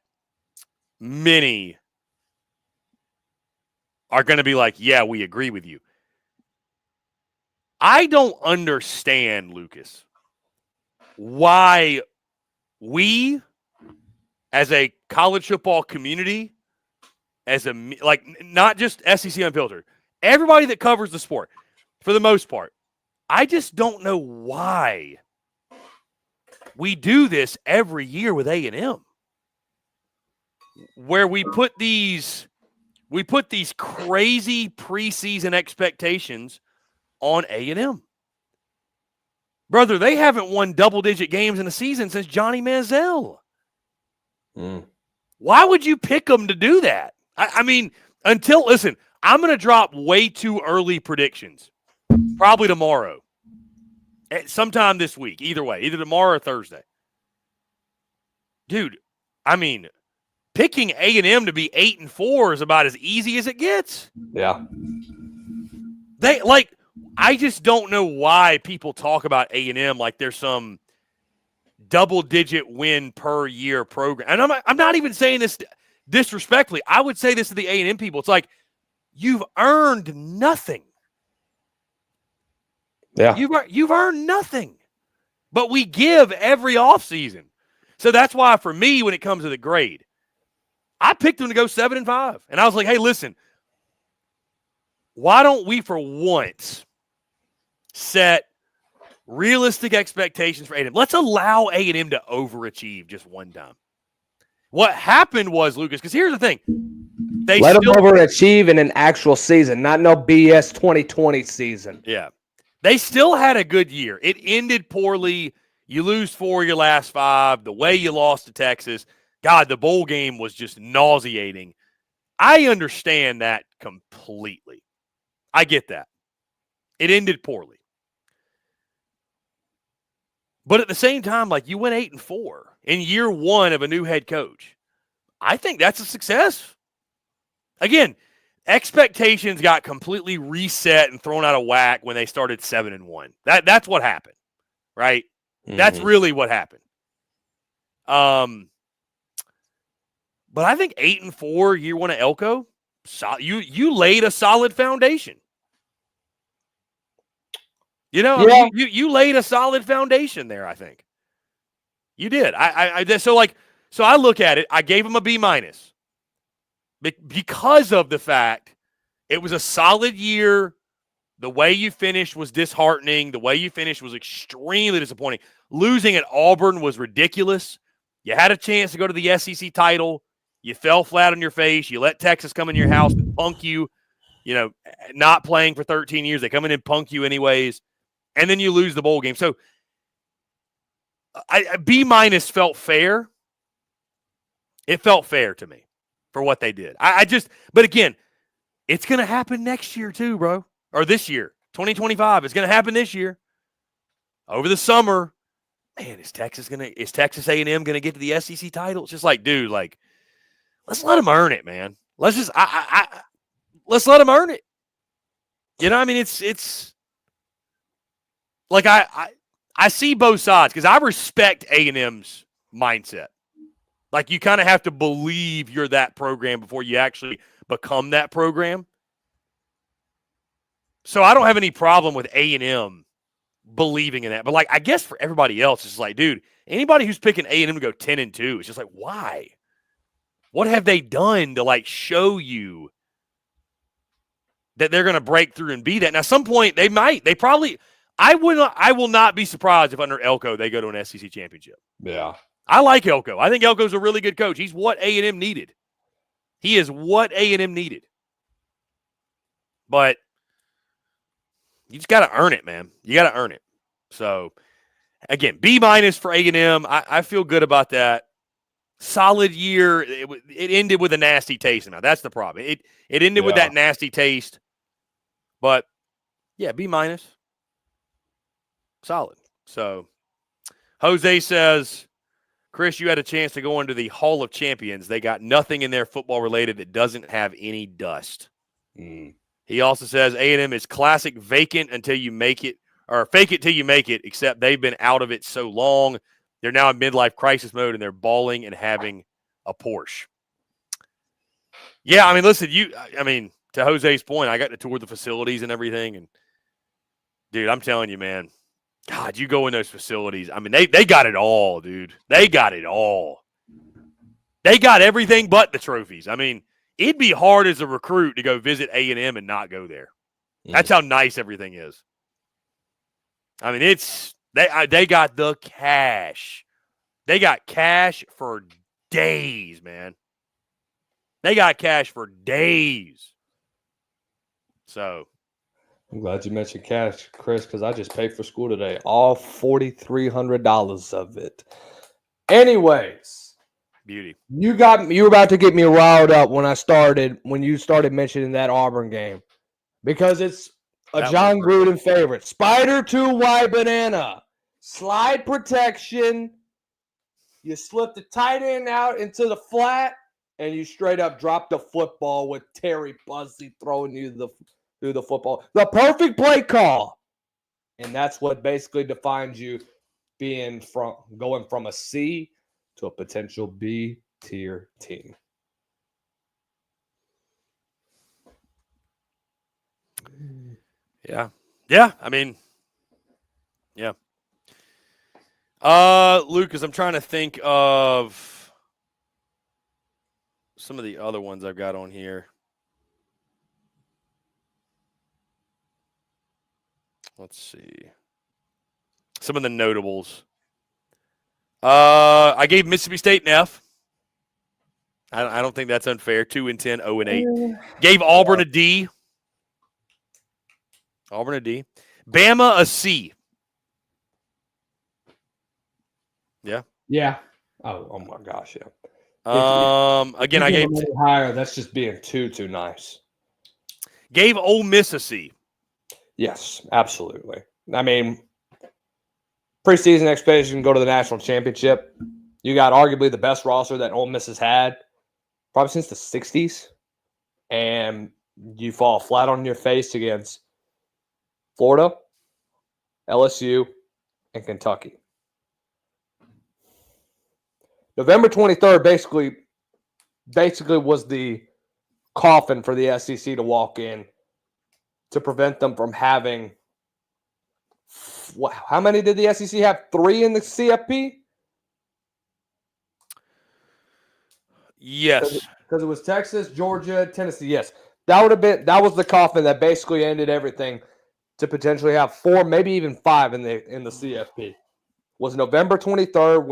many are going to be like, yeah, we agree with you. I don't understand, Lucas, why we, as a college football community, not just SEC Unfiltered, everybody that covers the sport, for the most part, I just don't know why we do this every year with A&M, where we put these crazy preseason expectations on A&M. Brother, they haven't won double-digit games in a season since Johnny Manziel. Why would you pick them to do that? I mean, listen, I'm going to drop way too early predictions. Probably tomorrow. Sometime this week. Either way. Either tomorrow or Thursday. Dude, I mean, picking A&M to be 8-4 is about as easy as it gets. Yeah. I just don't know why people talk about A&M like there's some double-digit win per year program. And I'm not even saying this disrespectfully. I would say this to the A&M people. It's like, you've earned nothing. Yeah. You've earned nothing. But we give every offseason. So that's why, for me, when it comes to the grade, I picked them to go 7-5. And I was like, hey, listen, why don't we for once set realistic expectations for A&M? Let's allow A&M to overachieve just one time. What happened was, Lucas, because here's the thing. Let them overachieve in an actual season, not no BS 2020 season. Yeah. They still had a good year. It ended poorly. You lose 4 of your last 5. The way you lost to Texas. God, the bowl game was just nauseating. I understand that completely. I get that. It ended poorly. But at the same time, like, you went 8-4 in year one of a new head coach. I think that's a success. Again, expectations got completely reset and thrown out of whack when they started 7-1. That's what happened, right? Mm-hmm. That's really what happened. But I think 8-4 year one of Elko, you laid a solid foundation. You know, yeah. I mean, you laid a solid foundation there, I think. You did. So I look at it, I gave him a B- because of the fact it was a solid year. The way you finished was disheartening. The way you finished was extremely disappointing. Losing at Auburn was ridiculous. You had a chance to go to the SEC title. You fell flat on your face. You let Texas come in your house and punk you, not playing for 13 years. They come in and punk you anyways. And then you lose the bowl game. So B- felt fair. It felt fair to me for what they did. But again, it's going to happen next year too, bro. Or this year, 2025. It's going to happen this year. Over the summer, man, is Texas A&M going to get to the SEC title? It's just like, dude, let's let them earn it, man. Let's let them earn it. I mean, it's like I see both sides because I respect A&M's mindset. Like, you kind of have to believe you're that program before you actually become that program. So I don't have any problem with A&M believing in that. But, I guess for everybody else, it's like, dude, anybody who's picking A&M to go 10-2, it's just like, why? What have they done to, show you that they're going to break through and be that? Now, at some point, they might. They probably – I will not be surprised if under Elko they go to an SEC championship. Yeah. I like Elko. I think Elko's a really good coach. He's what A&M needed. He is what A&M needed. But you just got to earn it, man. You got to earn it. So, again, B- for A&M. I feel good about that. Solid year. It ended with a nasty taste. Now, that's the problem. It ended with that nasty taste. But, yeah, B-. Solid. So, Jose says, Chris, you had a chance to go into the Hall of Champions. They got nothing in there football-related that doesn't have any dust. He also says A&M is classic vacant until you make it, or fake it till you make it, except they've been out of it so long. They're now in midlife crisis mode, and they're balling and having a Porsche. Yeah, I mean, listen, to Jose's point, I got to tour the facilities and everything, and dude, I'm telling you, man, God, you go in those facilities. I mean, they got it all, dude. They got it all. They got everything but the trophies. I mean, it'd be hard as a recruit to go visit A&M and not go there. That's how nice everything is. I mean, they got the cash. They got cash for days, man. They got cash for days. So I'm glad you mentioned cash, Chris, because I just paid for school today. All $4,300 of it. Anyways, beauty. You were about to get me riled up when you started mentioning that Auburn game. Because it's a John Gruden favorite. Spider 2Y banana. Slide protection. You slip the tight end out into the flat, and you straight up drop the football with Terry Buzzey throwing you through the football. The perfect play call. And that's what basically defines you going from a C to a potential B tier team. Yeah. I mean, yeah. Lucas, I'm trying to think of some of the other ones I've got on here. Let's see. Some of the notables. I gave Mississippi State an F. I don't think that's unfair. 2-10, 0-8. Gave Auburn a D. Bama a C. Yeah. Yeah. Oh my gosh, yeah. Again, I gave higher. That's just being too nice. Gave Ole Miss a C. Yes, absolutely. I mean, preseason expectation go to the national championship. You got arguably the best roster that Ole Miss has had probably since the 60s, and you fall flat on your face against Florida, LSU, and Kentucky. November 23rd basically was the coffin for the SEC to walk in to prevent them from having how many did the SEC have? 3 in the CFP? Yes. Because it was Texas, Georgia, Tennessee. Yes. That was the coffin that basically ended everything to potentially have 4, maybe even 5 in the CFP. Was November 23rd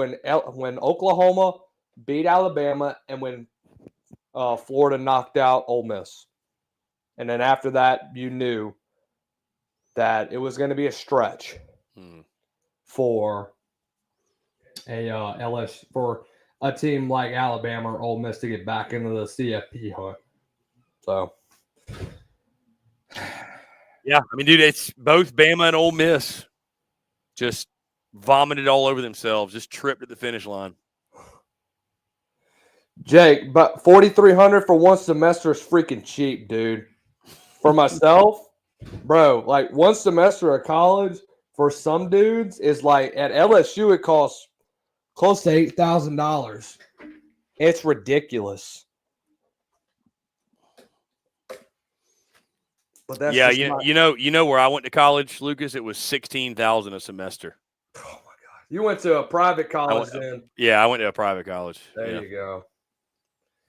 when Oklahoma beat Alabama and when Florida knocked out Ole Miss. And then after that, you knew that it was going to be a stretch for for a team like Alabama or Ole Miss to get back into the CFP hunt. So, yeah, I mean, dude, it's both Bama and Ole Miss just vomited all over themselves, just tripped at the finish line. Jake, but $4,300 for one semester is freaking cheap, dude. For myself, bro, like one semester of college for some dudes is like at LSU, it costs close to $8,000. It's ridiculous. But that's you know where I went to college, Lucas. It was $16,000 a semester. Oh my god! You went to a private college then? Yeah, I went to a private college. There you go.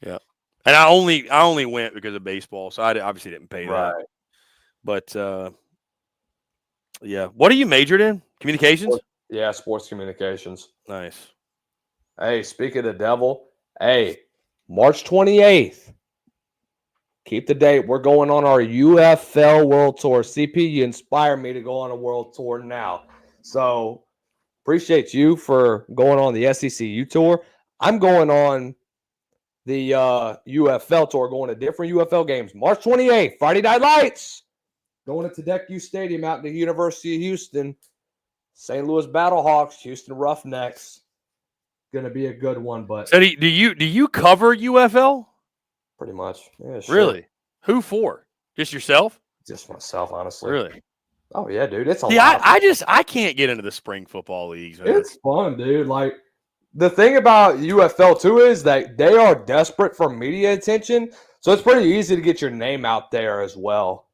Yeah, and I only went because of baseball, so I obviously didn't pay that. But yeah, what are you majored in? Communications? Yeah, sports communications. Nice. Hey, speaking of the devil, March 28th. Keep the date. We're going on our UFL World Tour. CP, you inspire me to go on a world tour now. So appreciate you for going on the SEC U Tour. I'm going on the UFL Tour, going to different UFL games. March 28th, Friday Night Lights. Going to Tedeschi Stadium out in the University of Houston. St. Louis Battlehawks, Houston Roughnecks. Going to be a good one. But so do you cover UFL? Pretty much. Yeah, sure. Really? Who for? Just yourself? Just myself, honestly. Really? Oh yeah, dude. It's a lot. I can't get into the spring football leagues. Man. It's fun, dude. Like the thing about UFL too is that they are desperate for media attention. So it's pretty easy to get your name out there as well.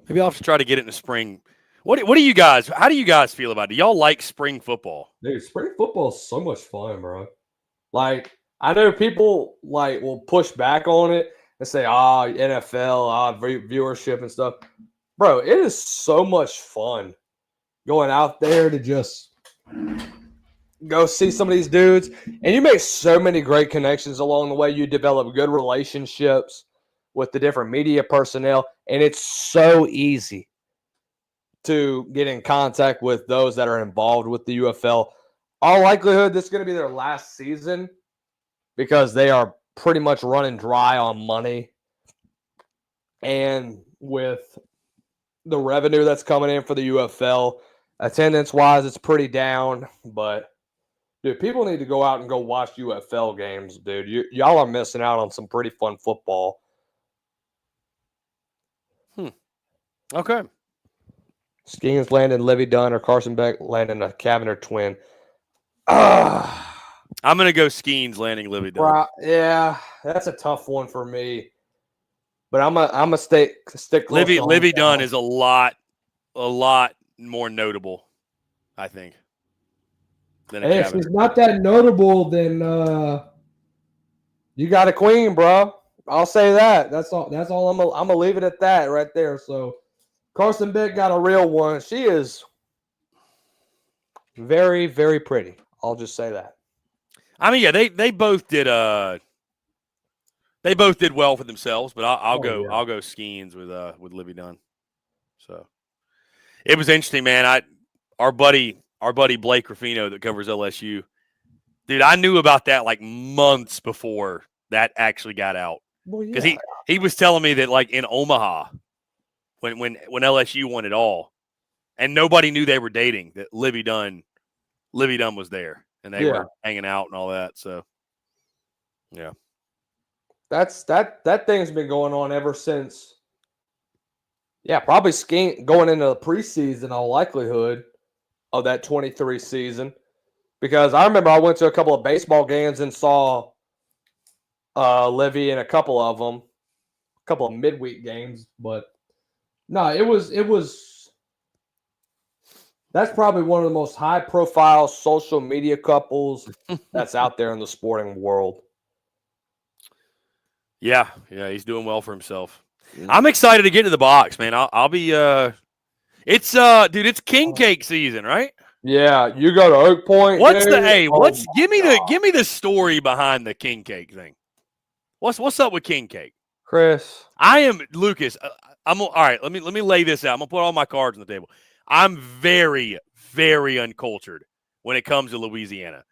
Maybe I'll have to try to get it in the spring. What do you guys? How do you guys feel about it? Do y'all like spring football? Dude, spring football is so much fun, bro. Like, I know people like will push back on it and say, NFL, viewership and stuff. Bro, it is so much fun going out there to just go see some of these dudes. And you make so many great connections along the way. You develop good relationships with the different media personnel. And it's so easy to get in contact with those that are involved with the UFL. All likelihood, this is going to be their last season because they are pretty much running dry on money. And with the revenue that's coming in for the UFL, attendance-wise, it's pretty down. But, dude, people need to go out and go watch UFL games, dude. Y'all are missing out on some pretty fun football. Okay. Skeens landing Livy Dunn or Carson Beck landing a Cavanagh twin. I'm going to go Skeens landing Livy Dunn. Yeah, that's a tough one for me. But I'm a stick close to Livy Dunn is a lot more notable, I think. Than Hey, if he's not that notable, then you got a queen, bro. I'll say that. That's all. I'm gonna leave it at that right there. So Carson Beck got a real one. She is very, very pretty. I'll just say that. I mean, yeah, they both did well for themselves, but I'll go Skeens with Livy Dunn. So it was interesting, man. Our buddy Blake Ruffino that covers LSU, dude, I knew about that like months before that actually got out. Because he was telling me that like in Omaha, when LSU won it all, and nobody knew they were dating, that Livy Dunn was there and they were hanging out and all that. So yeah. That thing's been going on ever since. Yeah, probably going into the preseason, all likelihood of that 23 season, because I remember I went to a couple of baseball games and saw Livy in a couple of midweek games, but no, it was. That's probably one of the most high-profile social media couples that's out there in the sporting world. Yeah, he's doing well for himself. I'm excited to get to the box, man. I'll be it's it's king cake season, right? Yeah, you go to Oak Point. What's dude? Give me the story behind the king cake thing. What's up with king cake? Chris. I am Lucas. All right, let me lay this out. I'm gonna put all my cards on the table. I'm very, very uncultured when it comes to Louisiana.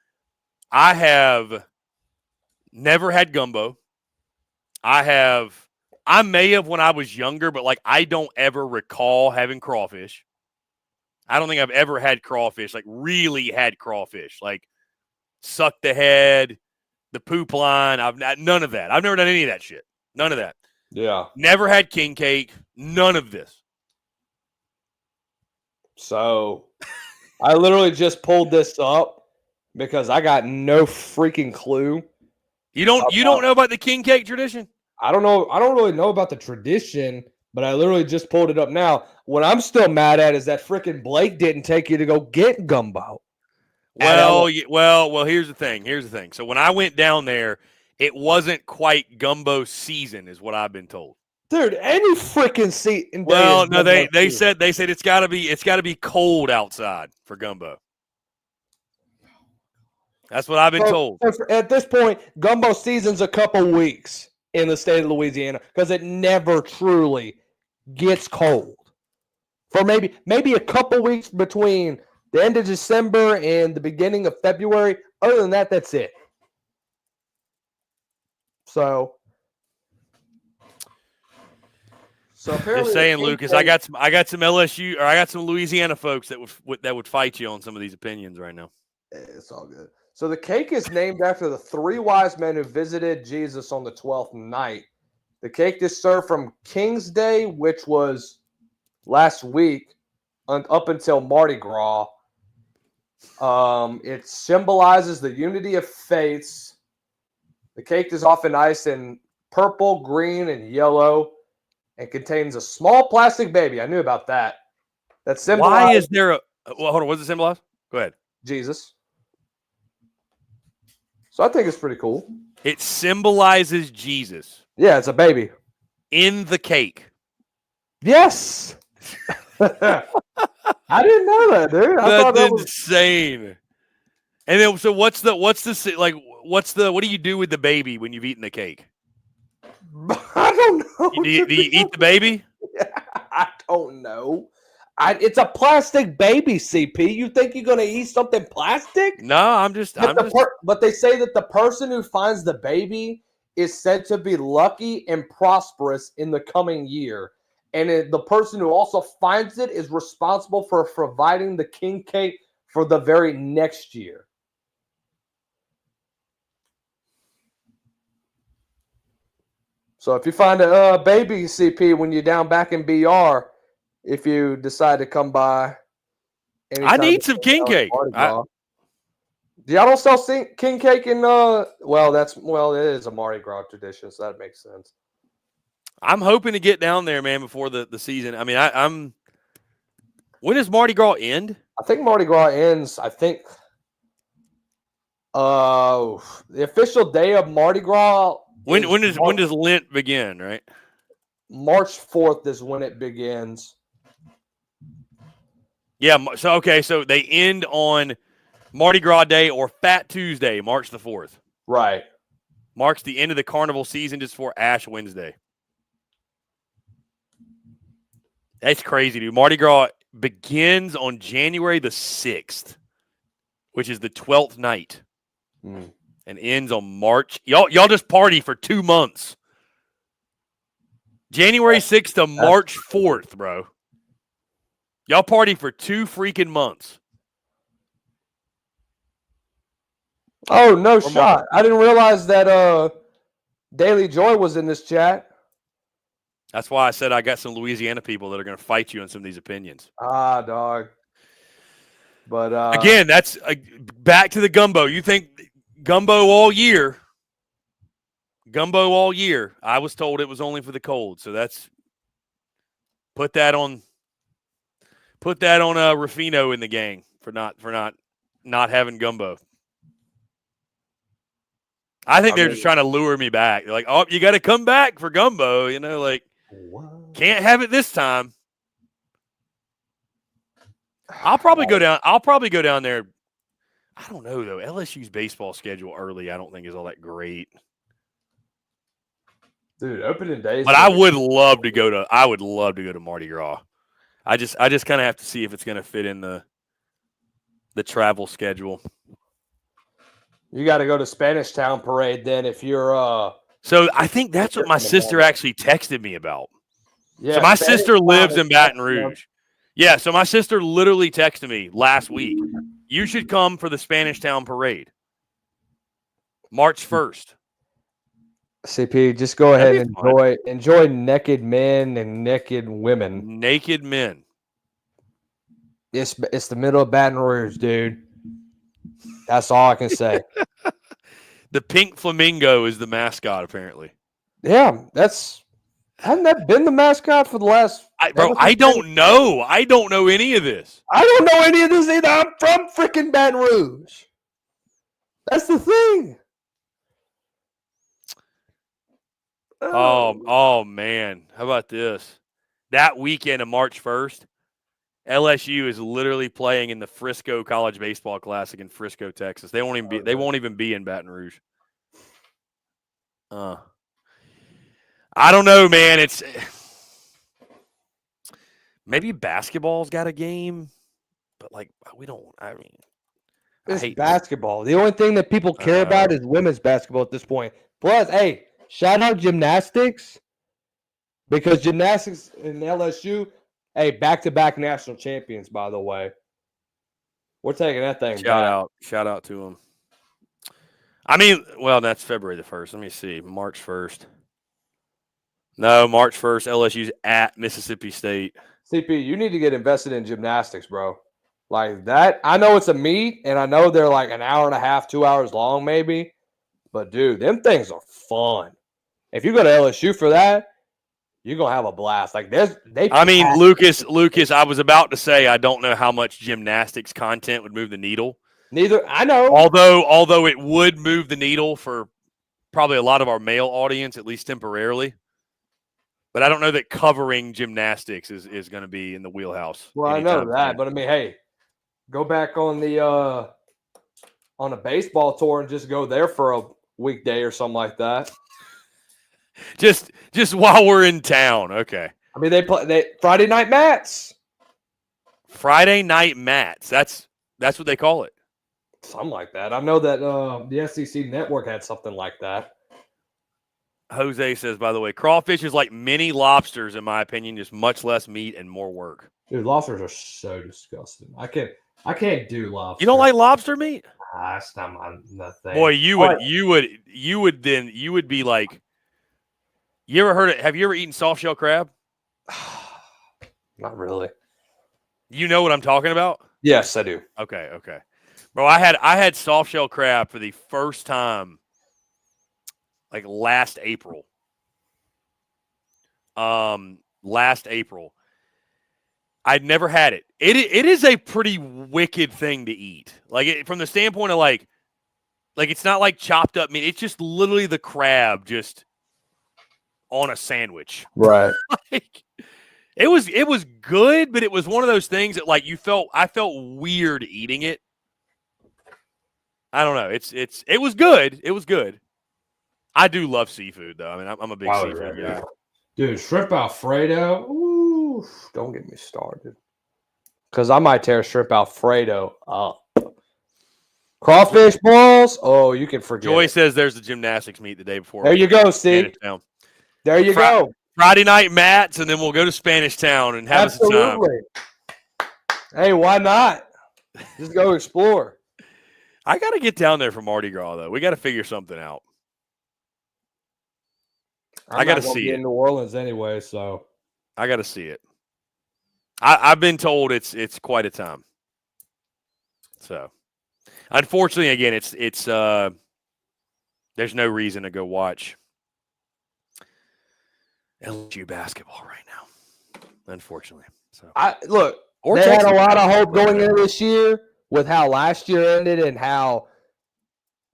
I have never had gumbo. I may have when I was younger, but like I don't ever recall having crawfish. I don't think I've ever had crawfish, like really had crawfish, like suck the head, the poop line. None of that. I've never done any of that shit. None of that. Yeah. Never had king cake. None of this. So I literally just pulled this up because I got no freaking clue. You don't know about the king cake tradition? I don't know. I don't really know about the tradition, but I literally just pulled it up now. What I'm still mad at is that freaking Blake didn't take you to go get gumbo. Well, here's the thing. So when I went down there, it wasn't quite gumbo season, is what I've been told. Dude, any freaking seat in Well, no, they said it's got to be cold outside for gumbo. That's what I've been told. At this point, gumbo season's a couple weeks in the state of Louisiana because it never truly gets cold. For maybe a couple weeks between the end of December and the beginning of February. Other than that, that's it. So apparently, just saying, Lucas, I got some LSU or I got some Louisiana folks that would fight you on some of these opinions right now. It's all good. So the cake is named after the three wise men who visited Jesus on the 12th night. The cake is served from King's Day, which was last week, up until Mardi Gras. It symbolizes the unity of faiths. The cake is often iced in purple, green, and yellow, and contains a small plastic baby. I knew about that. That symbolizes Why is there a? Well, hold on. What does it symbolize? Go ahead. Jesus. So I think it's pretty cool. It symbolizes Jesus. Yeah, it's a baby in the cake. Yes. I didn't know that, dude. I thought That's that was insane. And then, so what do you do with the baby when you've eaten the cake? I don't know. Do you eat the baby? I don't know. It's a plastic baby, CP. You think you're going to eat something plastic? No, But they say that the person who finds the baby is said to be lucky and prosperous in the coming year. And the person who also finds it is responsible for providing the king cake for the very next year. So if you find a baby, CP, when you're down back in BR, if you decide to come by, I need some king cake. Y'all don't sell king cake in it is a Mardi Gras tradition, so that makes sense. I'm hoping to get down there, man, before the season. I mean, I'm. When does Mardi Gras end? I think Mardi Gras ends. The official day of Mardi Gras. When does Lent begin? Right. March 4th is when it begins. Yeah. So they end on Mardi Gras Day or Fat Tuesday, March the 4th. Right. Marks the end of the carnival season just before Ash Wednesday. That's crazy, dude. Mardi Gras begins on January the 6th, which is the 12th night, and ends on March. Y'all just party for 2 months. January 6th to March 4th, bro. Y'all party for 2 freaking months. Oh, no shot. I didn't realize that Daily Joy was in this chat. That's why I said I got some Louisiana people that are going to fight you on some of these opinions. Ah, dog. But again, that's back to the gumbo. You think gumbo all year? Gumbo all year. I was told it was only for the cold, so that's put that on Ruffino in the gang for not having gumbo. I think they're just trying to lure me back. They're like, oh, you got to come back for gumbo, can't have it this time. I'll probably go down there. I don't know though. LSU's baseball schedule early, I don't think is all that great. Dude, opening days. But I would love to go to Mardi Gras. I just kind of have to see if it's going to fit in the travel schedule. You got to go to Spanish Town Parade then if you're So I think that's what my sister actually texted me about. Yeah, so my Spanish sister lives Town in Baton Rouge. Yeah, so my sister literally texted me last week. You should come for the Spanish Town Parade. March 1st. CP, just go ahead and enjoy naked men and naked women. Naked men. It's the middle of Baton Rouge, dude. That's all I can say. The pink flamingo is the mascot, apparently. Yeah, hasn't that been the mascot for the last? I don't know. I don't know any of this. I don't know any of this either. I'm from freaking Baton Rouge. That's the thing. Oh man. How about this? That weekend of March 1st, LSU is literally playing in the Frisco College Baseball Classic in Frisco, Texas. They won't even be in Baton Rouge. I don't know, man. It's maybe basketball's got a game, but it's basketball. The only thing that people care about is women's basketball at this point. Plus, hey, shout out gymnastics because gymnastics in LSU, hey, back-to-back national champions, by the way. We're taking that thing back. Shout out to them. I mean, well, that's February the 1st. Let me see. March 1st. No, March 1st, LSU's at Mississippi State. CP, you need to get invested in gymnastics, bro. Like that, I know it's a meet, and I know they're like an hour and a half, 2 hours long, maybe. But dude, them things are fun. If you go to LSU for that, you're gonna have a blast. Like Lucas, I was about to say I don't know how much gymnastics content would move the needle. Neither I know. Although it would move the needle for probably a lot of our male audience, at least temporarily. But I don't know that covering gymnastics is going to be in the wheelhouse. Well, I know that, but I mean, hey, go back on a baseball tour and just go there for a weekday or something like that. Just while we're in town, okay. I mean, they Friday night mats. Friday night mats. That's what they call it. Something like that. I know that the SEC network had something like that. Jose says, by the way, crawfish is like mini lobsters, in my opinion, just much less meat and more work. Dude, lobsters are so disgusting. I can't do lobster. You don't like lobster meat? That's not my thing. Boy, you would be like. You ever heard it? Have you ever eaten soft shell crab? Not really. You know what I'm talking about? Yes, I do. Okay. Bro, I had soft shell crab for the first time like last April. Last April. I'd never had it. It is a pretty wicked thing to eat. Like from the standpoint of like it's not like chopped up meat. It's just literally the crab just on a sandwich. Right. Like, it was good, but it was one of those things that like I felt weird eating it. I don't know. It was good. It was good. I do love seafood though. I mean, I'm a big seafood guy. Dude, shrimp Alfredo. Ooh, don't get me started. Because I might tear shrimp Alfredo up. Crawfish balls. Oh, you can forget. Joy says there's the gymnastics meet the day before. There you go, Steve. There you go. Friday night mats, and then we'll go to Spanish Town and have some time. Hey, why not? Just go explore. I got to get down there for Mardi Gras, though. We got to figure something out. I got to see it in New Orleans anyway, so I got to see it. I've been told it's quite a time. So, unfortunately, again, it's there's no reason to go watch LSU basketball right now, unfortunately. So they had a lot of hope going into this year with how last year ended and how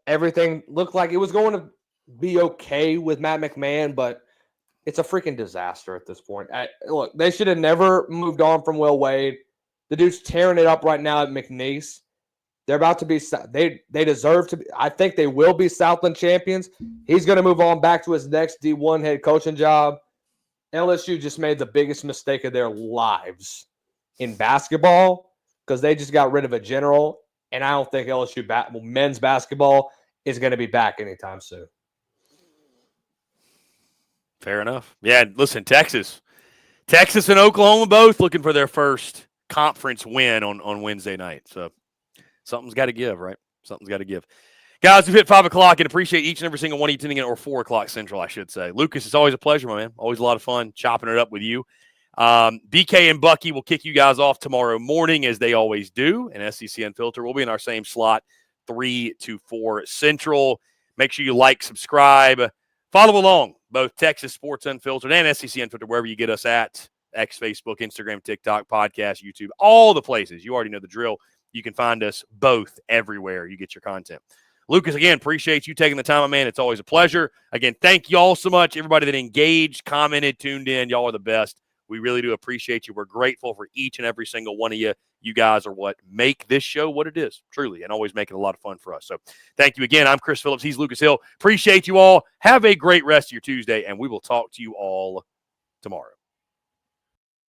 everything looked like it was going to be okay with Matt McMahon, but it's a freaking disaster at this point. Look, they should have never moved on from Will Wade. The dude's tearing it up right now at McNeese. They're about to be they deserve to be. I think they will be Southland champions. He's going to move on back to his next D1 head coaching job. LSU just made the biggest mistake of their lives in basketball because they just got rid of a general, and I don't think LSU men's basketball is going to be back anytime soon. Fair enough. Yeah, listen, Texas and Oklahoma both looking for their first conference win on Wednesday night. So something's got to give, right? Something's got to give. Guys, we've hit 5 o'clock and appreciate each and every single one of you tuning in, or 4 o'clock Central, I should say. Lucas, it's always a pleasure, my man. Always a lot of fun chopping it up with you. BK and Bucky will kick you guys off tomorrow morning, as they always do. And SEC Unfiltered will be in our same slot, 3 to 4 Central. Make sure you like, subscribe, follow along, both Texas Sports Unfiltered and SEC Unfiltered, wherever you get us at. X, Facebook, Instagram, TikTok, podcast, YouTube, all the places. You already know the drill. You can find us both everywhere you get your content. Lucas, again, appreciate you taking the time, my man. It's always a pleasure. Again, thank you all so much. Everybody that engaged, commented, tuned in, y'all are the best. We really do appreciate you. We're grateful for each and every single one of you. You guys are what make this show what it is, truly, and always make it a lot of fun for us. So thank you again. I'm Chris Phillips. He's Lucas Hill. Appreciate you all. Have a great rest of your Tuesday, and we will talk to you all tomorrow.